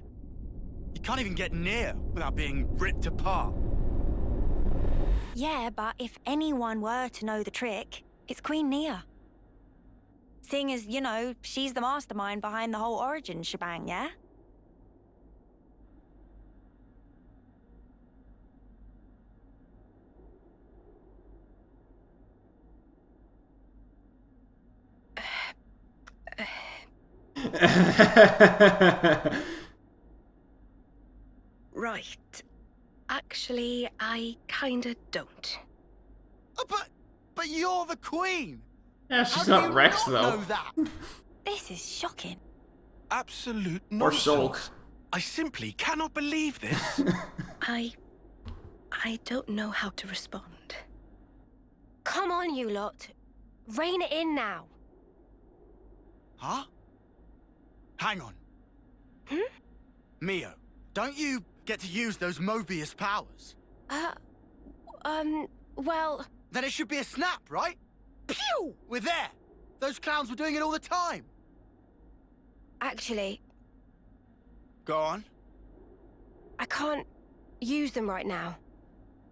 You can't even get near without being ripped apart. Yeah, but if anyone were to know the trick, it's Queen Nia. Seeing as, you know, she's the mastermind behind the whole Origin shebang, yeah? Right. Actually, I kinda don't. But you're the Queen! Yeah, she's How not do Rex, you though. not know that? This is shocking. Absolute Or nonsense. Shulk. I simply cannot believe this. I don't know how to respond. Come on, you lot. Rein it in now. Huh? Hang on. Mio, don't you get to use those Mobius powers? Well... Then it should be a snap, right? Pew! We're there! Those clowns were doing it all the time! Actually... Go on. I can't use them right now.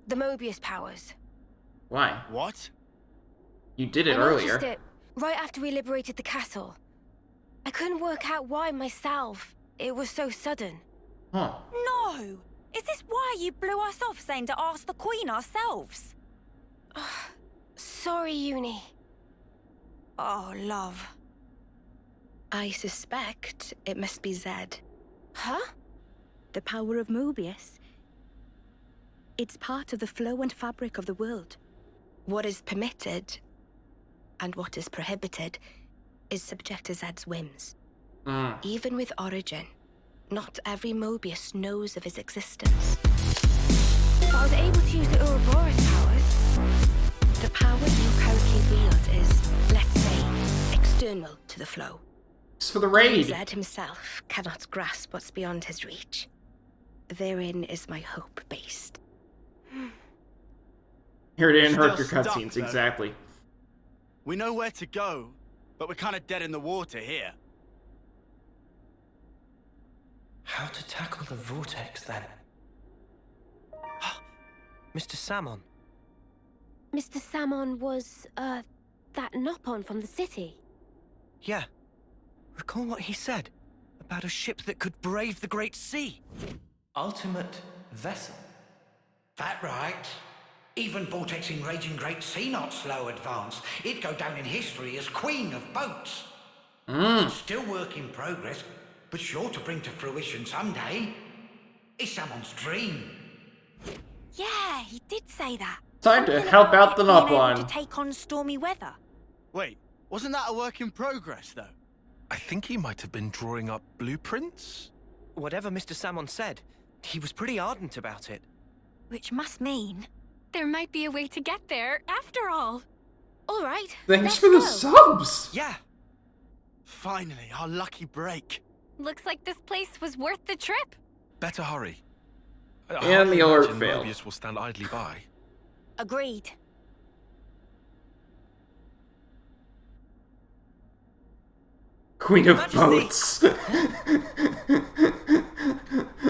The Mobius powers. Why? What? You did it I earlier. noticed it right after we liberated the castle. I couldn't work out why myself. It was so sudden. Huh. No! Is this why you blew us off saying to ask the Queen ourselves? Sorry, Uni. Oh, love. I suspect it must be Zed. Huh? The power of Mobius It's part of the flow and fabric of the world. What is permitted and what is prohibited is subject to Zed's whims. Even with Origin, not every Mobius knows of his existence. But I was able to use the Ouroboros powers. The power you currently wield is, let's say, external to the flow. It's for the raid. Zed himself cannot grasp what's beyond his reach. Therein is my hope based. Here it didn't hurt your Still cutscenes, stuck, though. exactly. We know where to go, but we're kind of dead in the water here. How to tackle the vortex, then? Mr. Salmon. Mr. Salmon was, that Nopon from the city. Yeah. Recall what he said about a ship that could brave the Great Sea. Ultimate vessel. That right. Even vortexing raging Great Sea not slow advance. It'd go down in history as queen of boats. Still work in progress, but sure to bring to fruition someday. It's someone's dream. Yeah, he did say that. Time to Something help about out the it being able Nopon. to take on stormy weather. Wait, wasn't that a work in progress, though? I think he might have been drawing up blueprints. Whatever Mr. Salmon said, he was pretty ardent about it. Which must mean there might be a way to get there, after all. All right. Thanks for the subs! Yeah. Finally, our lucky break. Looks like this place was worth the trip. Better hurry. I And hardly the alert imagine failed. Mobius will stand idly by. agreed. Queen of Majesty. Boats.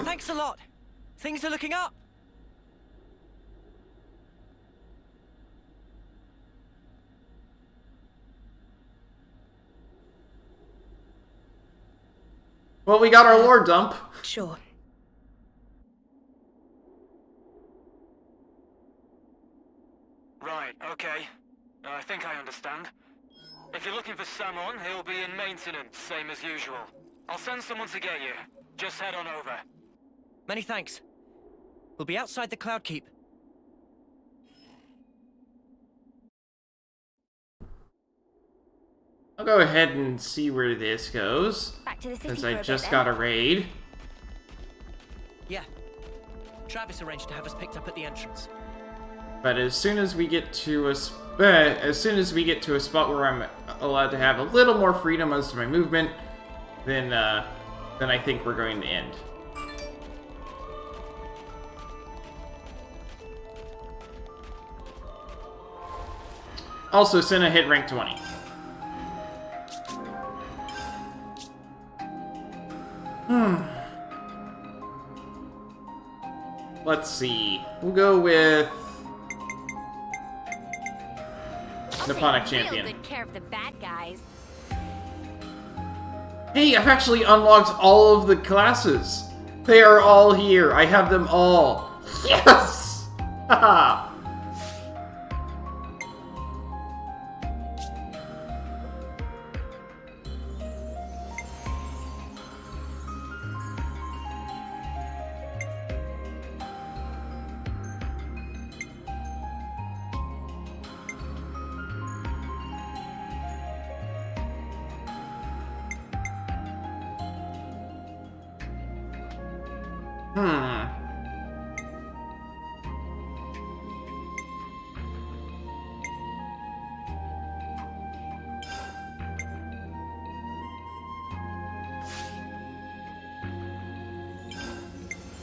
Thanks a lot. Things are looking up. Well, we got our lore dump. Sure. Right, okay. I think I understand. If you're looking for Samon, he'll be in maintenance, same as usual. I'll send someone to get you. Just head on over. Many thanks. We'll be outside the Cloud Keep. I'll go ahead and see where this goes. Back to the city Since for a I bit, just then. got a raid. Yeah. Travis arranged to have us picked up at the entrance. But as soon as we get to a spot where I'm allowed to have a little more freedom as to my movement, then I think we're going to end. Also, Senna hit rank 20. Let's see. We'll go with Nipponic Champion. Real good care of the bad guys. Hey, I've actually unlocked all of the classes. They are all here. I have them all. Yes! Haha.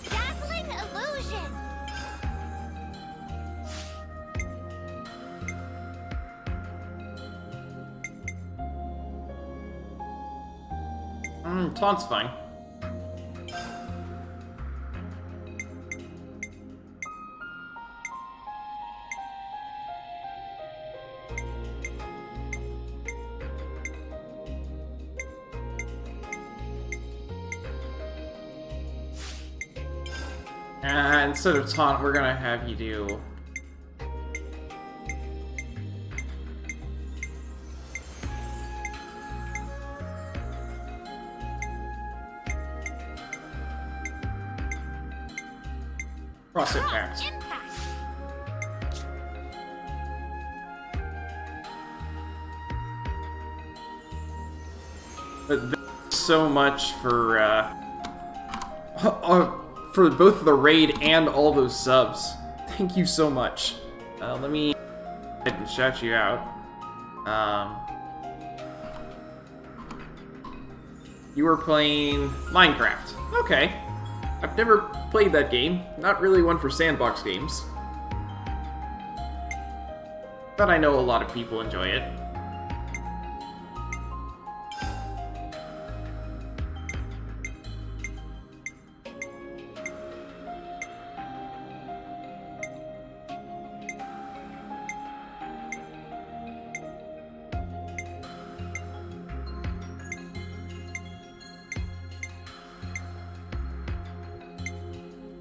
Dazzling illusion. Taunt's fine. Instead of taunt, we're gonna have you do... CrossFit Parents. Impact. Thanks so much for both the raid and all those subs. Thank you so much. Let me go ahead and shout you out. You were playing Minecraft. Okay. I've never played that game. Not really one for sandbox games. But I know a lot of people enjoy it.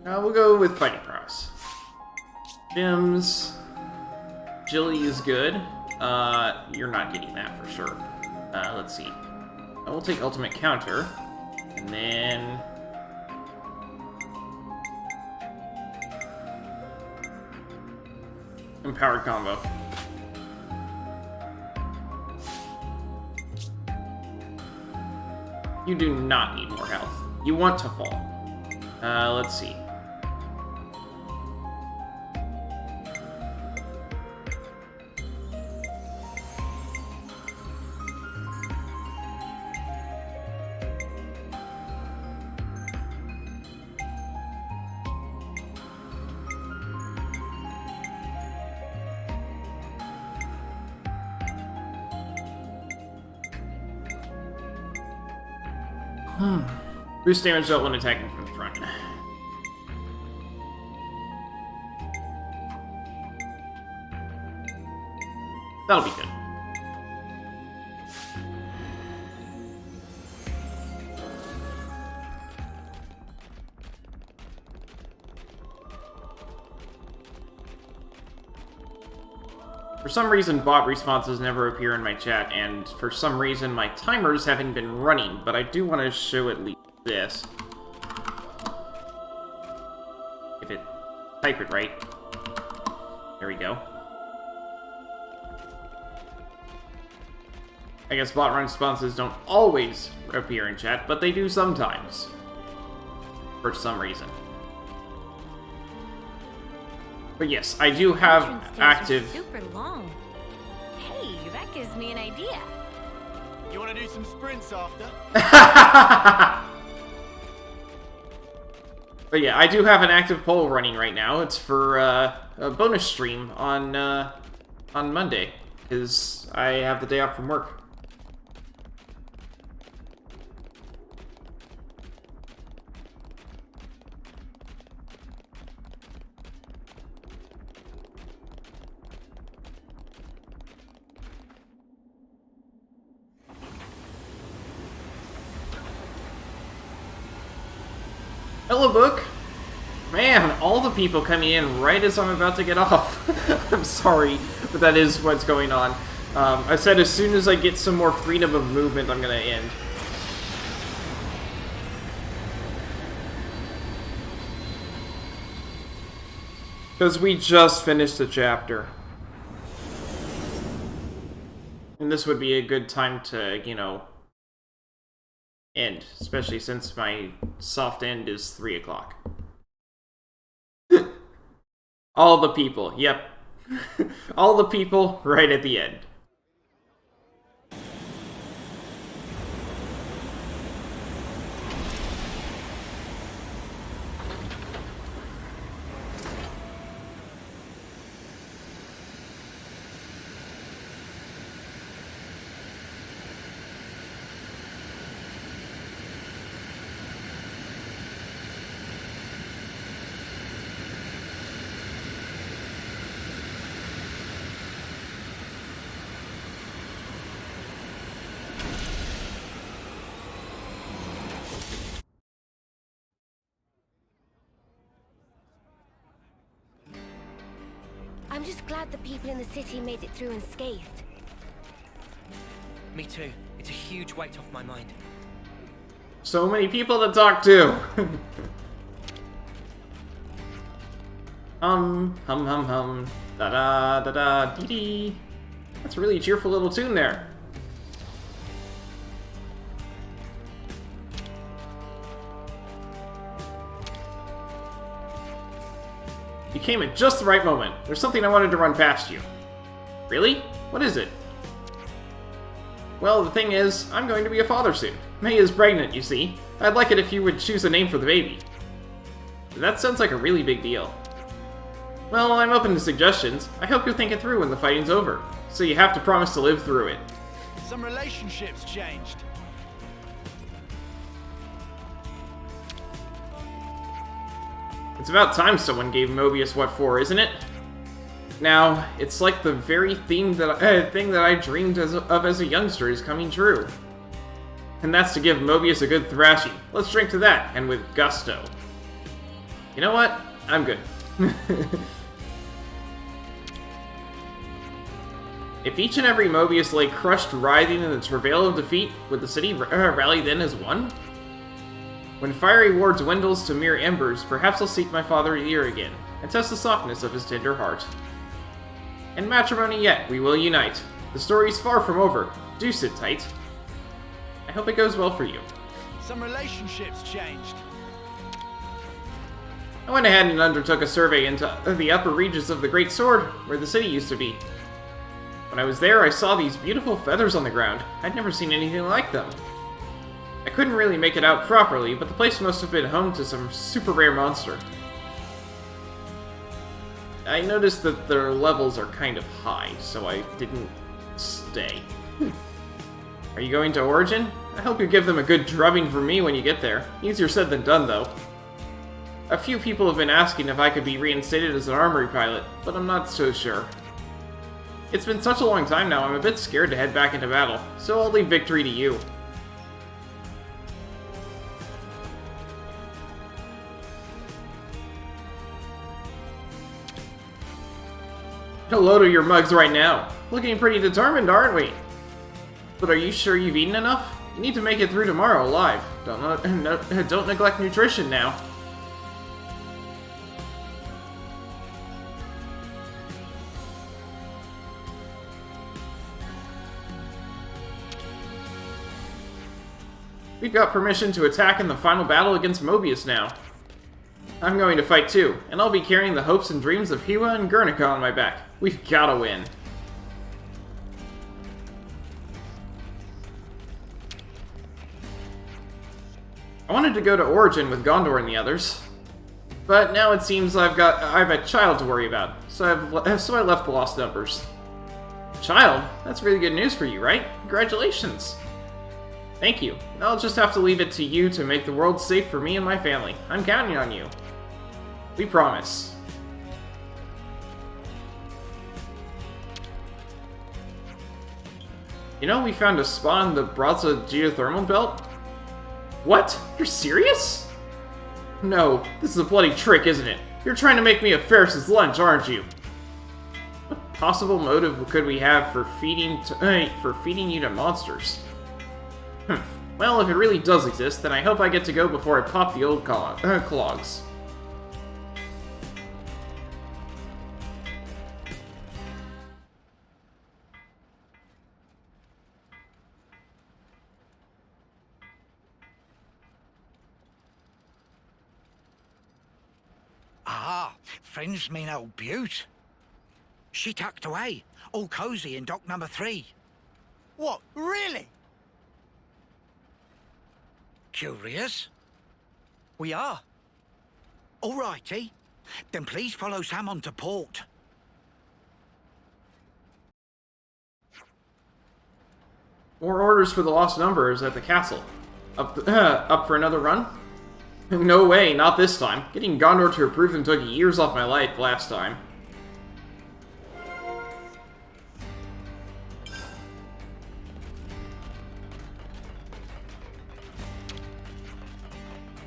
We'll go with fighting prowess. Gems. Agility is good. You're not getting that for sure. Let's see. I will take ultimate counter. And then... empowered combo. You do not need more health. You want to fall. Let's see. Boost damage dealt when attacking from the front. That'll be good. For some reason, bot responses never appear in my chat, and for some reason, my timers haven't been running, but I do want to show at least this. If it... type it right. There we go. I guess bot responses don't always appear in chat, but they do sometimes. For some reason. But yes, I do have active... super long. Hey, that gives me an idea. You want to do some sprints after? But yeah, I do have an active poll running right now. It's for a bonus stream on Monday, because I have the day off from work. Hello, book. Man, all the people coming in right as I'm about to get off. I'm sorry, but that is what's going on. I said as soon as I get some more freedom of movement, I'm gonna end. Because we just finished the chapter. And this would be a good time to, you know, end, especially since my soft end is 3 o'clock. All the people, yep. All the people right at the end. I'm just glad the people in the city made it through unscathed. Me too. It's a huge weight off my mind. So many people to talk to. Hum, hum. Da da da da dee dee. That's a really cheerful little tune there. came at just the right moment. There's something I wanted to run past you. Really? What is it? Well, the thing is, I'm going to be a father soon. May is pregnant, you see. I'd like it if you would choose a name for the baby. That sounds like a really big deal. Well, I'm open to suggestions. I hope you'll think it through when the fighting's over. So you have to promise to live through it. Some relationships changed. It's about time someone gave Mobius what for, isn't it? Now, it's like the very thing that I dreamed of as a youngster is coming true. And that's to give Mobius a good thrashing. Let's drink to that, and with gusto. You know what? I'm good. If each and every Mobius lay crushed, writhing in the travail of defeat, would the city rally then as one? When fiery war dwindles to mere embers, perhaps I'll seek my father here again, and test the softness of his tender heart. In matrimony yet, we will unite. The story's far from over. Do sit tight. I hope it goes well for you. Some relationships changed. I went ahead and undertook a survey into the upper reaches of the Great Sword, where the city used to be. When I was there, I saw these beautiful feathers on the ground. I'd never seen anything like them. I couldn't really make it out properly, but the place must have been home to some super rare monster. I noticed that their levels are kind of high, so I didn't stay. Are you going to Origin? I hope you give them a good drubbing for me when you get there. Easier said than done, though. A few people have been asking if I could be reinstated as an armory pilot, but I'm not so sure. It's been such a long time now, I'm a bit scared to head back into battle, so I'll leave victory to you. Hello to your mugs right now. Looking pretty determined, aren't we? But are you sure you've eaten enough? You need to make it through tomorrow alive. Don't neglect nutrition now. We've got permission to attack in the final battle against Mobius now. I'm going to fight too, and I'll be carrying the hopes and dreams of Hiwa and Guernica on my back. We've gotta win. I wanted to go to Origin with Gondor and the others, but now it seems I've a child to worry about, so I left the Lost Numbers. Child? That's really good news for you, right? Congratulations! Thank you. I'll just have to leave it to you to make the world safe for me and my family. I'm counting on you. We promise. You know, we found a spot in the Brazza geothermal belt? What? You're serious? No, this is a bloody trick, isn't it? You're trying to make me a Ferris's lunch, aren't you? What possible motive could we have for feeding you to monsters? Well, if it really does exist, then I hope I get to go before I pop the old clogs. Ah, friends mean old Butte. She tucked away, all cozy in dock number 3. What, really? Curious? We are. All righty. Then please follow Sam on to port. More orders for the Lost Numbers at the castle. Up for another run? No way, not this time. Getting Gondor to approve them took years off my life last time.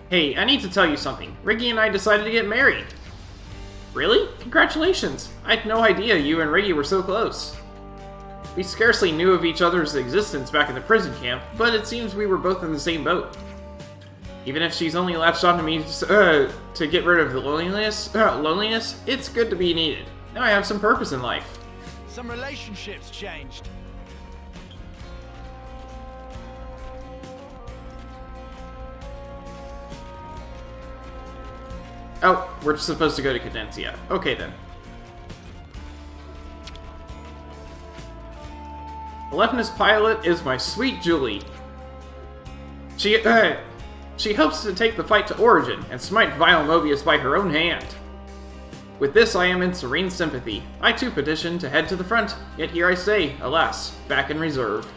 Hey, I need to tell you something. Riggy and I decided to get married. Really? Congratulations. I had no idea you and Riggy were so close. We scarcely knew of each other's existence back in the prison camp, but it seems we were both in the same boat. Even if she's only latched onto me to get rid of the loneliness, it's good to be needed. Now I have some purpose in life. Some relationships changed. Oh, we're supposed to go to Cadencia. Okay, then. Lephinus pilot is my sweet Julie. She hopes to take the fight to Origin and smite vile Mobius by her own hand. With this, I am in serene sympathy. I too petition to head to the front, yet here I stay, alas, back in reserve.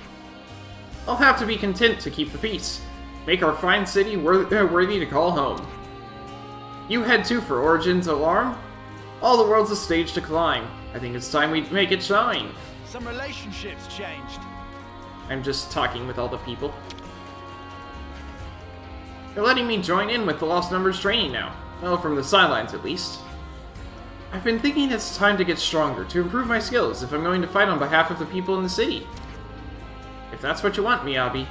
I'll have to be content to keep the peace, make our fine city worthy to call home. You head too for Origin's alarm? All the world's a stage to climb. I think it's time we make it shine. Some relationships changed. I'm just talking with all the people. They're letting me join in with the Lost Numbers training now. Well, from the sidelines at least. I've been thinking it's time to get stronger, to improve my skills if I'm going to fight on behalf of the people in the city. If that's what you want, Miyabi.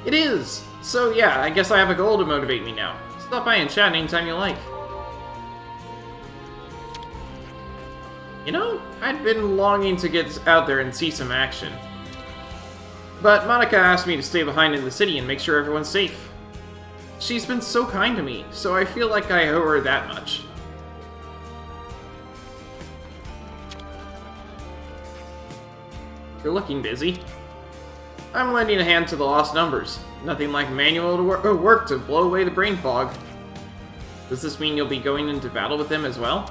It is! So yeah, I guess I have a goal to motivate me now. Stop by and chat anytime you like. You know, I'd been longing to get out there and see some action. But Monica asked me to stay behind in the city and make sure everyone's safe. She's been so kind to me, so I feel like I owe her that much. You're looking busy. I'm lending a hand to the Lost Numbers. Nothing like manual work to blow away the brain fog. Does this mean you'll be going into battle with them as well?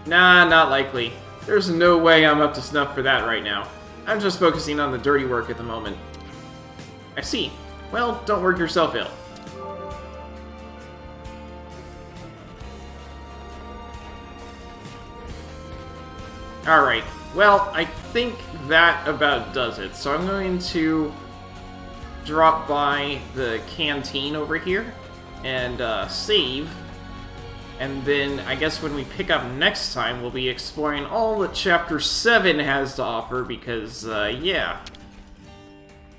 Nah, not likely. There's no way I'm up to snuff for that right now. I'm just focusing on the dirty work at the moment. I see. Well, don't work yourself ill. Alright, well, I think that about does it. So I'm going to drop by the canteen over here and save. And then I guess when we pick up next time, we'll be exploring all that Chapter 7 has to offer because, yeah.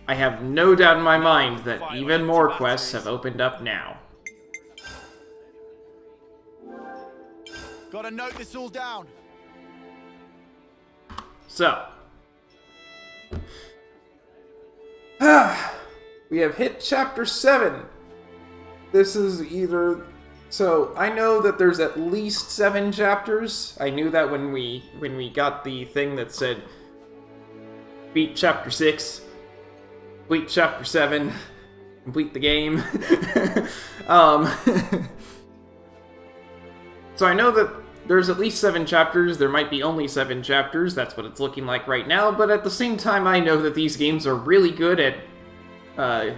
I have no doubt in my mind that even more quests have opened up now. Gotta note this all down. So. We have hit Chapter 7. This is either... So, I know that there's at least 7 chapters. I knew that when we got the thing that said beat Chapter 6, complete Chapter 7, complete the game. So I know that there's at least 7 chapters. There might be only 7 chapters. That's what it's looking like right now. But at the same time, I know that these games are really good at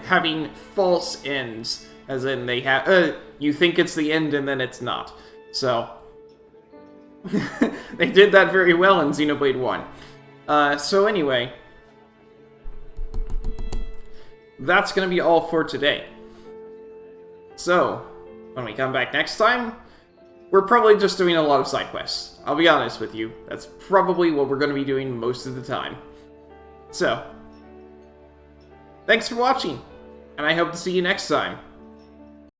having false ends. As in, they have you think it's the end and then it's not. So they did that very well in Xenoblade 1. So anyway, that's gonna be all for today. So when we come back next time, we're probably just doing a lot of side quests. I'll be honest with you, that's probably what we're gonna be doing most of the time. So thanks for watching, and I hope to see you next time.